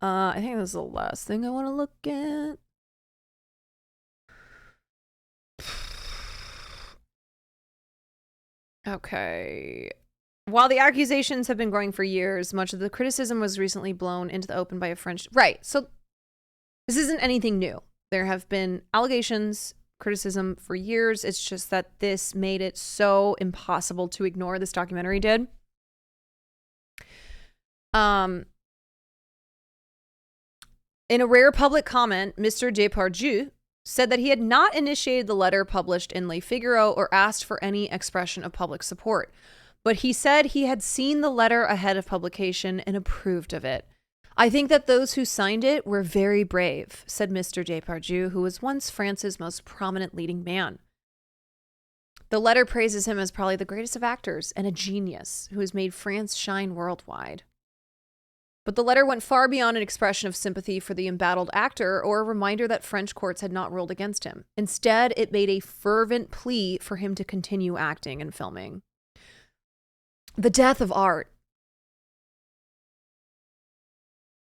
I think this is the last thing I want to look at. Okay. While the accusations have been growing for years, much of the criticism was recently blown into the open by a French... Right, so this isn't anything new. There have been allegations, criticism for years. It's just that this made it so impossible to ignore. This documentary did. In a rare public comment, Mr. Depardieu said that he had not initiated the letter published in Le Figaro or asked for any expression of public support. But he said he had seen the letter ahead of publication and approved of it. I think that those who signed it were very brave, said Mr. Depardieu, who was once France's most prominent leading man. The letter praises him as probably the greatest of actors and a genius who has made France shine worldwide. But the letter went far beyond an expression of sympathy for the embattled actor or a reminder that French courts had not ruled against him. Instead, it made a fervent plea for him to continue acting and filming. The death of art.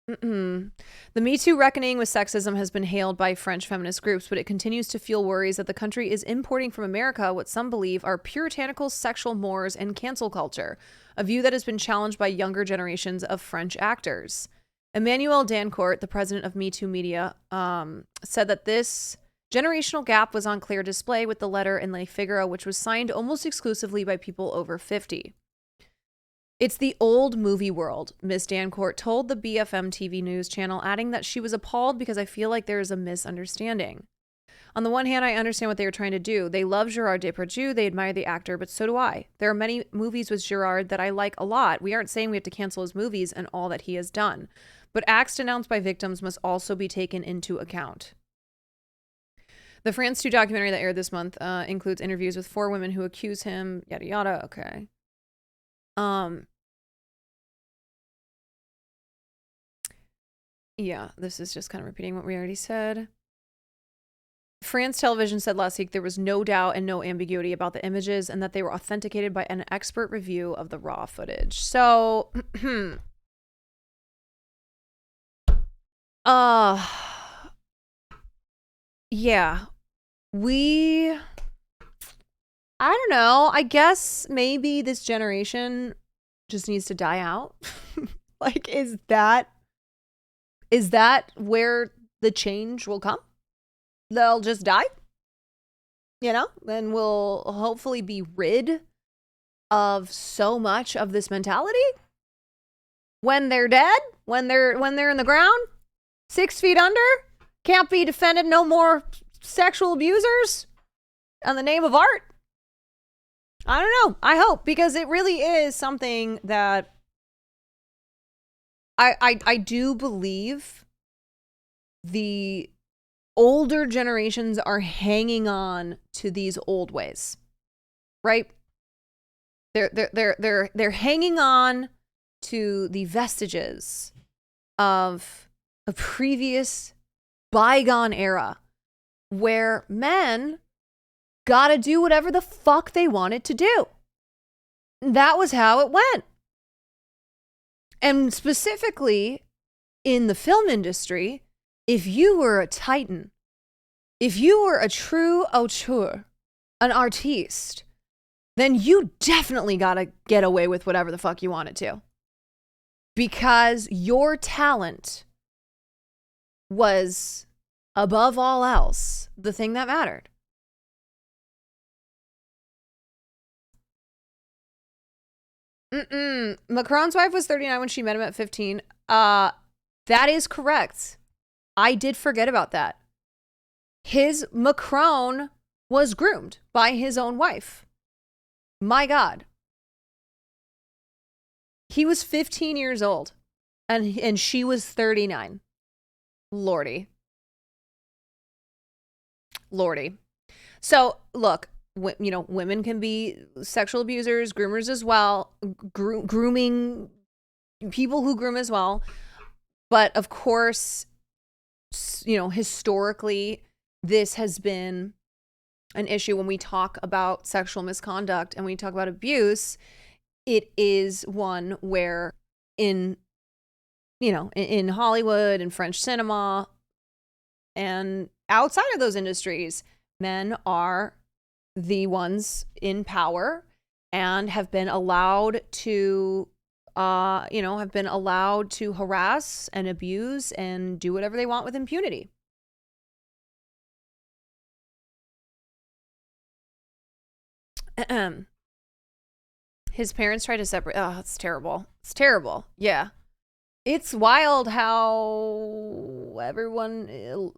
The Me Too reckoning with sexism has been hailed by French feminist groups, but it continues to fuel worries that the country is importing from America what some believe are puritanical sexual mores and cancel culture, a view that has been challenged by younger generations of French actors. Emmanuel Dancourt, the president of Me Too Media, said that this generational gap was on clear display with the letter in Le Figaro, which was signed almost exclusively by people over 50. It's the old movie world, Ms. Dancourt told the BFM TV news channel, adding that she was appalled because I feel like there is a misunderstanding. On the one hand, I understand what they were trying to do. They love Gerard Depardieu, they admire the actor, but so do I. There are many movies with Gerard that I like a lot. We aren't saying we have to cancel his movies and all that he has done. But acts denounced by victims must also be taken into account. The France 2 documentary that aired this month includes interviews with 4 women who accuse him, yada yada, okay. Yeah, this is just kind of repeating what we already said. France Television said last week there was no doubt and no ambiguity about the images and that they were authenticated by an expert review of the raw footage. So, yeah, I don't know. I guess maybe this generation just needs to die out. Like, is that where the change will come? They'll just die? You know? Then we'll hopefully be rid of so much of this mentality when they're dead, when they're in the ground, 6 feet under, can't be defended, no more sexual abusers in the name of art. I don't know. I hope, because it really is something that I do believe the older generations are hanging on to these old ways, right? They're hanging on to the vestiges of a previous bygone era where men got to do whatever the fuck they wanted to do. That was how it went. And specifically in the film industry, if you were a titan, if you were a true auteur, an artiste, then you definitely got to get away with whatever the fuck you wanted to. Because your talent was, above all else, the thing that mattered. Macron's wife was 39 when she met him at 15. That is correct. I did forget about that. Macron was groomed by his own wife. My God. He was 15 years old and she was 39. Lordy. So, look, women can be sexual abusers, groomers as well, grooming, people who groom as well. But of course, historically, this has been an issue when we talk about sexual misconduct and we talk about abuse. It is one where in Hollywood and French cinema and outside of those industries, men are the ones in power and have been allowed to harass and abuse and do whatever they want with impunity. His parents tried to separate. Oh, it's terrible. It's terrible. Yeah. It's wild how everyone,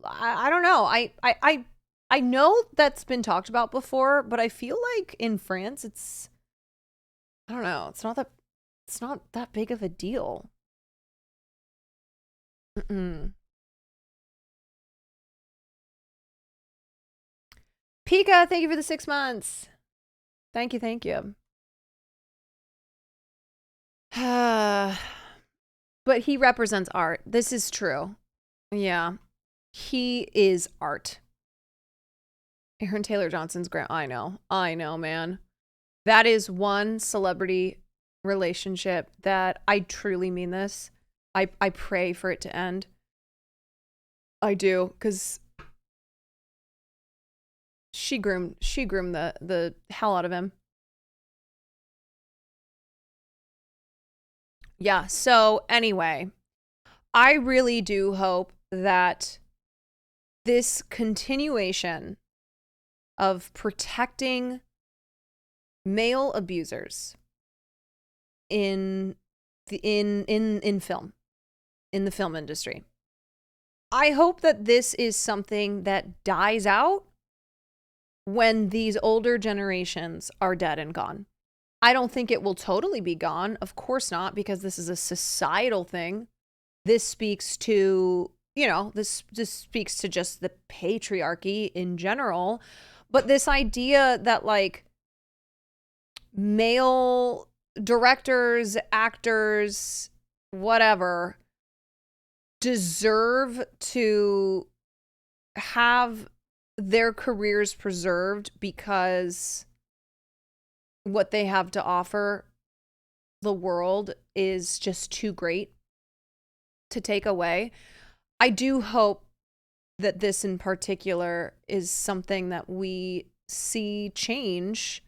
I don't know. I know that's been talked about before, but I feel like in France, I don't know. It's not that big of a deal. Pika, thank you for the 6 months. Thank you. But he represents art. This is true. Yeah. He is art. Aaron Taylor Johnson's grand. I know, man. That is one celebrity relationship that I truly mean this. I pray for it to end. I do, because she groomed the hell out of him. Yeah, so anyway, I really do hope that this continuation of protecting male abusers in film, in the film industry, I hope that this is something that dies out when these older generations are dead and gone. I don't think it will totally be gone. Of course not, because this is a societal thing. This speaks to, this speaks to just the patriarchy in general. But this idea that like male directors, actors, whatever, deserve to have their careers preserved because what they have to offer the world is just too great to take away. I do hope that this in particular is something that we see change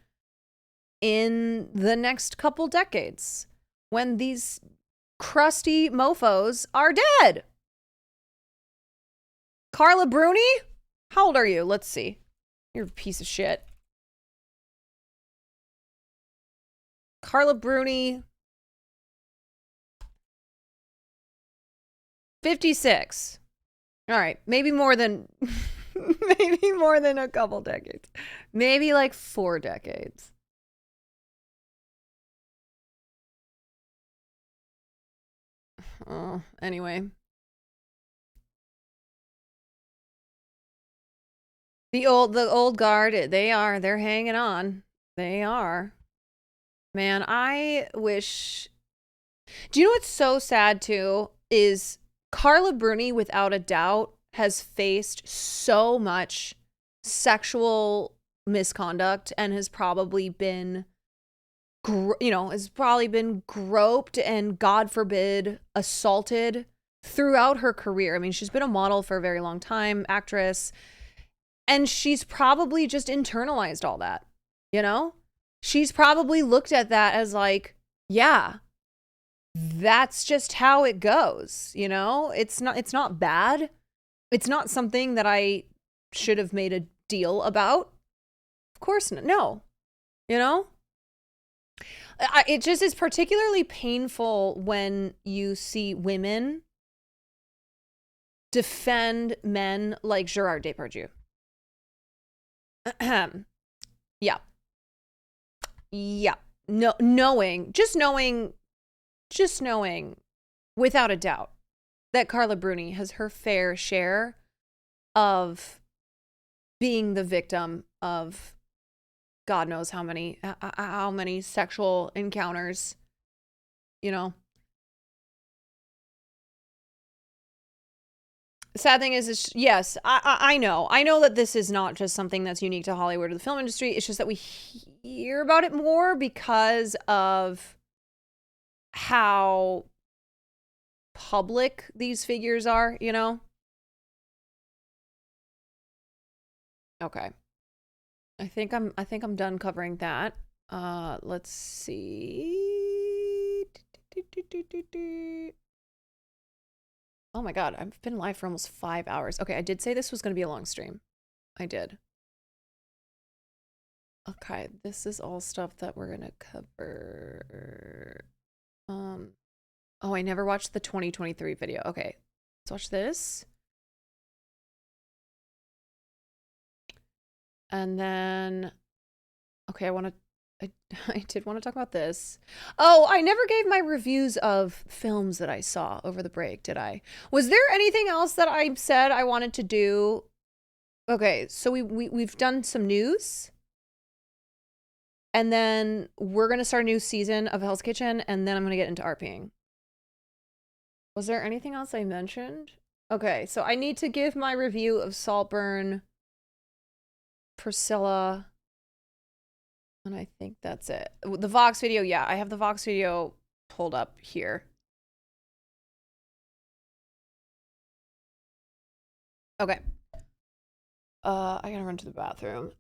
in the next couple decades when these crusty mofos are dead. Carla Bruni? How old are you? Let's see. You're a piece of shit. Carla Bruni, 56. All right, maybe more than a couple decades. Maybe like 4 decades. Anyway. The old guard, they're hanging on. They are. Man, I wish. Do you know what's so sad too? Is Carla Bruni, without a doubt, has faced so much sexual misconduct and has probably been, has probably been groped and, God forbid, assaulted throughout her career. I mean, she's been a model for a very long time, actress, and she's probably just internalized all that, you know? She's probably looked at that as like, yeah, that's just how it goes, you know? It's not bad. It's not something that I should have made a deal about. Of course not. No. You know? It just is particularly painful when you see women defend men like Gerard Depardieu. Yeah. No, knowing without a doubt that Carla Bruni has her fair share of being the victim of God knows how many sexual encounters, you know. The sad thing is yes, I know that this is not just something that's unique to Hollywood or the film industry. It's just that we hear about it more because of how public these figures are, you know? Okay. I think I'm done covering that. Let's see. Oh my God, I've been live for almost 5 hours. Okay, I did say this was going to be a long stream. I did. Okay, this is all stuff that we're going to cover. Oh, I never watched the 2023 video. Okay, let's watch this. And then, okay, I did want to talk about this. Oh, I never gave my reviews of films that I saw over the break, did I? Was there anything else that I said I wanted to do? Okay, so we've done some news. And then we're going to start a new season of Hell's Kitchen, and then I'm going to get into RPing. Was there anything else I mentioned? Okay, so I need to give my review of Saltburn, Priscilla, and I think that's it. The Vox video, yeah, I have the Vox video pulled up here. Okay. I gotta run to the bathroom.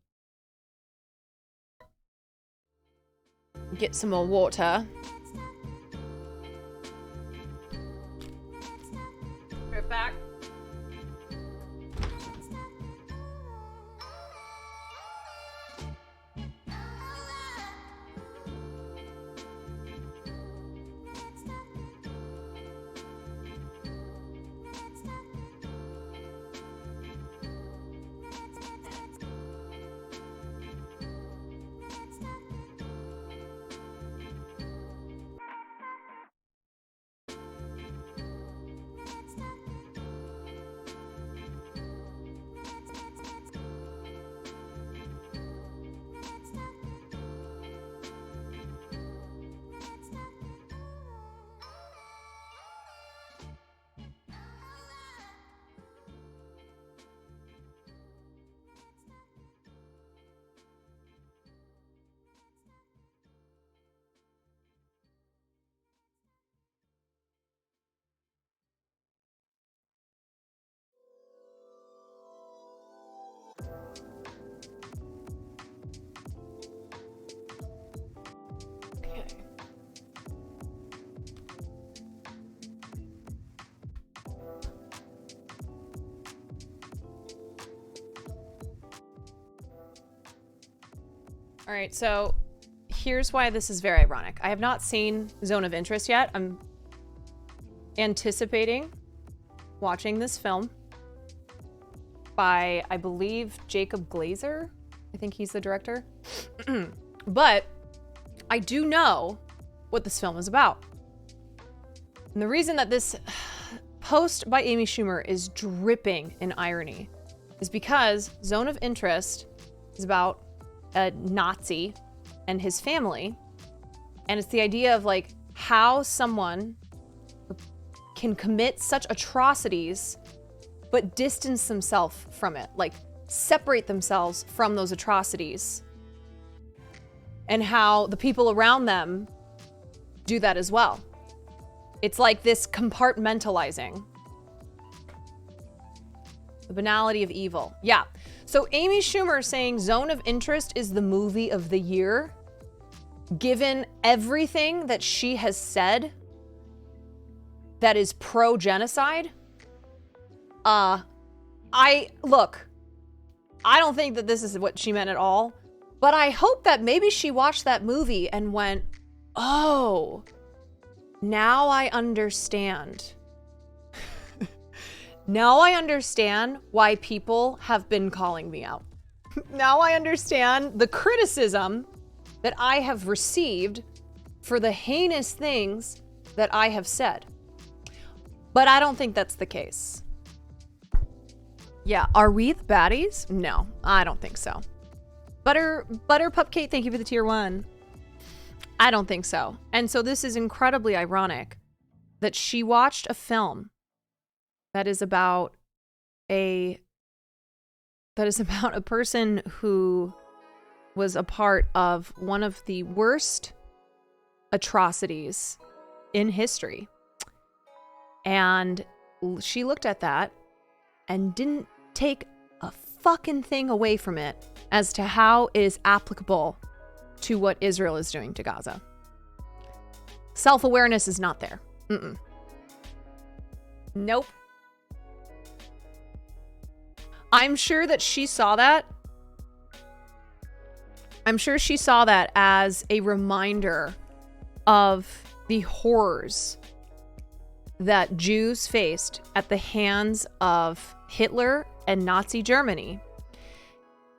Get some more water. Right back. All right, so here's why this is very ironic. I have not seen Zone of Interest yet. I'm anticipating watching this film by, I believe, Jacob Glazer. I think he's the director. But I do know what this film is about. And the reason that this post by Amy Schumer is dripping in irony is because Zone of Interest is about a Nazi and his family. And it's the idea of like how someone can commit such atrocities but distance themselves from it, like separate themselves from those atrocities, and how the people around them do that as well. It's like this compartmentalizing. The banality of evil. Yeah. So Amy Schumer saying Zone of Interest is the movie of the year, given everything that she has said that is pro-genocide. I don't think that this is what she meant at all, but I hope that maybe she watched that movie and went, oh, now I understand. Now I understand why people have been calling me out. Now I understand the criticism that I have received for the heinous things that I have said. But I don't think that's the case. Yeah, are we the baddies? No, I don't think so. Butter Pupcake, thank you for the tier 1. I don't think so. And so this is incredibly ironic that she watched a film that is about a person who was a part of one of the worst atrocities in history. And she looked at that and didn't take a fucking thing away from it as to how it is applicable to what Israel is doing to Gaza. Self-awareness is not there. Nope. I'm sure that she saw that. I'm sure she saw that as a reminder of the horrors that Jews faced at the hands of Hitler and Nazi Germany.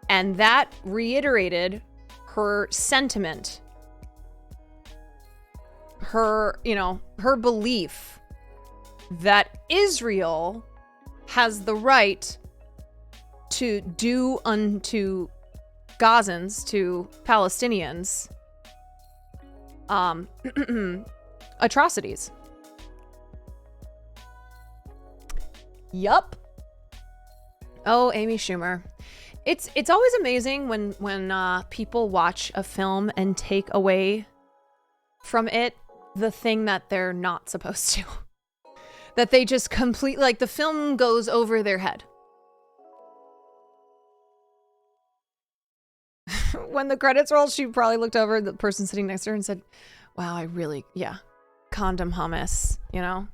And that reiterated her sentiment, her belief that Israel has the right to do unto Gazans, to Palestinians, atrocities. Yup. Oh, Amy Schumer. It's always amazing when people watch a film and take away from it the thing that they're not supposed to. That they just completely, like, the film goes over their head. When the credits rolled, she probably looked over at the person sitting next to her and said, wow, condom hummus, you know?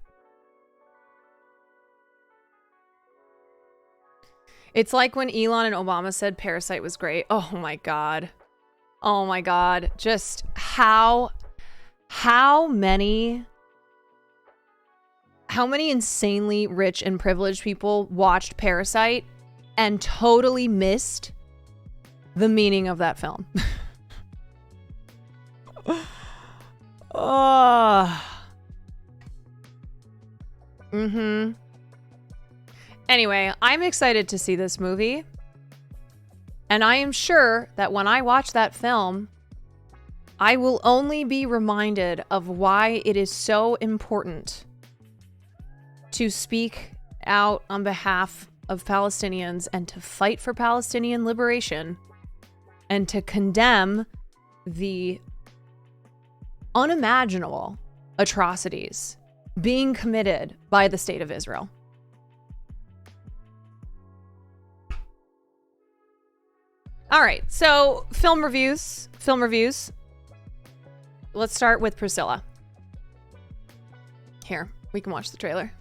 It's like when Elon and Obama said Parasite was great. Oh my God. Oh my God. Just how many insanely rich and privileged people watched Parasite and totally missed the meaning of that film. Anyway, I'm excited to see this movie. And I am sure that when I watch that film, I will only be reminded of why it is so important to speak out on behalf of Palestinians and to fight for Palestinian liberation and to condemn the unimaginable atrocities being committed by the state of Israel. All right, so film reviews. Let's start with Priscilla. Here, we can watch the trailer.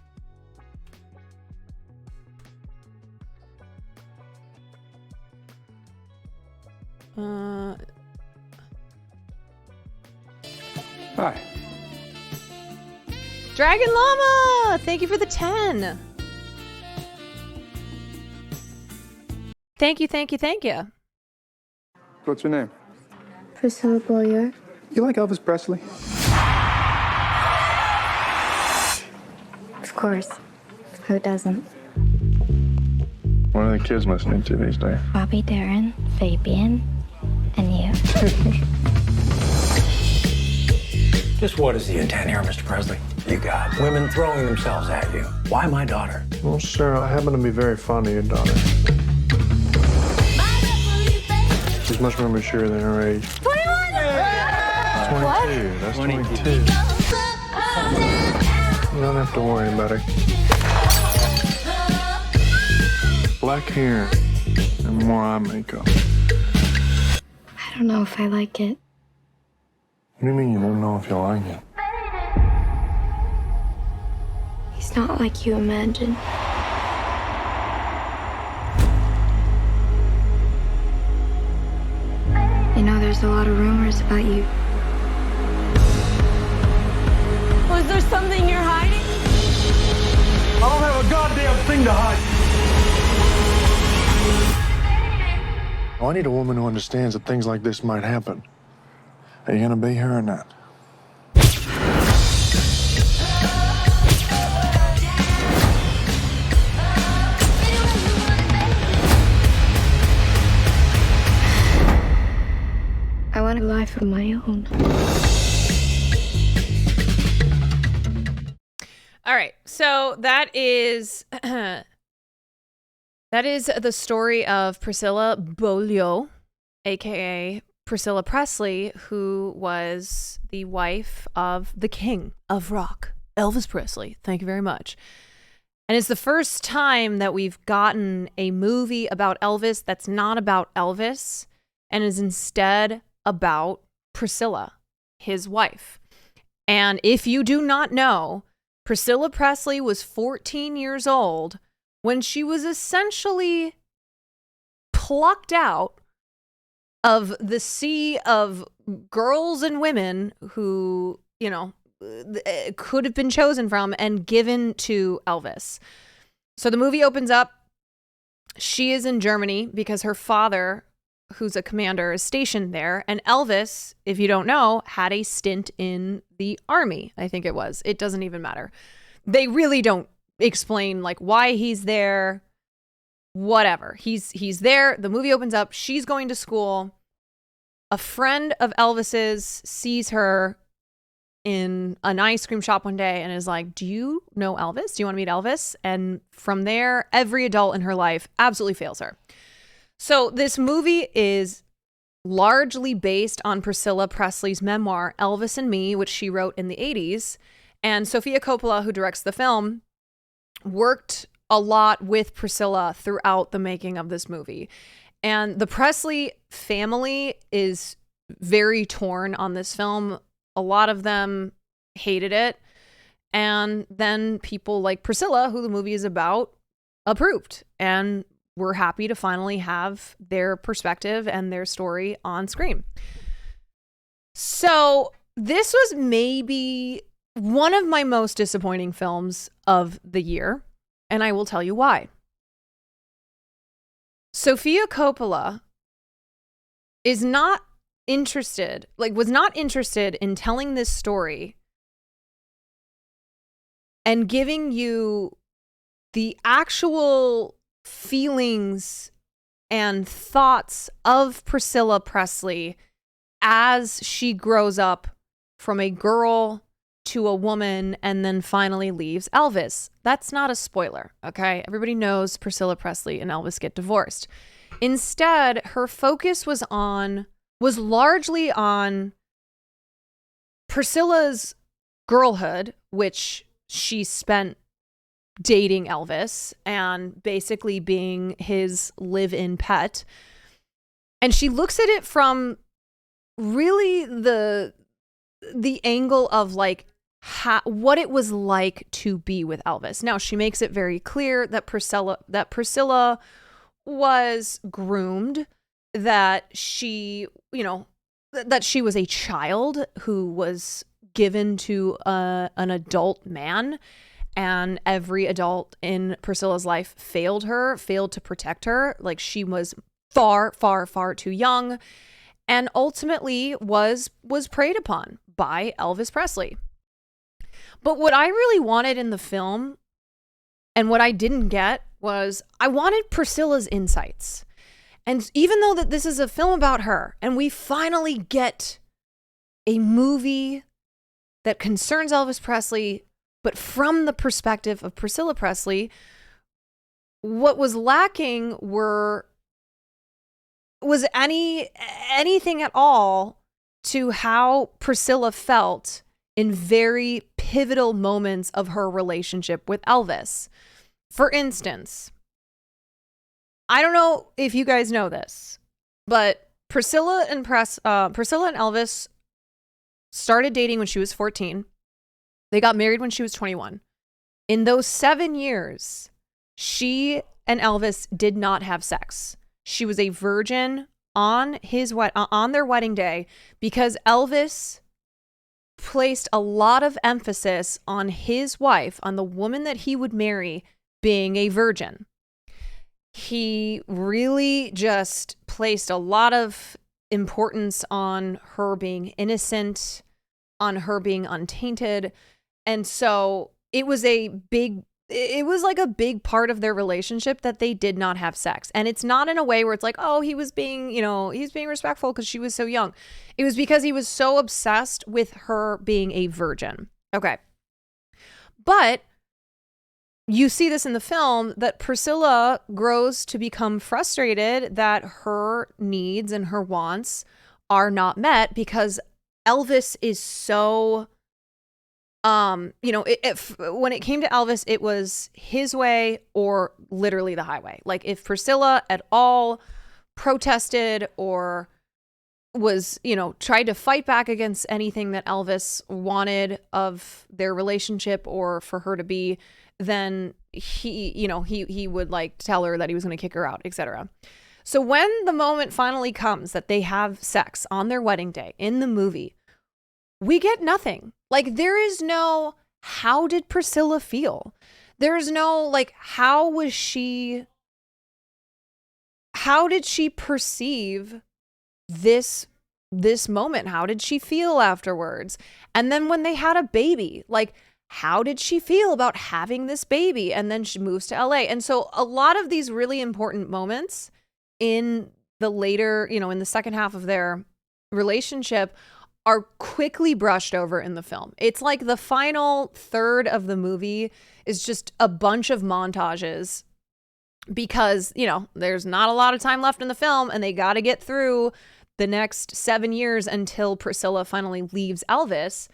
Hi. Dragon Llama, thank you for the 10. Thank you. What's your name? Priscilla Boyer. You like Elvis Presley? course. Who doesn't? What are the kids listening to these days? Bobby Darin, Fabian, and you. Just what is the intent here, Mr. Presley? You got women throwing themselves at you. Why my daughter? Well, sir, I happen to be very fond of your daughter. She's much more mature than her age. 21! 22. That's 22. You don't have to worry about her. Black hair and more eye makeup. I don't know if I like it. What do you mean you don't know if you like it? He's not like you imagine. You know, there's a lot of rumors about you. Was there something you're hiding? I don't have a goddamn thing to hide. Oh, I need a woman who understands that things like this might happen. Are you gonna be here or not? I want a life of my own. All right, so that is that is the story of Priscilla Beaulieu, aka Priscilla Presley, who was the wife of the king of rock, Elvis Presley. Thank you very much. And it's the first time that we've gotten a movie about Elvis that's not about Elvis and is instead about Priscilla, his wife. And if you do not know, Priscilla Presley was 14 years old when she was essentially plucked out of the sea of girls and women who, you know, could have been chosen from and given to Elvis. So the movie opens up. She is in Germany because her father, who's a commander, is stationed there. And Elvis, if you don't know, had a stint in the army, I think it was. It doesn't even matter. They really don't explain like why he's there, whatever. He's there. The movie opens up. She's going to school. A friend of Elvis's sees her in an ice cream shop one day and is like, do you know Elvis? Do you want to meet Elvis? And from there, every adult in her life absolutely fails her. So this movie is largely based on Priscilla Presley's memoir, Elvis and Me, which she wrote in the 80s. And Sofia Coppola, who directs the film, worked a lot with Priscilla throughout the making of this movie. And the Presley family is very torn on this film. A lot of them hated it. And then people like Priscilla, who the movie is about, approved. And we're happy to finally have their perspective and their story on screen. So this was maybe one of my most disappointing films of the year. And I will tell you why. Sofia Coppola was not interested in telling this story and giving you the actual feelings and thoughts of Priscilla Presley as she grows up from a girl to a woman and then finally leaves Elvis. That's not a spoiler, okay? Everybody knows Priscilla Presley and Elvis get divorced. Instead, her focus was largely on Priscilla's girlhood, which she spent dating Elvis and basically being his live-in pet. And she looks at it from really the angle of like what it was like to be with Elvis. Now, she makes it very clear that Priscilla was groomed, that she was a child who was given to an adult man, and every adult in Priscilla's life failed to protect her. Like, she was far, far, far too young, and ultimately was preyed upon by Elvis Presley. But what I really wanted in the film And what I didn't get was I wanted Priscilla's insights. And even though that this is a film about her, and we finally get a movie that concerns Elvis Presley, but from the perspective of Priscilla Presley, what was lacking was anything at all to how Priscilla felt in very pivotal moments of her relationship with Elvis. For instance, I don't know if you guys know this, but Priscilla and Elvis started dating when she was 14. They got married when she was 21. In those 7 years, she and Elvis did not have sex. She was a virgin on their wedding day because Elvis placed a lot of emphasis on his wife, on the woman that he would marry, being a virgin. He really just placed a lot of importance on her being innocent, on her being untainted. And so it was like a big part of their relationship that they did not have sex. And it's not in a way where it's like, oh, he was being respectful because she was so young. It was because he was so obsessed with her being a virgin. Okay. But you see this in the film that Priscilla grows to become frustrated that her needs and her wants are not met because Elvis is so, when it came to Elvis, it was his way or literally the highway. Like if Priscilla at all protested or was, tried to fight back against anything that Elvis wanted of their relationship or for her to be, then he would like tell her that he was going to kick her out, etc. So when the moment finally comes that they have sex on their wedding day in the movie, we get nothing. Like there is no, how did Priscilla feel? There's no like, how did she perceive this moment? How did she feel afterwards? And then when they had a baby, like, how did she feel about having this baby? And then she moves to LA. And so a lot of these really important moments in the later, in the second half of their relationship are quickly brushed over in the film. It's like the final third of the movie is just a bunch of montages because, there's not a lot of time left in the film and they got to get through the next 7 years until Priscilla finally leaves Elvis.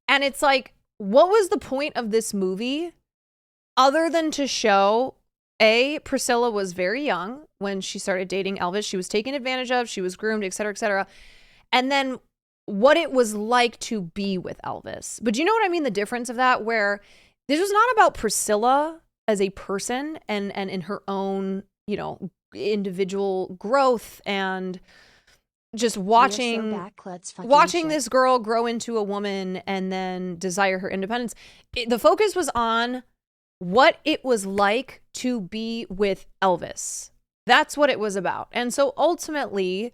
And it's like, what was the point of this movie other than to show, Priscilla was very young when she started dating Elvis. She was taken advantage of. She was groomed, et cetera, et cetera. And then what it was like to be with Elvis. But do you know what I mean? The difference of that, where this was not about Priscilla as a person and in her own, individual growth and just watching this girl grow into a woman and then desire her independence. The focus was on what it was like to be with Elvis. That's what it was about. And so ultimately,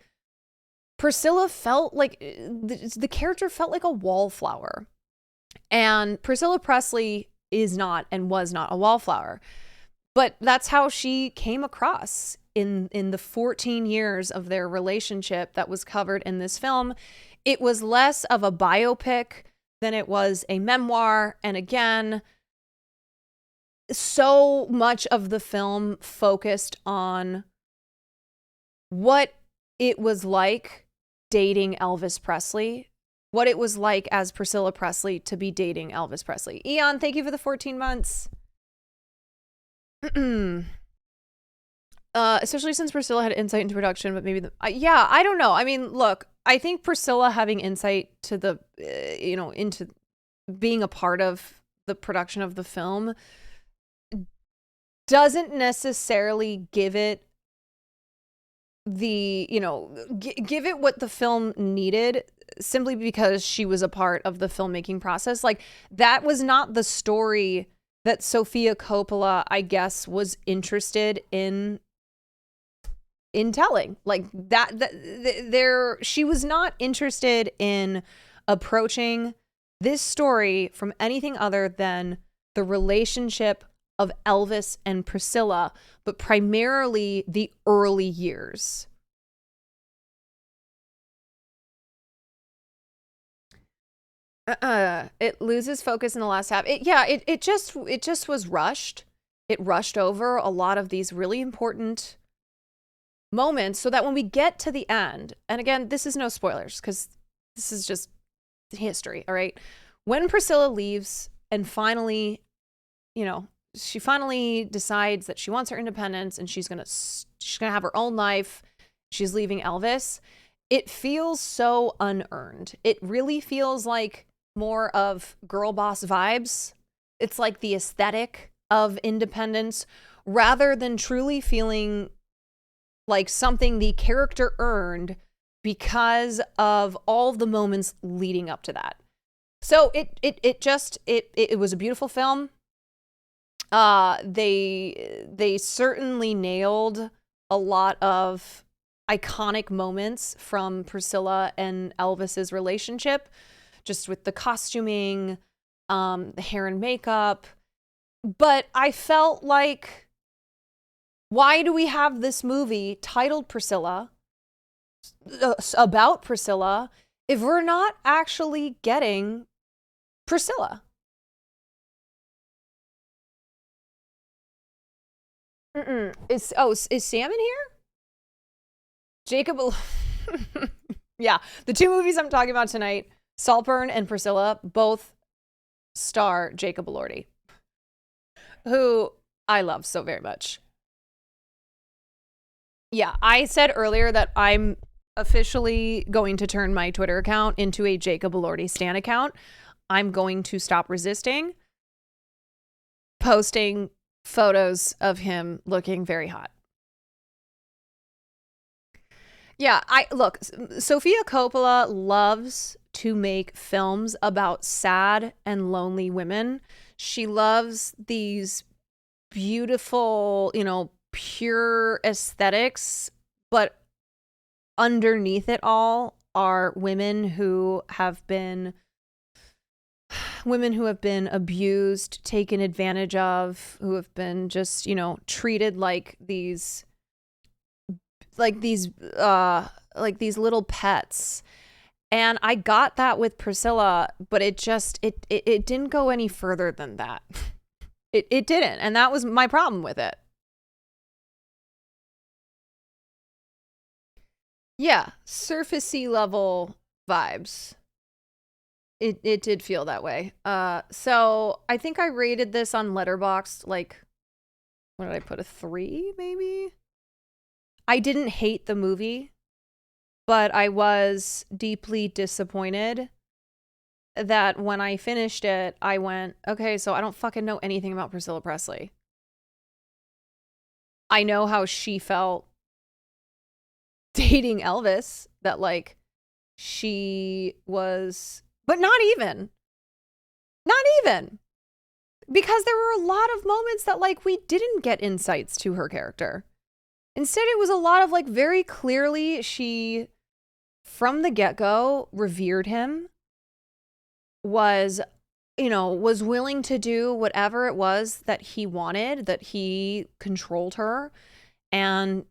Priscilla felt like the character felt like a wallflower. And Priscilla Presley is not and was not a wallflower. But that's how she came across in the 14 years of their relationship that was covered in this film. It was less of a biopic than it was a memoir. And again, so much of the film focused on what it was like dating Elvis Presley, what it was like as Priscilla Presley to be dating Elvis Presley. Eon, thank you for the 14 months. Especially since Priscilla had insight into production, but maybe I don't know. I mean, look, I think Priscilla having insight to the, into being a part of the production of the film doesn't necessarily give it the, give it what the film needed simply because she was a part of the filmmaking process. Like that was not the story that Sofia Coppola, I guess, was interested in telling. Like she was not interested in approaching this story from anything other than the relationship of Elvis and Priscilla, but primarily the early years. It loses focus in the last half. It just was rushed. It rushed over a lot of these really important moments so that when we get to the end, and again, this is no spoilers because this is just history, all right? When Priscilla leaves and finally, she finally decides that she wants her independence and she's gonna have her own life. She's leaving Elvis. It feels so unearned. It really feels like more of girl boss vibes. It's like the aesthetic of independence rather than truly feeling like something the character earned because of all the moments leading up to that. So it was a beautiful film. They certainly nailed a lot of iconic moments from Priscilla and Elvis's relationship, just with the costuming, the hair and makeup. But I felt like, why do we have this movie titled Priscilla, about Priscilla, if we're not actually getting Priscilla? Is Sam in here? Jacob. Yeah, the two movies I'm talking about tonight, Saltburn and Priscilla, both star Jacob Elordi, who I love so very much. Yeah, I said earlier that I'm officially going to turn my Twitter account into a Jacob Elordi stan account. I'm going to stop resisting posting photos of him looking very hot. Yeah, look, Sofia Coppola loves to make films about sad and lonely women. She loves these beautiful, pure aesthetics, but underneath it all are women who have been abused, taken advantage of, who have been just, treated like these little pets. And I got that with Priscilla, but it didn't go any further than that. It didn't, and that was my problem with it. Yeah, surfacey level vibes. It did feel that way. So I think I rated this on Letterboxd, like, what did I put, a 3 maybe? I didn't hate the movie, but I was deeply disappointed that when I finished it, I went, okay, so I don't fucking know anything about Priscilla Presley. I know how she felt dating Elvis, that like she was, but not even, because there were a lot of moments that like we didn't get insights to her character. Instead, it was a lot of like very clearly she, from the get-go, revered him, was willing to do whatever it was that he wanted, that he controlled her, and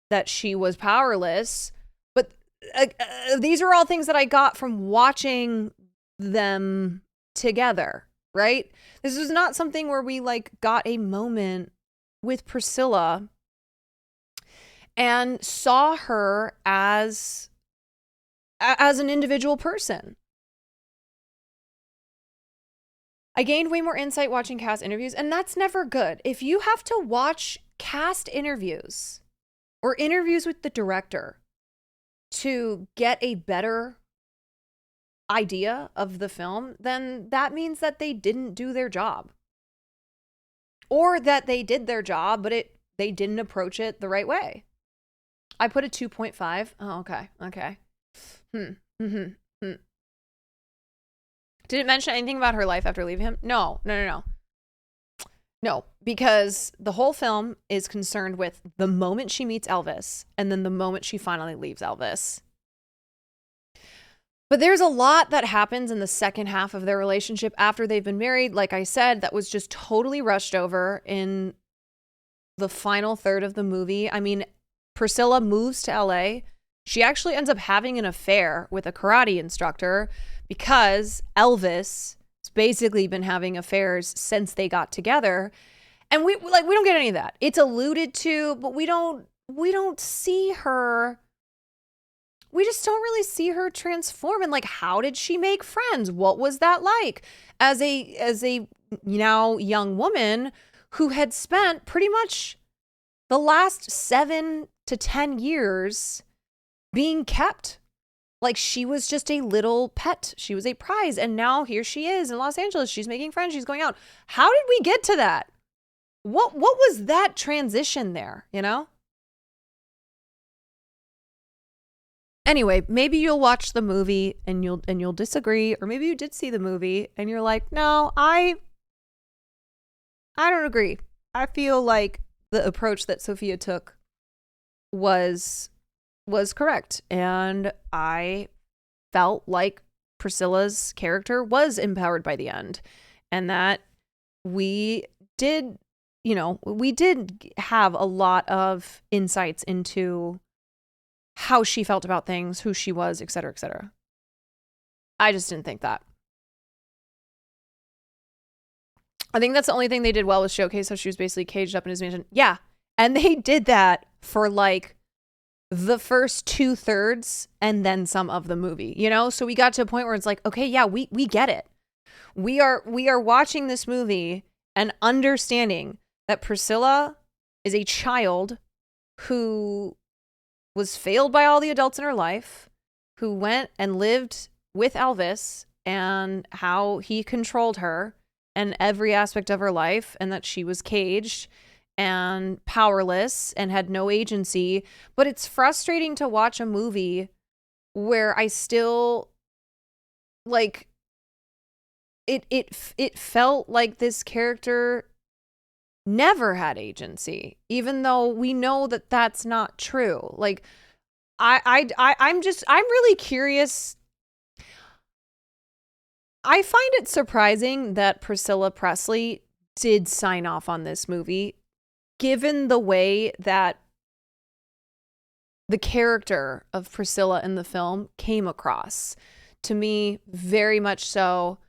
that she was powerless. But these are all things that I got from watching them together, right? This was not something where we like got a moment with Priscilla and saw her as an individual person. I gained way more insight watching cast interviews, and that's never good. If you have to watch cast interviews or interviews with the director to get a better idea of the film, then that means that they didn't do their job. Or that they did their job, but they didn't approach it the right way. I put a 2.5. Oh, okay. Did it mention anything about her life after leaving him? No, because the whole film is concerned with the moment she meets Elvis and then the moment she finally leaves Elvis. But there's a lot that happens in the second half of their relationship after they've been married. Like I said, that was just totally rushed over in the final third of the movie. I mean, Priscilla moves to LA. She actually ends up having an affair with a karate instructor because Elvis has basically been having affairs since they got together. And we don't get any of that. It's alluded to, but we don't see her. We just don't really see her transform. And like, how did she make friends? What was that like as a now young woman who had spent pretty much the last 7 to 10 years being kept? Like, she was just a little pet. She was a prize. And now here she is in Los Angeles. She's making friends. She's going out. How did we get to that? What was that transition there, you know? Anyway, maybe you'll watch the movie and you'll disagree, or maybe you did see the movie and you're like, "No, I don't agree. I feel like the approach that Sophia took was correct, and I felt like Priscilla's character was empowered by the end, and that we did have a lot of insights into how she felt about things, who she was, et cetera, et cetera. I just didn't think that. I think that's the only thing they did well was showcase how she was basically caged up in his mansion. Yeah. And they did that for like the first 2/3 and then some of the movie, you know? So we got to a point where it's like, okay, yeah, we get it. We are watching this movie and understanding that Priscilla is a child who was failed by all the adults in her life, who went and lived with Elvis and how he controlled her and every aspect of her life, and that she was caged and powerless and had no agency. But it's frustrating to watch a movie where I still like it felt like this character never had agency, even though we know that that's not true. Like, I'm really curious. I find it surprising that Priscilla Presley did sign off on this movie, given the way that the character of Priscilla in the film came across to me. Very much so.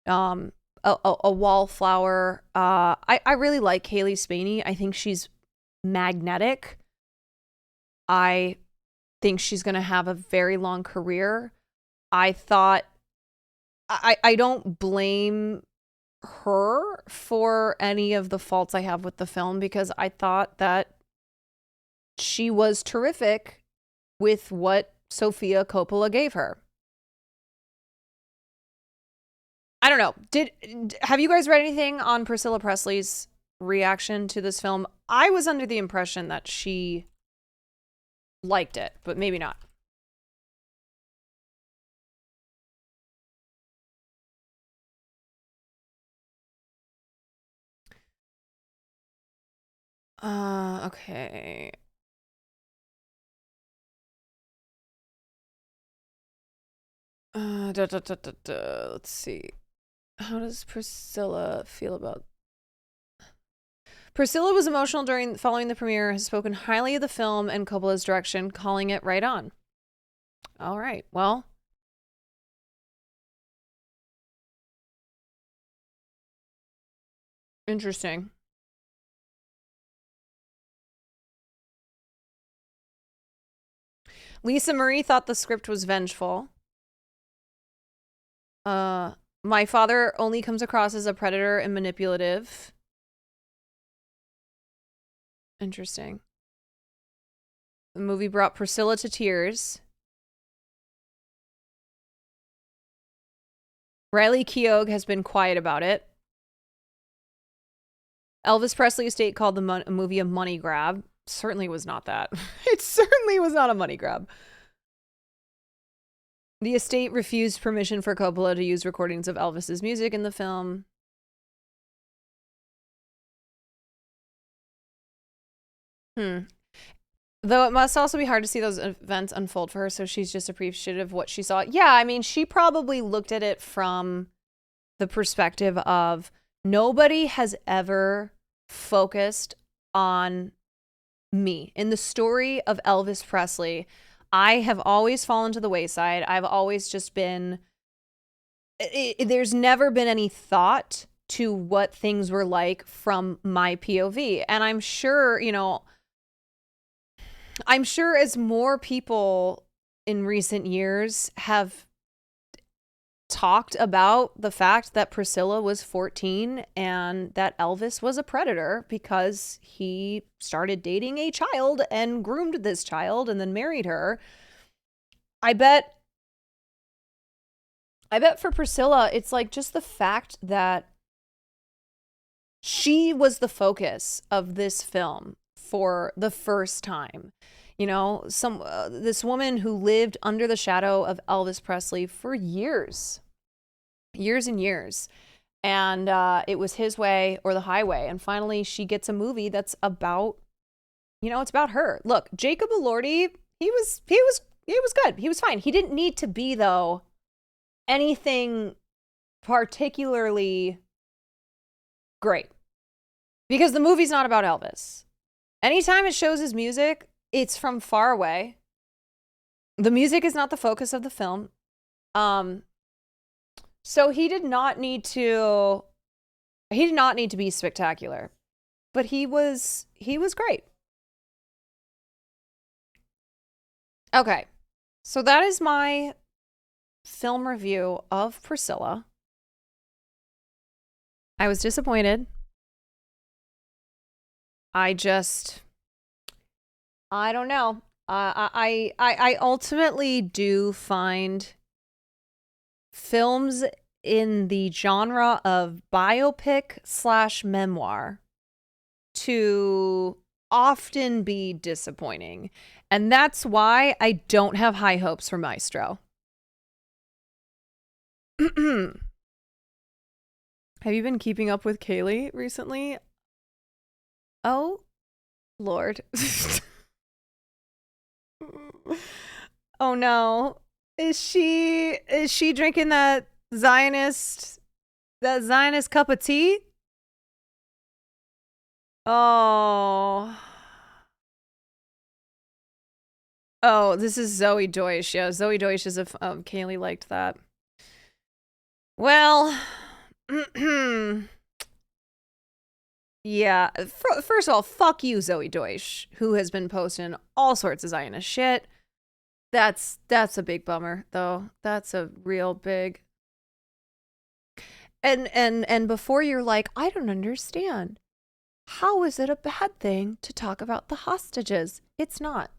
A wallflower. I really like Haley Spaney. I think she's magnetic. I think she's going to have a very long career. I don't blame her for any of the faults I have with the film, because I thought that she was terrific with what Sofia Coppola gave her. I don't know. Have you guys read anything on Priscilla Presley's reaction to this film? I was under the impression that she liked it, but maybe not. Okay. Let's see. How does Priscilla feel about... Priscilla was emotional following the premiere, has spoken highly of the film and Coppola's direction, calling it right on. All right, well. Interesting. Lisa Marie thought the script was vengeful. My father only comes across as a predator and manipulative. Interesting. The movie brought Priscilla to tears. Riley Keough has been quiet about it. Elvis Presley estate called the movie a money grab. Certainly was not that. It certainly was not a money grab. The estate refused permission for Coppola to use recordings of Elvis's music in the film. Though it must also be hard to see those events unfold for her, so she's just appreciative of what she saw. Yeah, I mean, she probably looked at it from the perspective of nobody has ever focused on me. In the story of Elvis Presley, I have always fallen to the wayside. I've always just been... there's never been any thought to what things were like from my POV. And I'm sure, you know... I'm sure as more people in recent years have talked about the fact that Priscilla was 14 and that Elvis was a predator because he started dating a child and groomed this child and then married her. I bet for Priscilla, it's like just the fact that she was the focus of this film for the first time. You know, this woman who lived under the shadow of Elvis Presley for years and years. And it was his way or the highway. And finally, she gets a movie that's about, you know, it's about her. Look, Jacob Elordi, he was good. He was fine. He didn't need to be, though, anything particularly great. Because the movie's not about Elvis. Anytime it shows his music, it's from far away. The music is not the focus of the film. So he did not need to be spectacular. But he was great. Okay. So that is my film review of Priscilla. I was disappointed. I don't know. I ultimately do find films in the genre of biopic/memoir to often be disappointing. And that's why I don't have high hopes for Maestro. Have you been keeping up with Kaylee recently? Oh, Lord. Oh no. Is she drinking that Zionist cup of tea? Oh. Oh, this is Zoe Deutsch. Yeah, Zoe Deutsch is Kaylee liked that. Well, yeah. First of all, fuck you, Zoe Deutsch, who has been posting all sorts of Zionist shit. That's a big bummer, though. That's a real big. And before you're like, I don't understand. How is it a bad thing to talk about the hostages? It's not.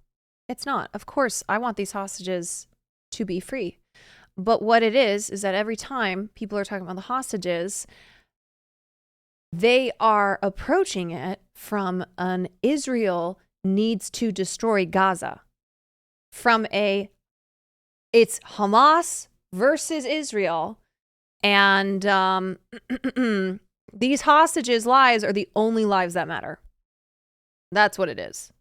It's not. Of course, I want these hostages to be free. But what it is that every time people are talking about the hostages, they are approaching it from an Israel needs to destroy Gaza. From it's Hamas versus Israel. And these hostages' lives are the only lives that matter. That's what it is.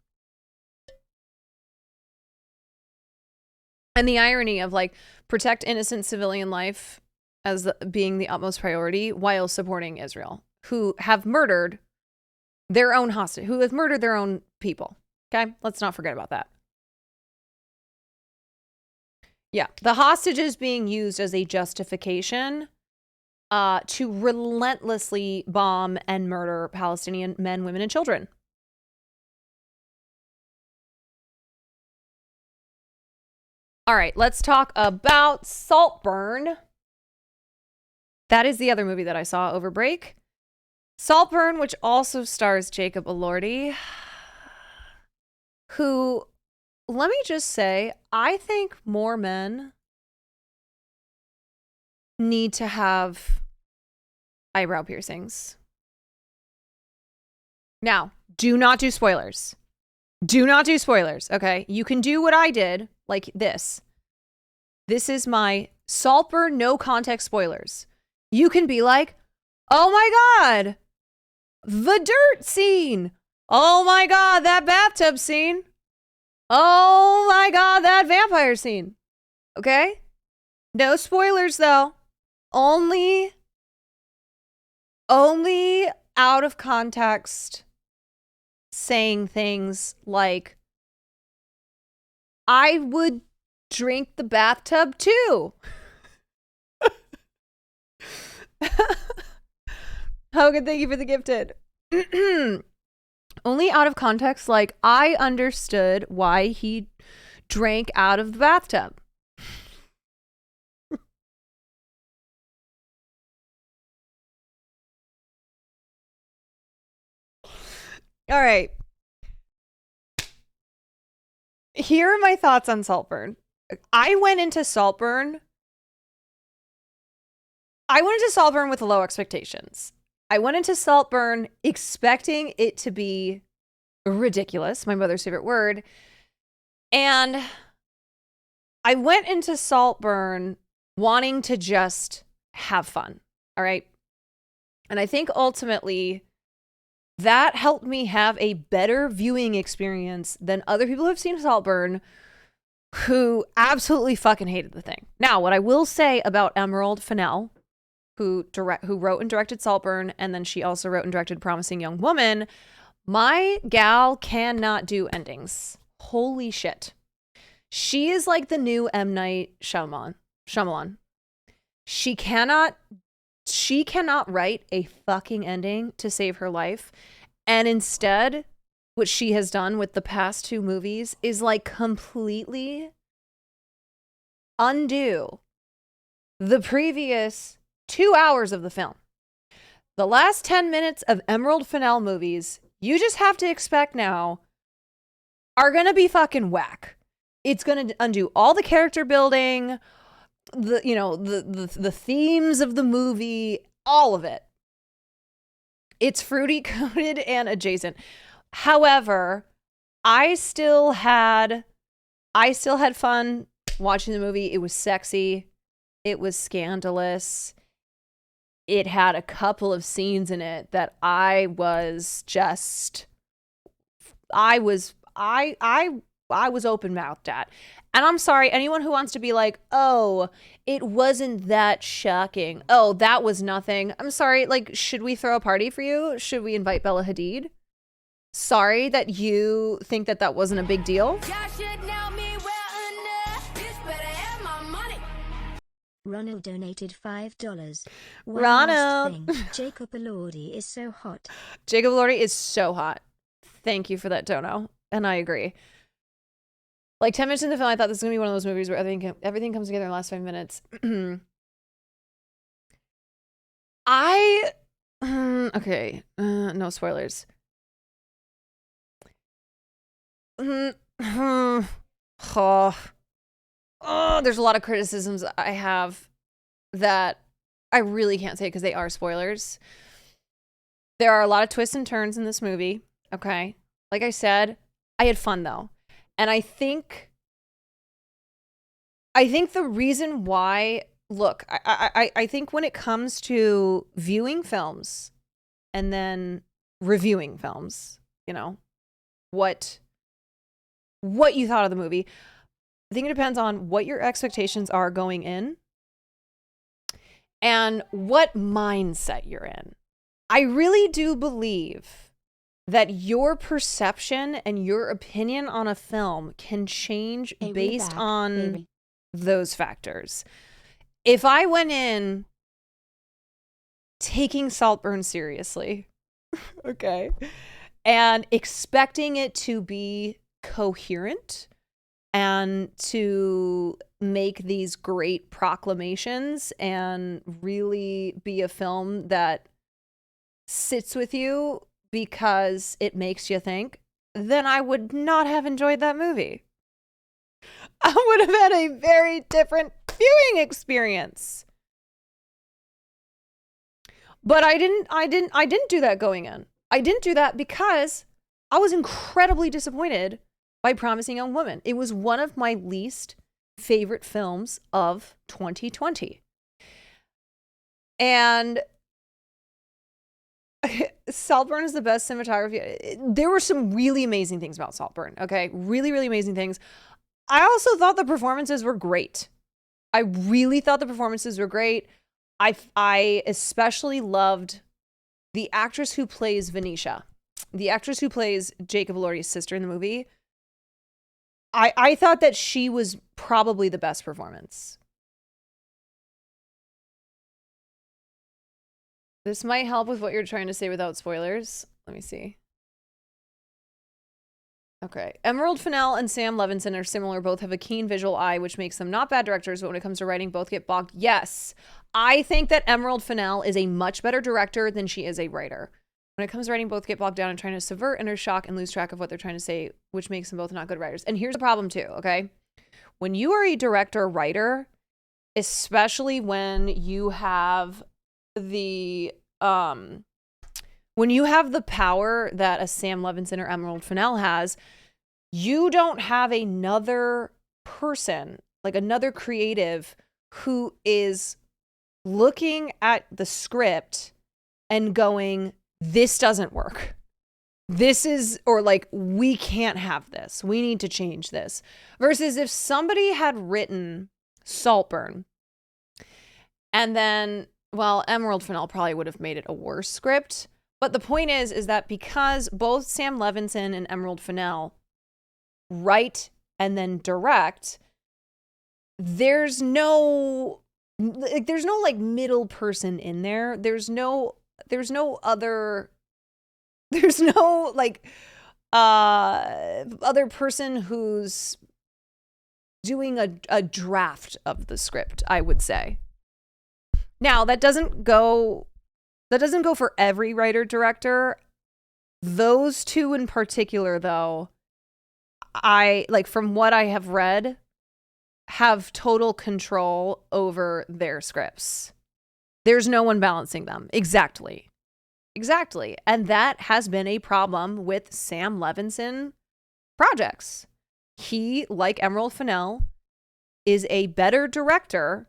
And the irony of like protect innocent civilian life as being the utmost priority while supporting Israel, who have murdered their own hostage, who have murdered their own people. Okay, let's not forget about that. Yeah, the hostages being used as a justification to relentlessly bomb and murder Palestinian men, women, and children. All right, let's talk about Saltburn. That is the other movie that I saw over break. Saltburn, which also stars Jacob Elordi, who, let me just say, I think more men need to have eyebrow piercings. Now, do not do spoilers. Do not do spoilers, okay? You can do what I did, like this. This is my Saltburn no context spoilers. You can be like, oh my God, the dirt scene. Oh my God, that bathtub scene. Oh my God, that vampire scene. Okay? No spoilers though. Only out of context saying things like, I would drink the bathtub too. Hogan, thank you for the gifted. Only out of context, like, I understood why he drank out of the bathtub. All right. Here are my thoughts on Saltburn. I went into Saltburn with low expectations. I went into Saltburn expecting it to be ridiculous, my mother's favorite word. And I went into Saltburn wanting to just have fun. All right. And I think ultimately that helped me have a better viewing experience than other people who have seen Saltburn who absolutely fucking hated the thing. Now, what I will say about Emerald Fennell, who wrote and directed Saltburn, and then she also wrote and directed Promising Young Woman, my gal cannot do endings. Holy shit. She is like the new M. Night Shyamalan. She cannot write a fucking ending to save her life. And instead, what she has done with the past two movies is like completely undo the previous 2 hours of the film. The last 10 minutes of Emerald Fennell movies, you just have to expect now, are gonna be fucking whack. It's gonna undo all the character building, the themes of the movie, all of it. It's fruity coated and adjacent. However, I still had fun watching the movie. It was sexy. It was scandalous. It had a couple of scenes in it that I was open-mouthed at. And I'm sorry, anyone who wants to be like, oh, it wasn't that shocking. Oh, that was nothing. I'm sorry, like, should we throw a party for you? Should we invite Bella Hadid? Sorry that you think that that wasn't a big deal. Ronald donated $5. One Ronald. last thing. Jacob Elordi is so hot. Jacob Elordi is so hot. Thank you for that dono. And I agree. Like 10 minutes in the film, I thought this was going to be one of those movies where everything comes together in the last 5 minutes. Okay. No spoilers. There's a lot of criticisms I have that I really can't say because they are spoilers. There are a lot of twists and turns in this movie. Okay. Like I said, I had fun though. And I think the reason why, look, I think when it comes to viewing films and then reviewing films, you know, what you thought of the movie, I think it depends on what your expectations are going in and what mindset you're in. I really do believe that your perception and your opinion on a film can change based on those factors. If I went in taking Saltburn seriously, okay, and expecting it to be coherent and to make these great proclamations and really be a film that sits with you because it makes you think, then I would not have enjoyed that movie. I would have had a very different viewing experience. But I didn't do that going in. I didn't do that because I was incredibly disappointed by Promising Young Woman. It was one of my least favorite films of 2020. And Saltburn is the best cinematography. There were some really amazing things about Saltburn. Okay, really, really amazing things. I also thought the performances were great. I really thought the performances were great. I especially loved the actress who plays Venetia, the actress who plays Jacob Elordi's sister in the movie. I thought that she was probably the best performance. This might help with what you're trying to say without spoilers. Let me see. Okay. Emerald Fennell and Sam Levinson are similar. Both have a keen visual eye, which makes them not bad directors, but when it comes to writing, both get bogged. Yes. I think that Emerald Fennell is a much better director than she is a writer. When it comes to writing, both get bogged down in trying to subvert, enter shock, and lose track of what they're trying to say, which makes them both not good writers. And here's the problem too, okay? When you are a director-writer, especially when you have the power that a Sam Levinson or Emerald Fennell has, you don't have another person, like another creative, who is looking at the script and going, this doesn't work. This is, or like, we can't have this. We need to change this. Versus if somebody had written Saltburn and then, well, Emerald Fennell probably would have made it a worse script. But the point is that because both Sam Levinson and Emerald Fennell write and then direct, there's no like middle person in there. There's no like other person who's doing a draft of the script, I would say. Now, that doesn't go for every writer director. Those two in particular, though, I like, from what I have read, have total control over their scripts. There's no one balancing them. Exactly. And that has been a problem with Sam Levinson projects. He, like Emerald Fennell, is a better director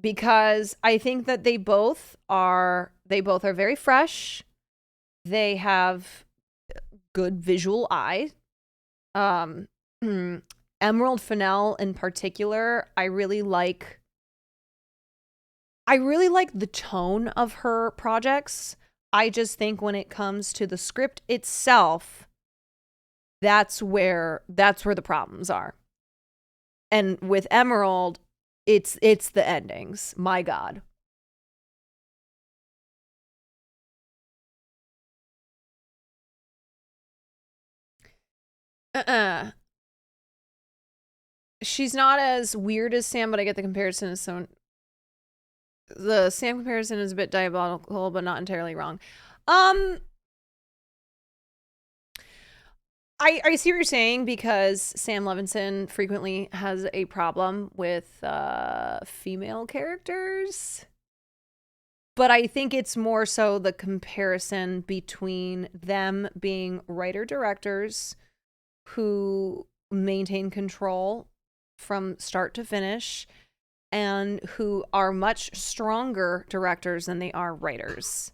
because I think that they both are very fresh. They have good visual eye. Emerald Fennell in particular, I really like the tone of her projects. I just think when it comes to the script itself, that's where the problems are. And with Emerald, it's the endings. My God. She's not as weird as Sam, but I get the comparison as someone. The Sam comparison is a bit diabolical, but not entirely wrong. I see what you're saying, because Sam Levinson frequently has a problem with female characters. But I think it's more so the comparison between them being writer-directors who maintain control from start to finish and who are much stronger directors than they are writers.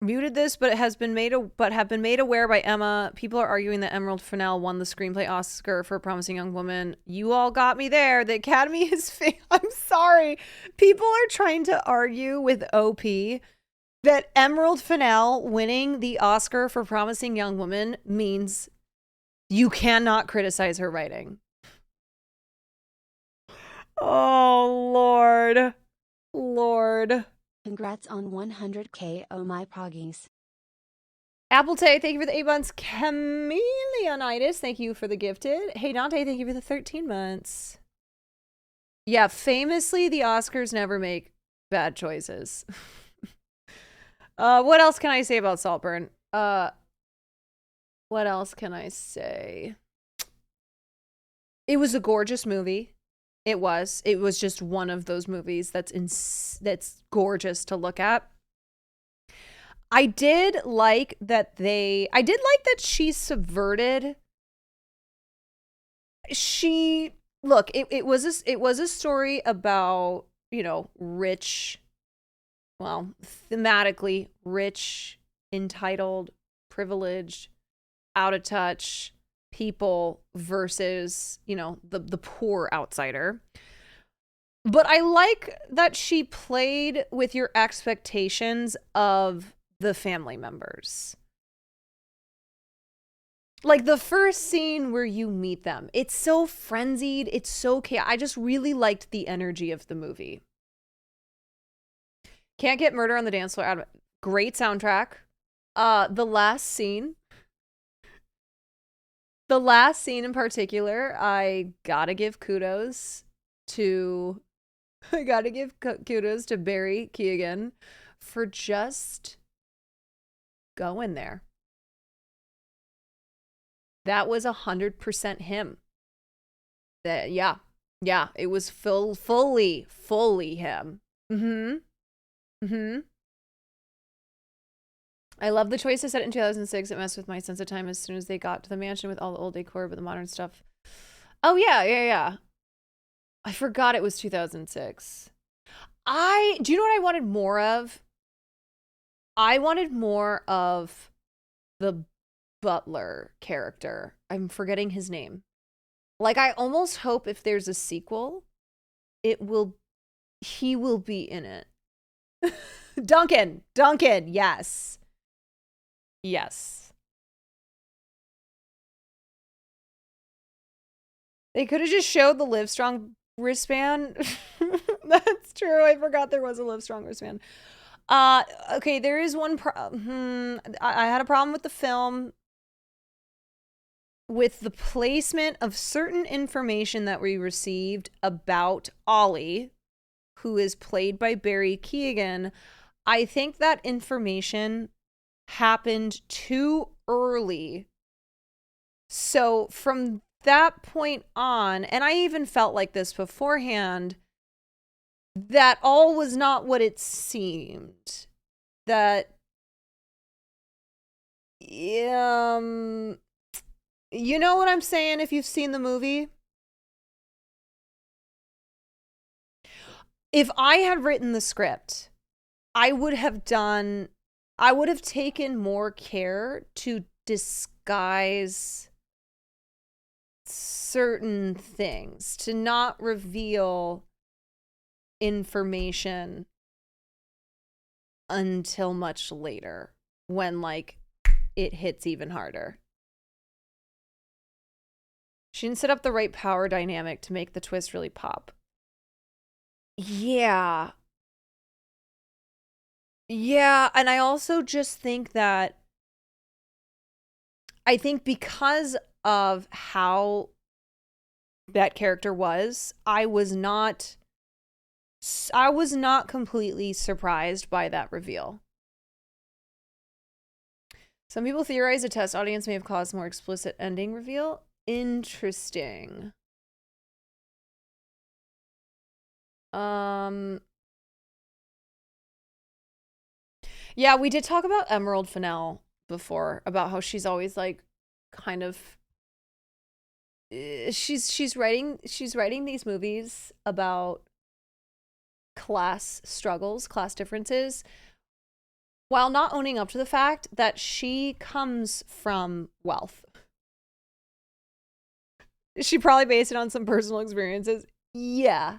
Muted this, but have been made aware by Emma. People are arguing that Emerald Fennell won the screenplay Oscar for A Promising Young Woman. You all got me there. The Academy is fake. I'm sorry. People are trying to argue with OP that Emerald Fennell winning the Oscar for Promising Young Woman means you cannot criticize her writing. Oh, Lord. Congrats on 100K, oh my poggies. Apple Tay, thank you for the 8 months. Chameleonitis, thank you for the gifted. Hey Dante, thank you for the 13 months. Yeah, famously, the Oscars never make bad choices. What else can I say about Saltburn? What else can I say? It was a gorgeous movie. It was just one of those movies that's gorgeous to look at. I did like that she subverted. She look, it was a story about, rich, well, thematically rich, entitled, privileged, out of touch people versus, the poor outsider. But I like that she played with your expectations of the family members. Like the first scene where you meet them, it's so frenzied, it's so chaotic. I just really liked the energy of the movie. Can't Get Murder on the Dance Floor out of it. Great soundtrack. The last scene in particular, I gotta give kudos to Barry Keoghan for just going there. That was 100% him. Yeah, it was fully him. I love the choice to set it in 2006. It messed with my sense of time as soon as they got to the mansion with all the old decor, but the modern stuff. Oh yeah. I forgot it was 2006. Do you know what I wanted more of? I wanted more of the butler character. I'm forgetting his name. Like, I almost hope if there's a sequel, he will be in it. Duncan, yes. They could have just showed the Livestrong wristband. That's true. I forgot there was a Livestrong wristband. Okay, there is one I had a problem with the film with the placement of certain information that we received about Ollie, who is played by Barry Keoghan. I think that information happened too early. So from that point on, and I even felt like this beforehand, that all was not what it seemed. That, you know what I'm saying if you've seen the movie? If I had written the script, I would have taken more care to disguise certain things, to not reveal information until much later when, like, it hits even harder. She didn't set up the right power dynamic to make the twist really pop. Yeah, and I also just think that because of how that character was, I was not completely surprised by that reveal. Some people theorize a test audience may have caused more explicit ending reveal. Interesting. Yeah, we did talk about Emerald Fennell before, about how she's always like kind of she's writing these movies about class struggles, class differences, while not owning up to the fact that she comes from wealth. She probably based it on some personal experiences. Yeah.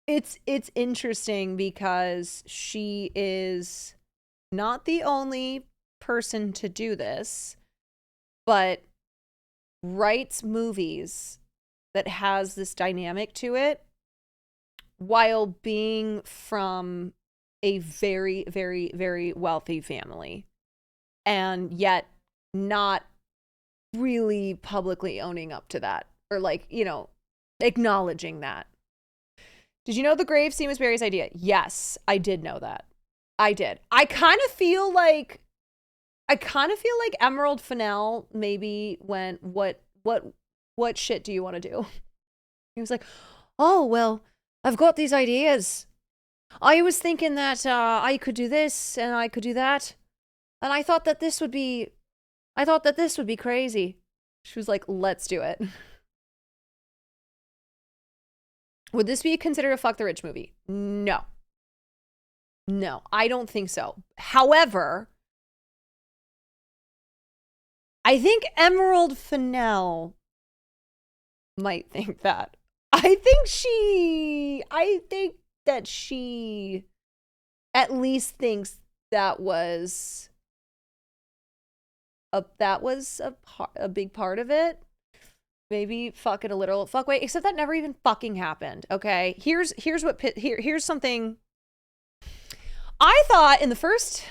It's interesting because she is not the only person to do this, but writes movies that has this dynamic to it while being from a very, very, very wealthy family, and yet not really publicly owning up to that, or like, acknowledging that. Did you know the grave scene was Barry's idea? Yes, I did know that. I did. I kind of feel like Emerald Fennell maybe went, what shit do you want to do? He was like, oh, well, I've got these ideas. I was thinking that I could do this and I could do that. And I thought that this would be crazy. She was like, let's do it. Would this be considered a fuck the rich movie? No. No, I don't think so. However, I think Emerald Fennell might think that. I think that she at least thinks that was a big part of it. Maybe fuck it a little. Fuck wait, except that never even fucking happened. Okay, here's something. I thought in the first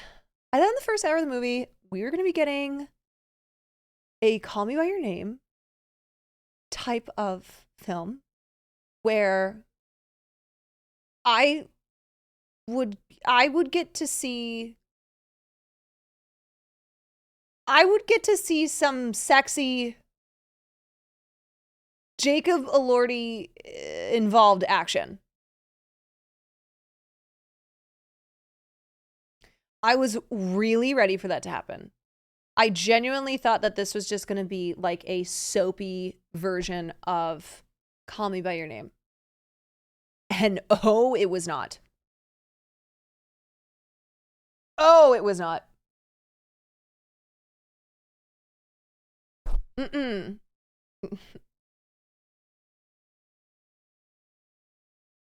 hour of the movie we were gonna be getting a Call Me by Your Name type of film where I would get to see some sexy Jacob Elordi involved action. I was really ready for that to happen. I genuinely thought that this was just going to be like a soapy version of Call Me by Your Name. And oh, it was not. Oh, it was not. Mm-mm.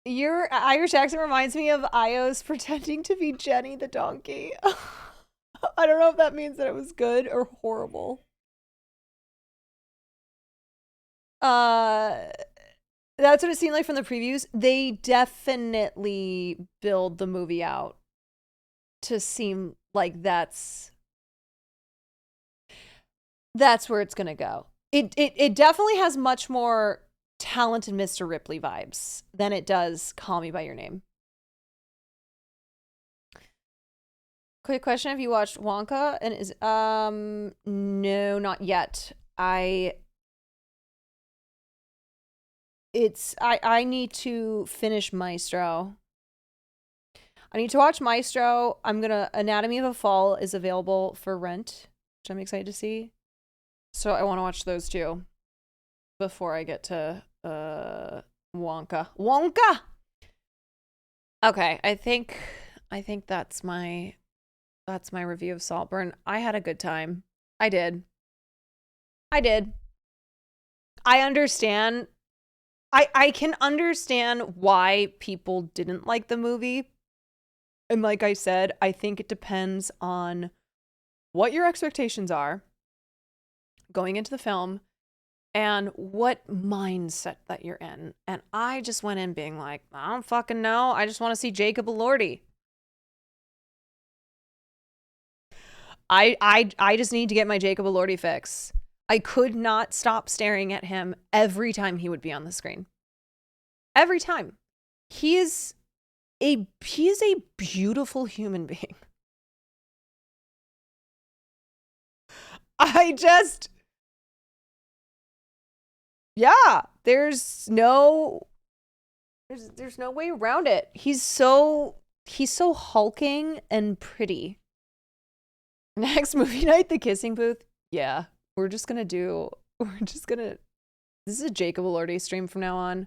Your Irish accent reminds me of Ios pretending to be Jenny the donkey. I don't know if that means that it was good or horrible. That's what it seemed like from the previews. They definitely build the movie out to seem like that's where it's gonna go. It definitely has much more talented Mr. Ripley vibes than it does Call Me by Your Name. Quick question, have you watched Wonka? And is no, not yet. I need to finish Maestro. I need to watch Maestro. Anatomy of a Fall is available for rent, which I'm excited to see. So I want to watch those two before I get to Wonka. Okay, I think that's my review of Saltburn. I had a good time. I did. I understand. I can understand why people didn't like the movie. And like I said, I think it depends on what your expectations are going into the film and what mindset that you're in. And I just went in being like, I don't fucking know. I just want to see Jacob Elordi. I just need to get my Jacob Elordi fix. I could not stop staring at him every time he would be on the screen. Every time. He is a beautiful human being. Yeah, there's no way around it. He's so hulking and pretty. Next movie night, The Kissing Booth. Yeah, this is a Jacob Elordi stream from now on.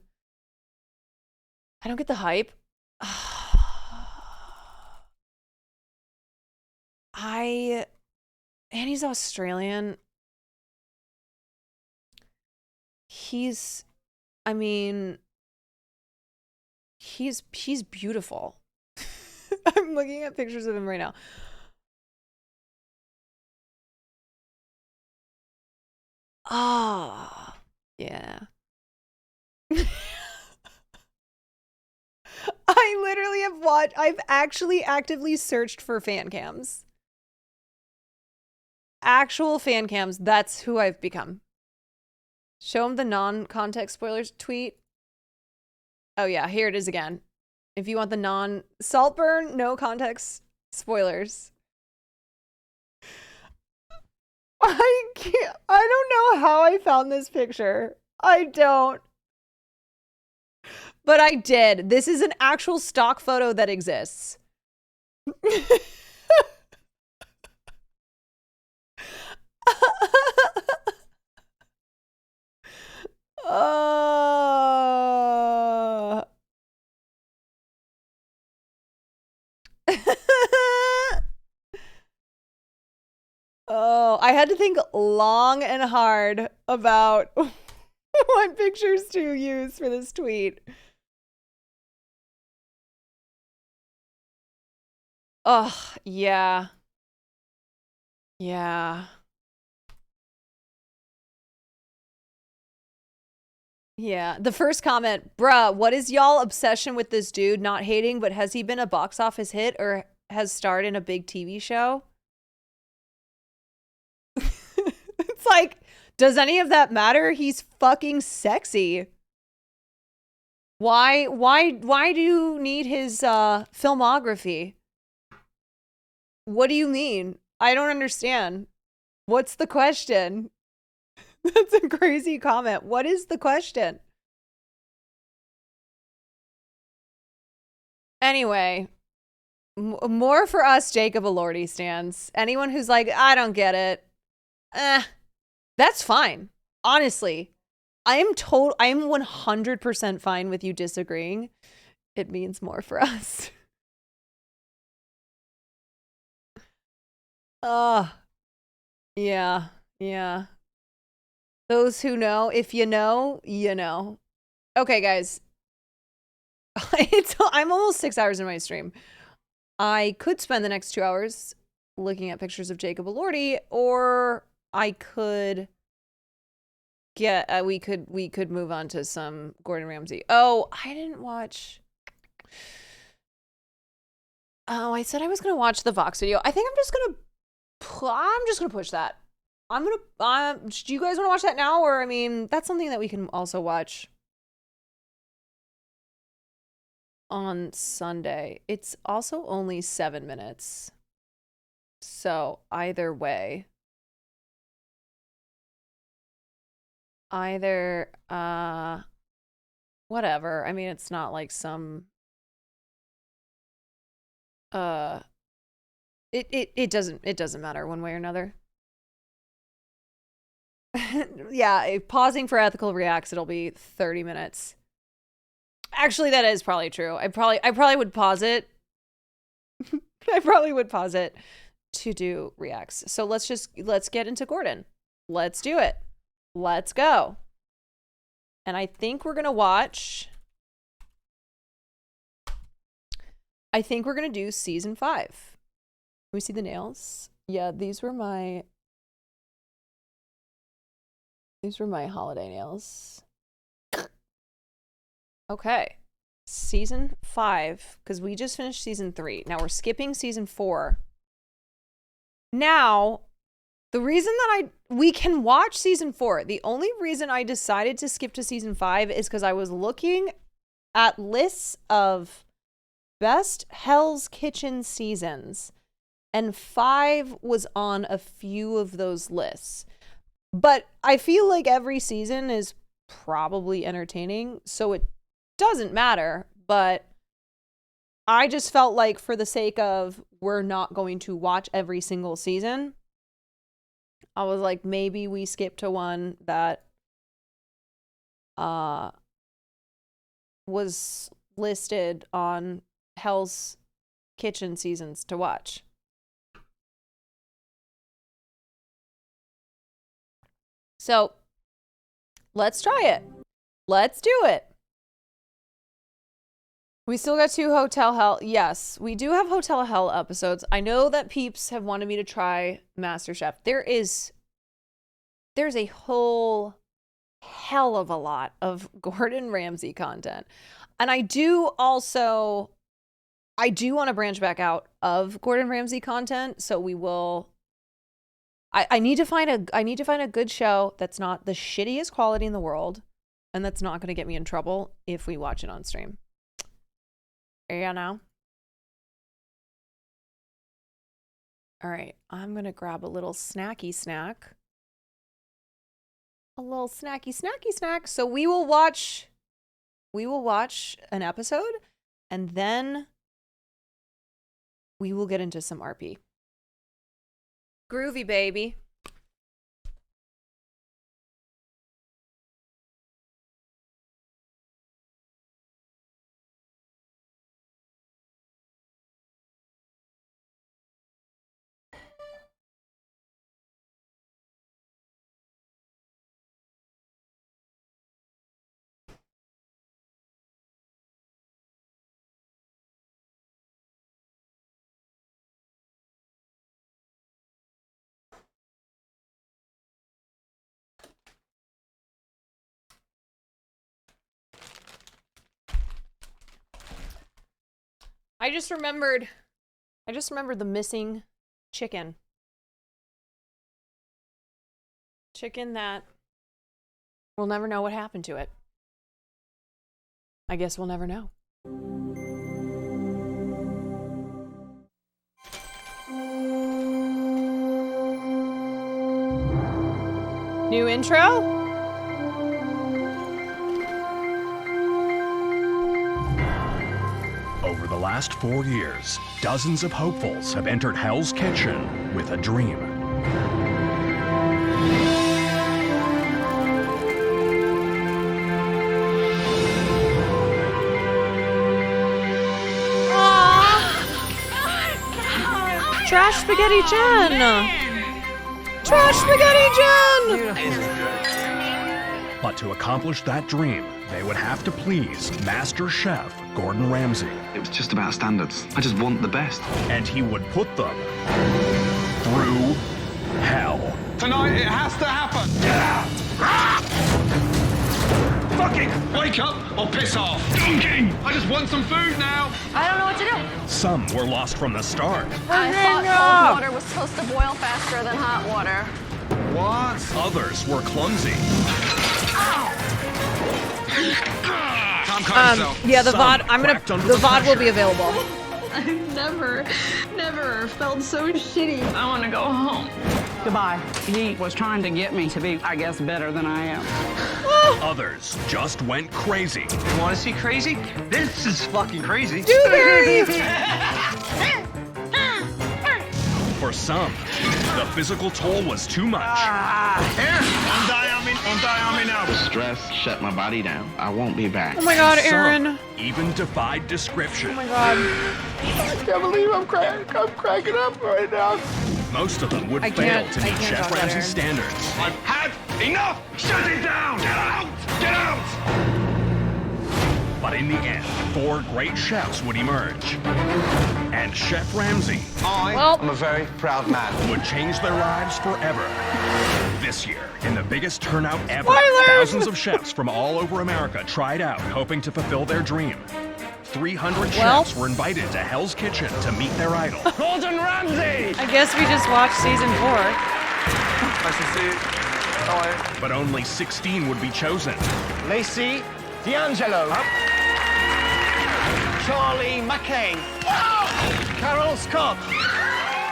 I don't get the hype. And he's Australian. He's beautiful. I'm looking at pictures of him right now. Ah, yeah. I literally I've actually actively searched for fan cams. Actual fan cams, that's who I've become. Show him the non-context spoilers tweet. Oh yeah, here it is again. If you want the Saltburn, no context spoilers. I don't know how I found this picture. I don't. But I did. This is an actual stock photo that exists. I had to think long and hard about what pictures to use for this tweet. Oh, yeah. Yeah. Yeah. The first comment, bruh, what is y'all obsession with this dude? Not hating, but has he been a box office hit or has starred in a big TV show? It's like, does any of that matter? He's fucking sexy. Why do you need his filmography? What do you mean? I don't understand. What's the question? That's a crazy comment. What is the question? Anyway, more for us Jacob Elordi stands. Anyone who's like, I don't get it. That's fine. Honestly, I am 100% fine with you disagreeing. It means more for us. Yeah. Yeah. Those who know, if you know, you know. Okay, guys. I'm almost 6 hours in my stream. I could spend the next 2 hours looking at pictures of Jacob Elordi, or I could get we could move on to some Gordon Ramsay. Oh, I didn't watch. Oh, I said I was gonna watch the Vox video. I think I'm just gonna push that. I'm gonna do you guys want to watch that now, or I mean, that's something that we can also watch on Sunday. It's also only 7 minutes. So either way. Either whatever. I mean, it's not like some it doesn't matter one way or another. Yeah, if pausing for ethical reacts, it'll be 30 minutes. Actually, that is probably true. I probably would pause it. I probably would pause it to do reacts. So let's get into Gordon. Let's do it. Let's go. And I think we're going to watch. I think we're going to do season 5. Can we see the nails? Yeah, these were my holiday nails. Okay. Season 5, because we just finished season 3. Now we're skipping season 4. Now, the reason that we can watch season 4, the only reason I decided to skip to season 5 is because I was looking at lists of best Hell's Kitchen seasons, and 5 was on a few of those lists. But I feel like every season is probably entertaining, so it doesn't matter, but I just felt like for the sake of we're not going to watch every single season, I was like, maybe we skip to one that was listed on Hell's Kitchen seasons to watch. So let's try it. Let's do it. We still got 2 Hotel Hell. Yes, we do have Hotel Hell episodes. I know that peeps have wanted me to try MasterChef. There's a whole hell of a lot of Gordon Ramsay content. And I do want to branch back out of Gordon Ramsay content, so we will I need to find a good show that's not the shittiest quality in the world and that's not going to get me in trouble if we watch it on stream. You know? All right, I'm going to grab a little snacky snack. A little snacky snack. So we will watch an episode and then we will get into some RP. Groovy, baby. I just remembered the missing chicken. Chicken that we'll never know what happened to it. I guess we'll never know. New intro? Over the last 4 years, dozens of hopefuls have entered Hell's Kitchen with a dream. Trash Spaghetti Jen! Trash Spaghetti Jen! But to accomplish that dream, they would have to please Master Chef Gordon Ramsay. It was just about standards. I just want the best. And he would put them through hell. Tonight it has to happen. Fucking wake up or piss off. Dunking! I just want some food now. I don't know what to do. Some were lost from the start. I thought cold water was supposed to boil faster than hot water. What? Others were clumsy. Yeah, the VOD will be available. I've never felt so shitty. I want to go home. Goodbye. He was trying to get me to be, I guess, better than I am. Others just went crazy. You want to see crazy? This is fucking crazy. For some, the physical toll was too much. Untie on me now. Stress shut my body down. I won't be back. Oh my god, Aaron. Some even defied description. Oh my god. I can't believe I'm cracking up right now. Most of them would fail to meet Chef Ramsay's standards. I've had enough! Shut it down! Get out! Get out! But in the end, 4 great chefs would emerge. And Chef Ramsay I'm a very proud man. would change their lives forever. This year, in the biggest turnout ever, Spoilers! thousands of chefs from all over America tried out, hoping to fulfill their dream. 300 chefs were invited to Hell's Kitchen to meet their idol. Gordon Ramsay! I guess we just watched season 4. Nice to see you. How are you? But only 16 would be chosen. Lacey D'Angelo. Charlie McCain. Carol Scott.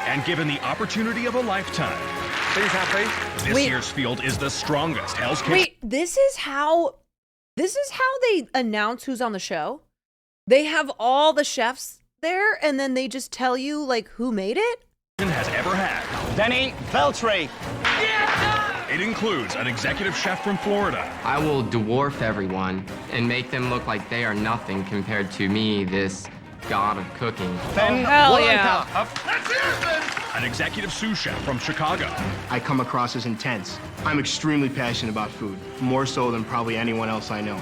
And given the opportunity of a lifetime, He's happy. this year's field is the strongest Hell's Kitchen. Wait, this is how they announce who's on the show? They have all the chefs there and then they just tell you like who made it? Has ever had. Denny Veltri. It includes an executive chef from Florida. I will dwarf everyone and make them look like they are nothing compared to me, this god of cooking. Ben hell yeah. That's it, then. An executive sous chef from Chicago. I come across as intense. I'm extremely passionate about food, more so than probably anyone else I know.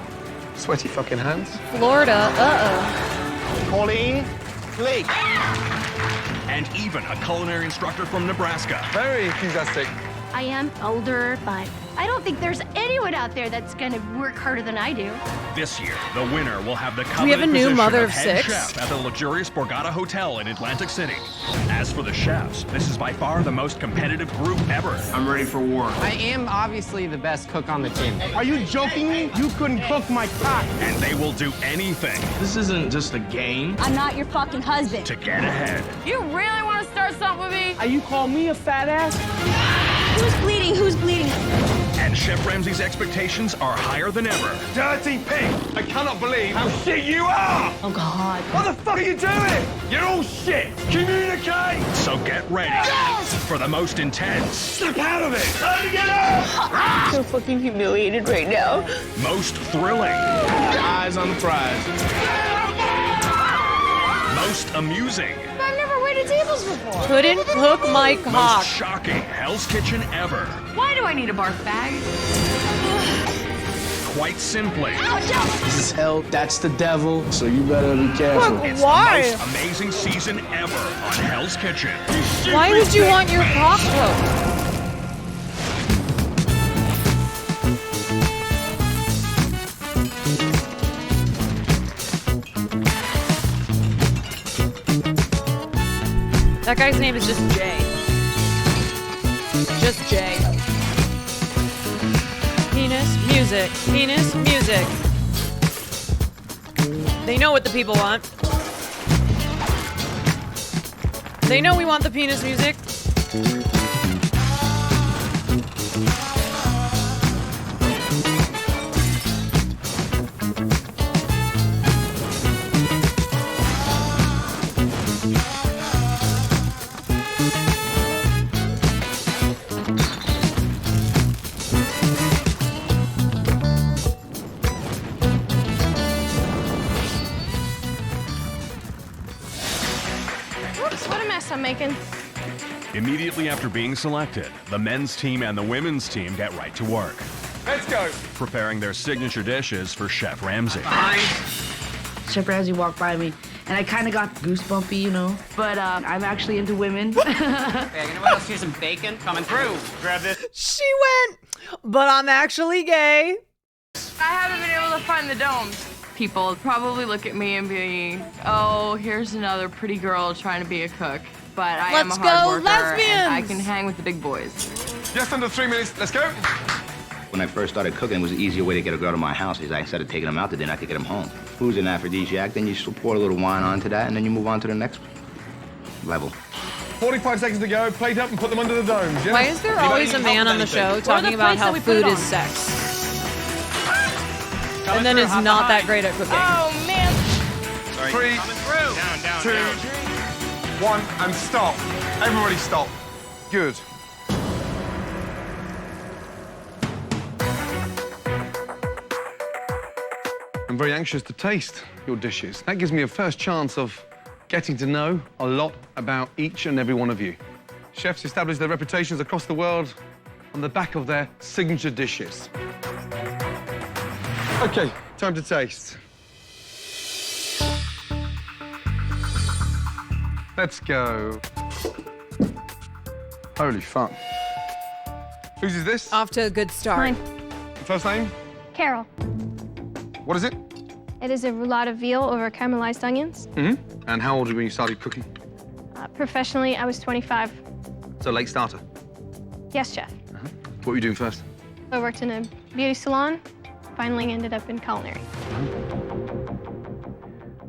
Sweaty fucking hands. Florida, Pauline Lee. And even a culinary instructor from Nebraska. Very enthusiastic. I am older, but I don't think there's anyone out there that's gonna work harder than I do. This year, the winner will have the we have a coveted new position mother of of head 6? chef at the luxurious Borgata Hotel in Atlantic City. As for the chefs, this is by far the most competitive group ever. I'm ready for war. I am obviously the best cook on the team. Are you joking me? You couldn't cook my cock. And they will do anything This isn't just a game. I'm not your fucking husband. to get ahead. You really want to start something with me? Are you calling me a fat ass? Who's bleeding? Who's bleeding? And Chef Ramsay's expectations are higher than ever. Dirty pig. I cannot believe how shit you are. Oh God. What the fuck are you doing? You're all shit. Communicate. So get ready for the most intense, Snap out of it. Time to get out. I'm so fucking humiliated right now. most thrilling, Eyes on the prize. most amusing, I've never waited tables before. Couldn't hook my cock. most shocking Hell's Kitchen ever. Why do I need a barf bag? Quite simply, This is hell. That's the devil. So you better be careful. it's Why? the most amazing season ever on Hell's Kitchen. Why would you want your cock hooked? That guy's name is just Jay. Just Jay. Penis music. Penis music. They know what the people want. They know we want the penis music. Oops, what a mess I'm making. Immediately after being selected, the men's team and the women's team get right to work. Let's go. Preparing their signature dishes for Chef Ramsay. Chef Ramsay walked by me, and I kind of got goosebumpy, you know. But I'm actually into women. Hey, anyone else see some bacon coming through? Grab this. She went, but I'm actually gay. I haven't been able to find the domes. People probably look at me and be, oh, here's another pretty girl trying to be a cook. But I am a hard worker, and I can hang with the big boys. Just under 3 minutes. Let's go. When I first started cooking, it was an easier way to get a girl to my house. Is instead of taking them out to dinner, I could get them home. Food's an aphrodisiac, then you just pour a little wine onto that, and then you move on to the next level. 45 seconds to go. Plate up and put them under the domes. Yeah? Why is there always a man on the show talking about how food is sex? And then is not that great at cooking. Oh, man. Sorry. 3, Down, 2, 1, and stop. Everybody stop. Good. I'm very anxious to taste your dishes. That gives me a first chance of getting to know a lot about each and every one of you. Chefs establish their reputations across the world on the back of their signature dishes. Okay, time to taste. Let's go. Holy fuck. Whose is this? Off to a good start. Mine. First name? Carol. What is it? It is a roulade of veal over caramelized onions. Mm-hmm. And how old were you when you started cooking? Professionally, I was 25. So late starter. Yes, chef. What were you doing first? I worked in a beauty salon. Finally ended up in culinary.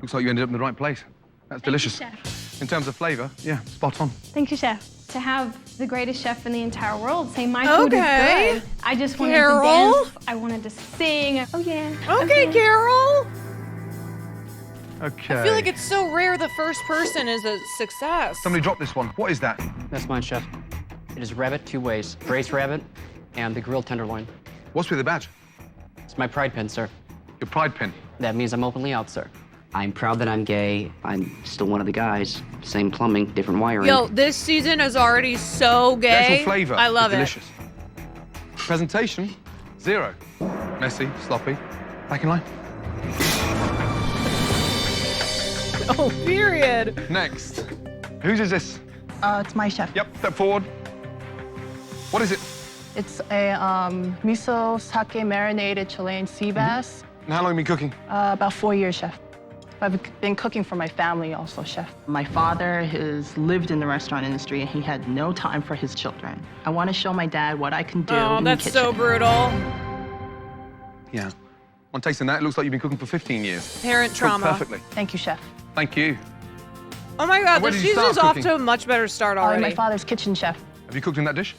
Looks like you ended up in the right place. That's delicious. Thank you, chef. In terms of flavor, yeah, spot on. Thank you, chef. To have the greatest chef in the entire world say my food is good. I just wanted Carol? to dance. I wanted to sing. Oh, yeah. Okay, Carol. Okay. I feel like it's so rare the first person is a success. Somebody dropped this one. What is that? That's mine, chef. It is rabbit 2 ways. Braised rabbit and the grilled tenderloin. What's with the badge? It's my pride pin, sir. Your pride pin? That means I'm openly out, sir. I'm proud that I'm gay. I'm still one of the guys. Same plumbing, different wiring. Yo, this season is already so gay. The actual flavor I love is it. delicious. Presentation, 0. Messy, sloppy. Back in line. Oh, period. Next. Whose is this? It's my chef. Yep, step forward. What is it? It's a miso sake marinated Chilean sea bass. And how long have you been cooking? About 4 years, chef. I've been cooking for my family also, chef. My father has lived in the restaurant industry and he had no time for his children. I want to show my dad what I can do in the that's kitchen. so brutal. Yeah. On tasting that, it looks like you've been cooking for 15 years. Parent Cooked trauma. perfectly. Thank you, chef. Thank you. Oh my God, Where the did you start season's off cooking? to a much better start In already. my father's kitchen, chef. Have you cooked in that dish?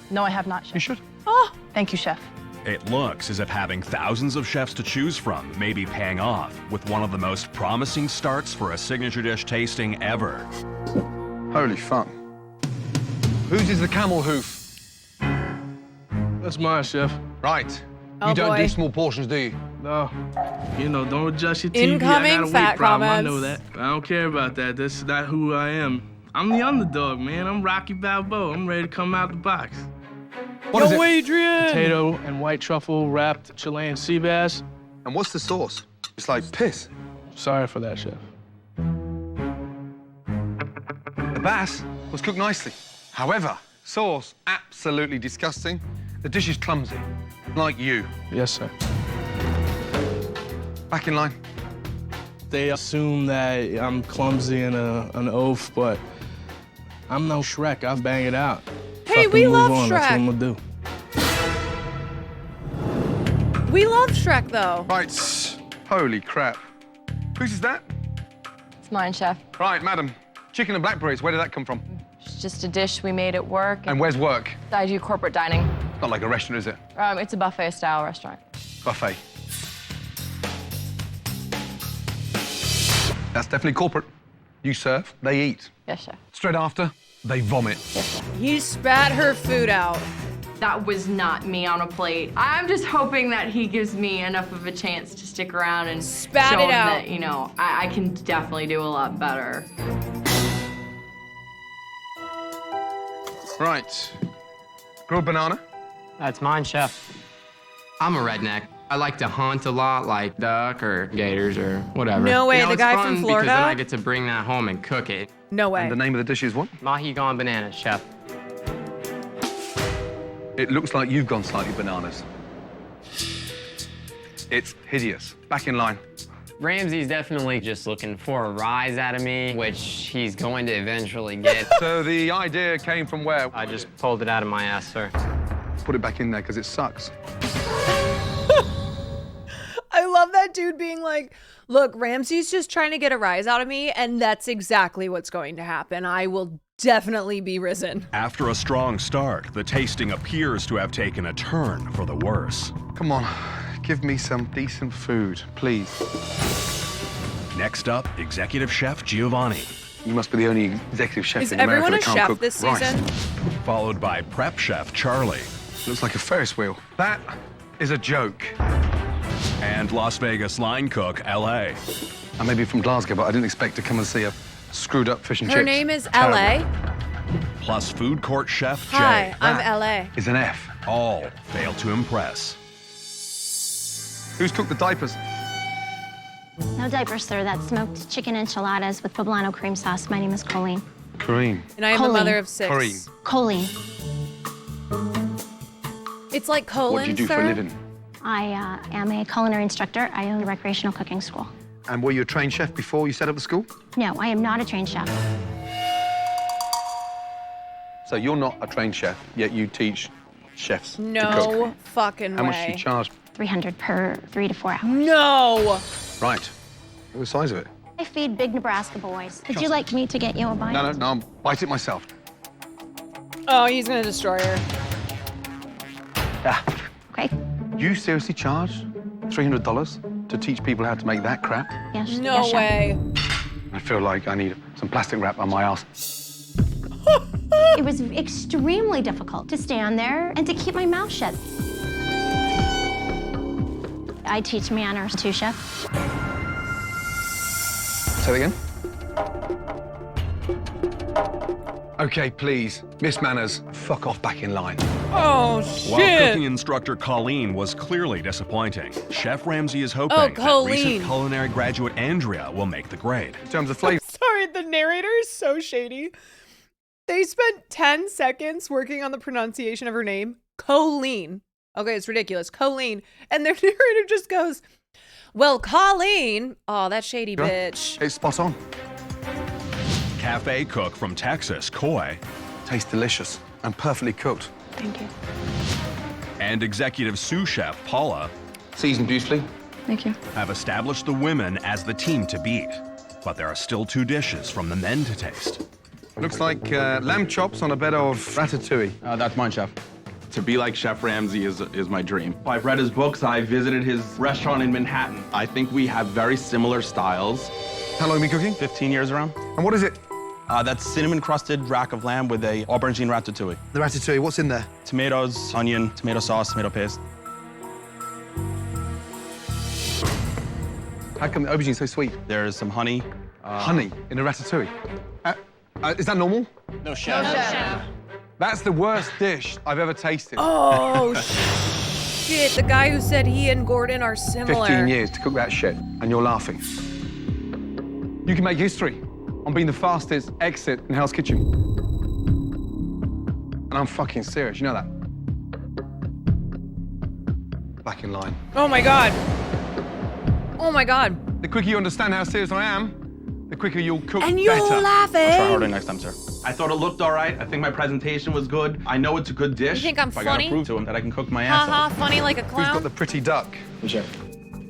No, I have not, chef. You should. Oh. Thank you, chef. It looks as if having thousands of chefs to choose from may be paying off with one of the most promising starts for a signature dish tasting ever. Holy fuck. Whose is the camel hoof? That's mine, chef. Right. Oh, you don't boy. do small portions, do you? No. You know, don't adjust your TV. Incoming I got a fat weight problem. comments. I know that. I don't care about that. That's not who I am. I'm the underdog, man. I'm Rocky Balboa. I'm ready to come out the box. What is it? Adrian! Potato and white truffle wrapped Chilean sea bass. And what's the sauce? It's like piss. Sorry for that, chef. The bass was cooked nicely. However, sauce, absolutely disgusting. The dish is clumsy, like you. Yes, sir. Back in line. They assume that I'm clumsy and an oaf, but I'm no Shrek. I'll bang it out. Hey, Fucking we move love on. That's what Shrek. I'm gonna do. We love Shrek, though. Right. Holy crap. Whose is that? It's mine, Chef. Right, madam. Chicken and blackberries, where did that come from? It's just a dish we made at work. And where's work? I do corporate dining. Not like a restaurant, is it? It's a buffet-style restaurant. Buffet. That's definitely corporate. You serve, they eat. Yes, Chef. Straight after, they vomit. Yes, Chef. He spat her food out. That was not me on a plate. I'm just hoping that he gives me enough of a chance to stick around and Spat show it him out. that, you know, I can definitely do a lot better. Right. Grilled banana. That's mine, Chef. I'm a redneck. I like to hunt a lot, like duck or gators or whatever. No way, You know, the it's guy fun from Florida? Because then I get to bring that home and cook it. No way. And the name of the dish is what? Mahi gone bananas, Chef. It looks like you've gone slightly bananas. It's hideous. Back in line. Ramsey's definitely just looking for a rise out of me, which he's going to eventually get. So the idea came from where? I just pulled it out of my ass, sir. Put it back in there because it sucks. I love that dude being like, look, Ramsey's just trying to get a rise out of me, and that's exactly what's going to happen. I will definitely be risen. After a strong start, the tasting appears to have taken a turn for the worse. Come on, give me some decent food, please. Next up, Executive Chef Giovanni. You must be the only executive chef Is in America everyone a that can't chef cook this rice. season? Followed by Prep Chef Charlie. Looks like a Ferris wheel. That is a joke. And Las Vegas line cook L.A. I may be from Glasgow, but I didn't expect to come and see a screwed up fish and chips. Her name is Terrible. L.A. Plus food court chef Jay. Hi, I'm That L.A. is an F. All fail to impress. Who's cooked the diapers? No diapers, sir. That's smoked chicken enchiladas with poblano cream sauce. My name is Colleen. Kareem. And I am Colleen. a mother of 6. Kareem. Colleen. It's like colon, What do you do sir? for a living? I am a culinary instructor. I own a recreational cooking school. And were you a trained chef before you set up the school? No, I am not a trained chef. So you're not a trained chef, yet you teach chefs to No cook. fucking How way. much do you charge? $300 per 3 to 4 hours. No. Right. What was the size of it? I feed big Nebraska boys. Would you like me to get you a bite? No, I'll bite it myself. Oh, he's gonna destroy her. Ah. Okay. You seriously charge $300 to teach people how to make that crap? Yes. No yes, chef. way. I feel like I need some plastic wrap on my ass. It was extremely difficult to stand there and to keep my mouth shut. I teach manners too, chef. Say it again. Okay, please. Miss Manners, fuck off back in line. Oh, While cooking instructor Colleen was clearly disappointing, Chef Ramsey is hoping that Colleen. recent culinary graduate Andrea will make the grade. In terms of flavor. Sorry, the narrator is so shady. They spent 10 seconds working on the pronunciation of her name, Colleen. Okay, it's ridiculous. Colleen. And their narrator just goes, well, Colleen. Oh, that shady bitch. It's spot on. Cafe cook from Texas, Coy. Tastes delicious and perfectly cooked. Thank you. And executive sous chef Paula Seasoned beautifully. Thank you. have established the women as the team to beat. But there are still 2 dishes from the men to taste. Looks like lamb chops on a bed of ratatouille. That's mine, chef. To be like Chef Ramsey is my dream. I've read his books. I visited his restaurant in Manhattan. I think we have very similar styles. How long have you been cooking? 15 years around. And what is it? That's cinnamon-crusted rack of lamb with a aubergine ratatouille. The ratatouille, what's in there? Tomatoes, onion, tomato sauce, tomato paste. How come the aubergine's so sweet? There's some honey. Honey in a ratatouille? Is that normal? No, chef. No, chef. That's the worst dish I've ever tasted. Oh, shit. The guy who said he and Gordon are similar. 15 years to cook that shit, and you're laughing. You can make history on being the fastest exit in Hell's Kitchen. And I'm fucking serious, you know that? Back in line. Oh, my God. Oh, my God. The quicker you understand how serious I am, the quicker you'll cook And you're better. laughing. I'll try harder next time, sir. I thought it looked all right. I think my presentation was good. I know it's a good dish. You think I'm but funny? I gotta prove to him that I can cook my ass off. Funny like a clown. Who's got the pretty duck? Sure.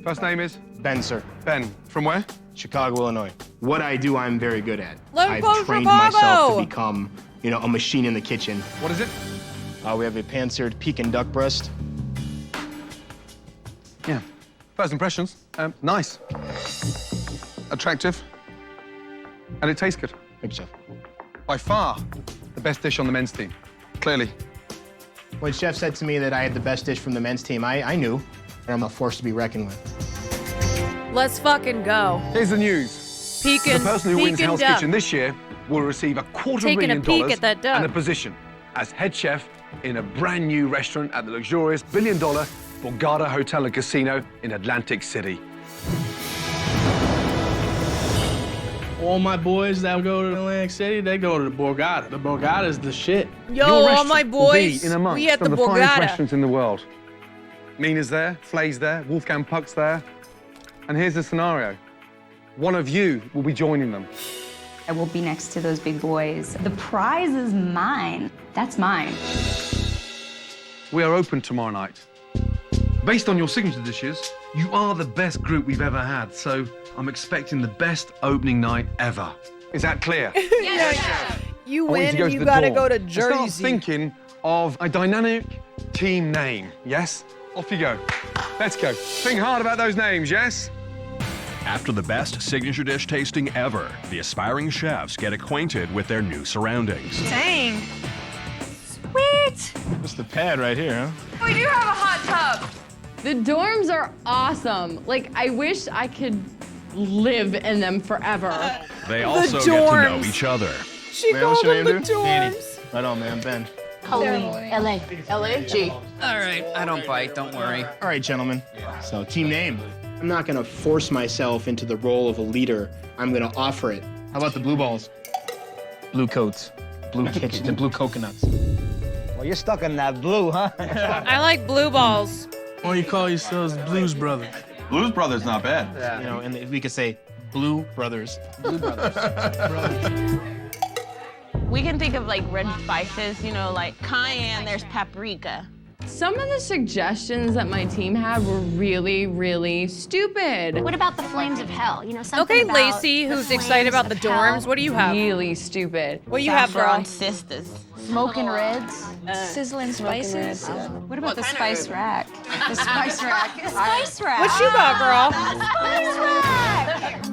First name is? Ben, sir. Ben. From where? Chicago, Illinois. What I do, I'm very good at. Let's I've go trained Chicago! myself to become, you know, a machine in the kitchen. What is it? We have a pan-seared Pekin duck breast. Yeah. First impressions, nice. Attractive. And it tastes good. Thank you, chef. By far, the best dish on the men's team. Clearly. When chef said to me that I had the best dish from the men's team, I knew. And I'm a force to be reckoned with. Let's fucking go. Here's the news. Pekin, the person who wins Pekin Hell's duck. Kitchen this year will receive $250,000 Taking a peek at that duck. and a position as head chef in a brand new restaurant at the luxurious $1 billion Borgata Hotel and Casino in Atlantic City. All my boys that go to Atlantic City, they go to the Borgata. The Borgata is the shit. Yo, Your all restaurant my will be boys, in a month we at the some of the finest Borgata. restaurants in the world. Mina's there, Flay's there, Wolfgang Puck's there. And here's the scenario. One of you will be joining them. I will be next to those big boys. The prize is mine. That's mine. We are open tomorrow night. Based on your signature dishes, you are the best group we've ever had, so I'm expecting the best opening night ever. Is that clear? Yes. You I want win to and you the gotta dorm go to and Start Jersey. thinking of a dynamic team name, yes? Off you go. Let's go. Think hard about those names, yes? After the best signature dish tasting ever, the aspiring chefs get acquainted with their new surroundings. Dang. Sweet. That's the pad right here, huh? We do have a hot tub. The dorms are awesome. Like, I wish I could live in them forever. They also get to know each other. She Man, called what's your them name, the dude? Danny. dorms. Right on, man, Ben. LA. LA? G. All right, I don't bite, don't worry. All right, gentlemen. So, team name. I'm not gonna force myself into the role of a leader. I'm gonna offer it. How about the blue balls? Blue coats, blue kitchens, and blue coconuts. Well, you're stuck in that blue, huh? I like blue balls. Why don't you call yourselves Blues Brothers? Blues Brothers, not bad. You know, and we could say Blue Brothers. Blue Brothers. We can think of like red spices, you know, like cayenne, there's paprika. Some of the suggestions that my team had were really, really stupid. What about the flames of hell? You know, something Okay, about Lacey, the who's excited about the flames of dorms. hell. What do you have? Really stupid. What do you have, girl? Saffron sisters. Smoking reds, sizzling spices. What about the spice rack? The spice rack. Spice rack. What you got, girl? Spice rack.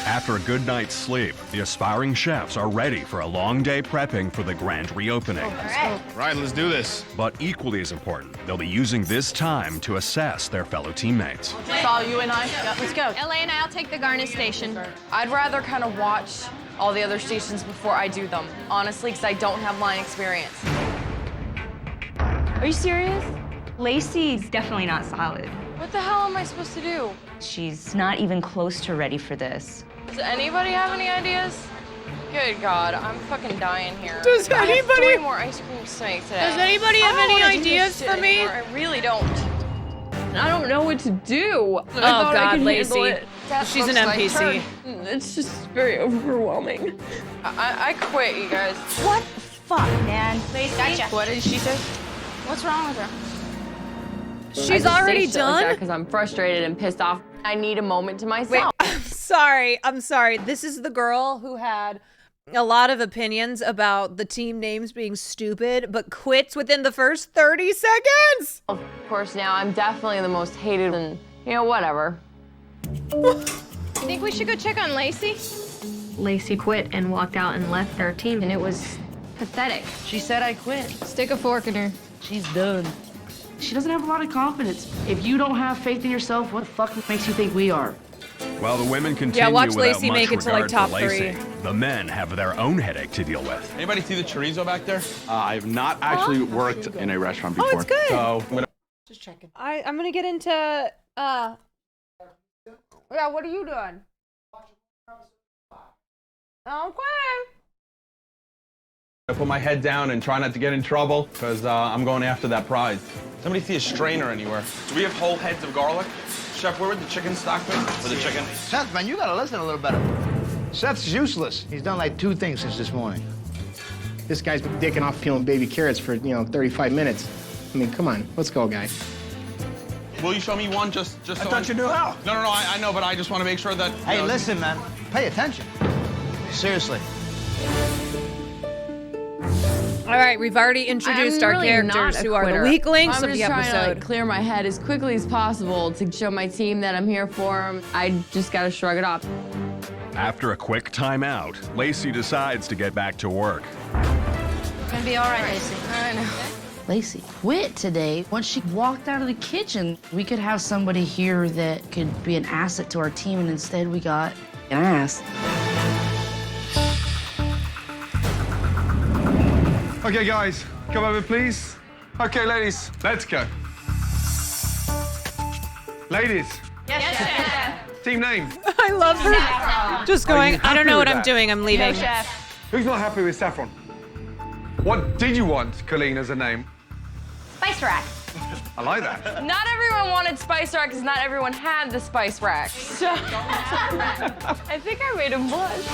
After a good night's sleep, the aspiring chefs are ready for a long day prepping for the grand reopening. Right, let's do this. But equally as important, they'll be using this time to assess their fellow teammates. It's all you and I. Let's go. LA and I'll take the garnish station. I'd rather kind of watch all the other stations before I do them, honestly, because I don't have line experience. Are you serious? Lacey's definitely not solid. What the hell am I supposed to do? She's not even close to ready for this. Does anybody have any ideas? Good God, I'm fucking dying here. Does I have anybody- 3 more ice cream snakes today. Does anybody have I don't any wanna do ideas this for shit me? anymore. I really don't. I don't know what to do. Oh, God, Lacey. That She's an looks like NPC. her. It's just very overwhelming. I quit, you guys. What the fuck, man? Lacey, Gotcha. what did she say? What's wrong with her? She's already done? Because I'm frustrated and pissed off. I need a moment to myself. Wait, I'm sorry. This is the girl who had a lot of opinions about the team names being stupid, but quits within the first 30 seconds. Of course, now I'm definitely the most hated and, you know, whatever. You think we should go check on Lacey? Lacey quit and walked out and left their team, and it was pathetic. She said I quit. Stick a fork in her. She's done. She doesn't have a lot of confidence. If you don't have faith in yourself, what the fuck makes you think we are? While the women continue watch without Lacey much make it to, like, regard top for Lacey, 3. the men have their own headache to deal with. Anybody see the chorizo back there? I've not actually worked in a restaurant before. Oh, it's good. So, Just checking. I'm gonna get into, yeah, what are you doing? Okay. I put my head down and try not to get in trouble because I'm going after that prize. Somebody see a strainer anywhere? Do we have whole heads of garlic? Chef, where would the chicken stock be? For the chicken? Seth, man, you gotta listen a little better. Seth's useless. He's done like 2 things since this morning. This guy's been dicking off peeling baby carrots for, 35 minutes. I mean, come on, let's go, guy. Will you show me one just I so thought you knew how. No, I know, but I just want to make sure that... Hey, listen, man. Pay attention. Seriously. All right, we've already introduced our characters who are the weaklings of the I'm just trying episode. to clear my head as quickly as possible to show my team that I'm here for them. I just gotta shrug it off. After a quick timeout, Lacey decides to get back to work. Gonna be all right, Lacey. I know. Lacey quit today. Once she walked out of the kitchen, we could have somebody here that could be an asset to our team, and instead we got an ass. Okay, guys, come over, please. Okay, ladies, let's go. Ladies. Yes, Chef. Team name. I love her. Just going, I don't know what I'm doing, I'm leaving. No, Chef. Who's not happy with saffron? What did you want, Colleen, as a name? Spice rack. I like that. Not everyone wanted spice rack because not everyone had the spice rack. So I think I made him blush.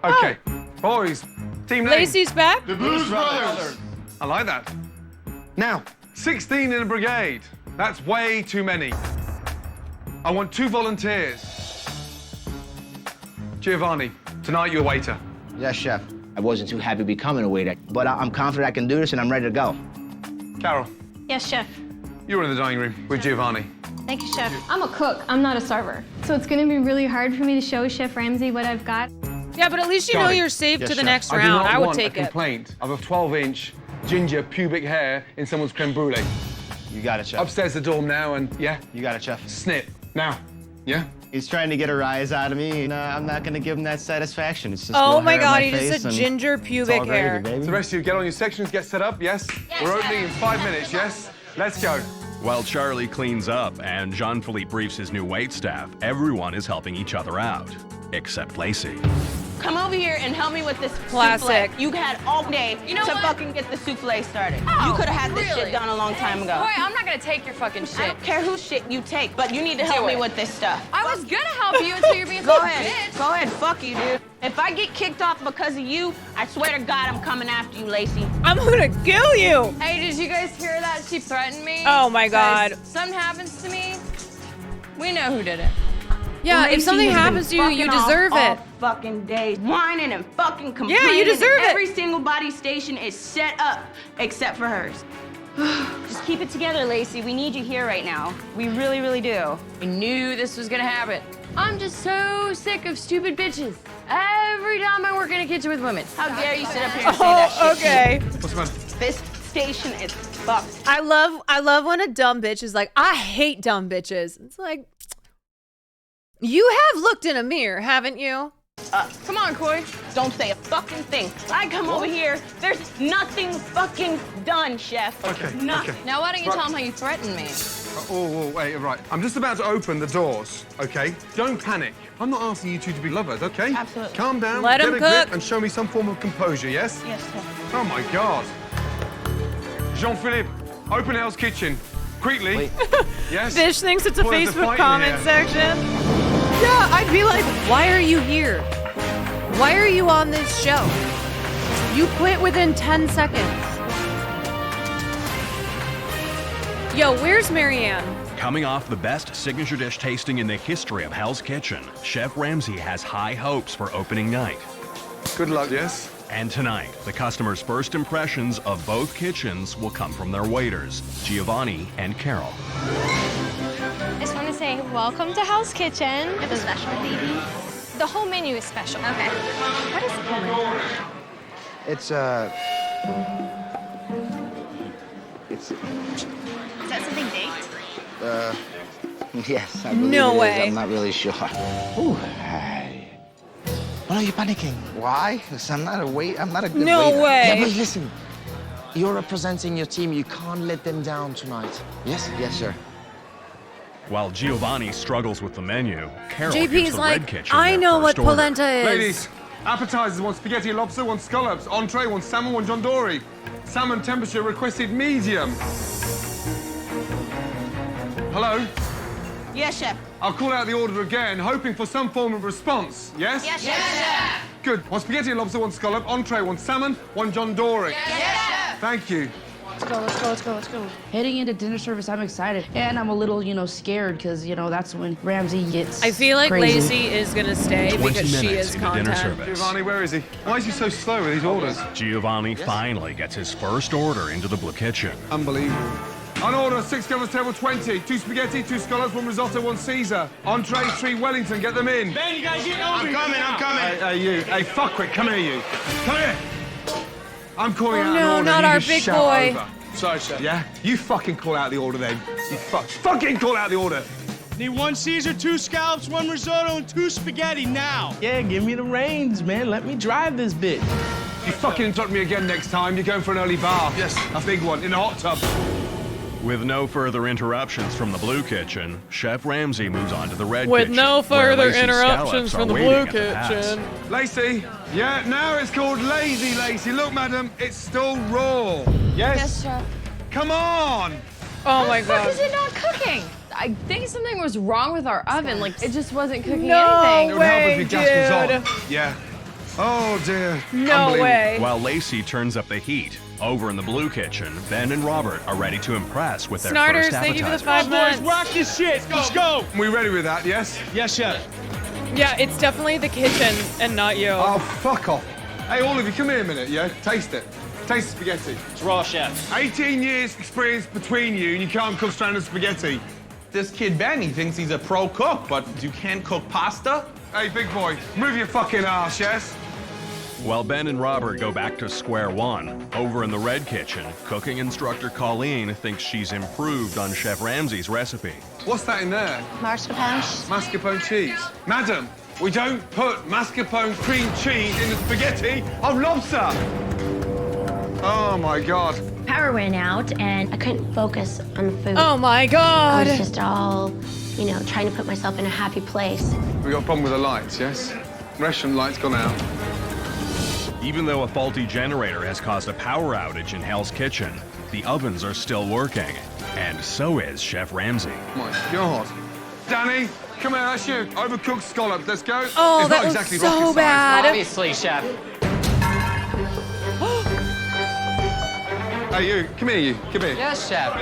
Okay, boys, team name. Lacey's back. The Blues Brothers. I like that. Now, 16 in a brigade. That's way too many. I want 2 volunteers. Giovanni, tonight you're a waiter. Yes, chef. I wasn't too happy becoming a waiter, but I'm confident I can do this and I'm ready to go. Carol, Yes, Chef. you're in the dining room with Giovanni. Thank you, Chef. I'm a cook. I'm not a server. So it's going to be really hard for me to show Chef Ramsay what I've got. Yeah, but at least you know Johnny. you're safe Yes, to the chef. next I do round. not I would want take a it. complaint of a 12-inch ginger pubic hair in someone's creme brulee. You got it, chef. Upstairs the dorm now, and yeah, You got it, chef. snip now. Yeah. He's trying to get a rise out of me, and I'm not going to give him that satisfaction. It's just Oh little my hair on God, my he just face said and ginger it's pubic all gravy, hair. baby. So the rest of you get on your sections, get set up, yes? We're opening in 5 minutes, yes? Let's go. While Charlie cleans up and Jean-Philippe briefs his new waitstaff, everyone is helping each other out, except Lacey. Come over here and help me with this Classic. souffle. You had all day to fucking get the souffle started. You could have had this shit done a long time ago. Boy, I'm not gonna take your fucking shit. I don't care whose shit you take, but you need to help me with this stuff. I was gonna help you until you're being Go such a ahead. bitch. Go ahead. Fuck you, dude. If I get kicked off because of you, I swear to God I'm coming after you, Lacey. I'm gonna kill you. Hey, did you guys hear that? She threatened me. Oh my God. If something happens to me, we know who did it. Yeah, Lacey if something has been happens to you, you fucking deserve off it. all fucking days, whining and fucking complaining. Yeah, you deserve it. Every single body station is set up except for hers. Just keep it together, Lacey. We need you here right now. We really, really do. I knew this was gonna happen. I'm just so sick of stupid bitches. Every time I work in a kitchen with women. How dare you sit up here and say that shit? Okay. What's the matter? This station is fucked. I love when a dumb bitch is like, I hate dumb bitches. It's like, you have looked in a mirror, haven't you? Come on, Coy. Don't say a fucking thing. I come over here, there's nothing fucking done, Chef. Okay, Nothing. okay. Now why don't you Right. tell them how you threatened me? Oh, wait, right. I'm just about to open the doors, okay? Don't panic. I'm not asking you two to be lovers, okay? Absolutely. Calm down, Let get him a grip, cook. and show me some form of composure, yes? Yes, sir. Oh, my God. Jean-Philippe, open Hell's Kitchen. Quickly. Yes? Fish thinks it's a Well, there's a Facebook fight in comment here. section. Yeah, I'd be like, why are you here? Why are you on this show? You quit within 10 seconds. Yo, where's Marianne? Coming off the best signature dish tasting in the history of Hell's Kitchen, Chef Ramsay has high hopes for opening night. Good luck, yes? And tonight, the customers' first impressions of both kitchens will come from their waiters, Giovanni and Carol. I just want to say welcome to Hell's Kitchen. You have a special, baby? The whole menu is special. Okay. What is it? It's, Is that something baked? yes, I believe No it is. way. I'm not really sure. Ooh, hi. Why are you panicking? Why? Because I'm not a waiter. I'm not a good No waiter. way. Yeah, but listen, you're representing your team. You can't let them down tonight. Yes, yes, sir. While Giovanni struggles with the menu, Carol gives JP's the like, Red Kitchen I their know what first order. polenta is. Ladies, appetizers, one spaghetti and lobster, one scallops. Entree, one salmon, one John Dory. Salmon temperature requested medium. Hello? Yes, chef. I'll call out the order again, hoping for some form of response, yes? Yes, chef. Good. One spaghetti and lobster, one scallop, entree, one salmon, one John Dory. Yes, chef. Thank you. Let's go. Heading into dinner service, I'm excited. And I'm a little, scared because, that's when Ramsey gets I feel like crazy. Lacey is going to stay 20 because she minutes is into dinner content. service. Giovanni, where is he? Why is he so slow with these orders? Giovanni finally gets his first order into the blue kitchen. Unbelievable. On order, 6 covers, table 20. 2 spaghetti, 2 scallops, 1 risotto, 1 Caesar. Entree, 3 Wellington, get them in. Ben, you gotta get over here. I'm coming. Hey, you. Hey, fuckwit, come here, you. Come here. I'm calling out an no, order. not you our just big shout boy. Over. Sorry, chef. Yeah? You fucking call out the order then. You fucking call out the order. Need 1 Caesar, 2 scallops, 1 risotto, and 2 spaghetti now. Yeah, give me the reins, man. Let me drive this bitch. You fucking interrupt me again next time, you're going for an early bath. Yes. A big one, in a hot tub. With no further interruptions from the blue kitchen, Chef Ramsay moves on to the red With kitchen. no where further Lacey's interruptions scallops are from the waiting blue at the pass. kitchen. Lacey, yeah, now it's called Lazy Lacey. Look, madam, it's still raw. Yes? Yes, chef. Come on! Oh my How god. is it not cooking? I think something was wrong with our oven. Like, it just wasn't cooking No anything. It would help if way, your gas was dude. on. Yeah. Oh, dear. No Unbelievable. way. While Lacey turns up the heat, over in the blue kitchen, Ben and Robert are ready to impress with their Snarters, first thank you for the appetizer. 5 months. Rock this shit. Let's go. We ready with that, yes? Yes, chef. Yeah, it's definitely the kitchen and not you. Oh, fuck off. Hey, all of you, come here a minute, yeah? Taste it. Taste the spaghetti. It's raw, chef. 18 years experience between you and you can't cook stranded spaghetti. This kid Ben, he thinks he's a pro cook, but you can't cook pasta? Hey, big boy, move your fucking ass, yes? While Ben and Robert go back to square one, over in the red kitchen, cooking instructor Colleen thinks she's improved on Chef Ramsay's recipe. What's that in there? Mascarpone. Mascarpone cheese. Madam, we don't put mascarpone cream cheese in the spaghetti of lobster. Oh, my God. Power went out and I couldn't focus on the food. Oh my I god. was just all, trying to put myself in a happy place. We got a problem with the lights, yes? Restaurant lights gone out. Even though a faulty generator has caused a power outage in Hell's Kitchen, the ovens are still working, and so is Chef Ramsay. My God. Danny, come here, that's you. Overcooked scallop, let's go. Oh, it's that not was exactly so rocket bad. Obviously, chef. Hey, you, come here, you. Come here. Yes, chef.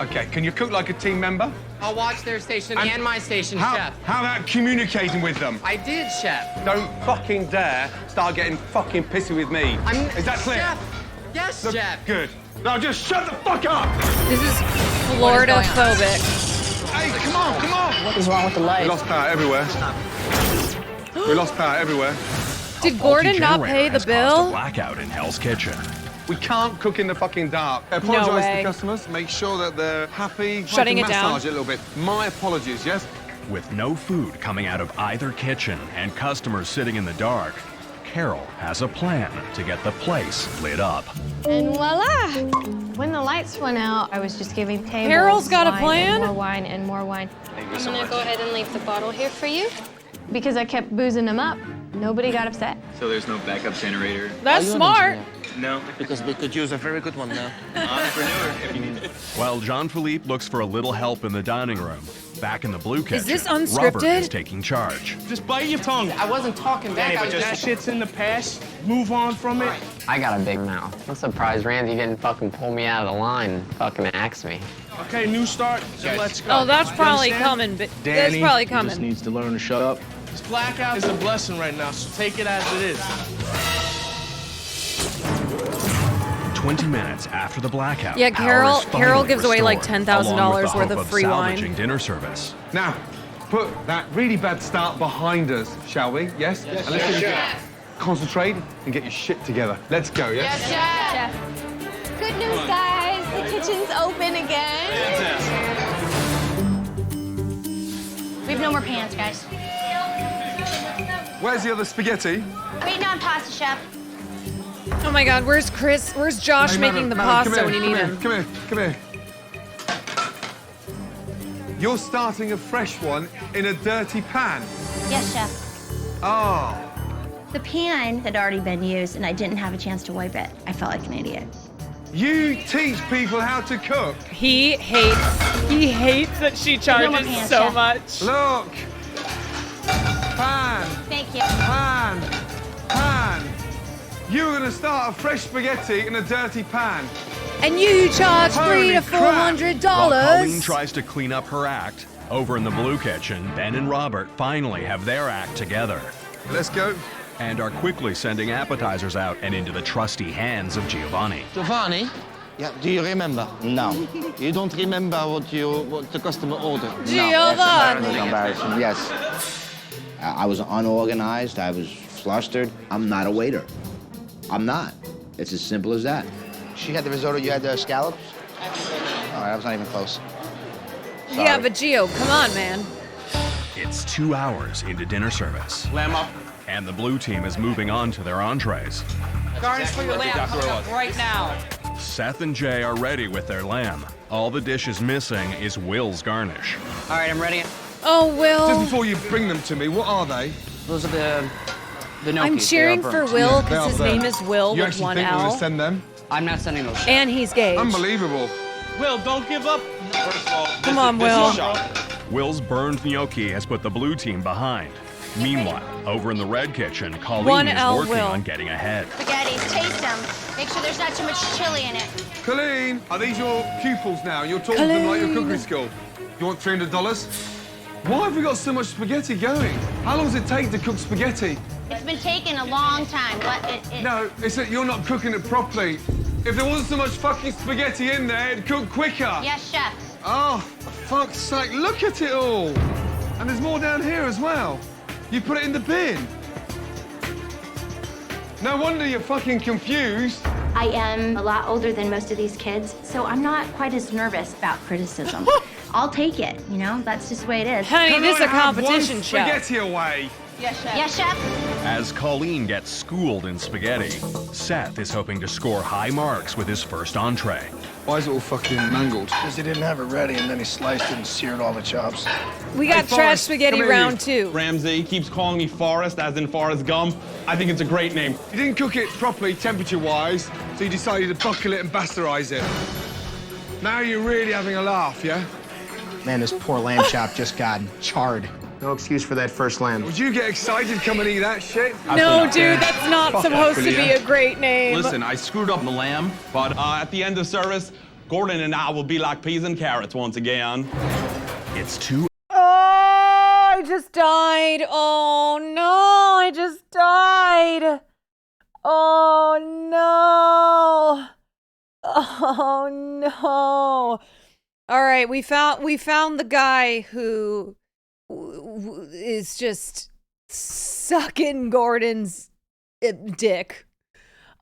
Okay, can you cook like a team member? I'll watch their station and my station, chef. How about communicating with them? I did, chef. Don't fucking dare start getting fucking pissy with me. Is that clear? Chef. Yes, Look, chef. Good. Now just shut the fuck up! This is Florida phobic. Hey, come on, come on! What is wrong with the light? We lost power everywhere. We lost power everywhere. Did Gordon not pay the Caused a bill? blackout in Hell's Kitchen. We can't cook in the fucking dark. Apologise to way. the customers. Make sure that they're happy. Shutting it down. Massage it a little bit. My apologies, yes? With no food coming out of either kitchen and customers sitting in the dark, Carol has a plan to get the place lit up. And voila! When the lights went out, I was just giving tables Carol's got a wine plan? and more wine and more wine. Thank you I'm so gonna much. go ahead and leave the bottle here for you. Because I kept boozing them up, nobody got upset. So there's no backup generator? That's smart. No. Because we could use a very good one now. Entrepreneur, if you need it. While Jean-Philippe looks for a little help in the dining room, back in the blue kitchen, this Robert unscripted? is taking charge. Just bite your tongue. I wasn't talking back. I was That just... shit's in the past. Move on from it. I got a big mouth. I'm surprised Ramsay didn't fucking pull me out of the line and fucking axe me. Okay, new start. So let's go. Oh, that's You probably understand? coming, but that's Danny probably just coming. needs to learn to shut up. This blackout is a blessing right now, so take it as it is. 20 minutes after the blackout, Yeah, power is Carol finally gives away like restored, $10,000 along with the worth hope of free wine. salvaging dinner service. Now, put that really bad start behind us, shall we? Yes? Yes, And let's chef. just concentrate and get your shit together. Let's go, yes? Chef. Good news, guys. The kitchen's open again. We have no more pans, guys. Where's the other spaghetti? Waiting on pasta, chef. Oh my god, where's Chris? Where's Josh Hey, making the madam, pasta come when you here, need come him? here, Come here, come here. You're starting a fresh one in a dirty pan. Yes, chef. Oh. The pan had already been used and I didn't have a chance to wipe it. I felt like an idiot. You teach people how to cook. He hates that she charges so much. Look. Pan. Thank you. Pan. Pan. You were gonna start a fresh spaghetti in a dirty pan. And you charge Holy $300 to $400. While Colleen tries to clean up her act, over in the blue kitchen, Ben and Robert finally have their act together. Let's go. And are quickly sending appetizers out and into the trusty hands of Giovanni. Giovanni? Yeah, do you remember? No. You don't remember what the customer ordered? Giovanni! It's embarrassing, yes. I was unorganized, I was flustered. I'm not a waiter. I'm not. It's as simple as that. She had the risotto, you had the scallops? All right, that was not even close. Sorry. Yeah, but Gio, come on, man. It's 2 hours into dinner service. Lamb up. And the blue team is moving on to their entrees. Garnish for your lamb coming up right now. Seth and Jay are ready with their lamb. All the dishes missing is Will's garnish. All right, I'm ready. Oh, Will. Just before you bring them to me, what are they? Those are the gnocchis. I'm cheering for Will because his name is Will You with actually one think we're L. gonna send them? I'm not sending those. And he's gay. Unbelievable. Will, don't give up. First of all, Come on, Will. Will's burned gnocchi has put the blue team behind. Meanwhile, over in the red kitchen, Colleen One is L working Will. on getting ahead. Spaghettis, taste them. Make sure there's not too much chili in it. Colleen, are these your pupils now? You're talking to them like your cookery school. You want $300? Why have we got so much spaghetti going? How long does it take to cook spaghetti? It's been taking a long time, but No, it's that you're not cooking it properly. If there wasn't so much fucking spaghetti in there, it'd cook quicker. Yes, chef. Oh, for fuck's sake, look at it all. And there's more down here as well. You put it in the bin. No wonder you're fucking confused. I am a lot older than most of these kids, so I'm not quite as nervous about criticism. I'll take it, you know? That's just the way it is. Honey, this is a Can I have competition one show. spaghetti away. Yes, chef. Yes, chef. As Colleen gets schooled in spaghetti, Seth is hoping to score high marks with his first entree. Why is it all fucking mangled? Because he didn't have it ready, and then he sliced it and seared all the chops. We got Hey, trash Forrest, spaghetti come here, round 2. Ramsey keeps calling me Forrest, as in Forrest Gump. I think it's a great name. You didn't cook it properly temperature-wise, so you decided to buckle it and bastardize it. Now you're really having a laugh, yeah? Man, this poor lamb chop just got charred. No excuse for that first lamb. Would you get excited come and eat that shit? No, dude, that's not supposed to be a great name. Listen, I screwed up the lamb, but at the end of service, Gordon and I will be like peas and carrots once again. It's 2 Oh, I just died. Oh, no, I just died. Oh, no. Oh, no. All right, we found the guy who is just sucking Gordon's dick.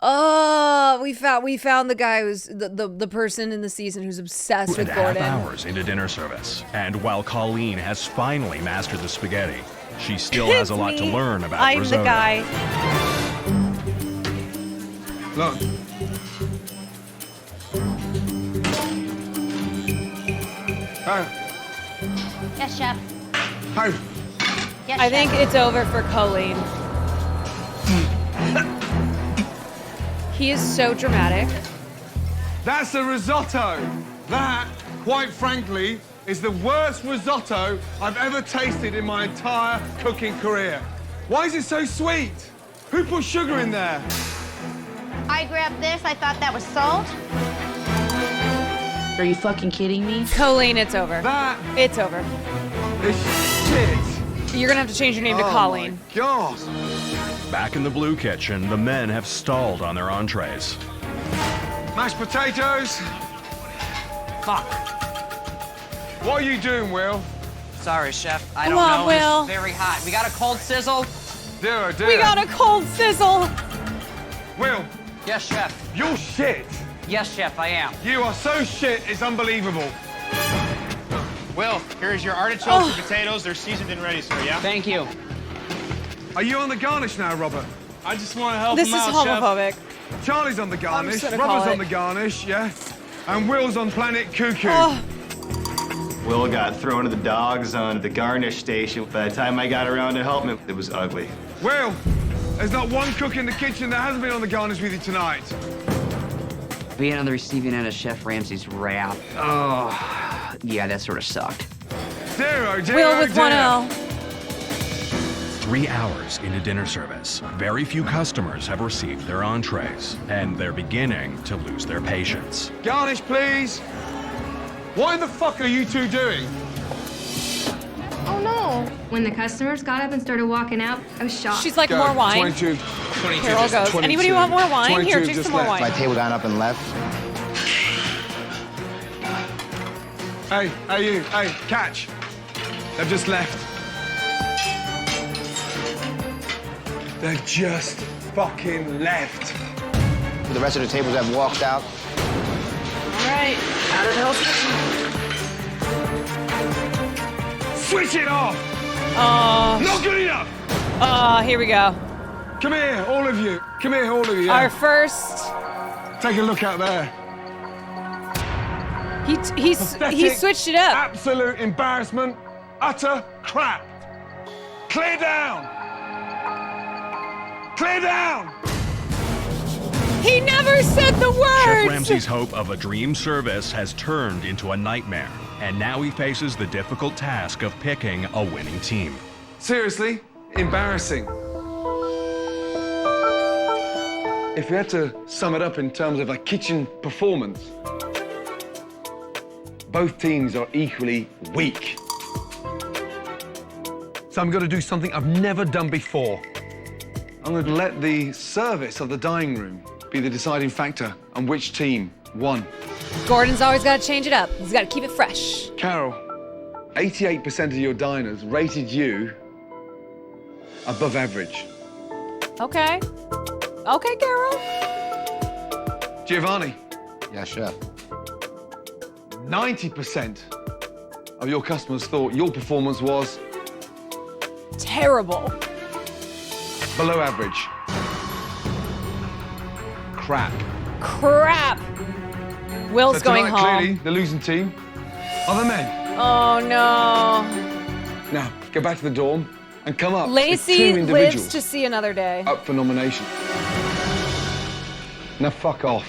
Oh, we found the guy who's the person in the season who's obsessed with Gordon. 2.5 hours into dinner service, and while Colleen has finally mastered the spaghetti, she still has a lot to learn about I'm risotto. the guy. Look. Hey. Yes, chef. Hey. Yes, I think it's over for Colleen. He is so dramatic. That's a risotto. That, quite frankly, is the worst risotto I've ever tasted in my entire cooking career. Why is it so sweet? Who put sugar in there? I grabbed this. I thought that was salt. Are you fucking kidding me? Colleen, it's over. That It's over. is shit. You're gonna have to change your name to Colleen. My God. Back in the blue kitchen, the men have stalled on their entrees. Mashed potatoes. Fuck. What are you doing, Will? Sorry, chef. I Come don't on, know. Will. It's very hot. We got a cold sizzle. Dear, dear. We got a cold sizzle. Will, Yes, chef. you're shit. Yes, chef, I am. You are so shit, it's unbelievable. Will, here's your artichokes and potatoes. They're seasoned and ready, sir, yeah? Thank you. Are you on the garnish now, Robert? I just want to help This him is out, chef. homophobic. Charlie's on the garnish, just gonna Robert's call on it. the garnish, yeah? And Will's on Planet Cuckoo. Oh, Will got thrown to the dogs on the garnish station. By the time I got around to help him, it was ugly. Will, there's not one cook in the kitchen that hasn't been on the garnish with you tonight. Being on the receiving end of Chef Ramsay's wrath. Oh, yeah, that sort of sucked. Will with 1 L. 3 hours into dinner service, very few customers have received their entrees, and they're beginning to lose their patience. Garnish, please. What in the fuck are you two doing? Oh no. When the customers got up and started walking out, I was shocked. She's like, more wine. 22. Carol goes, anybody want more wine? Here, take some more wine. My table got up and left. Hey, you, catch. They've just left. They've just fucking left. The rest of the tables have walked out. All right, out of hell's kitchen. Switch it off! Not good enough! Here we go. Come here, all of you. Come here, all of you. Our first. Take a look out there. He Pathetic, switched it up. Absolute embarrassment. Utter crap. Clear down. Clear down. He never said the words. Chef Ramsay's hope of a dream service has turned into a nightmare, and now he faces the difficult task of picking a winning team. Seriously, embarrassing. If we had to sum it up in terms of a kitchen performance, both teams are equally weak. So I'm going to do something I've never done before. I'm going to let the service of the dining room be the deciding factor on which team won. Gordon's always got to change it up. He's got to keep it fresh. Carol, 88% of your diners rated you above average. Okay. Okay, Carol. Giovanni. Yes, chef. 90% of your customers thought your performance was terrible. Below average. Crap. Crap. Will's so going tonight, home. Clearly, the losing team are the men. Oh, no. Now, go back to the dorm and come up with Lacey 2 lives individuals to see another day. up for nomination. Now, fuck off.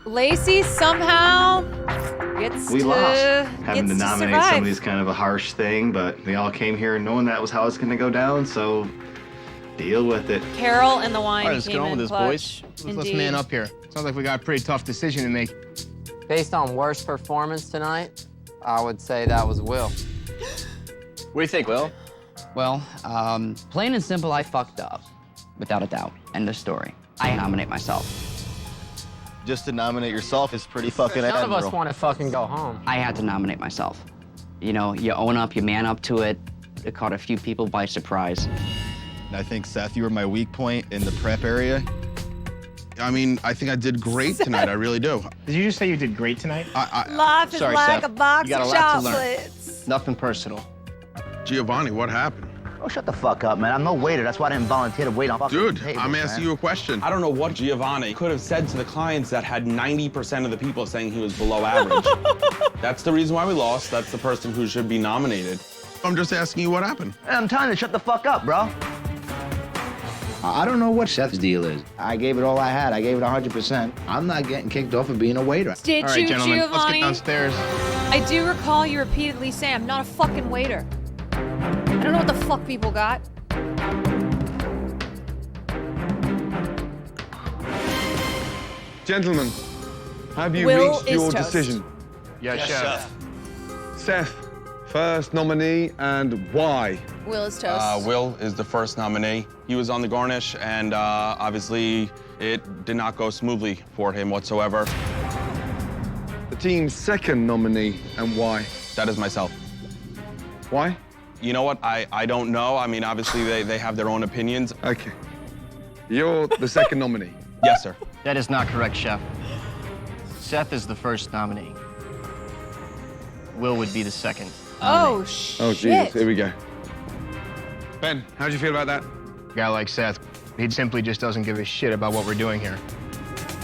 Lacey somehow gets We to lost. Having to gets nominate survive. somebody is kind of a harsh thing, but we all came here knowing that was how it's going to go down, so deal with it. Carol and the wine All right, let's came get on in with this, clutch. boys. Let's man up here. Sounds like we got a pretty tough decision to make. Based on worst performance tonight, I would say that was Will. What do you think, Will? Well, plain and simple, I fucked up. Without a doubt. End of story. I nominate myself. Just to nominate yourself is pretty fucking None admirable. of us want to fucking go home. I had to nominate myself. You know, you own up, you man up to it. It caught a few people by surprise. I think, Seth, you were my weak point in the prep area. I mean, I think I did great tonight. I really do. Did you just say you did great tonight? Life is Sorry, like Seth. a box You got of a lot to learn. chocolates. Nothing personal. Giovanni, what happened? Oh, shut the fuck up, man. I'm no waiter. That's why I didn't volunteer to wait on fucking Dude, tables, I'm asking man. you a question. I don't know what Giovanni could have said to the clients that had 90% of the people saying he was below average. That's the reason why we lost. That's the person who should be nominated. I'm just asking you what happened. Hey, I'm telling you, shut the fuck up, bro. I don't know what Seth's deal is. I gave it all I had. I gave it 100%. I'm not getting kicked off of being a waiter. Did All right, you, gentlemen, let's Giovanni? get downstairs. I do recall you repeatedly saying, I'm not a fucking waiter. I don't know what the fuck people got. Gentlemen, have you Will reached is your toast. decision? Yes, chef. Seth, first nominee, and why? Will is toast. Will is the first nominee. He was on the garnish, and obviously it did not go smoothly for him whatsoever. The team's second nominee, and why? That is myself. Why? You know what? I don't know. I mean, obviously they have their own opinions. Okay. You're the second nominee. Yes, sir. That is not correct, chef. Seth is the first nominee. Will would be the second. Oh, shit. Oh, Jesus. Here we go. Ben, how do you feel about that? A guy like Seth, he simply just doesn't give a shit about what we're doing here.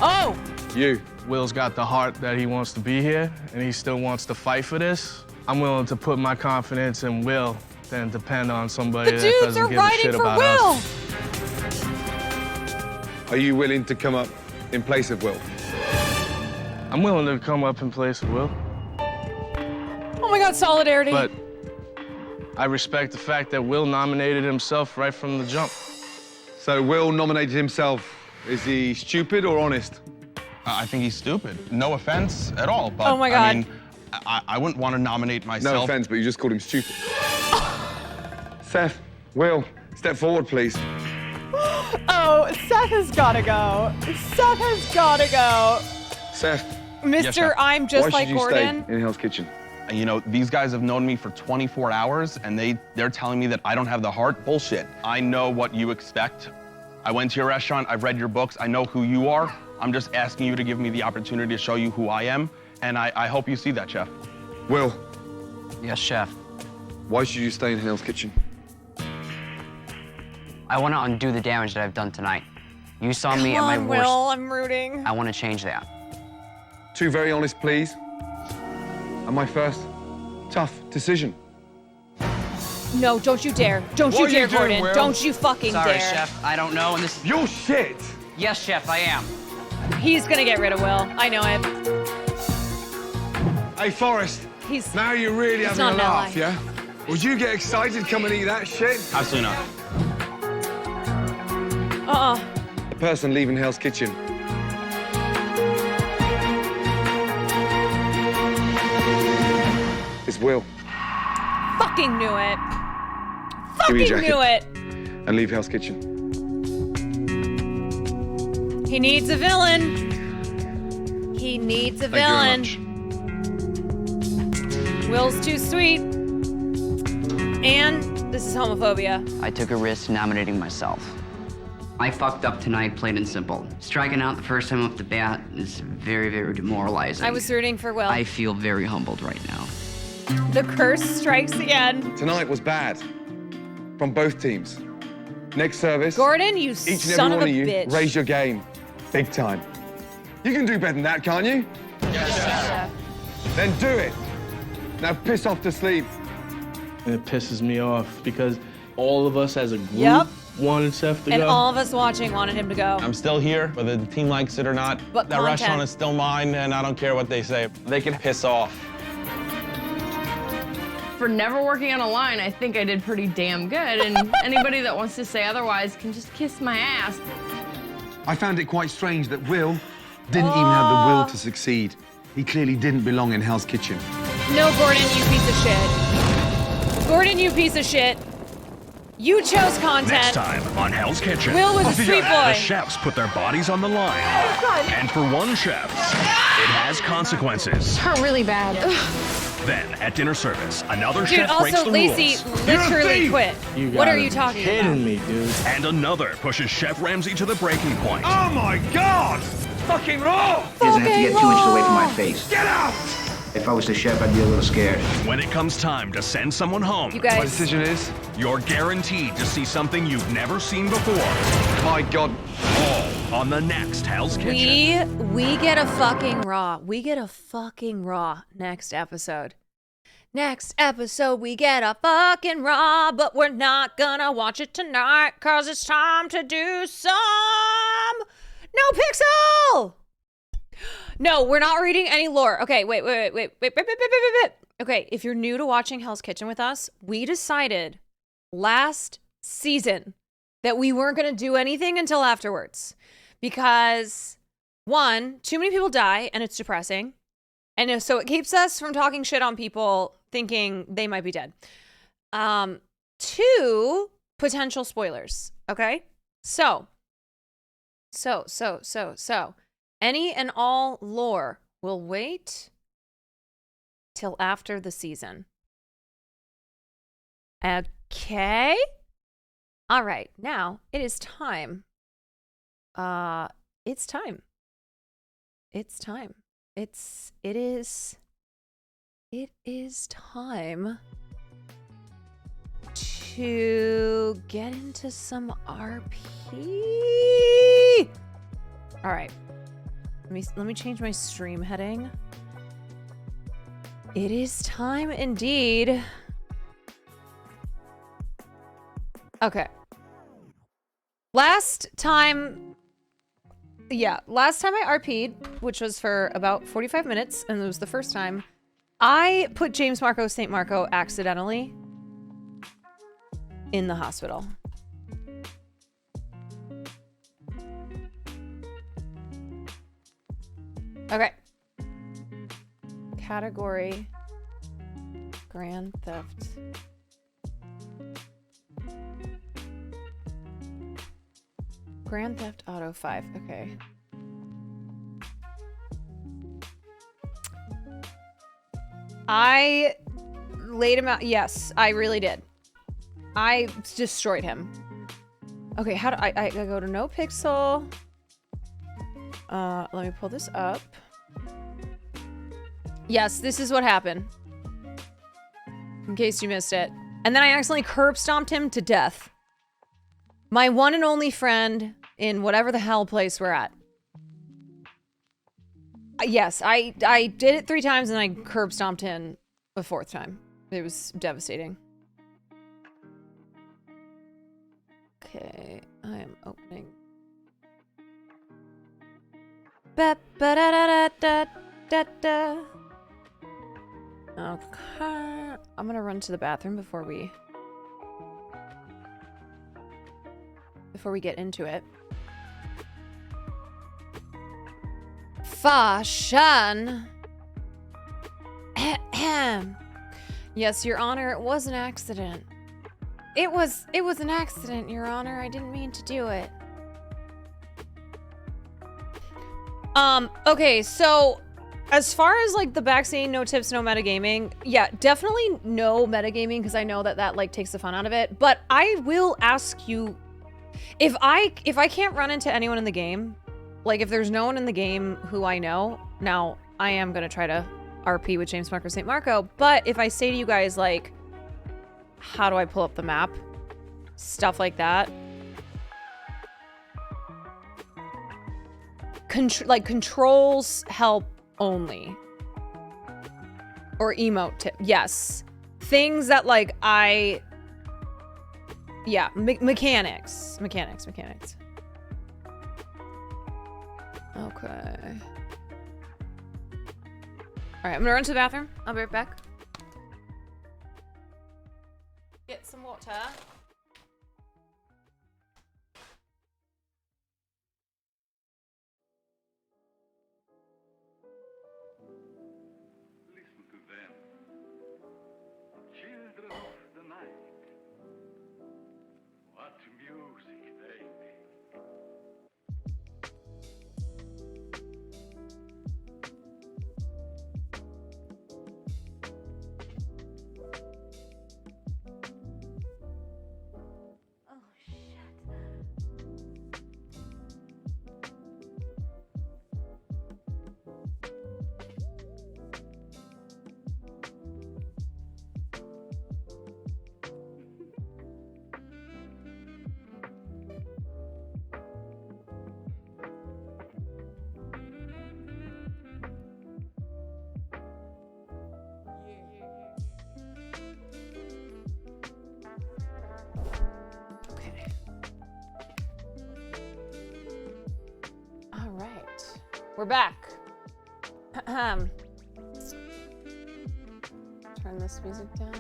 Oh! You. Will's got the heart that he wants to be here, and he still wants to fight for this. I'm willing to put my confidence in Will than depend on somebody The that dudes doesn't are give a riding shit for about Will. us. Are you willing to come up in place of Will? I'm willing to come up in place of Will. Oh my God, solidarity. But I respect the fact that Will nominated himself right from the jump. So Will nominated himself. Is he stupid or honest? I think he's stupid. No offense at all, but Oh my God. I mean, I wouldn't want to nominate myself. No offense, but you just called him stupid. Seth, Will, step forward, please. Oh, Seth has gotta go. Seth has gotta go. Seth. Mr. I'm just Why like should you Gordon. stay in Hell's Kitchen? You know, these guys have known me for 24 hours, and they're telling me that I don't have the heart. Bullshit. I know what you expect. I went to your restaurant, I've read your books, I know who you are. I'm just asking you to give me the opportunity to show you who I am, and I hope you see that, Chef. Will. Yes, Chef. Why should you stay in Hell's Kitchen? I want to undo the damage that I've done tonight. You saw me at Come my on, worst. Will, I'm rooting. I want to change that. Two very honest pleas. And my first tough decision. No, don't you dare. Don't What you are dare, you doing, Gordon. Will? Don't you fucking Sorry, dare. Chef. I don't know, and this. You're shit. Yes, Chef, I am. He's gonna get rid of Will. I know it. Hey, Forrest. He's now you're really he's having a not in laugh, LA. yeah? Would you get excited come and eat that shit? Absolutely not. The person leaving Hell's Kitchen. Is Will. Fucking knew it. Give me Fucking your jacket. knew it. And leave Hell's Kitchen. He needs a villain. He needs a Thank you villain. Will's too sweet. And this is homophobia. I took a risk nominating myself. I fucked up tonight, plain and simple. Striking out the first time off the bat is very, very demoralizing. I was rooting for Will. I feel very humbled right now. The curse strikes again. Tonight was bad. From both teams. Next service. Gordon, you each and son every of one a of you bitch. raise your game. Big time. You can do better than that, can't you? Yes, Chef. Then do it. Now piss off to sleep. And it pisses me off because all of us as a group Yep. wanted Seth to And go. all of us watching wanted him to go. I'm still here, whether the team likes it or not. But that content. restaurant is still mine, and I don't care what they say. They can piss off. For never working on a line, I think I did pretty damn good, and anybody that wants to say otherwise can just kiss my ass. I found it quite strange that Will didn't even have the will to succeed. He clearly didn't belong in Hell's Kitchen. No, Gordon, you piece of shit. Gordon, you piece of shit. You chose content. Next time on Hell's Kitchen. Will was a sweet The boy. chefs put their bodies on the line. Oh, God. And for one chef, it has consequences. Hurt really bad. Then, at dinner service, another Dude, chef breaks also, the Lacey rules. literally quit. You What gotta are you be talking kidding about? me, dude. And another pushes Chef Ramsay to the breaking point. Oh my God! Fucking raw! He doesn't have to get 2 inches away from my face. Get out! If I was the chef, I'd be a little scared. When it comes time to send someone home, You guys- My decision is, you're guaranteed to see something you've never seen before. my God. All on the next Hell's Kitchen. We get a fucking raw. We get a fucking raw next episode. Next episode, we get a fucking raw, but we're not gonna watch it tonight because it's time to do some No Pixel! No, we're not reading any lore. Okay, wait. Okay, if you're new to watching Hell's Kitchen with us, we decided last season that we weren't going to do anything until afterwards because, one, too many people die and it's depressing. And so it keeps us from talking shit on people thinking they might be dead. Two, potential spoilers. Okay? So. Any and all lore will wait till after the season. Okay? All right. Now it is time. It's time. It is time to get into some RP. All right. Let me change my stream heading. It is time indeed. Okay. Last time Yeah, last time I RP'd, which was for about 45 minutes, and it was the first time, I put James Marco St. Marco accidentally in the hospital. Okay. Category Grand Theft. Grand Theft Auto 5. Okay. I laid him out. Yes, I really did. I destroyed him. Okay, how do I go to no pixel? Let me pull this up. Yes, this is what happened. In case you missed it. And then I accidentally curb stomped him to death. My one and only friend in whatever the hell place we're at. Yes, I did it 3 times and I curb stomped him a 4th time. It was devastating. Okay, I am opening. Ba-ba-da-da-da-da-da. Okay, I'm gonna run to the bathroom before we get into it. SHUN. Yes, Your Honor, it was an accident. It was an accident, Your Honor. I didn't mean to do it. Okay, so as far as like the vaccine, no tips, no metagaming, yeah, definitely no metagaming because I know that like takes the fun out of it. But I will ask you, if I can't run into anyone in the game, like if there's no one in the game who I know, now I am gonna try to RP with James Marco St. Marco. But if I say to you guys like, how do I pull up the map? Stuff like that. Controls help only. Or emote tip. Yes. Things that like yeah, mechanics. Okay. Alright, I'm gonna run to the bathroom. I'll be right back. Get some water. Listen to them. Children of the night. What music they make. We're back. Turn this music down.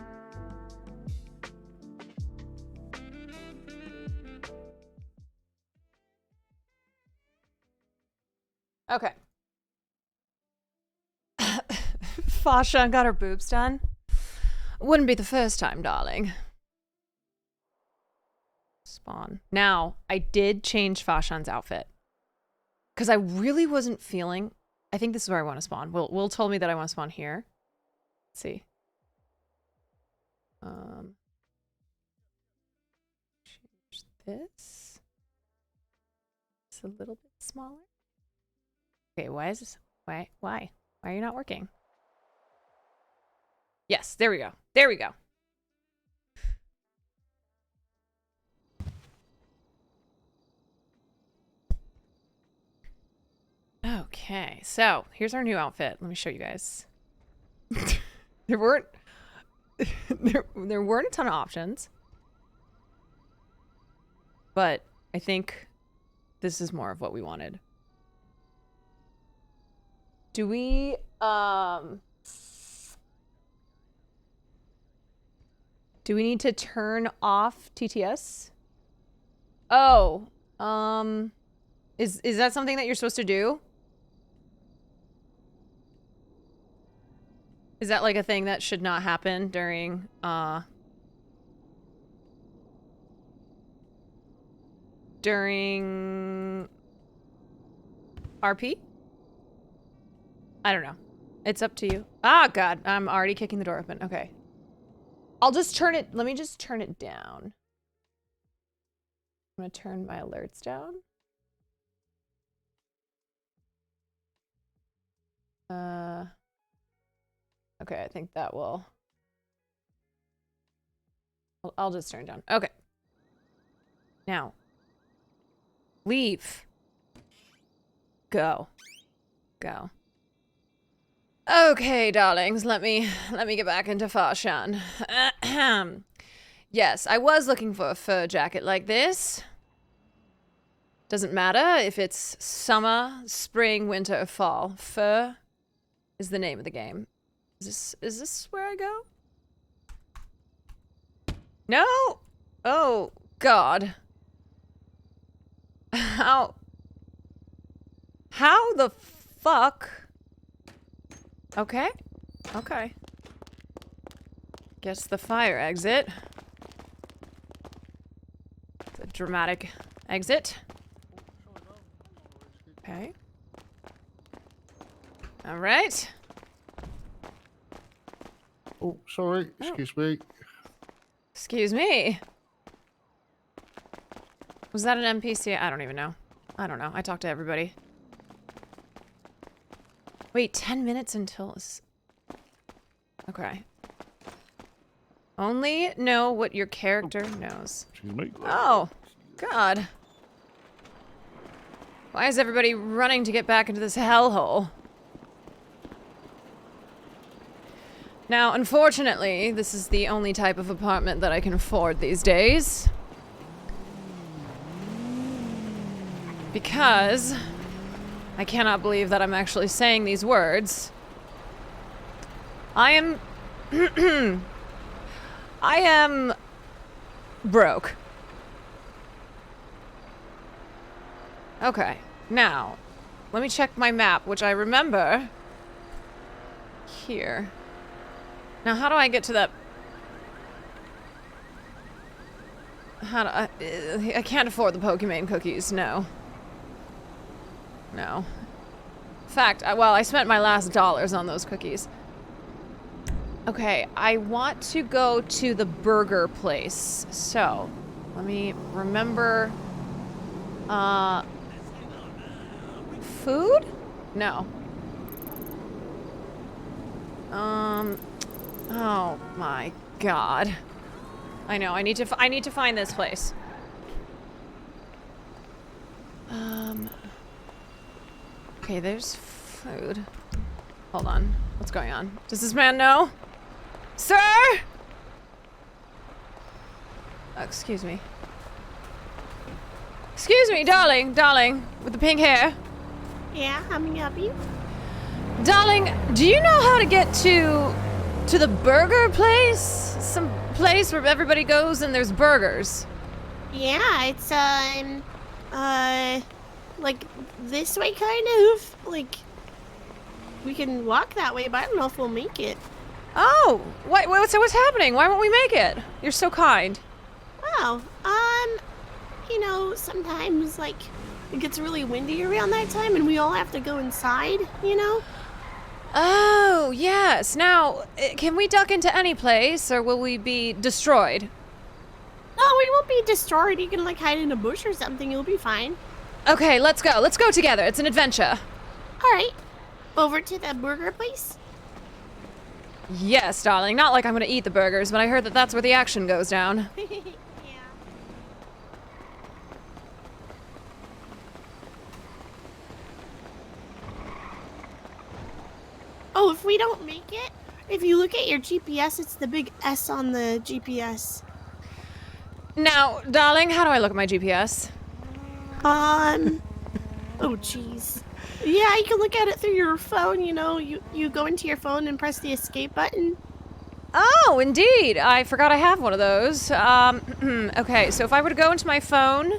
Okay. SHUN got her boobs done. Wouldn't be the first time, darling. Spawn. Now, I did change SHUN's outfit. Because I really wasn't feeling... I think this is where I want to spawn. Will told me that I want to spawn here. Let's see. Change this. It's a little bit smaller. Okay, why is this... Why? Why are you not working? Yes, there we go. There we go. Okay, so here's our new outfit. Let me show you guys. there weren't a ton of options, but I think this is more of what we wanted. Do we, do we need to turn off TTS? Oh, is that something that you're supposed to do? Is that like a thing that should not happen during, during RP? I don't know. It's up to you. Ah, God, I'm already kicking the door open. Okay. I'll just turn it, let me just turn it down. I'm gonna turn my alerts down. Okay, I think that will... I'll just turn it down. Okay. Now. Leave. Go. Go. Okay, darlings, let me get back into SHUN. Yes, I was looking for a fur jacket like this. Doesn't matter if it's summer, spring, winter, or fall. Fur is the name of the game. Is this where I go? No! Oh, God. How the fuck? Okay. Okay. Guess the fire exit. The dramatic exit. Okay. All right. Oh, sorry. Excuse me. Excuse me. Was that an NPC? I don't even know. I don't know. I talked to everybody. Wait, 10 minutes until... Okay. Only know what your character knows. Oh, God. Why is everybody running to get back into this hellhole? Now, unfortunately, this is the only type of apartment that I can afford these days. Because I cannot believe that I'm actually saying these words. I am... I am... broke. Okay, now, let me check my map, which I remember... here. Now, how do I get to that... How do I can't afford the Pokemon cookies, no. No. In fact, well, I spent my last dollars on those cookies. Okay, I want to go to the burger place. So, let me remember... food? No. Oh my God. I know, I need to find this place. Okay, there's food. Hold on. What's going on? Does this man know? Sir? Oh, excuse me. Excuse me, darling, with the pink hair. Yeah, how may I help you? Darling, do you know how to get to the burger place? Some place where everybody goes and there's burgers. Yeah, it's, like, this way, kind of. Like, we can walk that way, but I don't know if we'll make it. Oh, what's happening? Why won't we make it? You're so kind. Oh, you know, sometimes, like, it gets really windy around that time and we all have to go inside, you know? Oh, yes. Now, can we duck into any place, or will we be destroyed? No, we won't be destroyed. You can, like, hide in a bush or something. You'll be fine. Okay, let's go. Let's go together. It's an adventure. All right. Over to the burger place? Yes, darling. Not like I'm gonna eat the burgers, but I heard that that's where the action goes down. Yeah. Oh, if we don't make it, if you look at your GPS, it's the big S on the GPS. Now, darling, how do I look at my GPS? Oh, jeez. Yeah, you can look at it through your phone, you know. You go into your phone and press the escape button. Oh, indeed. I forgot I have one of those. Okay, so if I were to go into my phone...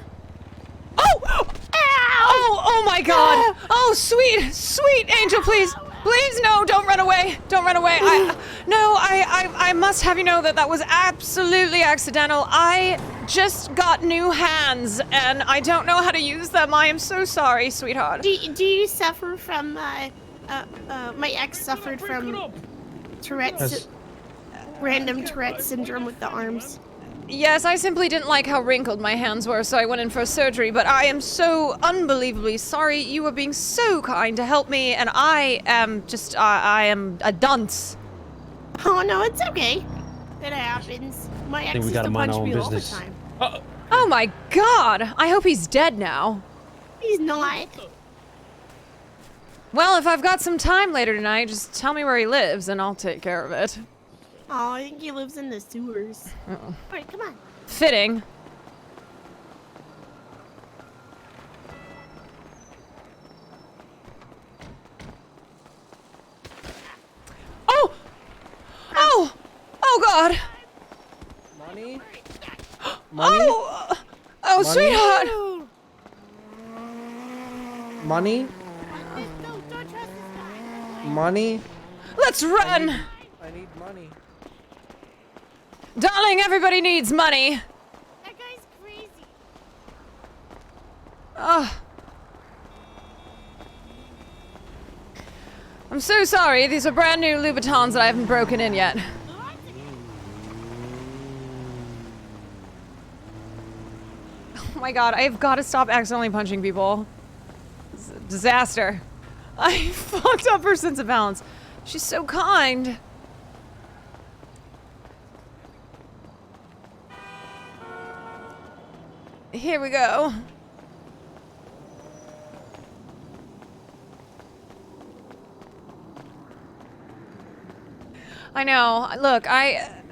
Oh! Ow! Oh my god! Oh, sweet angel, please! Please, no, don't run away! Don't run away! I must have you know that was absolutely accidental. I just got new hands, and I don't know how to use them. I am so sorry, sweetheart. Do you suffer from, my ex suffered from Tourette's, random Tourette syndrome with the arms? Yes, I simply didn't like how wrinkled my hands were, so I went in for surgery, but I am so unbelievably sorry. You were being so kind to help me, and I am just, I am a dunce. Oh, no, it's okay. It happens. My ex used to punch me all the time. Oh my god! I hope he's dead now. He's not. Well, if I've got some time later tonight, just tell me where he lives, and I'll take care of it. Oh, I think he lives in the sewers. Uh-oh. Alright, come on. Fitting. Oh! Oh! Oh god! Money? Oh! Oh, sweetheart! Money? Money? Let's run! I need money. Darling, everybody needs money. That guy's crazy. Oh. I'm so sorry. These are brand new Louboutins that I haven't broken in yet. Oh my god, I've got to stop accidentally punching people. It's a disaster. I fucked up her sense of balance. She's so kind. Here we go. I know. Look,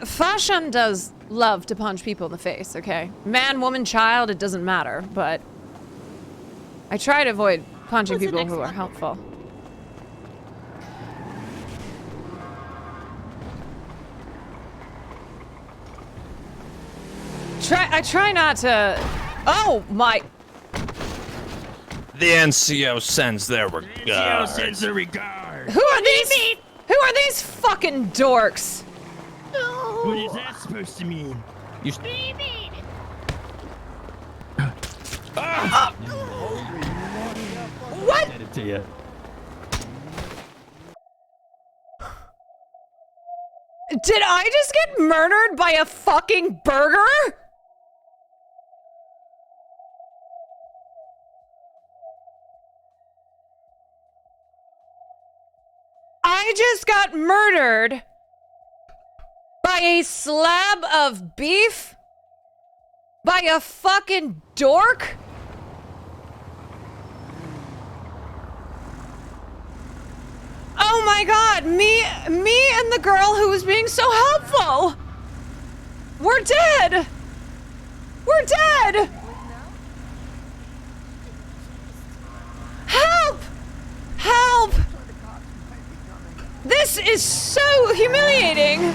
SHUN does love to punch people in the face, okay? Man, woman, child, it doesn't matter, but I try to avoid punching people who are helpful. I try not to... Oh, my... The NCO sends their regards. NCO sends their regards. Who are these? Who are these fucking dorks? What is that supposed to mean? You... What? Said it to you. Did I just get murdered by a fucking burger? I just got murdered by a slab of beef? By a fucking dork? Oh my god, me and the girl who was being so helpful! We're dead! We're dead! Help! Help! This is so humiliating!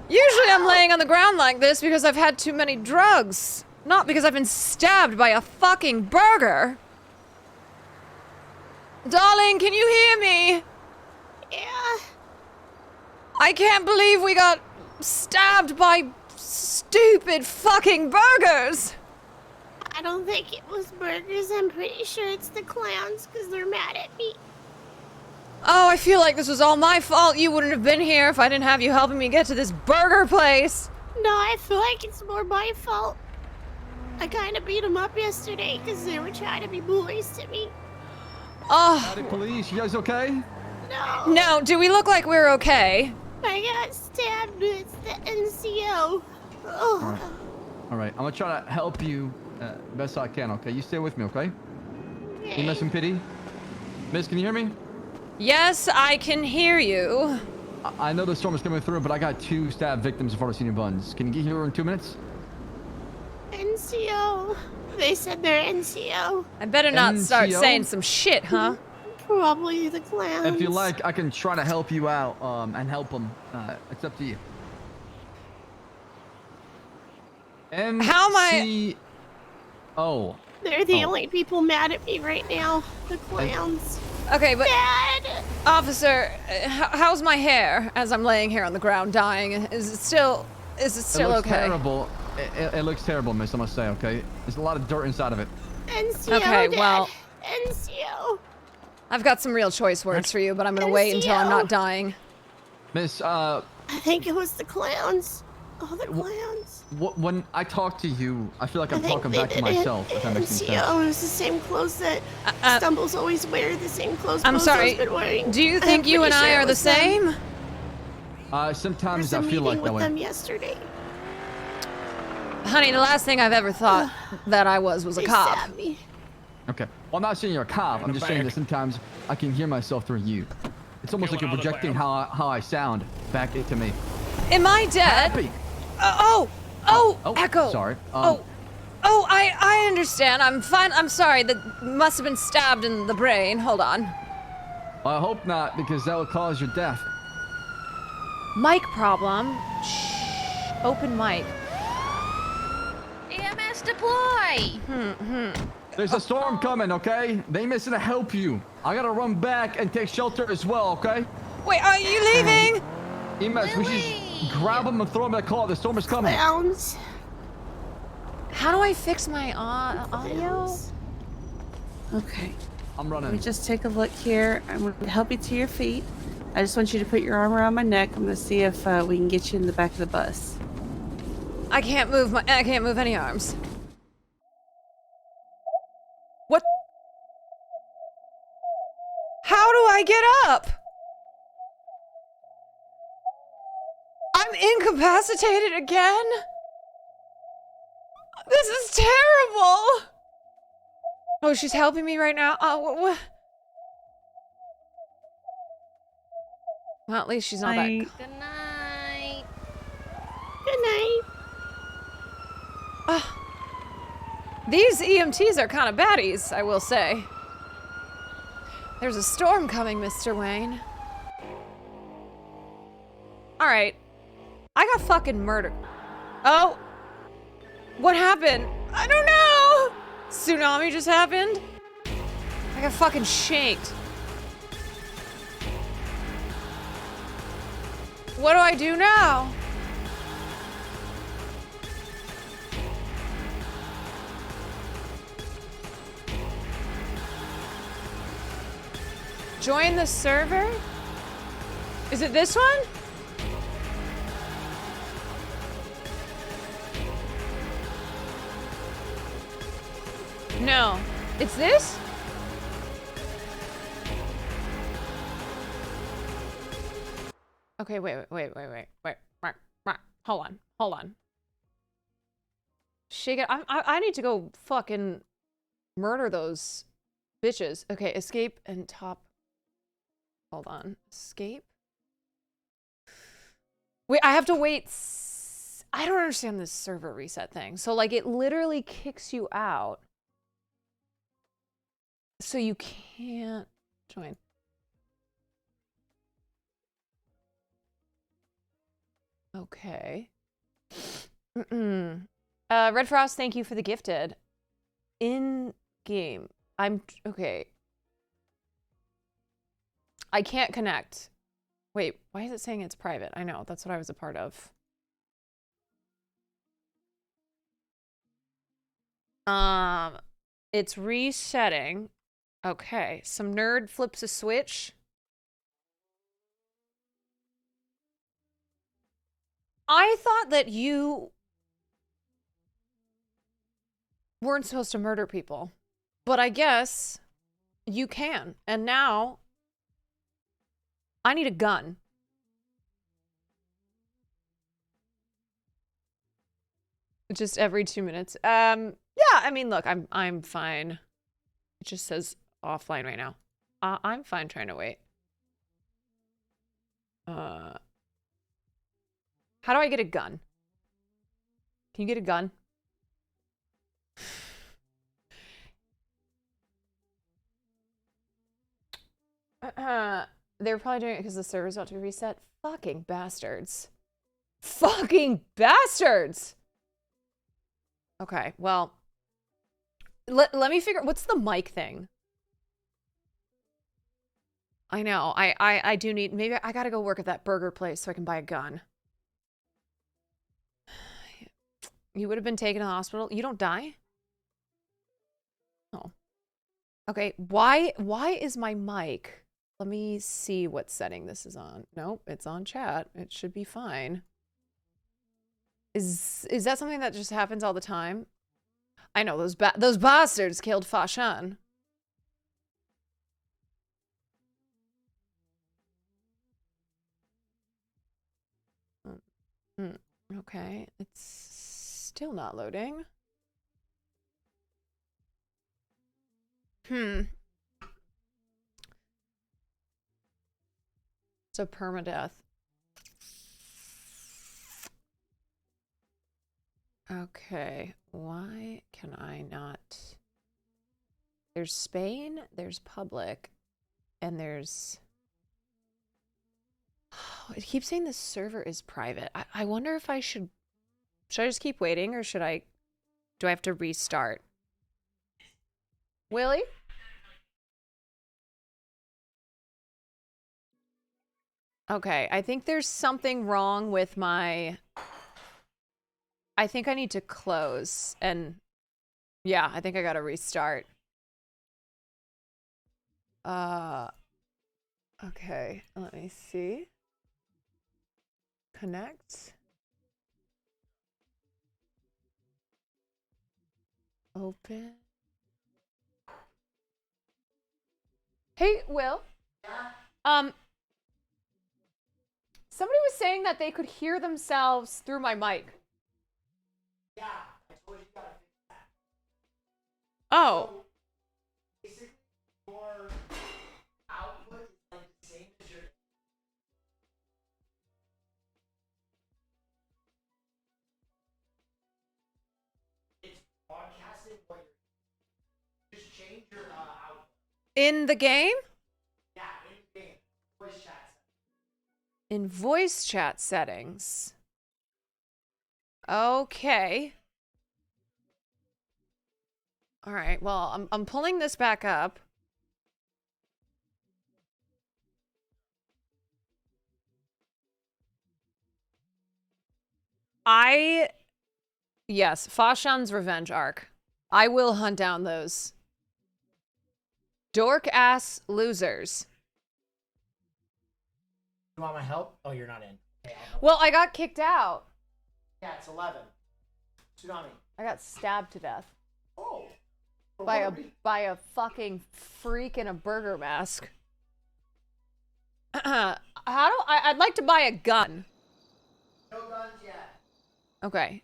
Usually I'm laying on the ground like this because I've had too many drugs. Not because I've been stabbed by a fucking burger. Darling, can you hear me? Yeah. I can't believe we got stabbed by stupid fucking burgers. I don't think it was burgers. I'm pretty sure it's the clowns because they're mad at me. Oh, I feel like this was all my fault. You wouldn't have been here if I didn't have you helping me get to this burger place. No, I feel like it's more my fault. I kind of beat them up yesterday because they were trying to be bullies to me. Oh. Howdy, police. You guys okay? No. No, do we look like we're okay? I got stabbed with the NCO. Oh. All right. I'm gonna try to help you best I can, okay? You stay with me, okay? Okay. You miss some pity? Miss, can you hear me? Yes, I can hear you. I know the storm is coming through, but I got 2 stab victims in front of Senior Buns. Can you get here in 2 minutes? NCO. They said they're NCO. I better not start NCO? saying some shit, huh? Probably the clowns. If you like, I can try to help you out and help them. It's up to you. How am I? Oh. They're the only people mad at me right now. The clowns. Okay, but Dad! Officer, how's my hair as I'm laying here on the ground dying? Is it still It looks okay? terrible. It looks terrible, miss, I must say, okay? There's a lot of dirt inside of it. NCO, Okay, Dad. well, NCO. I've got some real choice words for you, but I'm gonna wait until I'm not dying. Miss, I think it was the clowns. Oh, the clowns. when I talk to you, I feel like I'm I think talking they back to did it. myself, if that makes any sense. NCO, it was the same clothes that Stumbles always wear, the same clothes I'm Bozo's sorry. been wearing. Do you I'm think you pretty and I sure are it the was them. same? Sometimes I There's a feel like meeting that with way. them yesterday. Honey, the last thing I've ever thought that I was a They cop. stabbed me. Okay. Well, I'm not saying you're a cop. I'm just saying that sometimes I can hear myself through you. It's almost like you're projecting how I sound back into me. Am I dead? Happy. Echo. Sorry. I understand. I'm fine. I'm sorry. That must have been stabbed in the brain. Hold on. I hope not, because that would cause your death. Mic problem. Shh. Open mic. EMS deploy! There's a storm coming, okay? They missing to help you. I gotta run back and take shelter as well, okay? Wait, are you leaving? EMS, we should just grab them and throw them in the car. The storm is coming. Clowns. How do I fix my audio? Okay. I'm running. Let me just take a look here. I'm going to help you to your feet. I just want you to put your arm around my neck. I'm going to see if we can get you in the back of the bus. I can't move any arms. What? How do I get up? I'm incapacitated again? This is terrible. Oh, she's helping me right now. Oh, well, at least she's not that. Good night. Good night. These EMTs are kind of baddies, I will say. There's a storm coming, Mr. Wayne. All right. I got fucking murdered. Oh. What happened? I don't know. Tsunami just happened. I got fucking shanked. What do I do now? Join the server? Is it this one? No. It's this? Okay, wait. Hold on. Shake it. I need to go fucking murder those bitches. Okay, escape and top. Hold on. Escape? Wait, I have to wait. I don't understand this server reset thing. So, like, it literally kicks you out. So you can't join. Okay. Red Frost, thank you for the gifted. In game. Okay. I can't connect. Wait, why is it saying it's private? I know, that's what I was a part of. It's resetting. Okay, some nerd flips a switch. I thought that you weren't supposed to murder people, but I guess you can. And now I need a gun. Just every 2 minutes. Yeah, I mean, look, I'm fine. It just says offline right now. I'm fine trying to wait. How do I get a gun? Can you get a gun? They were probably doing it because the server's about to reset. Fucking bastards. Fucking bastards! Okay, well... Let me figure... What's the mic thing? I know. I do need... Maybe I gotta go work at that burger place so I can buy a gun. You would have been taken to the hospital. You don't die? Oh. Okay, why is my mic... Let me see what setting this is on. Nope, it's on chat. It should be fine. Is that something that just happens all the time? I know, those bastards killed SHUN. Okay, it's still not loading. So permadeath. Okay, why can I not? There's Spain, there's public, and there's... Oh, it keeps saying this server is private. I wonder if I should... Should I just keep waiting, or should I... Do I have to restart? Willie? Okay, I think there's something wrong with my... I think I need to close, and... Yeah, I think I gotta restart. Okay, let me see. Connect. Open. Hey, Will. Yeah? Somebody was saying that they could hear themselves through my mic. Yeah, I told you gotta fix that. Oh. So, basically, your output is like the same as your... It's broadcasting what you're... Just change your output. In the game? Yeah, in the game. Voice chat. In voice chat settings. Okay. All right. Well, I'm pulling this back up. Yes, SHUN's revenge arc. I will hunt down those dork ass losers. You want my help? Oh, you're not in. Okay, Well, I got kicked out. yeah, it's 11. Tsunami. I got stabbed to death. Oh. By a fucking freak in a burger mask. I'd like to buy a gun. No guns yet. Okay.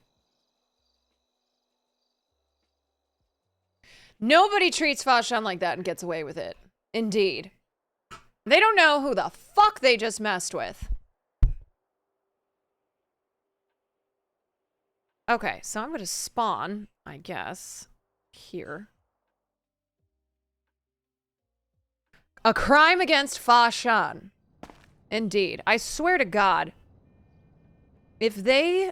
Nobody treats SHUN like that and gets away with it. Indeed. They don't know who the fuck they just messed with. Okay, so I'm gonna spawn, I guess, here. A crime against SHUN. Indeed. I swear to God. If they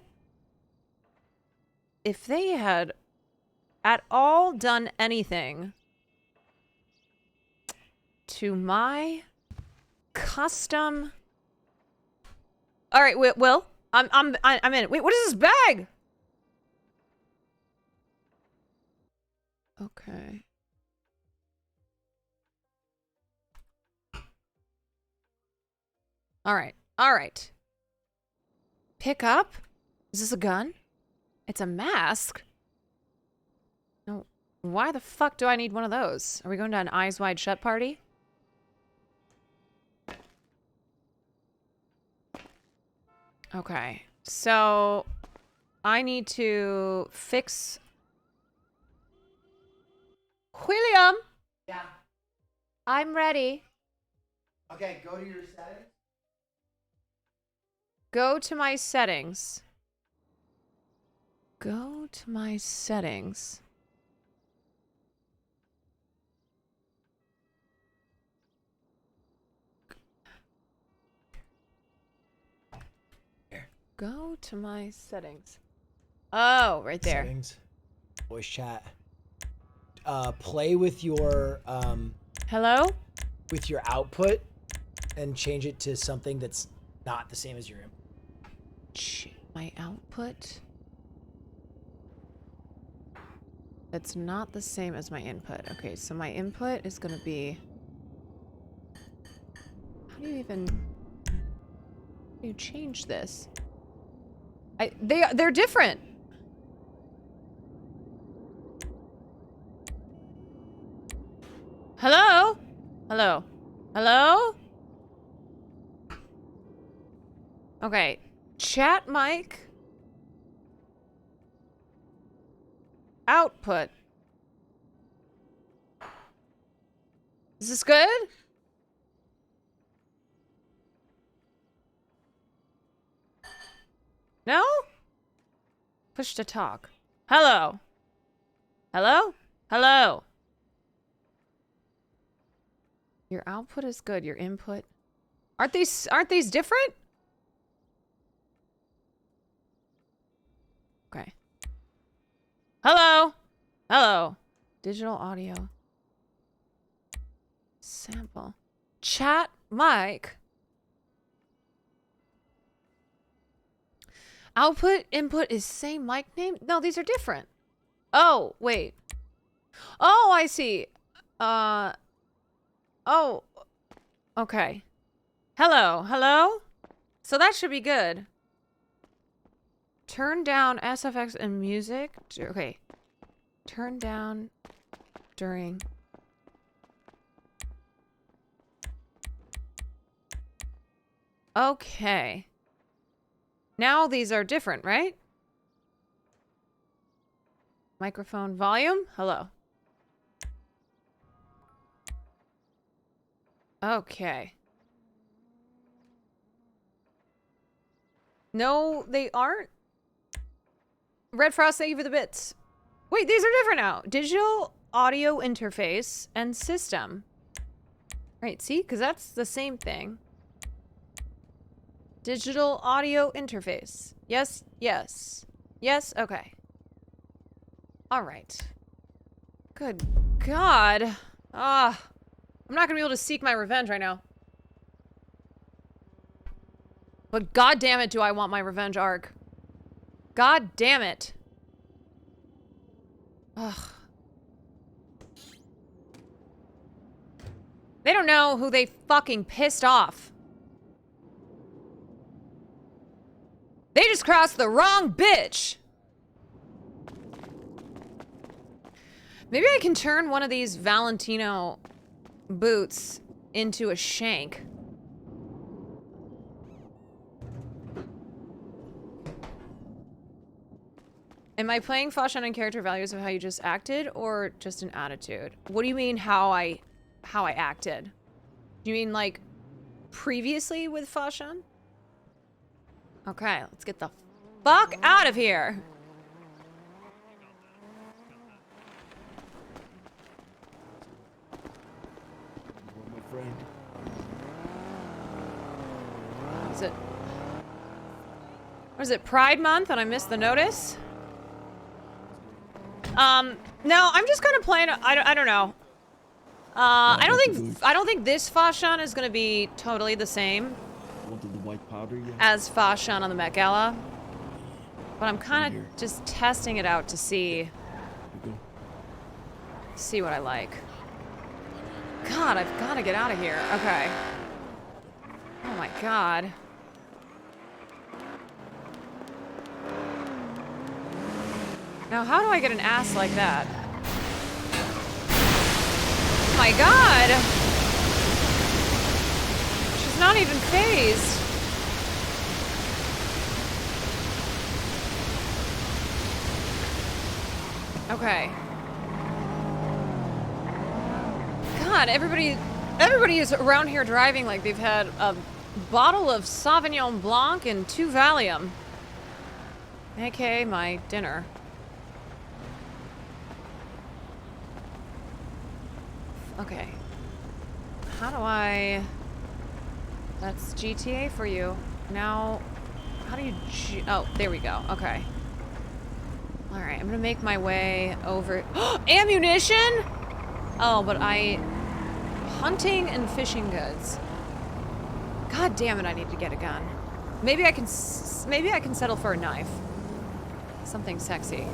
had at all done anything to my custom... All right, Will, I'm in it. Wait, what is this bag? Okay. All right. All right. Pick up? Is this a gun? It's a mask? No. Why the fuck do I need one of those? Are we going to an Eyes Wide Shut party? Okay. So, I need to fix... William! Yeah. I'm ready. Okay, go to your settings. Go to my settings. Go to my settings. go to my settings. Oh, right there. Settings. Voice chat. Play with your Hello? With your output and change it to something that's not the same as your input. My output? It's not the same as my input. Okay, so my input is gonna be... How do you change this? They're different. Hello? Hello? Hello? Okay. Chat mic. Output. Is this good? No? Push to talk. Hello? Hello? Hello? Your output is good. Your input... Aren't these different? Okay. Hello? Hello? Digital audio. Sample. Chat mic. Output, input is same mic name? No, these are different. Oh, wait. Oh, I see. Oh. Okay. Hello, hello? So that should be good. Turn down SFX and music. Okay. Turn down during... Okay. Now these are different, right? Microphone volume. Hello. Okay. No, they aren't. Red Frost, thank you for the bits. Wait, these are different now. Digital audio interface and system. Right, see? Because that's the same thing. Digital audio interface. Yes, yes. Yes, okay. All right. Good God. I'm not gonna be able to seek my revenge right now. But god damn it, do I want my revenge arc. God damn it. Ugh. They don't know who they fucking pissed off. They just crossed the wrong bitch. Maybe I can turn one of these Valentino boots into a shank. Am I playing Fashion and character values of how you just acted, or just an attitude? What do you mean how I acted? Do you mean like previously with Fashion? Okay, let's get the fuck out of here. My friend. Was it Pride Month and I missed the notice? No, I'm just kind of playing. I don't know. I don't think this Fashion is gonna be totally the same Wanted the white powder yet? as Fashion on the Met Gala, but I'm kind of just testing it out to see what I like. God, I've got to get out of here. Okay. Oh my God. Now, how do I get an ass like that? Oh my God! She's not even phased. Okay. God, everybody is around here driving like they've had a bottle of Sauvignon Blanc and 2 Valium. AKA my dinner. Okay. How do I... That's GTA for you. Now, How do you... Oh, there we go. Okay. Alright, I'm gonna make my way over... Ammunition?! Oh, but hunting and fishing goods. God damn it, I need to get a gun. Maybe I can settle for a knife. Something sexy.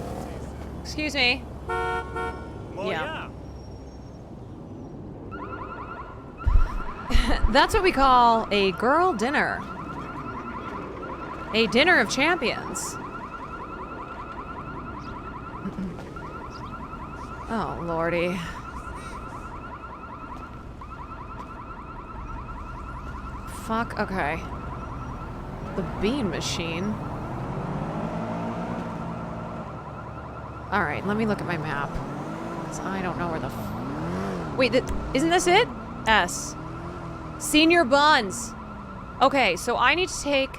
Excuse me. Yeah. That's what we call a girl dinner. A dinner of champions. Oh, lordy. Fuck, okay. The bean machine. Alright, let me look at my map. 'Cause I don't know where the wait, isn't this it? S. Senior Buns. Okay, so I need to take...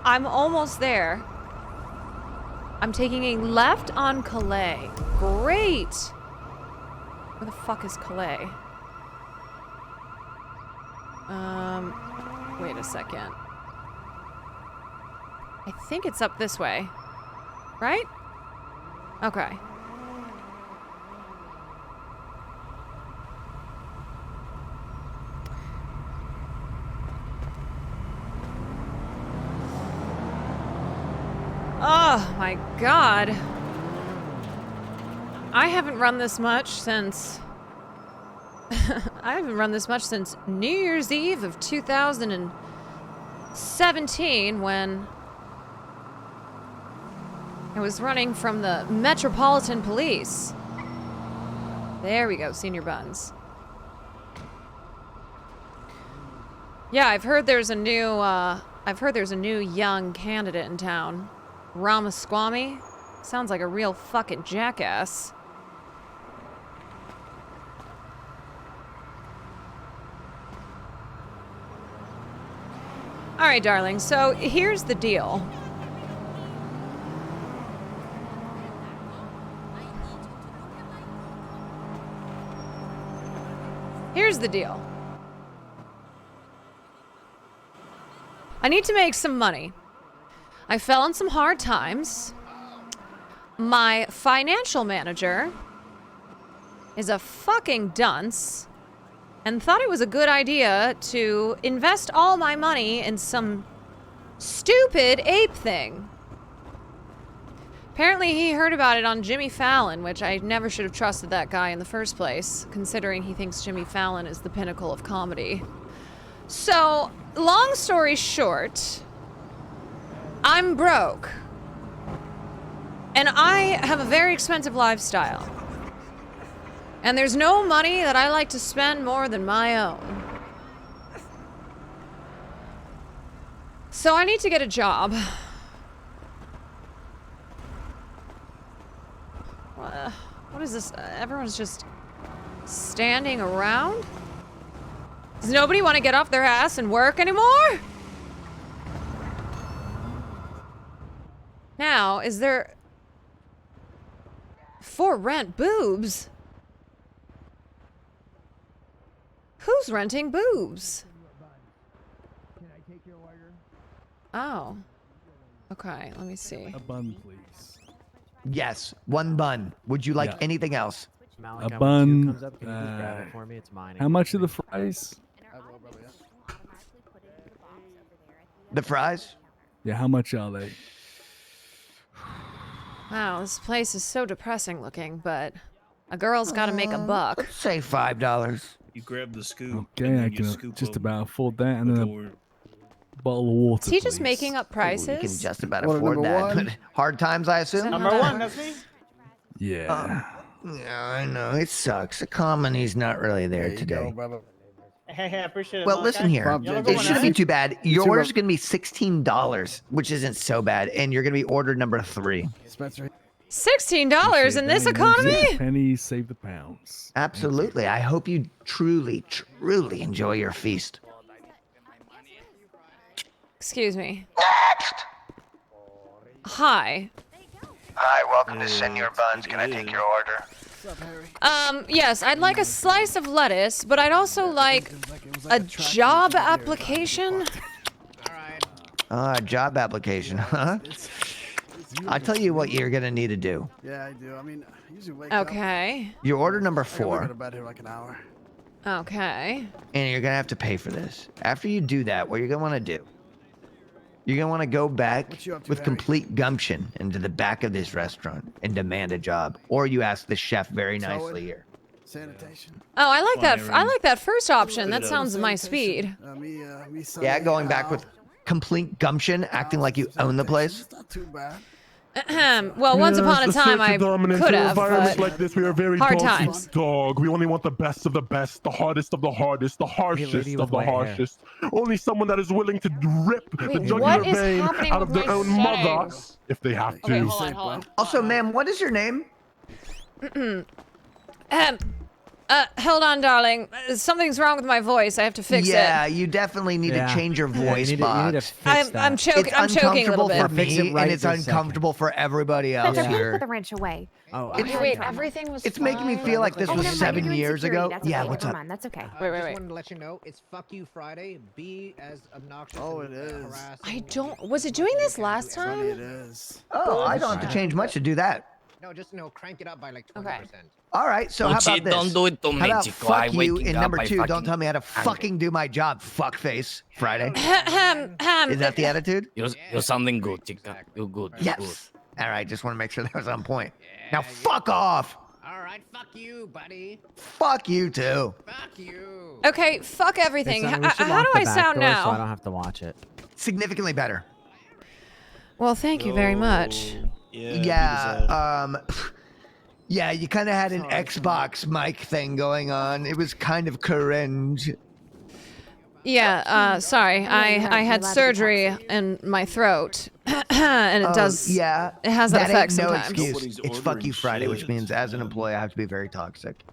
I'm almost there. I'm taking a left on Calais. Great! Where the fuck is Calais? Wait a second. I think it's up this way. Right? Okay. Oh my god. I haven't run this much since... I haven't run this much since New Year's Eve of 2017 when I was running from the Metropolitan Police. There we go, Senior Buns. Yeah, I've heard there's a new young candidate in town. Ramaswamy. Sounds like a real fucking jackass. Alright, darling, so here's the deal. Here's the deal. I need to make some money. I fell on some hard times. My financial manager is a fucking dunce and thought it was a good idea to invest all my money in some stupid ape thing. Apparently he heard about it on Jimmy Fallon, which I never should have trusted that guy in the first place, considering he thinks Jimmy Fallon is the pinnacle of comedy. So, long story short, I'm broke. And I have a very expensive lifestyle. And there's no money that I like to spend more than my own. So I need to get a job. What is this? Everyone's just standing around? Does nobody want to get off their ass and work anymore? Now, is there... For rent boobs? Who's renting boobs? Can I take your order? Oh. Okay, let me see. A bun, please. Yes, one bun. Would you like anything else? A bun. How much are the fries? The fries? Yeah, how much are they? Wow, this place is so depressing looking, but a girl's gotta make a buck. Let's say $5. You grab the scoop. Okay, I can just about afford that, and then a bottle of water. Is he just please. making up prices? You can just about afford that. But hard times, I assume? Number one, that's me. Yeah. Yeah, I know. It sucks. The commody's not really there today. Hey, I appreciate it. Well, listen here. It shouldn't be too bad. Your order's going to be $16, which isn't so bad, and you're going to be ordered number 3. $16 in this economy? Pennies save the pounds. Absolutely. I hope you truly, truly enjoy your feast. Excuse me. Next! Hi. Hi, welcome to Senor Buns. Can I take your order? Yes, I'd like a slice of lettuce, but I'd also like a job application. Job application, huh? I'll tell you what you're gonna need to do. Yeah, I do. I mean, I usually wake up. Okay. Your order number I gotta 4. go to bed here like an hour. Okay. And you're gonna have to pay for this. After you do that, what you're gonna want to do, you're gonna want to go back with complete gumption into the back of this restaurant and demand a job, or you ask the chef very nicely here. Sanitation. Oh, I like that. I like that first option. That sounds my speed. Yeah, going back with complete gumption, acting like you own the place. Not too bad. Well, once upon a time, I could have, environment but like this, we are very hard dog eat times. dog. We only want the best of the best, the hardest of the hardest, the harshest of the harshest. Only someone that is willing to rip the jugular vein out of their own mother if they have to. Hold on. Also, ma'am, what is your name? Hold on, darling. Something's wrong with my voice. I have to fix it. Yeah, you definitely need to change your voice box. I'm choking. I'm choking a little bit. For me, and it's uncomfortable for everybody else They're here. put the wrench away. Wait, everything was. It's making me feel like this was 7 years ago. That's Yeah, okay. what's Never up? mind. That's okay. I just wanted to let you know it's fuck you Friday. Be as obnoxious. Oh, it is. I don't. Was it doing this last time? It is. Oh, I don't have to change much to do that. No, just crank it up by like 20%. Okay. All right, so how about this? Don't do it to me, How about Chico. fuck I'm you? waking And up, number I 2, don't fucking tell me how to hungry. fucking do my job, fuckface. Friday. Is Is that the attitude? You're sounding good, Chica. You're good. You're good. Yes. All right, just want to make sure that was on point. Now fuck off. All right, fuck you, buddy. Fuck you too. Fuck you. Okay, fuck everything. Listen, we should How lock do the I back sound door now? So I don't have to watch it. Significantly better. Well, thank you very much. Yeah, you kind of had an Xbox mic thing going on. It was kind of cringe. Yeah, sorry. I had surgery in my throat, and it does. Yeah, it has that effect ain't no sometimes. excuse. It's fuck you Friday, which means as an employee I have to be very toxic.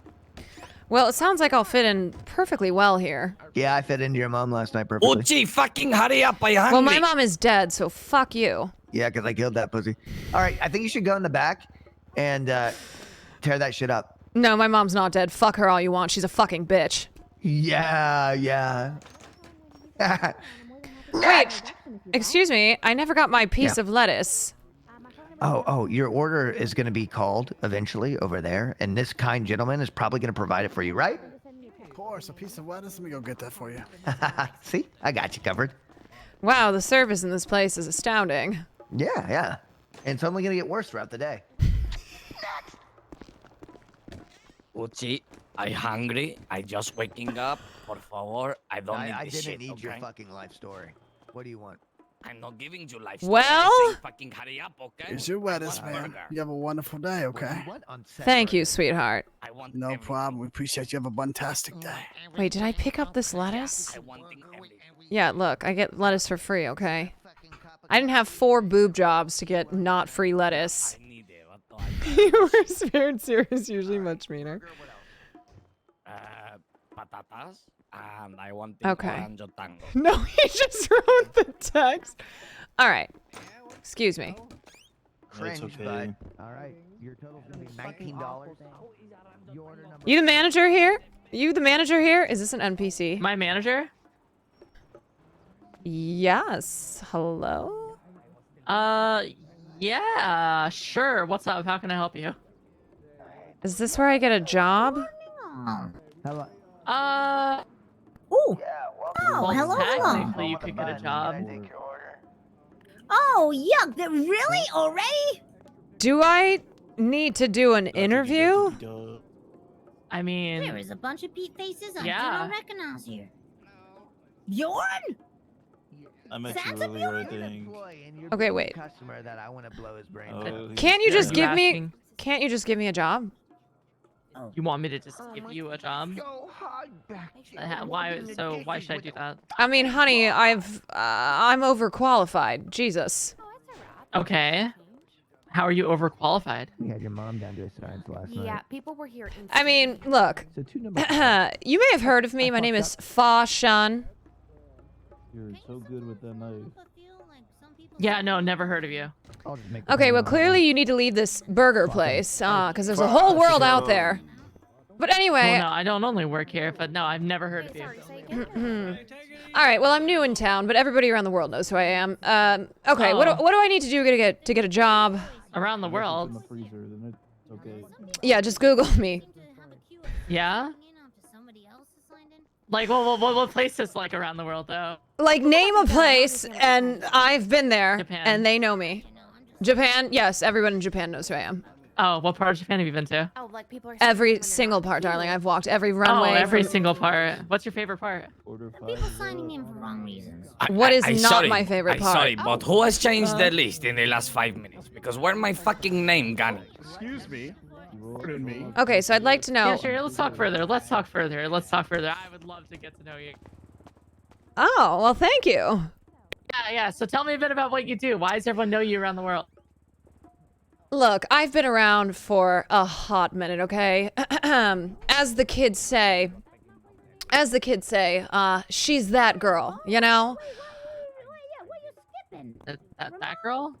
Well, it sounds like I'll fit in perfectly well here. Yeah, I fit into your mom last night perfectly. Uchi, fucking hurry up! I'm hungry. Well, my mom is dead, so fuck you. Yeah, because I killed that pussy. All right, I think you should go in the back and tear that shit up. No, my mom's not dead. Fuck her all you want. She's a fucking bitch. Yeah. Wait, excuse me. I never got my piece of lettuce. Oh, your order is going to be called eventually over there, and this kind gentleman is probably going to provide it for you, right? Of course, a piece of lettuce. Let me go get that for you. See, I got you covered. Wow, the service in this place is astounding. Yeah. And it's only going to get worse throughout the day. Uchi, I'm hungry. I just waking up. Por favor, I don't need I this didn't shit, need your okay? fucking life story. What do you want? I'm not giving you life. Well? I say fucking hurry up, okay? Here's your lettuce, man. You have a wonderful day, okay? Thank you, sweetheart. No problem. We appreciate you. Have a fantastic day. Wait, did I pick up this lettuce? Yeah, look, I get lettuce for free, okay? I didn't have 4 boob jobs to get not free lettuce. You were very serious, usually much meaner. Patatas, and I want Okay. orange tango. No, he just wrote the text. All right. Excuse me. Cringe, bud. All right, your total's going to be $19. You the manager here? You the manager here? Is this an NPC? My manager? Yes. Hello? Yeah, sure. What's up? How can I help you? Is this where I get a job? Hello. Ooh. Well, hello. technically, you could get a job. Oh, yuck. Really? Already? Do I need to do an interview? I mean... There is a bunch of Pete faces I Yeah. don't recognize here. Bjorn? I met you earlier, I think. Okay, wait. Customer that I want to blow his brain. Can't you just you give me? asking? Can't you just give me a job? You want me to just give you a job? Why? So why should I do that? I mean, honey, I'm overqualified. Jesus. Okay. How are you overqualified? We had your mom down to a science last night. Yeah, people were here. I mean, look. So You may have heard of me. My name is SHUN. You're so good with that knife. Yeah, no, never heard of you. Okay, well, clearly you need to leave this burger place, because there's a whole world out there. But anyway, Well, no, I don't only work here, but no, I've never heard of you. All right. Well, I'm new in town, but everybody around the world knows who I am. Okay. What do I need to do to get a job around the world? Yeah, just Google me. Yeah. Like, what place is like around the world though? Like, name a place, and I've been there, Japan. and they know me. Japan? Yes, everyone in Japan knows who I am. Oh, what part of Japan have you been to? Oh, like people are Every single part, darling. I've walked every runway. Oh, every single part. What's your favorite part? People signing in for wrong reasons. What is not sorry, my favorite part? Sorry, but who has changed the list in the last 5 minutes? Because where my fucking name gone? Excuse me. Pardon me. Okay, so I'd like to know. Yeah, sure. Let's talk further. Let's talk further. I would love to get to know you. Oh, well, thank you. Yeah. So tell me a bit about what you do. Why does everyone know you around the world? Look, I've been around for a hot minute, okay? As the kids say, she's that girl, you know? That girl?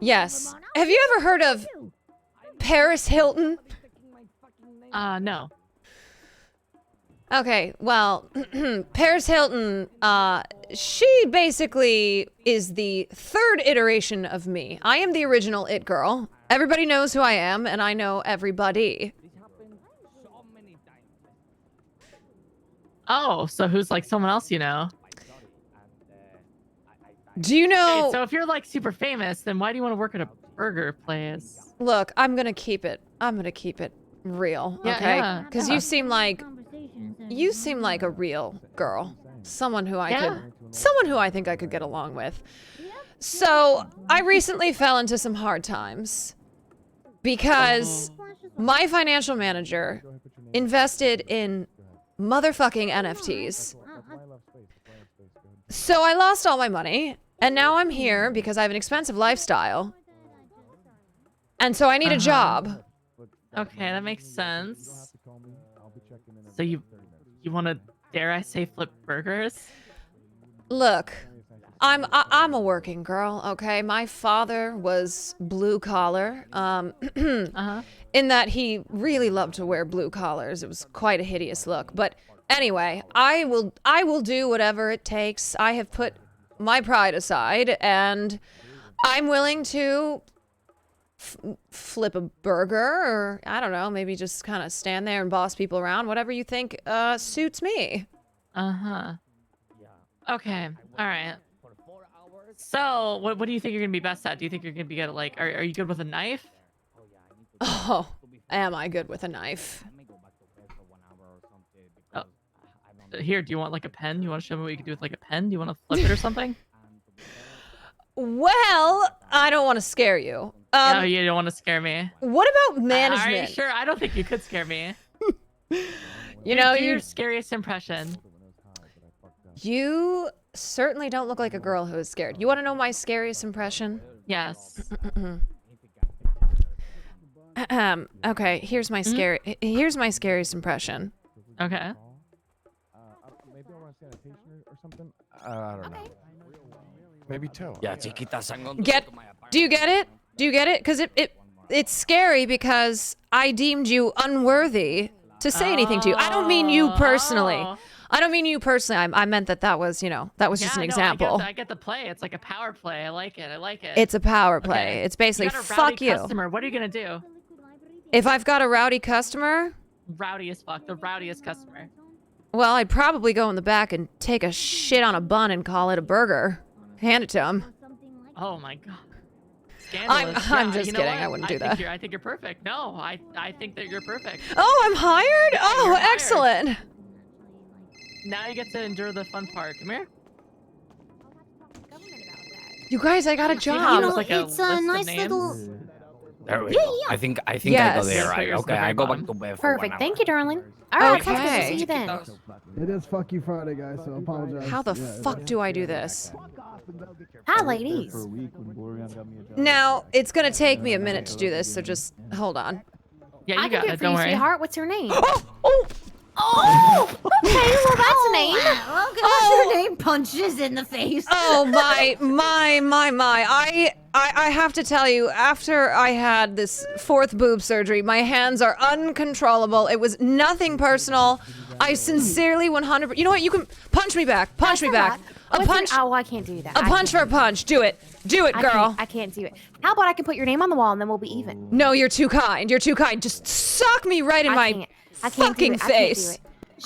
Yes. Have you ever heard of Paris Hilton? No. Okay, well, Paris Hilton, she basically is the third iteration of me. I am the original it girl. Everybody knows who I am, and I know everybody. Oh, so who's like someone else you know? Do you know? Okay, so if you're like super famous, then why do you want to work at a burger place? Look, I'm gonna keep it real, okay? Because you seem like a real girl, someone who I think I could get along with. So I recently fell into some hard times because my financial manager invested in motherfucking NFTs. So I lost all my money, and now I'm here because I have an expensive lifestyle. And so I need a job. Okay, that makes sense. So you want to, dare I say, flip burgers? Look, I'm a working girl, okay? My father was blue collar, in that he really loved to wear blue collars. It was quite a hideous look. But anyway, I will do whatever it takes. I have put my pride aside, and I'm willing to flip a burger, or I don't know, maybe just kind of stand there and boss people around. Whatever you think suits me. Okay, all right. So, what do you think you're gonna be best at? Do you think you're gonna be good at, like, are you good with a knife? Oh, am I good with a knife? Oh. Here, do you want like a pen? You want to show me what you can do with like a pen? Do you want to flip it or something? Well, I don't want to scare you. No, you don't want to scare me. What about management? Are you sure? I don't think you could scare me. You know, your scariest impression. You certainly don't look like a girl who is scared. You want to know my scariest impression? Yes. Okay, here's my scariest impression. Okay. Maybe I want sanitation or something. I don't know. Maybe two. Yeah, chiquita, Do you get it? Do you get it? Because it's scary because I deemed you unworthy to say anything to you. I don't mean you personally. I don't mean you personally. I meant that was, you know, that was just an example. I get the play. It's like a power play. I like it. It's a power play. Okay. It's basically, fuck you. Customer. What are you going to do? If I've got a rowdy customer? Rowdy as fuck. The rowdiest customer. Well, I'd probably go in the back and take a shit on a bun and call it a burger. Hand it to him. Oh my god. I'm just kidding. I wouldn't do that. I think you're perfect. No, I think that you're perfect. Oh, I'm hired? Yeah, oh, excellent. Hired. Now you get to endure the fun part. Come here. You guys, I got a job. You know, it's a nice little... There we go. I think I go there, right? Okay, I go back to bed for Perfect. 1 hour. Thank you, darling. All right, Okay. I'll see you then. It is Fuck You Friday, guys, so apologize. How the fuck do I do this? Hi, ladies. Now, it's gonna take me a minute to do this, so just hold on. Yeah, you I got can do it. it for Don't you, worry. sweetheart. What's your name? Oh! Okay, well, that's a name. Look at your name punches in the face. Oh, my. I have to tell you, after I had this 4th boob surgery, my hands are uncontrollable. It was nothing personal. I sincerely 100%. You know what? You can punch me back. Punch me back. A punch. Oh, I can't do that. A punch for a punch. Do it. Do it, girl. I can't do it. How about I can put your name on the wall and then we'll be even? No, you're too kind. You're too kind. Just sock me right in my fucking face.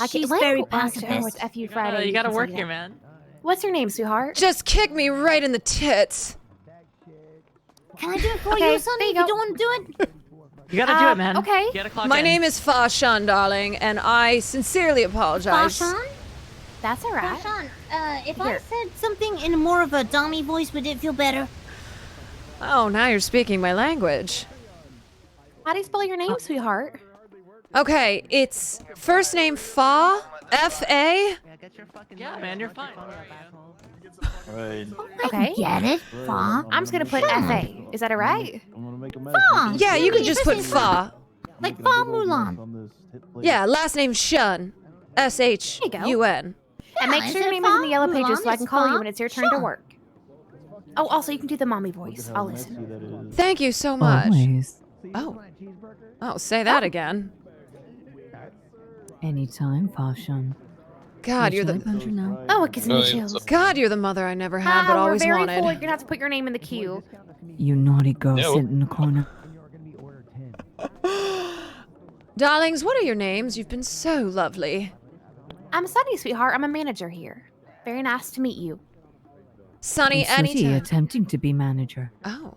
She's very pacifist. pacifist. F you Friday. You gotta can work say here, that. man. What's your name, sweetheart? Just kick me right in the tits. Can I do it for Okay, you, Sonny? there you If you go. don't want to do it? You gotta do it, man. Okay. You gotta clock My in. name is SHUN, darling, and I sincerely apologize. Fashan? That's all right. Fashan, if I Here. said something in more of a Dommy voice, would it feel better? Oh, now you're speaking my language. How do you spell your name, sweetheart? Okay, it's first name Fa, F-A. Yeah, man, you're fine. Right. Okay. Get it? Fa? I'm just gonna put F-A. Is that all right? Fa! Yeah, you could Sweet, just first put name Fa. Like Fa Mulan. Yeah, last name SHUN. S-H-U-N. And make is sure your it name is in the Fa? yellow pages Mulan so I is can call you Fa? when it's your turn to Sure. work. Oh, also you can do the mommy voice. I'll listen. Thank you so much. Always. Oh. Oh, say that again. Anytime, Fashan. God, you're the now. Oh, it gives me the chills. God, you're the mother I never had but we're always very wanted. full. You're gonna have to put your name in the queue. You naughty girl, sit in the corner. Darlings, what are your names? You've been so lovely. I'm Sunny, sweetheart. I'm a manager here. Very nice to meet you. Sunny, I'm Susie, anytime. attempting to be manager. Oh.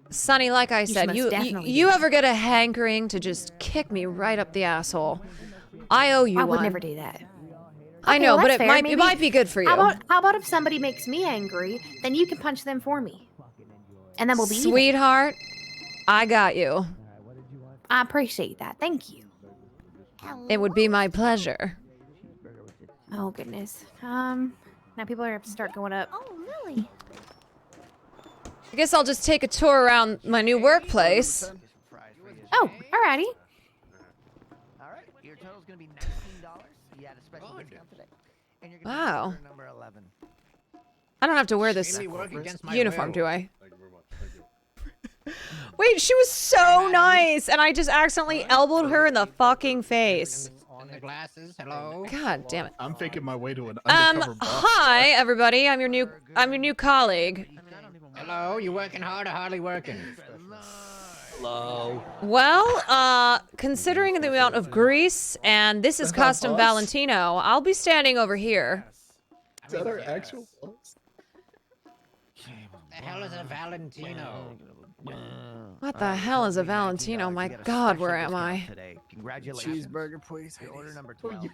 Sunny, like I said, must you definitely you do ever get a hankering to just kick me right up the asshole? I owe you I one. would never do that. I Okay, know, well, but that's it fair. might be good for you. How about if somebody makes me angry, then you can punch them for me, and then we'll be even. Sweetheart, I got you. I appreciate that. Thank you. It would be my pleasure. Oh goodness. Now people are gonna have to start going up. Oh, really? I guess I'll just take a tour around my new workplace. Oh, alrighty. All right, your total's gonna be $19. You had a special discount today, and you're gonna Wow. be number 11. I don't have to wear this Really work against my uniform, will. do I? Wait, she was so nice, and I just accidentally elbowed her in the fucking face. On the glasses, hello. God damn it. I'm faking my way to an undercover boss. Hi everybody. I'm your new colleague. Hello, you working hard or hardly working? Hello. Well, considering the amount of grease and this is custom boss? Valentino, I'll be standing over here. Is that our actual boss? The hell is a Valentino? What the hell is a Valentino? My God, where am I? Today. Congratulations. Cheeseburger, please. Order number 12.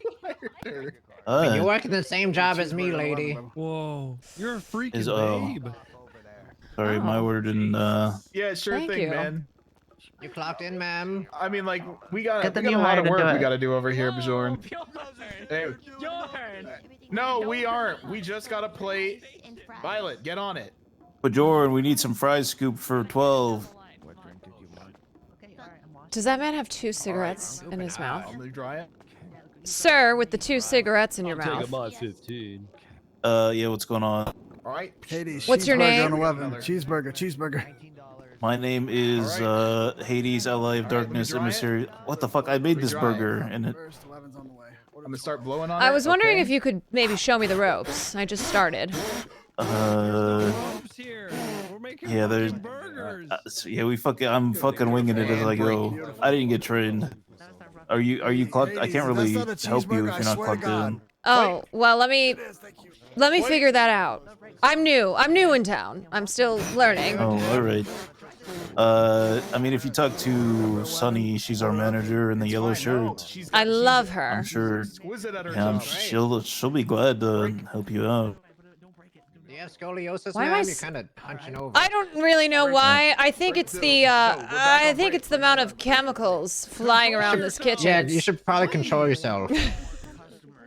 You working the same job as me, lady. Whoa, you're a freaking Is, babe. Sorry, my word and Yeah, sure Thank thing, you. man. You clocked in, ma'am. I mean, like, we got Get the a new lot hire of to work do we it. got to do over here, Bjorn. Hey, Jordan. no, we aren't. We just got a plate. Violet, get on it. Bajoran, we need some fries scooped for 12. Does that man have 2 cigarettes in his mouth? Let me dry it. Sir, with the 2 cigarettes in your mouth. about 15. Yeah, what's going on? All right. Hades, What's your cheeseburger name? on 11. Cheeseburger, cheeseburger. My name is Hades, Ally of Darkness, Emissary. What the fuck? I made this burger and it. First 11's on the way. I'm gonna start blowing on it. I was wondering okay? if you could maybe show me the ropes. I just started. Yeah, there's. Yeah, I'm fucking winging it as I go. I didn't get trained. Are you clocked? I can't really help you if you're not clocked in. Oh, well, let me figure that out. I'm new in town. I'm still learning. Oh, all right. I mean, if you talk to Sunny, she's our manager in the yellow shirt. I love her. I'm sure. Exquisite at her Yeah, job. she'll be glad to help you out. Do you have scoliosis, Why am I ma'am? You're s- kind of punching over. I don't really know why. I think it's the amount of chemicals flying around this kitchen. Yeah, you should probably control yourself.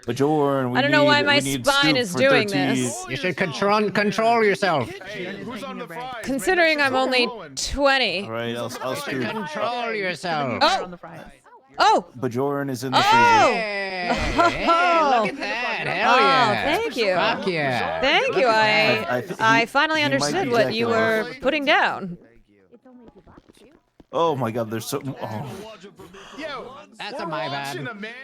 But Jordan, we I don't know why my we need spine scoop is for doing 13. this. You should control yourself. Who's on the fries? Considering I'm only 20. All right, I'll scoop. Control yourself. Oh! Oh! Bajoran is in the freezer. Oh! Hey, look at that. Hell yeah. Thank you. Fuck yeah. Thank you. I finally he might understood be what jacking you off. were putting down. Oh my god, there's so. Oh. Yo, that's we're my watching bad. a man.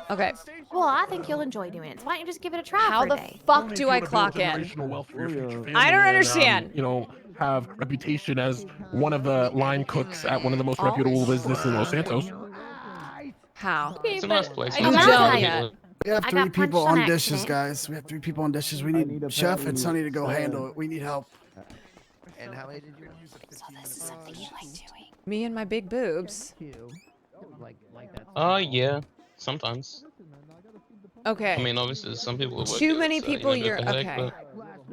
Okay. Well, I think you'll enjoy doing it. So why don't you just give it a try How for a the day? fuck do I clock in? Generational wealth for your future family I don't and, understand. you know, have reputation as one of the line cooks at one of the most reputable businesses in Los Santos. How? It's a nice place. I don't yet. We have I 3 got people punched on on dishes, accident. guys. We have 3 people on dishes. We need Chef and Sonny to go handle it. We need help. And how many did you? So this is something you like doing. Me and my big boobs. Yeah, sometimes. Okay. I mean, obviously, some people will work Too it, many so, people you know, you're bit of a headache, okay.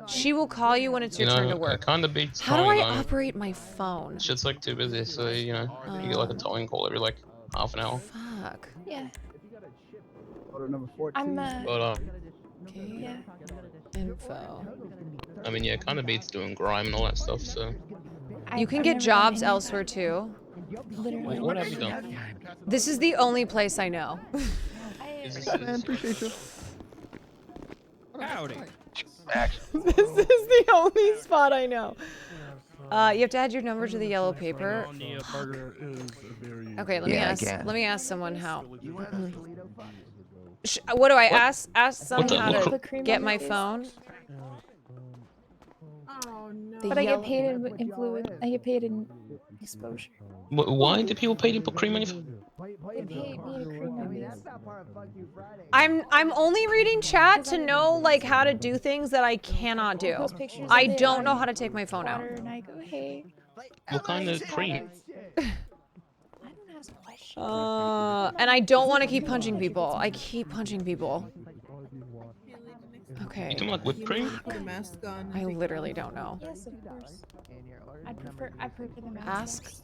She will call you when it's but, your turn to it work. kind of beats How do towing, I though. operate my phone? Shit's like too busy, so you know, you get like a towing call every like half an hour. Fuck. Yeah. Order number 14. I'm But yeah. Info. I mean, yeah, it kind of beats doing grime and all that stuff. So You can get jobs elsewhere too. Wait, what have you done? This is the only place I know. Man, appreciate you. Howdy. This is the only spot I know. You have to add your number to the yellow paper. Okay, let me ask. Let me ask someone how. What do I ask? Ask someone how to get my phone. Oh no. But I get paid in influence. I get paid in exposure. Why do people pay to put cream on your phone? They paid me to cream my face. I'm only reading chat to know like how to do things that I cannot do. I don't know how to take my phone out. And I go, hey. What kind of cream? And I don't want to keep punching people. I keep punching people. Okay. You don't like whipped cream? I literally don't know. Yes, of course. I prefer the mask. Ask.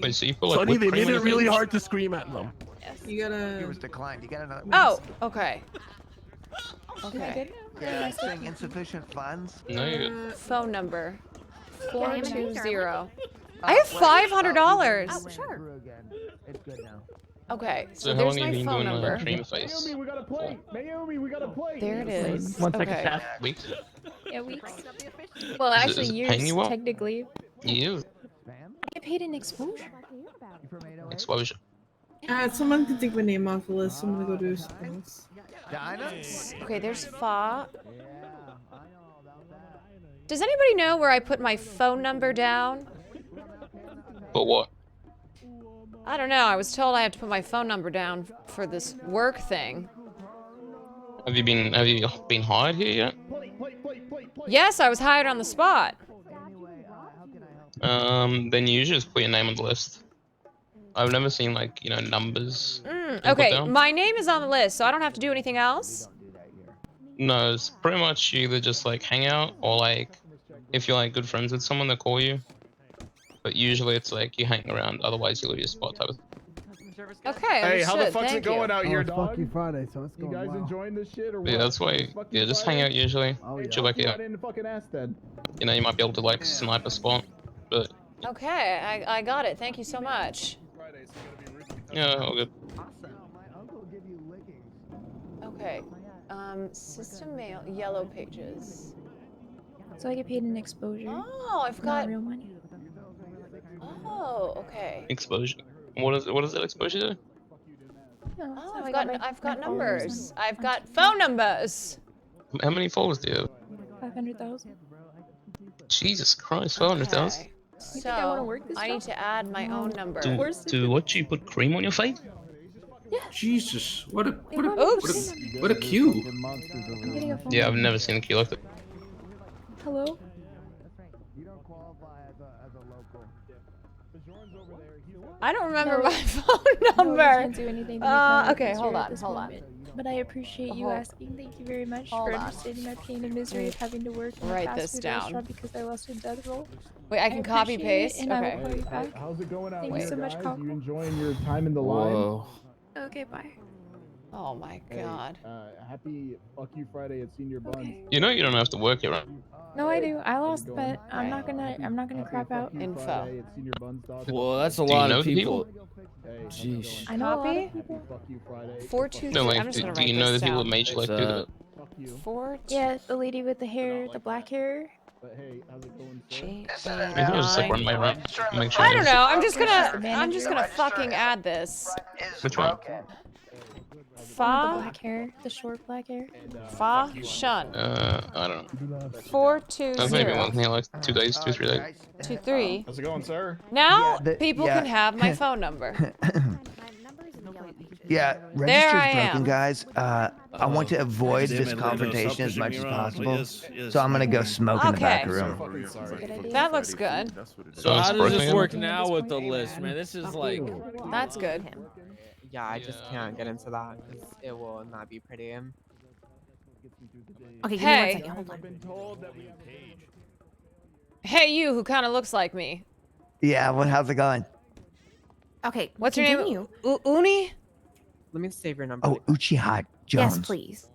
Wait, so you put like Sonny, whipped they cream made on it your really face? hard to scream at them. You gotta. It was declined. You got another. Oh, okay. Okay. Yeah, saying insufficient funds. No, you're good. Phone number. Yeah, I'm 420. I have $500. Oh, sure. It's good now. Okay, So so how there's long have my you been phone doing number. cream face? Naomi, we got a plate. Naomi, we got a plate. There it is. One second, Okay. Chef. Weeks? Yeah, weeks. Well, Is it actually, paying years, you well? technically. You. I get paid in exposure. Exposure. Someone can take my name off the list. I'm gonna go do something else. Okay, there's Fa. Does anybody know where I put my phone number down? But what? I don't know. I was told I have to put my phone number down for this work thing. Have you been hired here yet? Yes, I was hired on the spot. Then you usually just put your name on the list. I've never seen like, you know, numbers. being put Okay, down. my name is on the list, so I don't have to do anything else. No, it's pretty much you either just like hang out or like if you're like good friends with someone, they call you. But usually it's like you hang around, otherwise you lose your spot type of. Okay, Hey, how the understood. fuck's it Thank going you. out here, It's dog? Fuck You Friday, so it's You going guys well. enjoying this shit or what? Yeah, that's why. Fuck You Yeah, just hang out Friday? usually. Oh, yeah. Chill back Fuck you out. right in the fucking ass then. You know, you might be able to like snipe a spot, but Okay, I got it. Thank you so much. yeah, all good. Okay. System mail, yellow pages. So I get paid in exposure. Oh, I've not got. real money. Oh, okay. Exposure. What is that exposure to? No, Oh, so I've I got my followers numbers. I've got phone numbers. How many followers do you have? 500,000. Jesus Christ, 500,000. Okay. You think I wanna So work this I need job? to add my own number. Do what you put cream on your face? Jesus, what a Oops. what a queue. I'm getting a phone. Yeah, I've never seen a queue like that. Hello? I don't remember No. my phone No, you number. can't do anything to make my life Okay, easier hold at on, this hold on. moment. But I appreciate you Hold- asking. Thank you very much Hold for on. understanding my pain and misery of having to work in a Write fast this food down. restaurant because I lost a death roll. Wait, I can copy appreciate it, paste. and I will Okay. call you back. How's it going out Thank here, you so much, guys? Coco. You enjoying your time in the line? Whoa. Okay, bye. Oh my god. Happy fuck you Friday at Senior Buns. You know you don't have to work it, right? No, I do. I lost, but I'm not gonna crap out. Info. Well, that's a Do you lot know of the people. Jeez. I know a lot Copy. of people. 423. No, like, I'm just gonna do write you know the this people that down. made you like do that? 4. Yeah, the lady with the hair, the black hair. Maybe I'll just like run my run. Make sure. I don't know. I'm just gonna fucking add this. Which one? The Fa black hair, the short black hair. Fa Shun. I don't know. 420. That's maybe one thing like 2 days, 2 3 days. 23. How's it going, sir? Now people can have my phone number. Yeah, There I register's broken, am. guys. I want to avoid this confrontation as much as possible, so I'm gonna go smoke in the back room. That looks good. So how does this work now with the list, man? This is like. That's good. Yeah, I just can't get into that because it will not be pretty. Okay, give me Hey. 1 second. Hold on. Hey, you who kind of looks like me. Yeah, how's it going? Okay, What's your name? continue. Uni? Let me save your number. Oh, Uchiha Jones. Yes, please.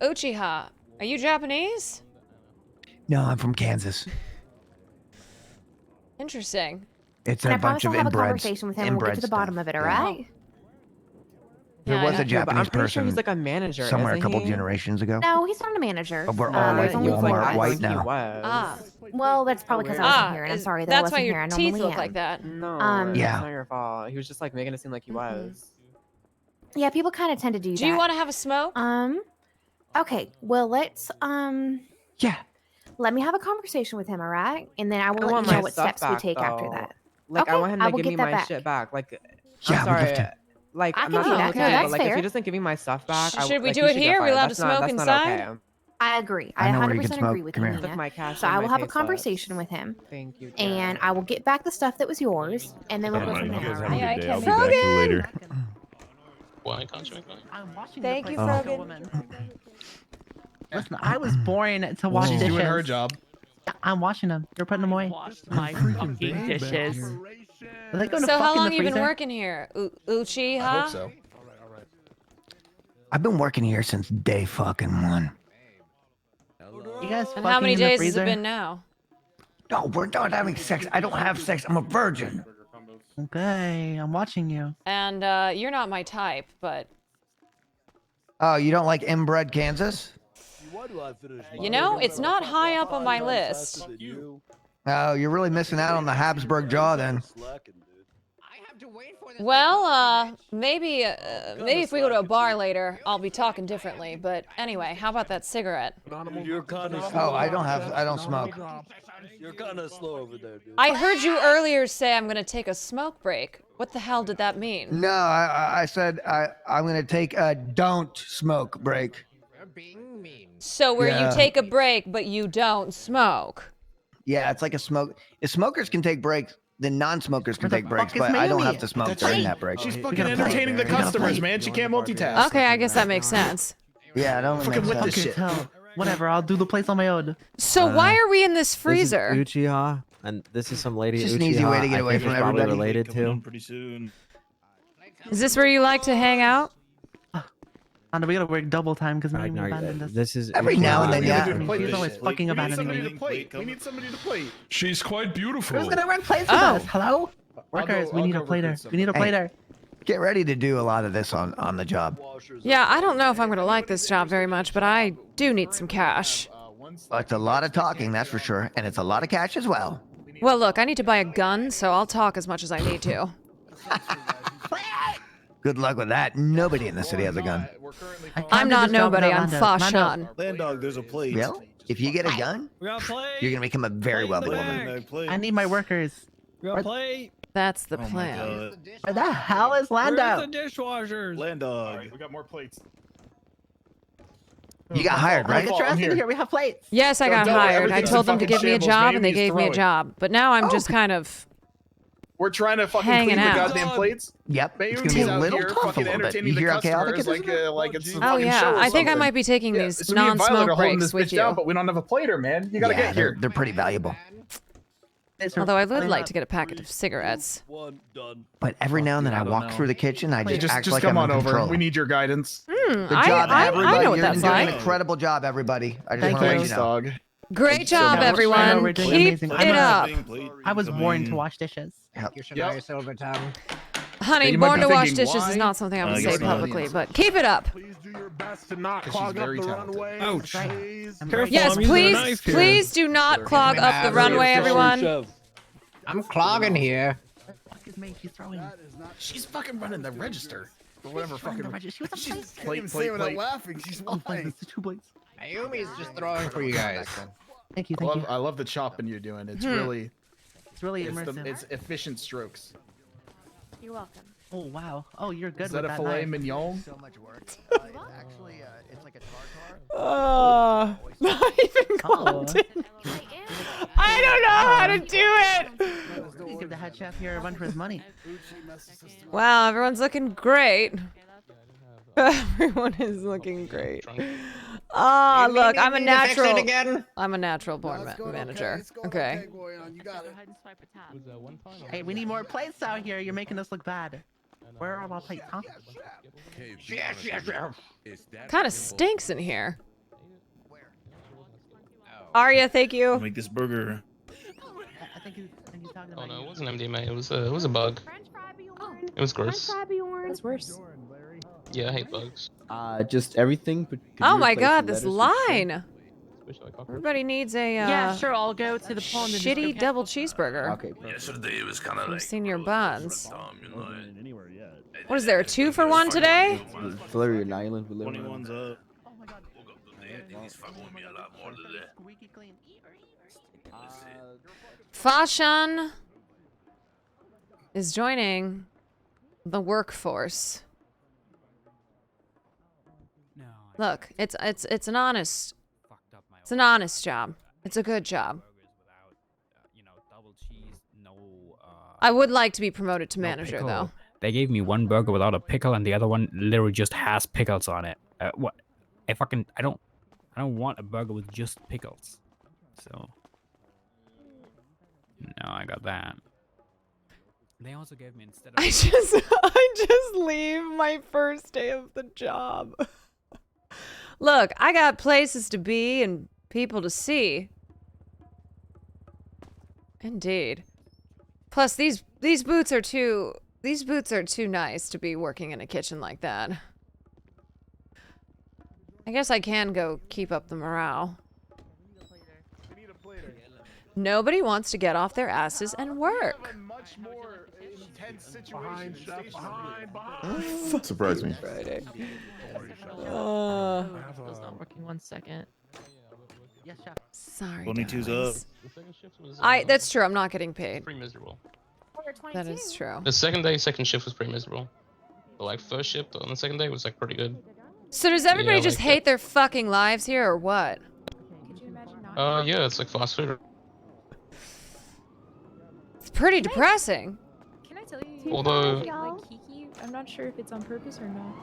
Uchiha. Are you Japanese? No, I'm from Kansas. Interesting. It's And a I promise bunch of I'll have a inbred, conversation with him and we'll get to the bottom of it, stuff. alright? There was a Japanese I'm pretty person sure he's like a manager. somewhere a isn't couple he? generations ago. No, he's not a manager. But we're all there's like only four Walmart guys. white now. Ah, well, that's probably because I wasn't here, and I'm sorry that I That's why wasn't your here. I teeth normally look am. like that. No, Yeah. it's not your fault. He was just like making it seem like he was. Yeah, people kind of tend to do that. Do you want to have a smoke? Okay, well, let's, Yeah. let me have a conversation with him, alright? And then I will I let want you know my what stuff steps we back, take after though. that. Like, Okay, I want him I to will give get me that my back. shit back. Like, Yeah, I'm we'd love sorry. to. Like, I I'm can not do trying that. to look No, at it, that's but like, if fair. he doesn't give me my stuff back, Should we like, do he it should here? get Are we allowed fired. to That's smoke not inside? okay. I agree. I I know where you can 100% smoke. agree with Come you, here. Nina. Took my cash So and I my will have a pay stubs. conversation with him, Thank you. and I will get back the stuff that was yours, and then we'll go from You there. guys have alright? a good day. I'll be Frogan! back to you later. Why can't you make money? I'm washing Thank the you, place like a Frogan. woman. Listen, I was born to wash She's dishes. doing her job. I'm washing them. You're putting them away. My fucking dishes. They go to So how fuck in long the you been freezer. working here, Uchiha? I hope so. I've been working here since day fucking one. You guys And fucking how many in the days has freezer? it been now? No, we're not having sex. I don't have sex. I'm a virgin. Okay, I'm watching you. And you're not my type, but Oh, you don't like inbred Kansas? you know, it's not high up on my list. Oh, you're really missing out on the Habsburg jaw then. Well, maybe if we go to a bar later, I'll be talking differently. But anyway, how about that cigarette? Oh, I don't smoke. You're kind of slow over there, dude. I heard you earlier say I'm gonna take a smoke break. What the hell did that mean? No, I said I'm gonna take a don't smoke break. So where Yeah. you take a break, but you don't smoke. Yeah, it's like a smoke. If smokers can take breaks, then non-smokers can Where the take breaks, fuck is but I don't Mayumi? have to smoke during that break. She's We fucking gotta play. entertaining the We gotta customers, play. man. She can't multitask. Okay, I guess that makes sense. Yeah, it only makes with sense. this shit. Tell. Whatever, I'll do the place on my own. So why are we in this freezer? This is Uchiha, and this is some lady. Just an Uchiha, easy way to get I away think from is probably everybody. related to. Pretty soon. Is this where you like to hang out? And we gotta work double time because Mayumi Ragnar, abandoned us. this is Every now and then, We yeah. need to plate He's this always shit. fucking We need abandoning somebody me. to plate. We need somebody to plate. She's quite beautiful. Who's gonna run plates with Oh. us? Hello? Workers, we I'll need go a plater. recruit We need a Hey. plater. Get ready to do a lot of this on the job. Yeah, I don't know if I'm gonna like this job very much, but I do need some cash. It's a lot of talking, that's for sure, and it's a lot of cash as well. Well, look, I need to buy a gun, so I'll talk as much as I need to. Good luck with that. Nobody in the city has a gun. I'm not nobody, I'm Fa Mando. Shun. Land dog, there's a plate. Well, if you get a gun, We got play. you're gonna become a very wealthy woman. No plate. I need my workers. We got play. That's the Oh my plan. God. Where the hell is Where's Lando? the dishwashers? Land dog. Alright, we got more plates. You got hired, right? Get your ass in here. We have plates. Yes, I got Don't worry, hired. I everything's told in them to fucking give me a shambles. job, Maybe and they just gave me throw a it. job. But now I'm just kind of We're trying to fucking Hanging clean the out. goddamn plates. Yep. It's Mayumi's gonna be a out little here tough a fucking little bit. entertaining You the hear how chaotic customers it is? like it's a Oh fucking yeah, show or I think I something. might be taking Yeah, these so me and Violet non-smoke are holding breaks this with bitch down, you. but we don't have a plater, man. You gotta Yeah, get here. they're pretty valuable. Although I would like to get a packet of cigarettes. But every now and then I walk through the kitchen, I just act just like come I'm on in control. over. We need your guidance. Good job, everybody. I know what You're that's doing like. an incredible job, everybody. I just Thank want to you. let you know. Dog. Great job, everyone. Keep it up. I was born to wash dishes. Yep. You should buy yourself a time. Honey, You might born be to wash thinking, dishes is why? not something I would I say guess not. publicly, but keep it up. Please do your best to not 'Cause clog she's up very the talented. runway. Ouch. Please. Yes, please, please do not clog up the runway, everyone. I'm clogging here. She's fucking running the register. Or whatever fucking. She's can't even say without laughing. She's lying. Ayumi's just throwing for you guys. Thank you, I love the chopping you're doing. It's really. It's really immersive. It's efficient strokes. You're welcome. Oh wow. Oh, you're good Is with that a that filet knife. mignon? So much work. Actually, it's like a tartar. Not even content. I don't know how to do it. You give the head chef here a run for his money. Wow, everyone's looking great. Everyone is looking great. Ah, look, I'm a natural. I'm a natural born manager. Okay. Hey, we need more plates out here. You're making us look bad. Where are all our plates, huh? Kind of stinks in here. Arya, thank you. Make this burger. I think he's talking Oh about no, you. it wasn't MDMA. It was a bug. It was gross. That's worse. Yeah, I hate bugs. Just everything. But could Oh you my replace god, the this lettuce with shrimp? line. Everybody needs a Yeah, sure. I'll go to the pond and just go shitty catch double them. cheeseburger. Okay. Yesterday it was kind of I've like. seen your buns. Anywhere yet. What is there, a 2-for-1 today? Flurry and Island. 21's up. He's fucking with me a lot more today. Squeaky clean. Fashan is joining the workforce. Look, it's an honest job. It's a good job. I would like to be promoted to manager though. They gave me one burger without a pickle, and the other one literally just has pickles on it. What? I don't want a burger with just pickles. So no, I got that. They also gave me instead of. I just leave my first day of the job. Look, I got places to be and people to see. Indeed. Plus, these boots are too nice to be working in a kitchen like that. I guess I can go keep up the morale. Nobody wants to get off their asses and work. Surprise me. Friday. It's not working. 1 second. Yes, chef. Sorry. 22's darlings. up. That's true. I'm not getting paid. Pretty miserable. That is true. The second shift was pretty miserable. But like first shift on the second day was like pretty good. So does everybody Yeah, just like hate their fucking lives here, or what? Yeah, it's like fast food. It's pretty depressing. Can I tell you? Although- like Kiki, I'm not sure if it's on purpose or not.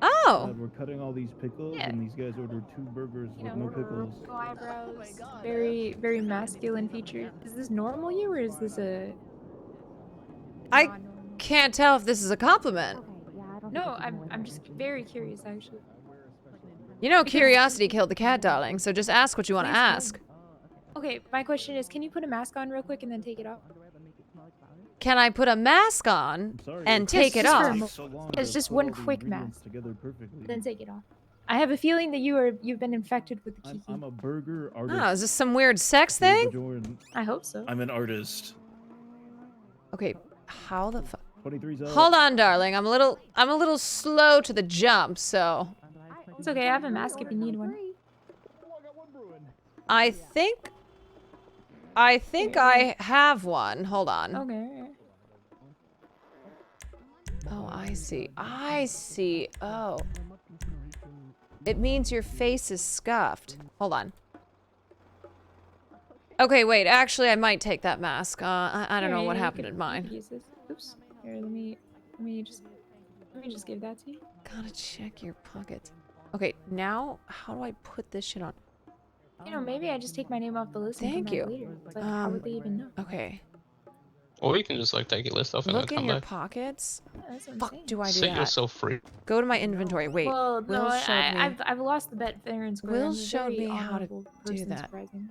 Oh. We're cutting all these pickles, Yeah. and these guys ordered 2 burgers with no pickles. Eyebrows, very, very masculine features. Is this normal you, or is this a? I can't tell if this is a compliment. No, I'm just very curious, actually. You know, curiosity killed the cat, darling. So just ask what you want to ask. Okay, my question is, can you put a mask on real quick and then take it off? Can I put a mask on and take it off? It's just one quick mask. Then take it off. I have a feeling that you've been infected with the Kiki. I'm a burger artist. Oh, is this some weird sex thing? I hope so. I'm an artist. Okay, how the fuck? 23's up. Hold on, darling. I'm a little slow to the jump, so. It's okay. I have a mask if you need one. I think I have one. Hold on. Okay. Oh, I see. I see. Oh. It means your face is scuffed. Hold on. Okay, wait. Actually, I might take that mask. I don't know what happened in mine. Use this. Oops. Here, let me just give that to you. Gotta check your pockets. Okay, now how do I put this shit on? You know, maybe I just take my name off the list and Thank come you. back later. It's like, how would they even know? Okay. Or you can just like take your list off and then Look in come your back. pockets. Yeah, that's what I'm Fuck, saying. do I do Set that? yourself free. Go to my inventory. Wait. Well, no, Will showed me. I've lost the bet fair and square. Will I'm a showed very me how to honorable do person, that. surprisingly.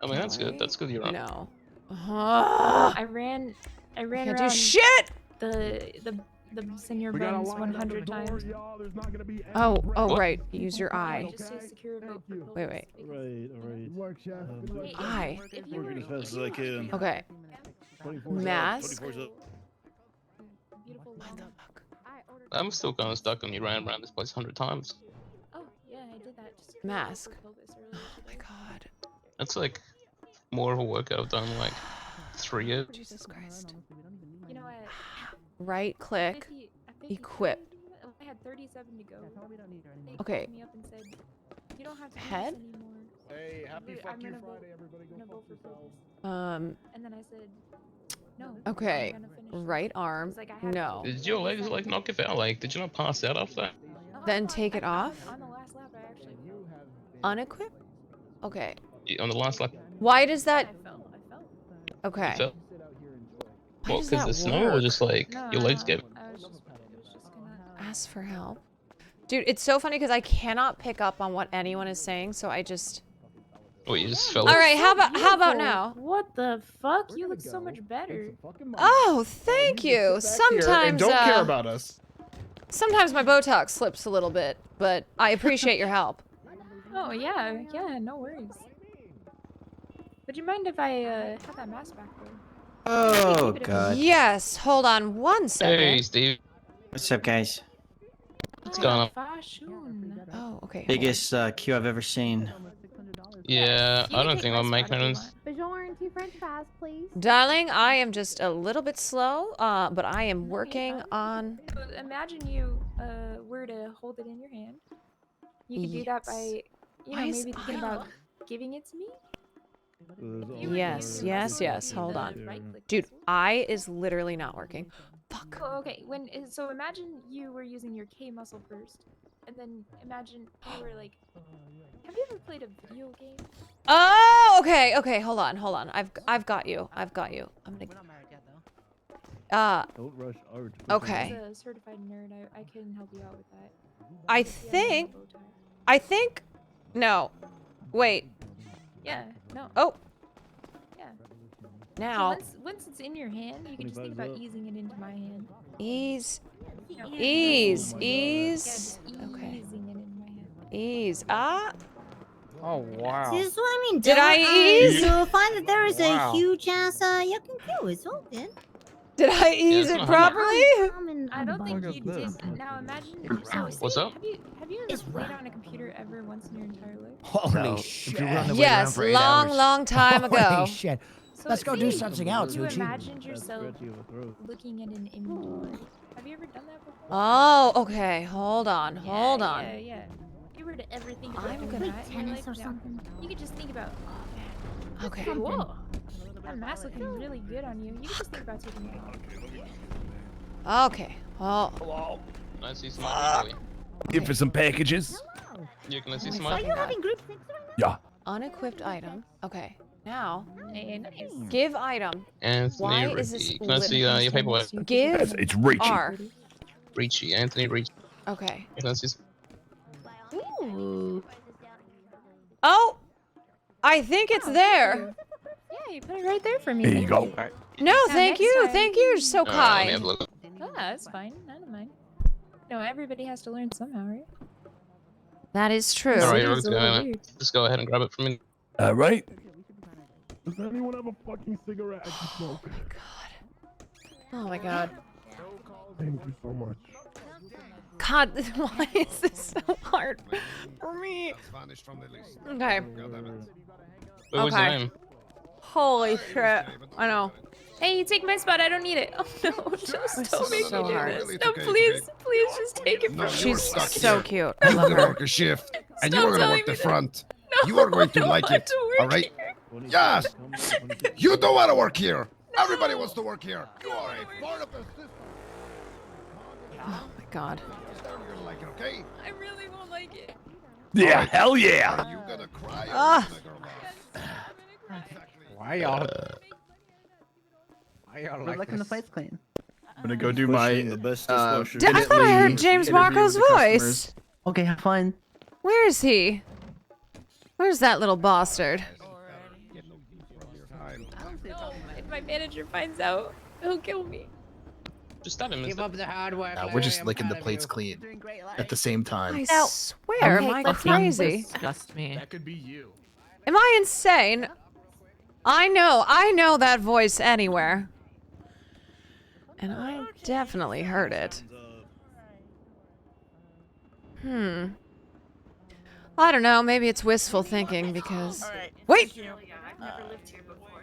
I mean, that's good. That's good. You're on. No. I ran Can't around do shit. the senior bones 100 times. Oh, What? right. Use your eye. Just to secure a vote for Wait. Work, chef. Eye. If you were, As fast as I can. Okay. Mask. beautiful I'm still kind of stuck on you ran around this place 100 times. Oh, yeah, I did that. Just Mask. for pelvis earlier Oh my today. god. That's like more of a workout I've done in like 3 years. Jesus Christ. You know what? Right click. 50 Equip. I had 37 to go. They Okay. called me up and said, you don't have to do Head? this anymore. Hey, happy I'm fuck you gonna Friday, vote- everybody. I'm Go gonna vote fuck for yourselves. pelvis. And then I said, no. Okay. I'm gonna finish Right arm. It's like I have No. Did your legs like knock it out? Like, did you not pass out after that? Then take it off. On the last lap, I actually fell. Unequip. Okay. On the last lap, Why does that? I fell. Okay. you fell? Why What, does because that the snow or work? just like No, your legs no, gave? it was just gonna... Ask for help. Dude, it's so funny because I cannot pick up on what anyone is saying, so I just. Wait, you just fell? All right, how about Beautiful. now? What the fuck? You look so much better. Oh, thank you. And Sometimes don't care about us. sometimes my Botox slips a little bit, but I appreciate your help. Oh, yeah, no worries. Would you mind if I had that mask back there? Oh god. Yes, hold on one second. Hey, Steve. What's up, guys? What's going on? SHUN. Oh, okay. Biggest queue I've ever seen. Yeah, You I can don't take think my I'm spot making if you it. want. Bajon, 2 French fries, please. Darling, I am just a little bit slow, but I am working on. Imagine you were to hold it in your hand. You could do that by, you know, Why is maybe thinking about giving it to me. Yes. Hold on. Right-click Dude, muscle. I is literally not working. Fuck. Oh, okay. So imagine you were using your K muscle first, and then imagine you were like, have you ever played a video game? Oh, okay. Hold on. I've got you. I'm gonna. Don't rush art. Okay. As a certified nerd, I can help you out with that. I Yeah, think. No. Wait. Yeah. No. Oh. Yeah. Now. So once it's in your hand, you can just think about easing it into my hand. Ease. You know, Ease. Yeah, Ease. just Okay. easing it into my hand. Ease. Ah. Oh wow. This is what I mean. Did I ease? You'll find that there is Wow. a huge ass yucking queue. It's open. Did I ease it's it not properly? I don't think Look you at this. did. Now imagine. So, What's say, up? Have you ever played on a computer ever once in your entire life? Holy shit. If you run the way around Yes, for 8 hours. long time ago. Holy shit. So Let's go say do something else, You Uchi. imagined yourself looking at an inventory. Have you ever done that before? Oh, okay. Hold on. Hold on. Yeah. If you were to ever think about I'm doing gonna- that in your tennis life or now, something. you could just think about, oh man, Okay. cool. That mask looking really good on you. You could just think about taking it off. Okay. Oh. Hello. Can I see some ID? Give for some packages. Yeah, can I see Oh some my ID? fucking God. Having group things right Yeah. Unequipped item. Okay. Now, Hey, nice. give item. Anthony Why is this Ricci. Can I see your paperwork? Give It's Ricci. R. Ricci. Anthony Ricci. Okay. Can I see some... Ooh. Oh! I think it's there. Yeah, you put it right there for me. Here you go. No, Now, thank next you. time- Thank you. You're so Alright, let me have kind. a look. Ah, that's fine. I don't mind. No, everybody has to learn somehow, right? That is true. Alright, It you're is a good. little weird. Just go ahead and grab it from me. All right. Does anyone have a fucking cigarette I can smoke? Oh my god. Thank you so much. God, why is this so hard for me? Okay. What was your Okay. name? Holy shit. I know. Hey, you take my spot. I don't need it. Oh no, just This don't is make so me do hard. this. No, please, please just take it from me. She's so cute. I love You're gonna her. work a shift, and Stop you're gonna telling work the me that. front. No, You are going to I don't like want it. to work All right? here. Yes. You don't want to work here. Everybody wants to work here. You are a part of the system. Oh my god. You're gonna like it, okay? I really won't like it. Yeah, hell yeah. Are you gonna cry? Or Ah. are you gonna laugh? Why y'all? Why y'all We're like the this? fight's clean. I'm gonna go do my I thought I heard James Marco's voice. Okay, have fun. Where is he? Where's that little bastard? No, if my manager finds out, he'll kill me. Just stab him. Keep up the hard work. We're just Larry, I'm licking the proud of plates you. clean at the same time. I Now- swear, Okay, am I let's not crazy? disgust me. That could be you. Am I insane? I know that voice anywhere. And I definitely heard it. I don't know, maybe it's wistful thinking because... Wait! I've never lived here before.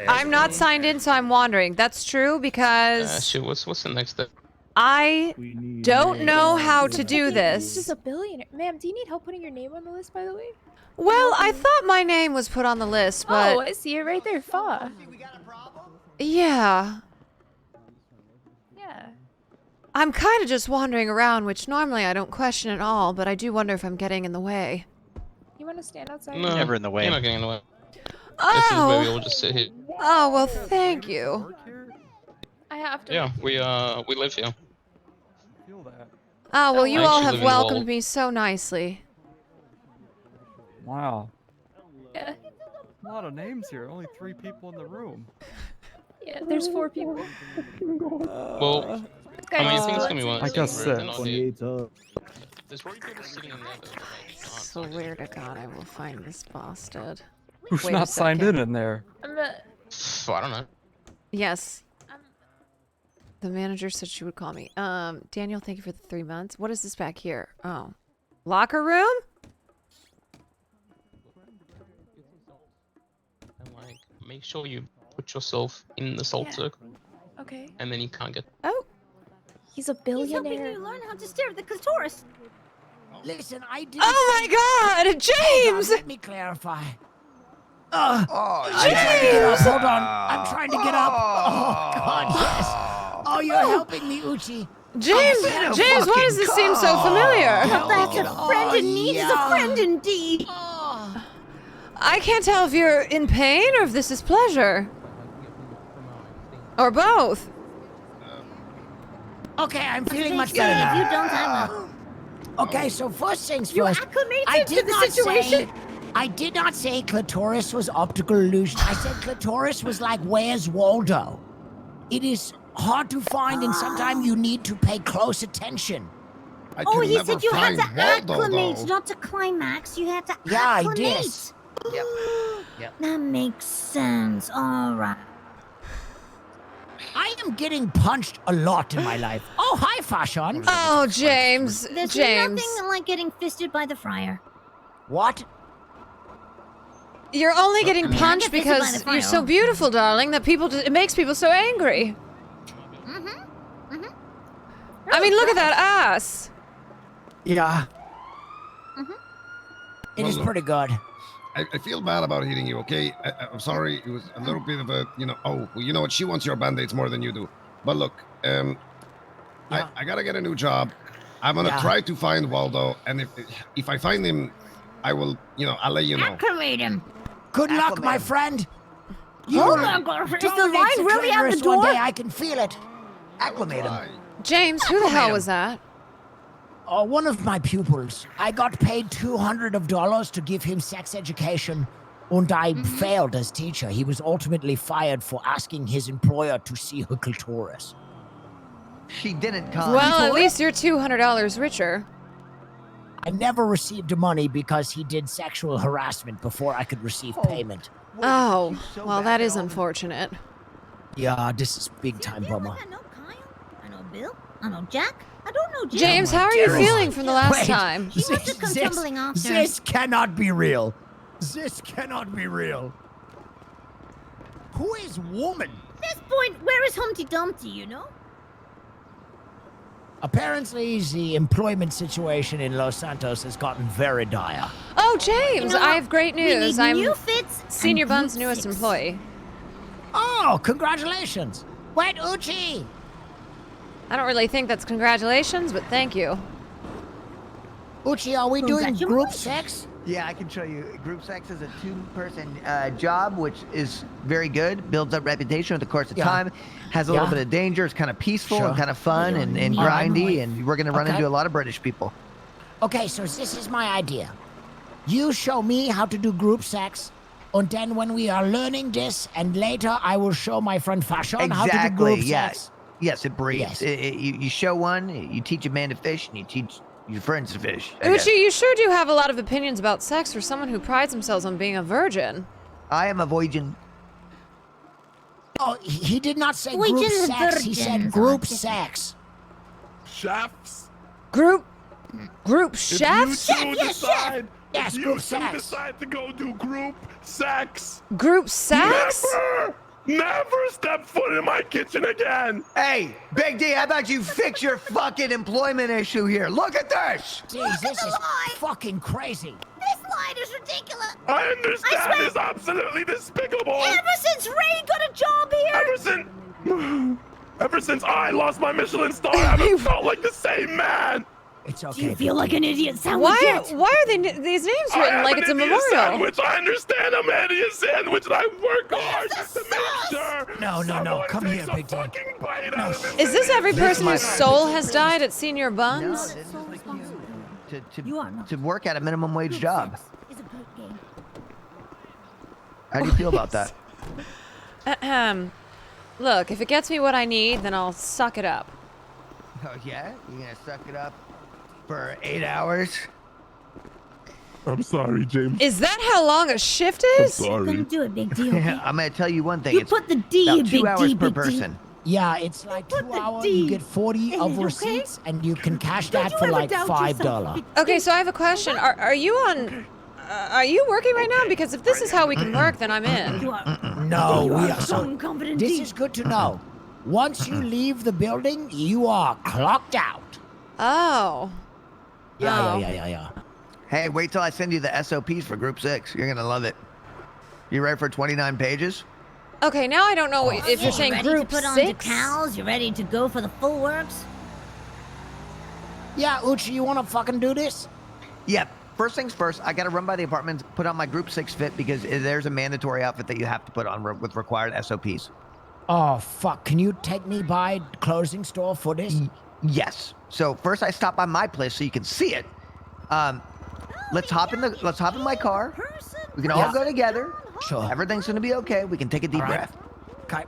I'm not signed in, so I'm wandering. That's true because Shoot, what's the next step? I don't know how to do This this. is a billionaire. Ma'am, do you need help putting your name on the list, by the way? Well, I thought my name was put on the list, but... Oh, I see it right there. Fa. Yeah. Yeah. I'm kind of just wandering around, which normally I don't question at all, but I do wonder if I'm getting in the way. You want to stand outside? No, Never in the way. You're not getting in the way. This is where we Oh! all just sit here. Oh, well, thank you. I have to. Yeah, we live here. Oh, well, you I all actually have live in welcomed Wall. me so nicely. Wow. Yeah. A lot of names here. Only 3 people in the room. Yeah, there's 4 people. Well, I mean, I think it's gonna be one of I those guess things where if they're not 28 here. There's probably people sitting in there that Swear to God, I will find this bastard. Who's Wait a not signed second. in there? I don't know. Yes. The manager said she would call me. Daniel, thank you for the 3 months. What is this back here? Oh. Locker room? And like, make sure you put yourself in the salt circle, Okay. and then you can't get. Oh. He's a He's helping billionaire. you learn how to stare at the clitoris. Listen, I did. Oh my God, James! Let me clarify. Oh, I'm trying to get up. Hold on. I'm trying to get up. Oh God, yes. Oh, you're helping me, Uchi. James, James, why does this seem so familiar? Well, that's a friend in need is a friend indeed. I can't tell if you're in pain or if this is pleasure. Or both. Okay, I'm feeling much If better you now. don't, I will. Okay, so first things You first. acclimated I to did the not situation? say. I did not say clitoris was optical illusion. I said clitoris was like Where's Waldo. It is hard to find, and sometimes you need to pay close attention. I Oh, can he never said you had find to Waldo, acclimate, though. not to climax. You had to Yeah, I acclimate. did. Yep. That makes sense. All right. I am getting punched a lot in my life. Oh, hi, Fashion. Oh, James, There's James. nothing like getting fisted by the friar. What? You're only getting I mean, I punched get fisted by because the you're so fire. beautiful, darling, that it makes people so angry. I mean, look at that ass. Yeah. It Well, is look. pretty good. I feel bad about hitting you, okay? I'm sorry. It was a little bit of a, oh, well, you know what? She wants your band-aids more than you do. But look, I gotta get a new job. I'm gonna Yeah. try to find Waldo, and if I find him, I will, I'll let you know. Acclimate him. Good luck, my friend. You Hold will on, girlfriend. Is the dominate line really out the clitoris one door? day. I can feel it. Acclimate him. James, who the hell was that? One of my pupils. I got paid $200 to give him sex education, and I failed as teacher. He was ultimately fired for asking his employer to see her clitoris. She didn't come. Well, at least you're $200 richer. I never received the money because he did sexual harassment before I could receive payment. Oh, well, that is unfortunate. Yeah, this is big time bummer. I know Kyle. I know Bill. I know Jack. I don't know Jim. James, how are you Dearest. feeling from the last Wait, time? He must have come tumbling after. This cannot be real. This cannot be real. Who is woman? At this point, where is Humpty Dumpty, you know? Apparently, the employment situation in Los Santos has gotten very dire. Oh, James, You know I what? have great We news. need I'm new fits Senior and Bun's group newest six. employee. Oh, congratulations. Wait, Uchi. I don't really think that's congratulations, but thank you. Uchi, are we doing group sex? Yeah, I can show you. Group sex is a 2-person job, which is very good. Builds up reputation over the course of time. Has a little bit of danger. It's kind of peaceful and kind of fun and grindy. And we're going to run into a lot of British people. Okay, so this is my idea. You show me how to do group sex. And then when we are learning this, and later I will show my friend Fashion how to do group sex. Yes, it breeds. You show one, you teach a man to fish, and you teach your friends to fish. Uchi, you sure do have a lot of opinions about sex for someone who prides themselves on being a virgin. I am a virgin. Oh, he did not say group sex. He said group sex. Chefs? Group chefs? If you two decide, Yes, if group you two sex. decide to go do group sex. Group sex? Never step foot in my kitchen again. Hey, Big D, how about you fix your fucking employment issue here? Look at this. Jeez, this is fucking crazy. This line is ridiculous. I understand it's absolutely despicable. Ever since Ray got a job here. Ever since I lost my Michelin star, I haven't felt like the same man. It's okay. Do you feel like an idiot sandwich? Why are these names written like it's a memorial? Sandwich. I understand I'm an idiot sandwich, and I work hard to make sure. No. Come here, Big D. Is this every person whose soul has died at Senior Buns? To work at a minimum wage job. How do you feel about that? Look, if it gets me what I need, then I'll suck it up. Oh yeah? You're gonna suck it up for 8 hours? I'm sorry, James. Is that how long a shift is? I'm sorry. Gonna do it, Big D. Okay? I'm gonna tell you one thing. You it's put the D about in 2 Big hours D, per Big D. person. Yeah, it's like 2 hours. You get 40 of receipts, and you can cash that you for ever like doubt $5. Okay, so I have a question. Are you on? Are you working right now? Because if this is how we can work, then I'm in. No, we are so so. incompetent. This is good to know. Once you leave the building, you are clocked out. Oh. Yeah. Hey, wait till I send you the SOPs for Group 6. You're gonna love it. You ready for 29 pages? Okay, now I don't know if you're saying ready group to put 6. on decals? You ready to go for the full works? Yeah, Uchi, you wanna fucking do this? Yep. First things first, I gotta run by the apartment, put on my Group 6 fit because there's a mandatory outfit that you have to put on with required SOPs. Oh, fuck. Can you take me by clothing store for this? Yes. So first I stop by my place so you can see it. Let's hop in my car. We can all go together. Sure. Everything's gonna be okay. We can take a deep breath. Okay.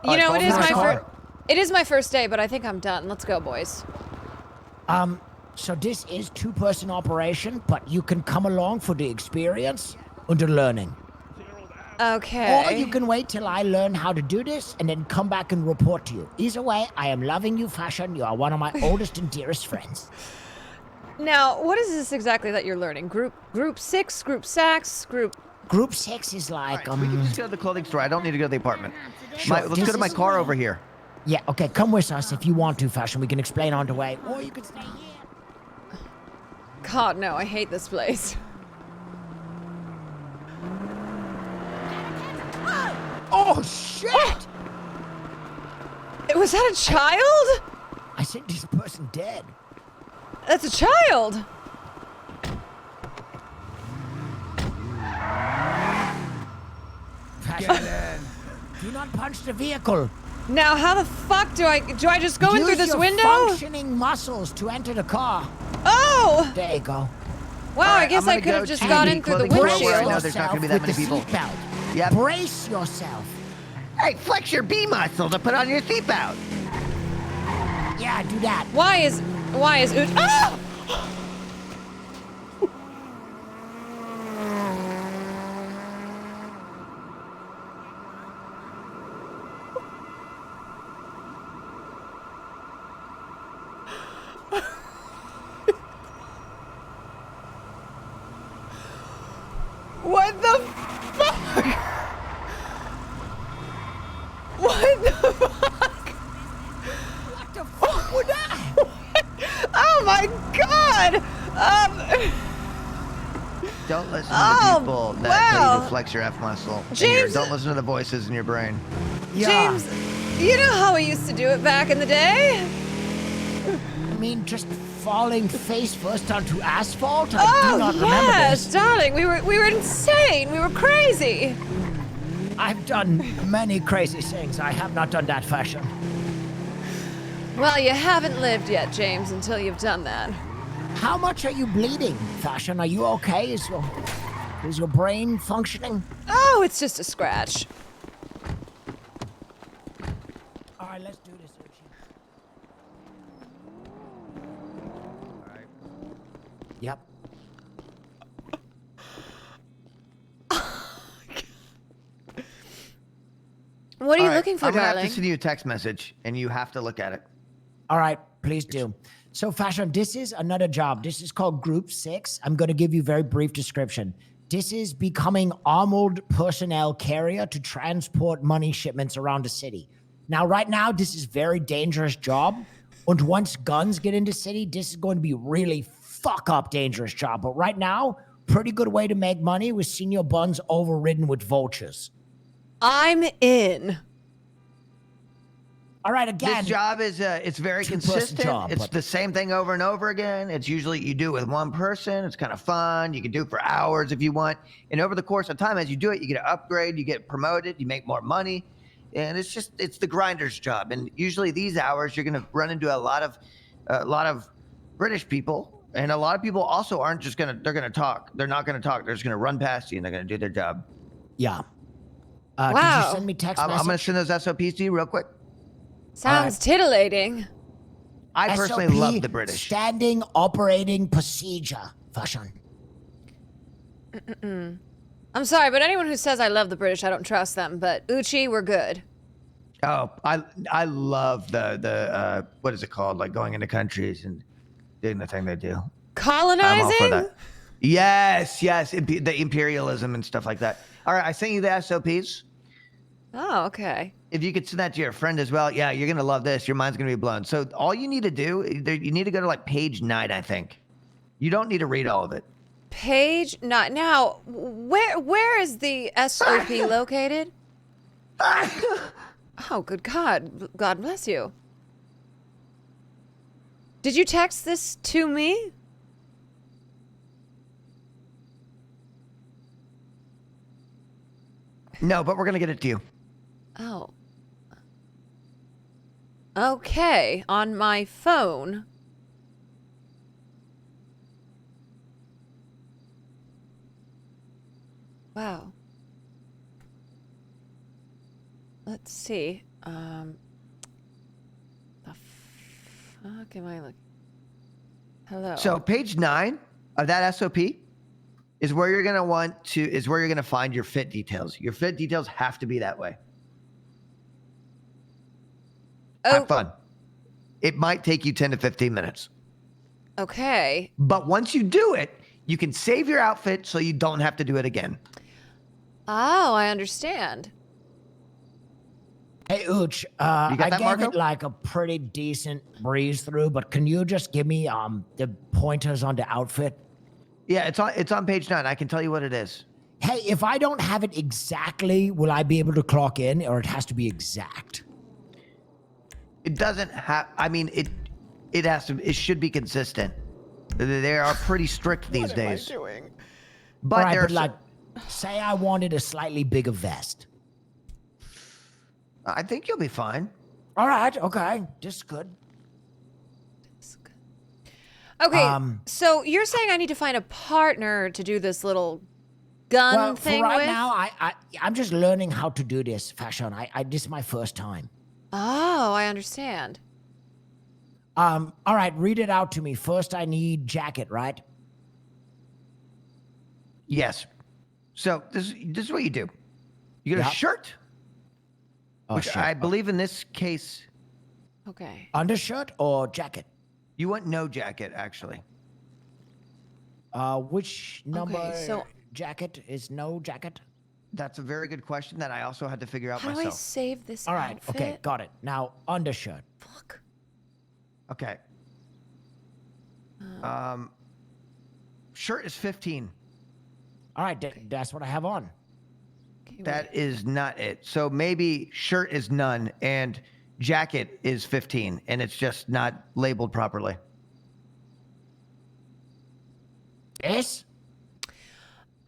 You know, it is my car. It is my first day, but I think I'm done. Let's go, boys. So this is 2-person operation, but you can come along for the experience and the learning. Okay. Or you can wait till I learn how to do this and then come back and report to you. Either way, I am loving you, Fashion. You are one of my oldest and dearest friends. Now, what is this exactly that you're learning? Group 6, group sax, Group 6 is like, we can just go to the clothing store. I don't need to go to the apartment. Sure, Let's go to my car over here. Yeah, okay, come with us if you want to, Fashion. We can explain on the way. Or you can stay here. God, no, I hate this place. Oh, shit! Was that a child? I think this person dead. That's a child. Fashion, do not punch the vehicle. Now, how the fuck do I just go in through this Use your window? functioning muscles to enter the car. Oh! There you go. Wow, I guess I could have just gone in through the windshield. I know there's not gonna be that many people. Yep. Brace yourself. Hey, flex your B muscle to put on your seatbelt. Yeah, do that. Why is Uch? Ah! What the fuck? What the fuck? What the fuck was that? Oh my god! Don't listen to people that tell you to flex your F muscle. James- Don't listen to the voices in your brain. James, you know how we used to do it back in the day? mean just falling face first onto asphalt? I do not remember yes, this. darling. We were insane. We were crazy. I've done many crazy things. I have not done that, Fashion. Well, you haven't lived yet, James, until you've done that. How much are you bleeding, Fashion? Are you okay? Is your brain functioning? Oh, it's just a scratch. All right, let's do this, Archie. All right. Yep. What are you All right, looking for, I'm gonna darling? have to send you a text message, and you have to look at it. All right, please do. So, Fashion, this is another job. This is called Group 6. I'm going to give you a very brief description. This is becoming armored personnel carrier to transport money shipments around the city. Now, right now, this is a very dangerous job. And once guns get into city, this is going to be really fuck up dangerous job. But right now, pretty good way to make money with senior buns overridden with vultures. I'm in. All right, again. This job is it's very consistent. job, It's but- the same thing over and over again. It's usually you do it with one person. It's kind of fun. You can do it for hours if you want. And over the course of time, as you do it, you get an upgrade, you get promoted, you make more money. And it's the grinder's job. And usually these hours, you're going to run into a lot of British people. And a lot of people also aren't just they're going to talk. They're not going to talk. They're just going to run past you and they're going to do their job. Yeah. Wow. Did you send me text I'm message? going to send those SOPs to you real quick. Sounds titillating. I personally SOP, love the British. Standing operating procedure, Fashion. I'm sorry, but anyone who says I love the British, I don't trust them. But Uchi, we're good. Oh, I love the what is it called? Like going into countries and doing the thing they do. Colonizing? I'm all for that. Yes, the imperialism and stuff like that. All right, I sent you the SOPs. Oh, okay. If you could send that to your friend as well, yeah, you're gonna love this. Your mind's gonna be blown. So all you need to do, you need to go to like page 9, I think. You don't need to read all of it. Page not now. Where is the SOP located? Oh, good God! God bless you. Did you text this to me? No, but we're gonna get it to you. Oh. Okay, on my phone. Wow. Let's see. The fuck am I looking? Hello. So page 9 of that SOP is where you're gonna find your fit details. Your fit details have to be that way. Have fun. It might take you 10 to 15 minutes. Okay. But once you do it, you can save your outfit so you don't have to do it again. Oh, I understand. Hey, Ooch, You got I that, gave Marco? it like a pretty decent breeze through, but can you just give me the pointers on the outfit? Yeah, it's on page 9. I can tell you what it is. Hey, if I don't have it exactly, will I be able to clock in, or it has to be exact? It doesn't have. I mean, it has to. It should be consistent. They are pretty strict these days. But All right, there but are like, say I wanted a slightly bigger vest. I think you'll be fine. All right, okay, this is good. Okay, so you're saying I need to find a partner to do this little gun Well, thing for right with? now, I'm just learning how to do this, Fashion. This is my first time. Oh, I understand. All right, read it out to me. First, I need jacket, right? Yes. So this is what you do. You get Yep. a shirt, which shirt. I believe in this case. Okay. Undershirt or jacket? You want no jacket, actually. Which number so- jacket is no jacket? That's a very good question that I also had to figure out How do I myself. save this All right, outfit? okay, got it. Now, undershirt. Fuck. Okay. Shirt is 15. All right, that's what I have on. Okay, That is not it. So maybe shirt is none and jacket is 15, and it's just not labeled properly. Yes?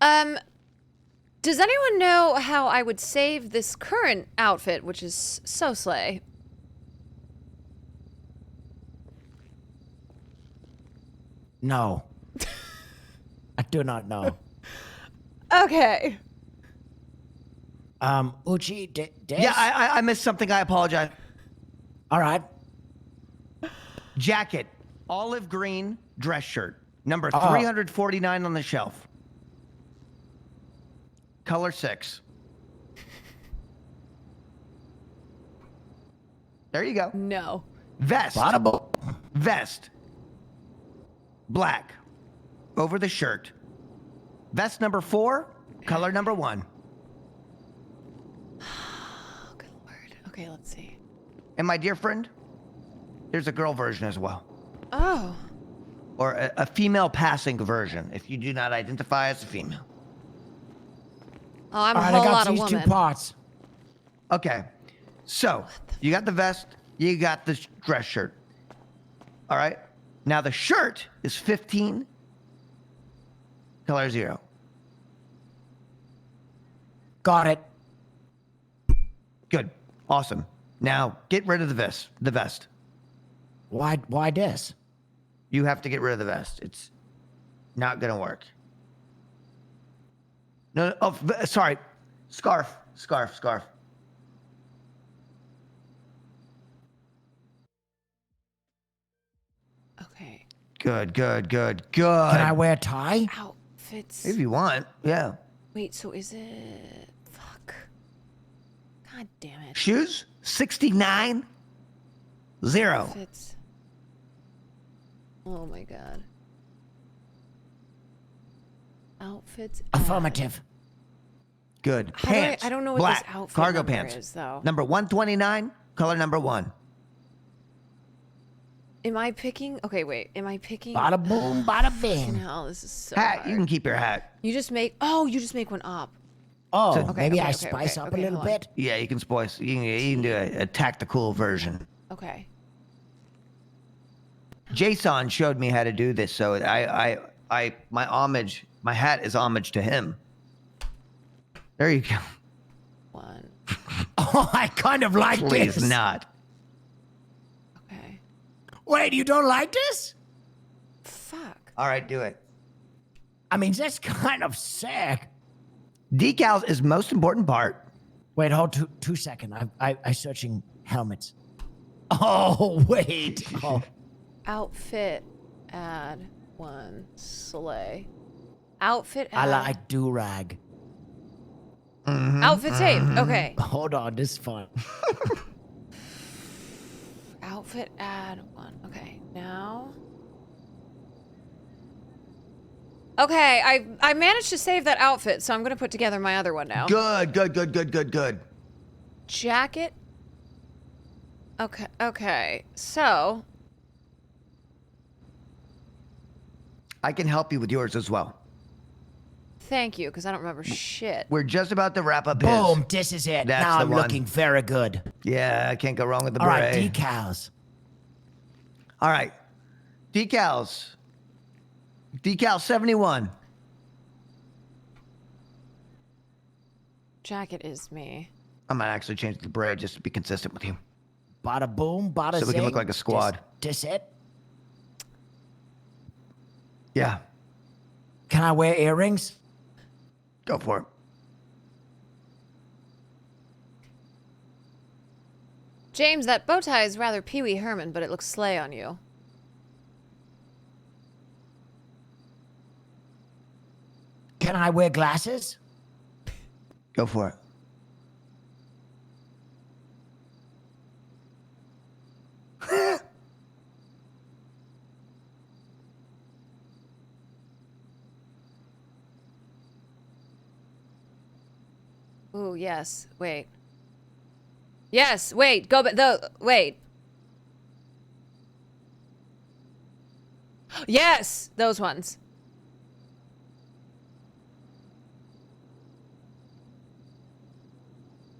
Does anyone know how I would save this current outfit, which is so slay? No. I do not know. Okay. Uchi, Des? Yeah, I missed something. I apologize. All right. Jacket, olive green dress shirt, number Oh. 349 on the shelf. Color 6. There you go. No. Vest. Vest. Black. Over the shirt. Vest number 4, color number 1. Oh, good lord. Okay, let's see. And my dear friend, there's a girl version as well. Oh. Or a female passing version, if you do not identify as a female. Oh, I'm a All right, whole I got lot of these woman. 2 parts. Okay. So, you got the vest, you got the dress shirt. All right? Now, the shirt is 15, color 0. Got it. Good. Awesome. Now, get rid of the vest. Why this? You have to get rid of the vest. It's not going to work. No, oh, sorry. Scarf. Okay. Good. Can I wear a tie? Outfits. If you want, yeah. Wait, so is it... Fuck. God damn it. Shoes? 69? 0. Outfits. Oh my god. Outfits. Affirmative. Good. How do Pants. I don't know what Black. this outfit Cargo number pants. is, though. Number 129, color number 1. Am I picking? Okay, wait. Am I picking? Bada boom, bada Fucking bing. hell, this is so Hat. hard. You can keep your hat. You just make. Oh, you just make one up. Oh, So- Okay, maybe okay, I okay, spice okay, up okay, a little hold on. bit. Yeah, you can spice. You can do a tactical version. Okay. Jason showed me how to do this, so my hat is homage to him. There you go. One. Oh, I kind of like Please this. not. Okay. Wait, you don't like this? Fuck. All right, do it. I mean, that's kind of sick. Decals is most important part. Wait, hold 2 seconds. I searching helmets. Oh, wait. Oh. Outfit. Add one. Slay. Outfit. Add. I like do-rag. Outfit saved. Okay. Hold on, this is fun. Outfit. Add one. Okay. Now. Okay, I managed to save that outfit, so I'm gonna put together my other one now. Good. Jacket. Okay. So, I can help you with yours as well. thank you, because I don't remember shit. We're just about to wrap up his. Boom, this is it. That's now the I'm one. looking very good. Yeah, I can't go wrong with the All beret. right, decals. All right. Decals. Decal 71. Jacket is me. I might actually change the beret just to be consistent with you. Bada boom, bada So we can look zing. like a squad. This it? Yeah, Can I wear earrings? go for it. James, that bow tie is rather Pee Wee Herman, but it looks slay on you. Can I wear glasses? Go for it. Ooh, yes. Wait. Yes, wait. Go back. Wait. Yes, those ones.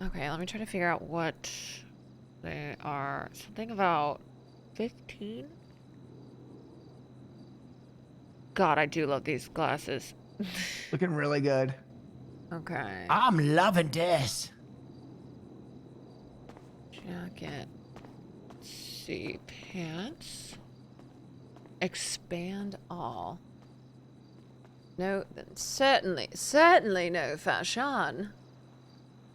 Okay, let me try to figure out what they are. Something about 15? God, I do love these glasses. Looking really good. Okay. I'm loving this. Jacket. Let's see. Pants. Expand all. No, then certainly no fashion. I'm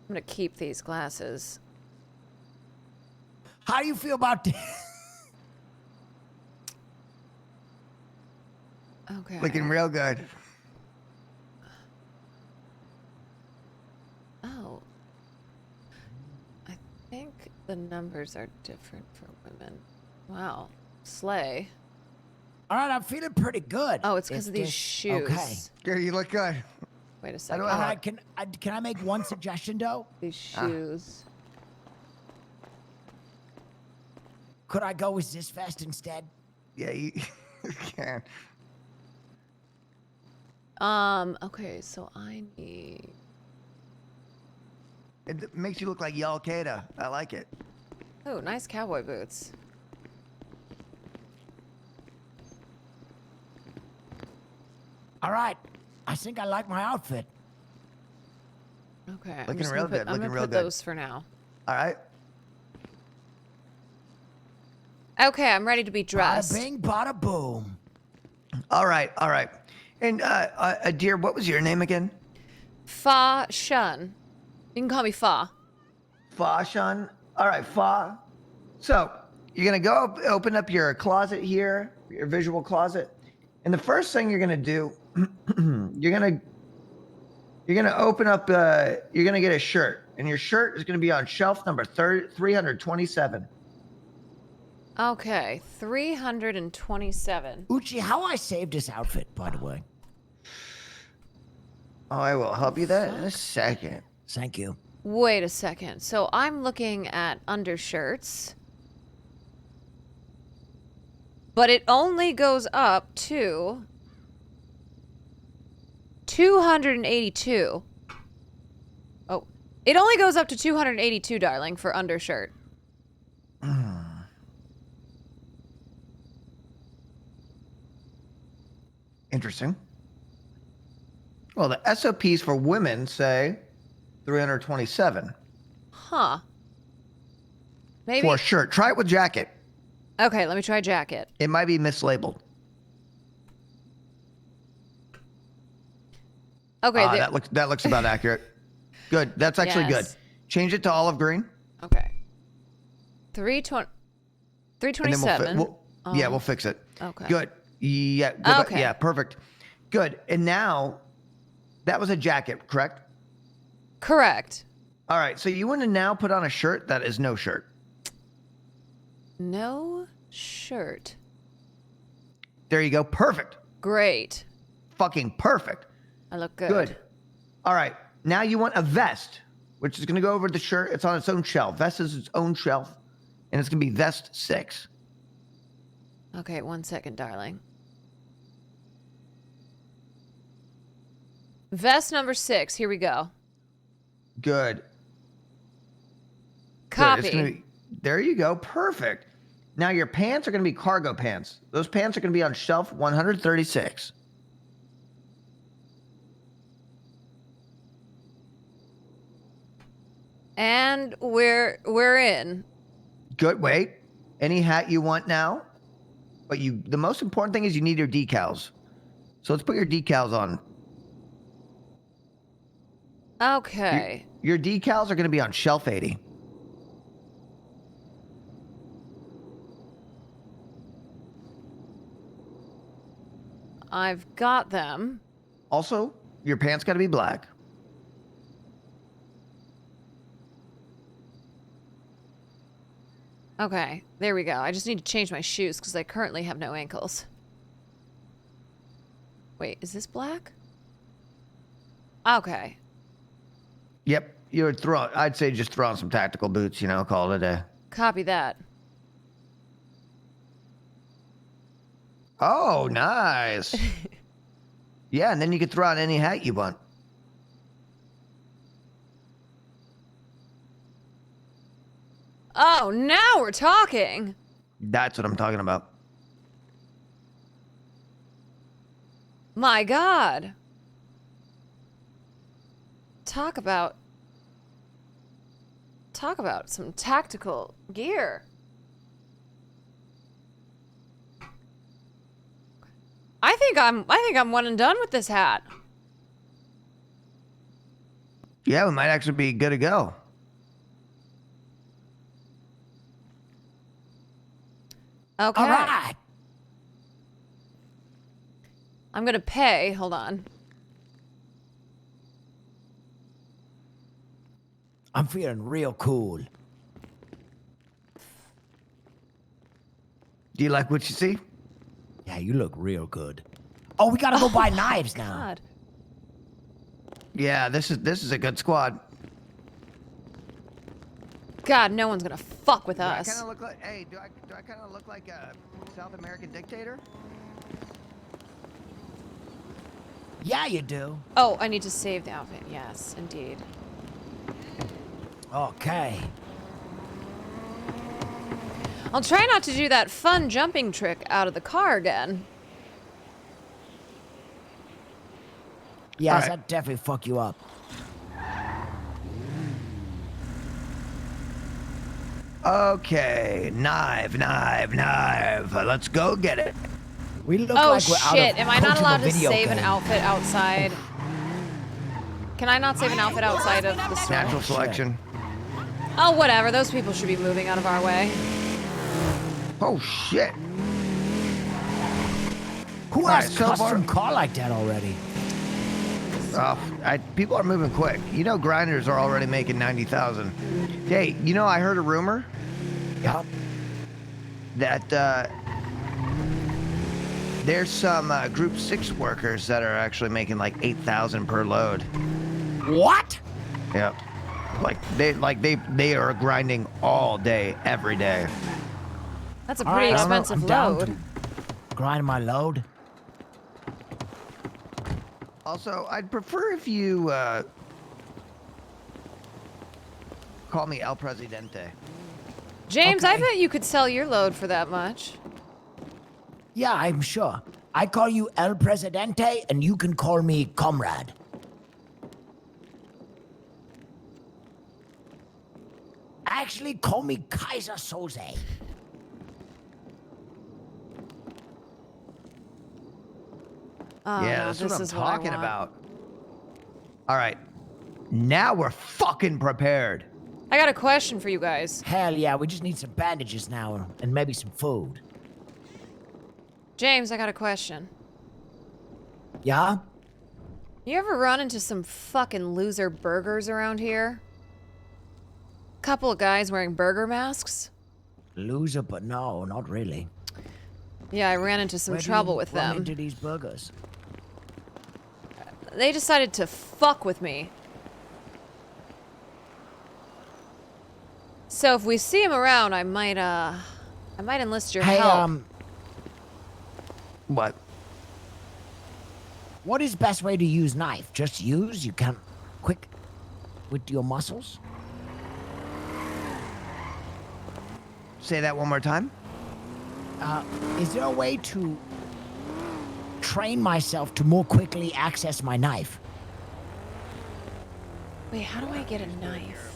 gonna keep these glasses. How do you feel about this? Okay. Looking real good. Oh. I think the numbers are different for women. Wow. Slay. All right, I'm feeling pretty good. Oh, it's because If of these this- shoes. Okay. Good, you look good. Wait a second. All right, can I make one suggestion though? These shoes. Could I go with this vest instead? Yeah, you can. Okay, so I need... It makes you look like Al Qaeda. I like it. Oh, nice cowboy boots. All right, I think I like my outfit. Okay, Looking real good. I'm Looking gonna real put good. those for now. All right. Okay, I'm ready to be dressed. Bada bing, bada boom. All right. All right. And dear, what was your name again? Fa Shun. You can call me Fa. Fa Shun. All right, Fa. So you're gonna go open up your closet here, your visual closet, and the first thing you're gonna do, you're gonna open up. You're gonna get a shirt, and your shirt is gonna be on shelf number 327. Okay, 327. Uchi, how I saved this outfit, by the way. Oh, I will help you that in a second. Thank you. Wait a second. So I'm looking at undershirts. But it only goes up to 282. Oh, it only goes up to 282, darling, for undershirt. Interesting. Well, the SOPs for women say 327 Huh. Maybe. for a shirt. Try it with jacket. Okay, let me try jacket. It might be mislabeled. Okay, that looks about accurate. Good. That's actually good. Yes. Change it to olive green. Okay. 327. And then we'll fix it. Okay. Good. Yeah. Good. Okay. Yeah. Perfect. Good. And now, that was a jacket, correct? Correct. All right. So you want to now put on a shirt that is no shirt. No shirt. There you go. Perfect. Great. Fucking perfect. I look good. Good. All right. Now you want a vest, which is going to go over the shirt. It's on its own shelf. Vest is its own shelf, and it's going to be vest 6. Okay, 1 second, darling. Vest number 6. Here we go. Good. Copy. Good. It's gonna be, there you go. Perfect. Now your pants are going to be cargo pants. Those pants are going to be on shelf 136. And we're in. Good. Wait. Any hat you want now? But the most important thing is you need your decals. So let's put your decals on. Okay. Your decals are going to be on shelf 80. I've got them. Also, your pants got to be black. Okay, there we go. I just need to change my shoes because I currently have no ankles. Wait, is this black? Okay. Yep. I'd say just throw on some tactical boots, call it a day. Copy that. Oh, nice. Yeah, and then you could throw on any hat you want. Oh, now we're talking. That's what I'm talking about. My God. Talk about some tactical gear. I think I'm one and done with this hat. Yeah, we might actually be good to go. Okay. All right. I'm gonna pay. Hold on. I'm feeling real cool. Do you like what you see? Yeah, you look real good. Oh, we gotta go buy knives now. God. Yeah, this is a good squad. God, no one's gonna fuck with Do I us. kind of look like? Hey, do I kind of look like a South American dictator? Yeah, you do. Oh, I need to save the outfit. Yes, indeed. Okay. I'll try not to do that fun jumping trick out of the car again. Yes, right. that definitely fuck you up. Okay, knife. Let's go get it. We look Oh like we're out shit, of am I not coaching a allowed to video save an game. outfit outside? Can I not save an outfit outside of the store? Natural selection. Oh, whatever. Those people should be moving out of our way. Oh shit. Who All has right, so custom far- car like that already? People are moving quick. You know, grinders are already making 90,000. Hey, you know, I heard a rumor. Yup. That there's some Group 6 workers that are actually making like 8,000 per load. What? Yep. They are grinding all day, every day. That's a All pretty right, expensive I'm down load. to grind my load. Also, I'd prefer if you call me El Presidente. James, I Okay. bet you could sell your load for that much. Yeah, I'm sure. I call you El Presidente, and you can call me Comrade. Actually, call me Kaiser Soze. Oh, Yeah, no, that's this what I'm is what I talking want. about. All right. Now we're fucking prepared. I got a question for you guys. Hell yeah, we just need some bandages now, and maybe some food. James, I got a question. Yeah? You ever run into some fucking loser burgers around here? Couple of guys wearing burger masks? Loser, but no, not really. Yeah, I ran into some Where do trouble you with run them. into these burgers? They decided to fuck with me. So if we see him around, I might enlist your Hey, help. What? What is best way to use knife? Just use? You can't quick with your muscles? Say that one more time. Is there a way to train myself to more quickly access my knife? Wait, how do I get a knife?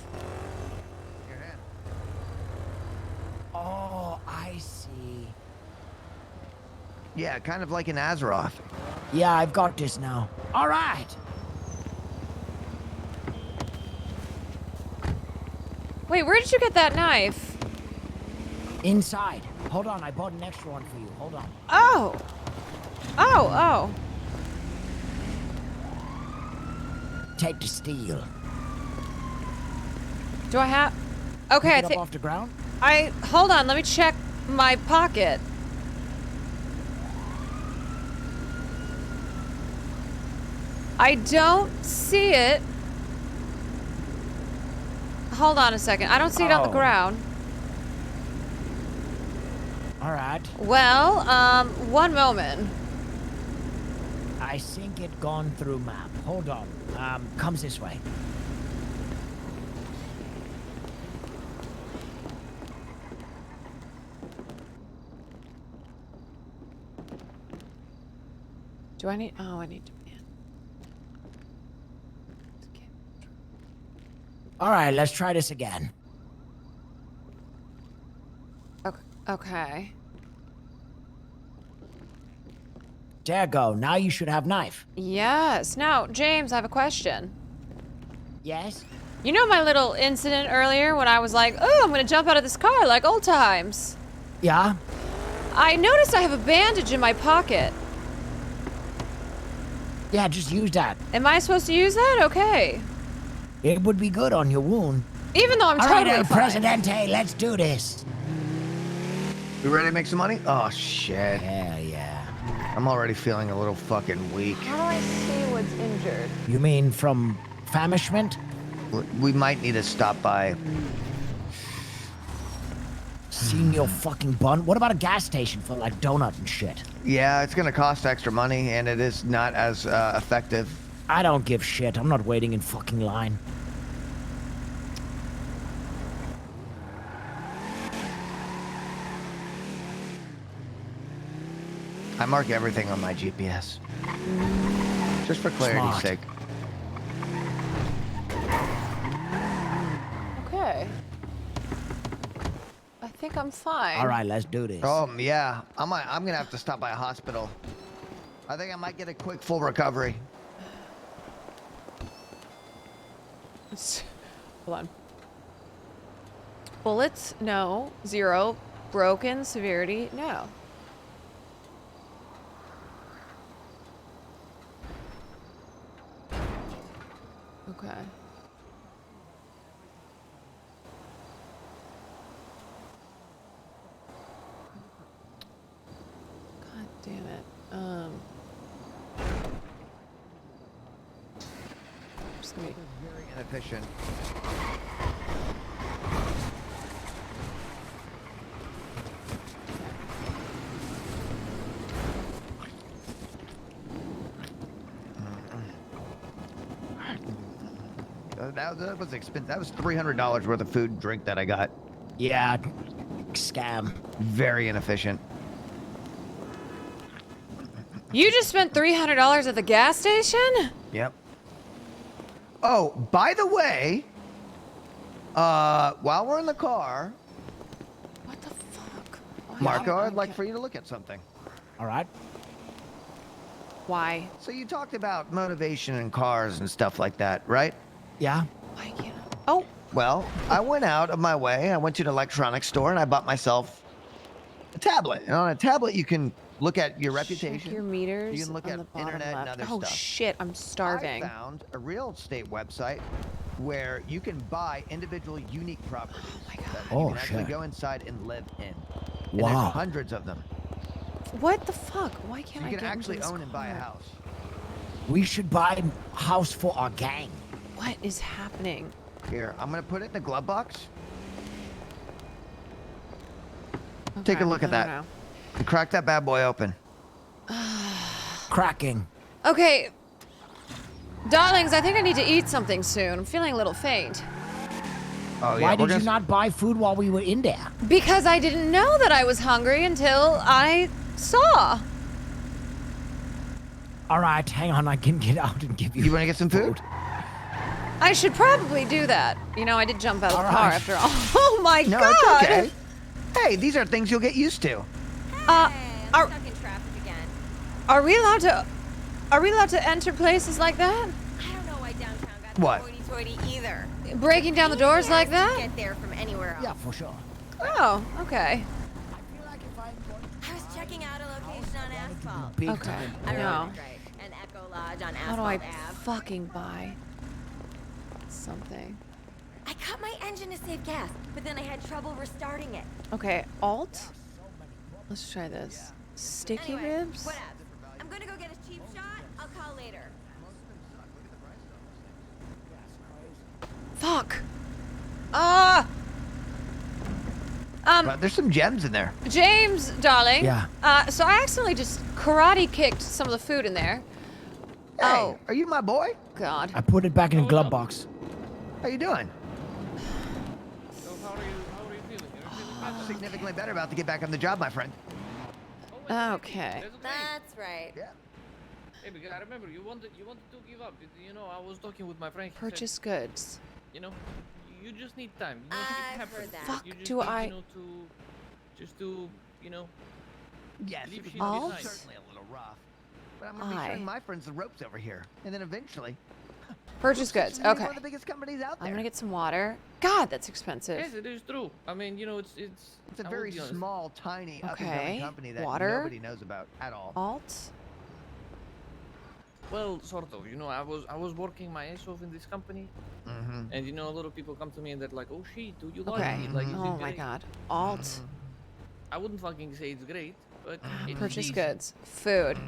Oh, I see. Yeah, kind of like an Azeroth. Yeah, I've got this now. All right. Wait, where did you get that knife? Inside. Hold on, I bought an extra one for you. Hold on. Oh! Oh, Take the steel. Do I have... Okay, I Pick it up think... off the ground? Hold on, let me check my pocket. I don't see it. Hold on a second. I don't see it on the Oh. ground. All right. Well, one moment. I think it gone through map. Hold on. Comes this way. Do I need? Oh, I need to. All right, let's try this again. Okay. There go. Now you should have knife. Yes. Now, James, I have a question. Yes? You know my little incident earlier when I was like, oh, I'm gonna jump out of this car like old times. Yeah? I noticed I have a bandage in my pocket. Yeah, just use that. Am I supposed to use that? Okay. It would be good on your wound. Even though I'm All totally right, El fine. Presidente, let's do this. You ready to make some money? Oh, shit. Hell yeah. I'm already feeling a little fucking weak. How do I see what's injured? You mean from famishment? We might need to stop by. Seen your fucking bun? What about a gas station for like donut and shit? Yeah, it's gonna cost extra money, and it is not as effective. I don't give shit. I'm not waiting in fucking line. I mark everything on my GPS. Just for clarity's Smart. sake. Okay. I think I'm fine. All right, let's do this. Oh, yeah. I'm gonna have to stop by a hospital. I think I might get a quick full recovery. Hold on. Bullets? No. 0. Broken? Severity? No. Okay. God damn it. Just gonna be Very inefficient. That was expensive. That was $300 worth of food and drink that I got. Yeah, scam. Very inefficient. You just spent $300 at the gas station? Yep. Oh, by the way, while we're in the car, What the fuck? Marco, I'd like for you to look at something. All right. Why? So you talked about motivation in cars and stuff like that, right? Yeah. Why can't I? Oh. Well, I went out of my way. I went to an electronics store and I bought myself a tablet. And on a tablet, you can look at your reputation. Check your meters. You can look on at the bottom internet and left. other Oh stuff. shit! I'm starving. I found a real estate website where you can buy individual unique properties. Oh my god. That you can actually go inside and live in. And Wow. there's hundreds of them. What the fuck? Why So can't I you can get actually into this own and buy a car? house. We should buy a house for our gang. What is happening? Here, I'm gonna put it in the glove box. Okay, Take a look at I that. don't And crack that bad boy open. Cracking. know. Okay. Darlings, I think I need to eat something soon. I'm feeling a little faint. Oh yeah. Why we're did you gonna- not buy food while we were in there? Because I didn't know that I was hungry until I saw. All right, hang on. I can get out and give you. You want to get some food? I should probably do that. You know, I did jump out of the All car right. after all. Oh my No, god! it's okay. Hey, these are things you'll get used to. Are stuck in traffic again. are we allowed to? Are we allowed to enter places like that? I don't know why downtown got What? hoity-toity either. Breaking down the doors like that? Get there from anywhere else. Yeah, for sure. Oh, okay. I was checking out a location on asphalt. Big Okay. time. I No. remember, right? An Echo Lodge on How do Asphalt I Ave. fucking buy something? I cut my engine to save gas, but then I had trouble restarting it. Okay, Alt. Let's try this. Sticky Anyway, ribs. what else? I'm gonna go get a cheap shot. I'll call later. Fuck. Ah. But there's some gems in there. James, darling. Yeah. So I accidentally just karate kicked some of the food in there. Hey, are you my boy? God. I put it back in the glove box. How you doing? Significantly better. About to get back on the job, my friend. Okay. That's right. Yeah. Hey, because I remember you wanted to give up. You know, I was talking with my friend. He Purchase said, goods. you know, you just need time. You know, it happens. Fuck, You just do need, I- You know, to you know. Yes, leave it's shit Alt? behind. certainly a little rough. But I'm gonna be showing my friends the ropes over here, and then eventually. Purchase goods. One Okay. of the biggest companies out there. I'm gonna get some water. God, that's expensive. Yes, it is true. I mean, you know, it's a I will very be honest. small, tiny, up and Okay, coming company that water. nobody knows about at all. Alt. Well, sort of. You know, I was working my ass off in this company, and you know, a lot of people come to me and they're like, "Oh shit, do you like Okay. it? Like, is it Oh my great?" god. Alt. I wouldn't fucking say it's great, but it's Purchase decent. goods. Food.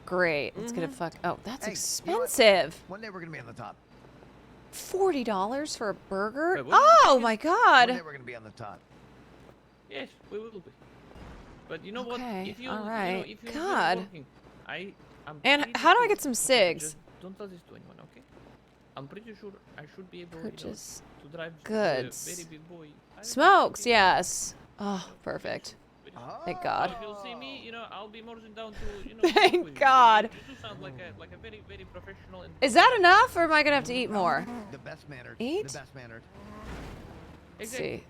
Great. Let's get a fuck. Oh, that's Hey, you know what? expensive. One day we're gonna be on the top. $40 for a burger? Wait, what did you Oh say my One god. day we're gonna be on the top. Yes, we will be. But you know what? Okay, If you, alright. you know, if you enjoy God. working, I'm And pretty how do I sure- get some okay, cigs? just don't tell this to anyone, okay? I'm pretty sure I should be able Purchase to drive goods. a very big boy. Smokes, yes. Oh, perfect. Thank So God. if you'll see me, you know, I'll be more than down to, you know. Thank talk with you. God. You do sound like a very, very professional. And Is that enough, or am I gonna have to eat more? The best mannered. Eat? The best mannered. Let's Exactly. see.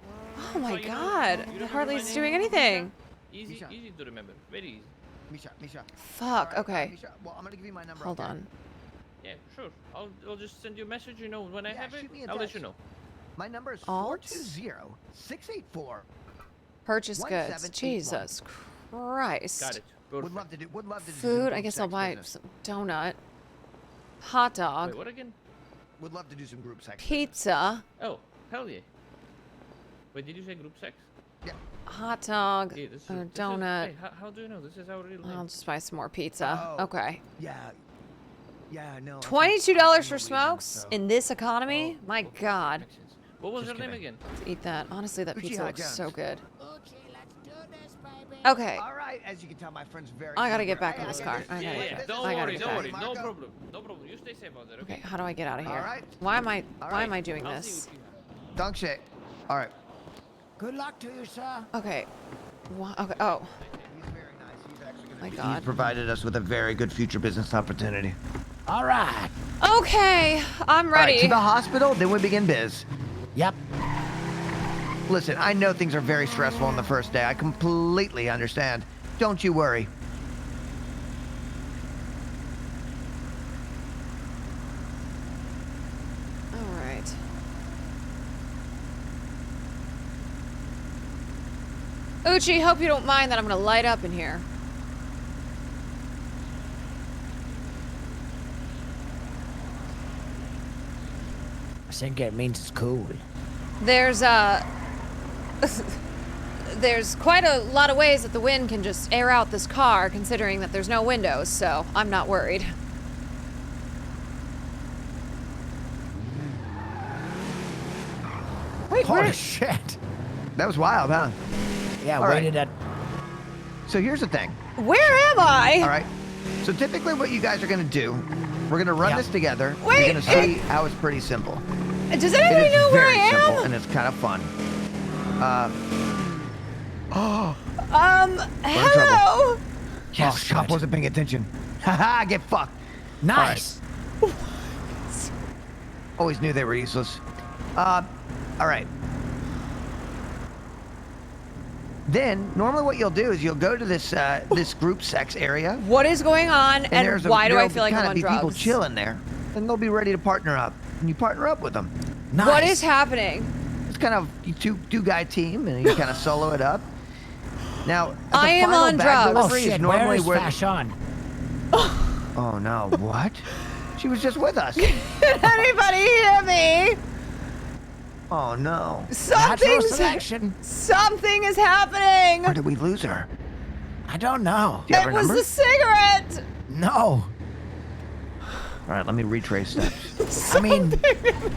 Oh my So, you know, god. you It remember hardly my is name? doing Misha? anything. Easy, Misha. easy to remember. Very easy. Misha. Fuck, Alright, okay. Misha, well, I'm gonna give you my number. Hold okay? on. Yeah, sure. I'll just send you a message. You know, when I Yeah, have it, shoot me a I'll let text. you know. My number is Alt? 420-684. Purchase goods. 1781. Jesus Christ. Got it. Would Perfect. love to do. Would love to do. some Food, I group guess I'll sex buy business. some donut. Hot dog. Wait, what again? Would love to do some group sex. Pizza. Oh, hell yeah. Wait, did you say group sex? Yeah. Hot dog. Yeah, this Or is, donut. Hey, how do you know? This is our real name. I'll just buy some more pizza. Oh. Okay. Yeah. Yeah. No. $22 for smokes in this economy? My god. Makes sense. What was Just her name kidding. again? Let's eat that. Honestly, that Uchiha pizza looks Jones. so good. Uchi, let's do this, baby. Okay. All right. As you can tell, my friend's very. I gotta eager. get back Hey, in this I car. get I this. gotta Yeah, get yeah. back. Don't I gotta worry, get don't back. worry. No Marco? problem. No problem. You stay safe out there, Okay, okay? how do I get out of here? Alright. Why am I All why am right. I doing I'll this? see what you have. Dunk shit. All right. Good luck to you, sir. Okay. Okay. Oh. He's very nice. He's actually gonna My be- God. He's provided us with a very good future business opportunity. All right. Okay. I'm All right, ready. to the hospital, then we begin biz. Yep. Listen, I know things are very stressful on the first day. I completely understand. Don't you worry. All right. Uchi, hope you don't mind that I'm gonna light up in here. I think it means it's cool. There's there's quite a lot of ways that the wind can just air out this car, considering that there's no windows, so I'm not worried. Wait, Holy where? shit. That was wild, huh? Yeah, All where right. did that? So here's the thing. Where am I? All right. So typically what you guys are going to do, we're going to run Yeah. this together. Wait, You're going to see how it's pretty simple. Does It anybody is know where very I am? simple, and it's kind of fun. Hello. Yes, cop wasn't paying attention. Haha, get fucked. Nice. Always knew they were useless. All right. Then, normally what you'll do is you'll go to this this group sex area. What is going on, and there's why do I there'll feel like I'm kinda on be people drugs? chilling there, and they'll be ready to partner up. And you partner up with them. Nice. What is happening? It's kind of a two-guy team, and you kind of solo it up. Now, the I am final on bag drugs. Oh delivery is shit, where normally is where. Fashion? Oh no! What? She was just with us. Can anybody hear me? Oh no! Natural selection. Something is happening. Where did we lose her? I don't know. Do you have It her was number? the cigarette. No. All right, let me retrace steps. I mean,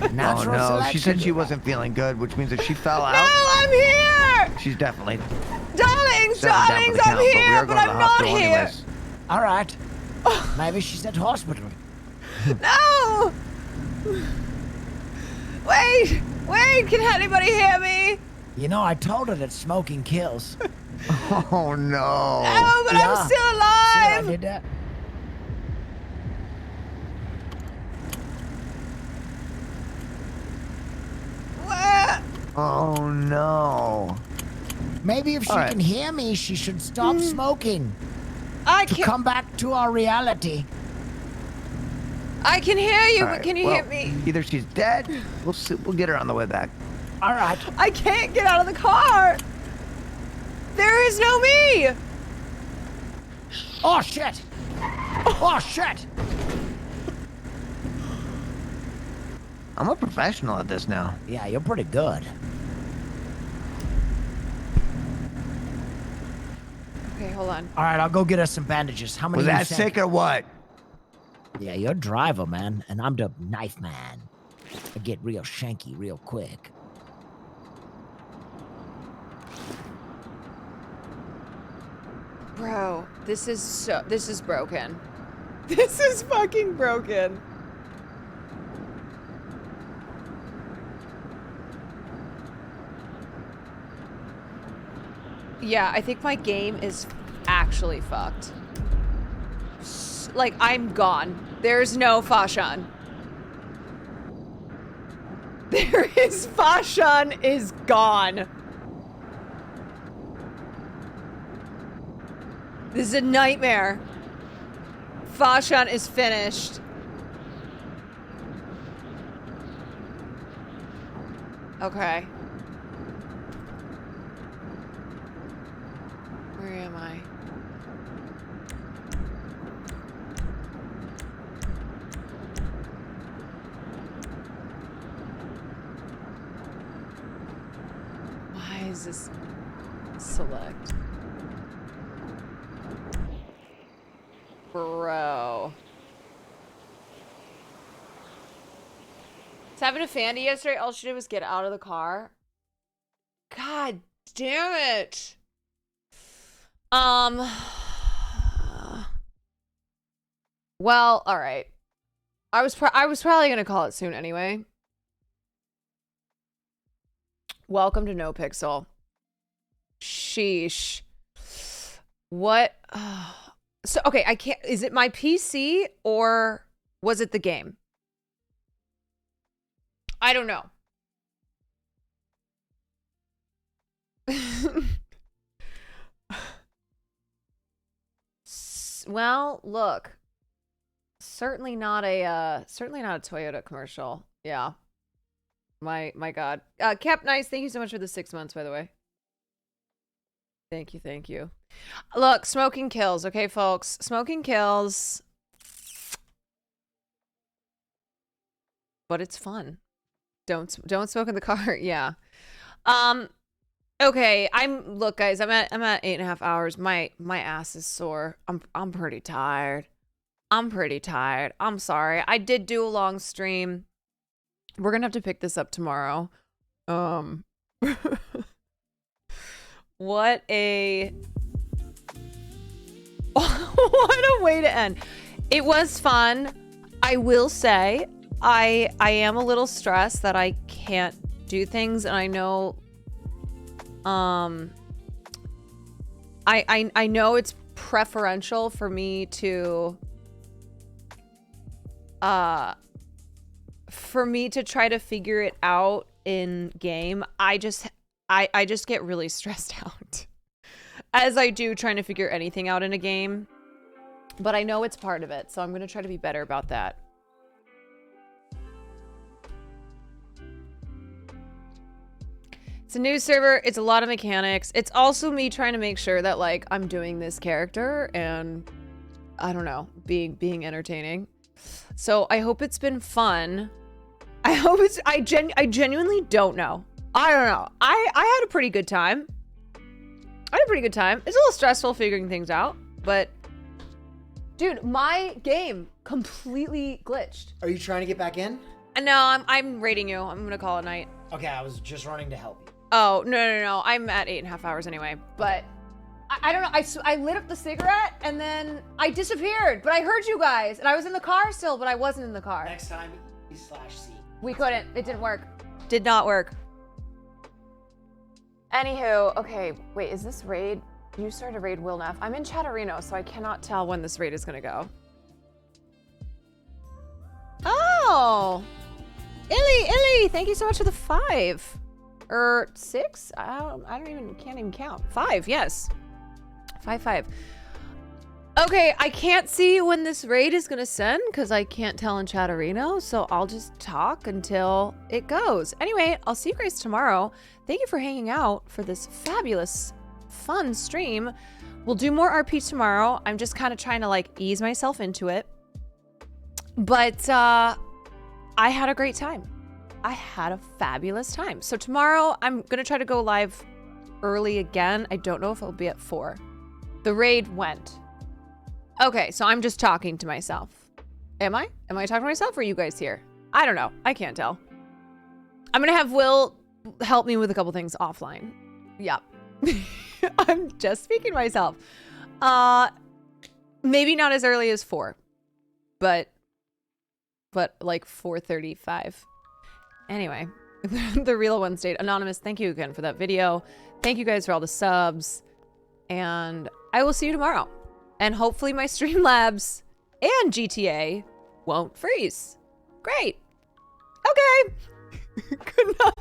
Oh natural no! selection. She said she wasn't feeling good, which means if she fell No, out, I'm here. she's definitely Darlings, settling down for darlings, the I'm count. But we here, are but going to I'm the not hospital here. anyways. All right. Maybe she's at hospital. No. Wait, can anybody hear me? You know, I told her that smoking kills. Oh no! Oh, but Yeah. I'm still See what I alive. did that? Oh no. Maybe if she All right. can hear me, she should stop smoking. I to can't. come back to our reality. I can hear you, All but right, can you well, hear me? Either she's dead. We'll see, we'll get her on the way back. All right. I can't get out of the car. There is no me. Oh shit! Oh shit! I'm a professional at this now. Yeah, you're pretty good. Okay, hold on. All right, I'll go get us some bandages. How many? Was you that sent? sick or what? Yeah, you're driver, man, and I'm the knife man. I get real shanky real quick. Bro, this is broken. This is fucking broken. Yeah, I think my game is actually fucked. Like, I'm gone. There's no SHUN. SHUN is gone. This is a nightmare. SHUN is finished. Okay. Where am I? Why is this select? Bro. Was having a Fandy yesterday. All she did was get out of the car. God damn it. Well, all right. I was probably gonna call it soon anyway. Welcome to No Pixel. Sheesh. What? So, okay, I can't. Is it my PC or was it the game? I don't know. Well, look. Certainly not a Toyota commercial. Yeah. My God. Cap Nice, thank you so much for the 6 months, by the way. Thank you, thank you. Look, smoking kills, okay, folks? Smoking kills. But it's fun. Don't smoke in the car. Yeah. Okay, look, guys, I'm at 8.5 hours. My ass is sore. I'm pretty tired. I'm sorry. I did do a long stream. We're gonna have to pick this up tomorrow. What a way to end. It was fun. I will say I am a little stressed that I can't do things, and I know I know it's preferential for me to try to figure it out in game. I just get really stressed out as I do trying to figure anything out in a game, but I know it's part of it, so I'm gonna try to be better about that. It's a new server. It's a lot of mechanics. It's also me trying to make sure that, like, I'm doing this character and, I don't know, being entertaining. So I hope it's been fun. I hope it's, I genuinely don't know. I don't know. I had a pretty good time. It's a little stressful figuring things out, but dude, my game completely glitched. Are you trying to get back in? No, I'm rating you. I'm gonna call it night. Okay, I was just running to help you. Oh, no. I'm at 8.5 hours anyway, but I don't know. I lit up the cigarette and then I disappeared, but I heard you guys and I was in the car still, but I wasn't in the car. Next time, E/C. We couldn't. It didn't work. Did not work. Anywho, okay, wait, is this raid? You started raid Wilnef. I'm in Chatterino, so I cannot tell when this raid is gonna go. Oh! Illy, thank you so much for the 5. Or 6? Can't even count. 5, yes. 5. Okay, I can't see when this raid is gonna send because I can't tell in Chatterino, so I'll just talk until it goes. Anyway, I'll see you guys tomorrow. Thank you for hanging out for this fabulous, fun stream. We'll do more RP tomorrow. I'm just kind of trying to like ease myself into it. But I had a great time. I had a fabulous time. So tomorrow I'm gonna try to go live early again. I don't know if it'll be at 4. The raid went. Okay, so I'm just talking to myself. Am I? Am I talking to myself or are you guys here? I don't know. I can't tell. I'm gonna have Will help me with a couple things offline. Yeah. I'm just speaking to myself. Maybe not as early as 4. But like 4:35. Anyway, the real one stayed. Anonymous, thank you again for that video. Thank you guys for all the subs. And I will see you tomorrow. And hopefully my Streamlabs and GTA won't freeze. Great. Okay. Good night.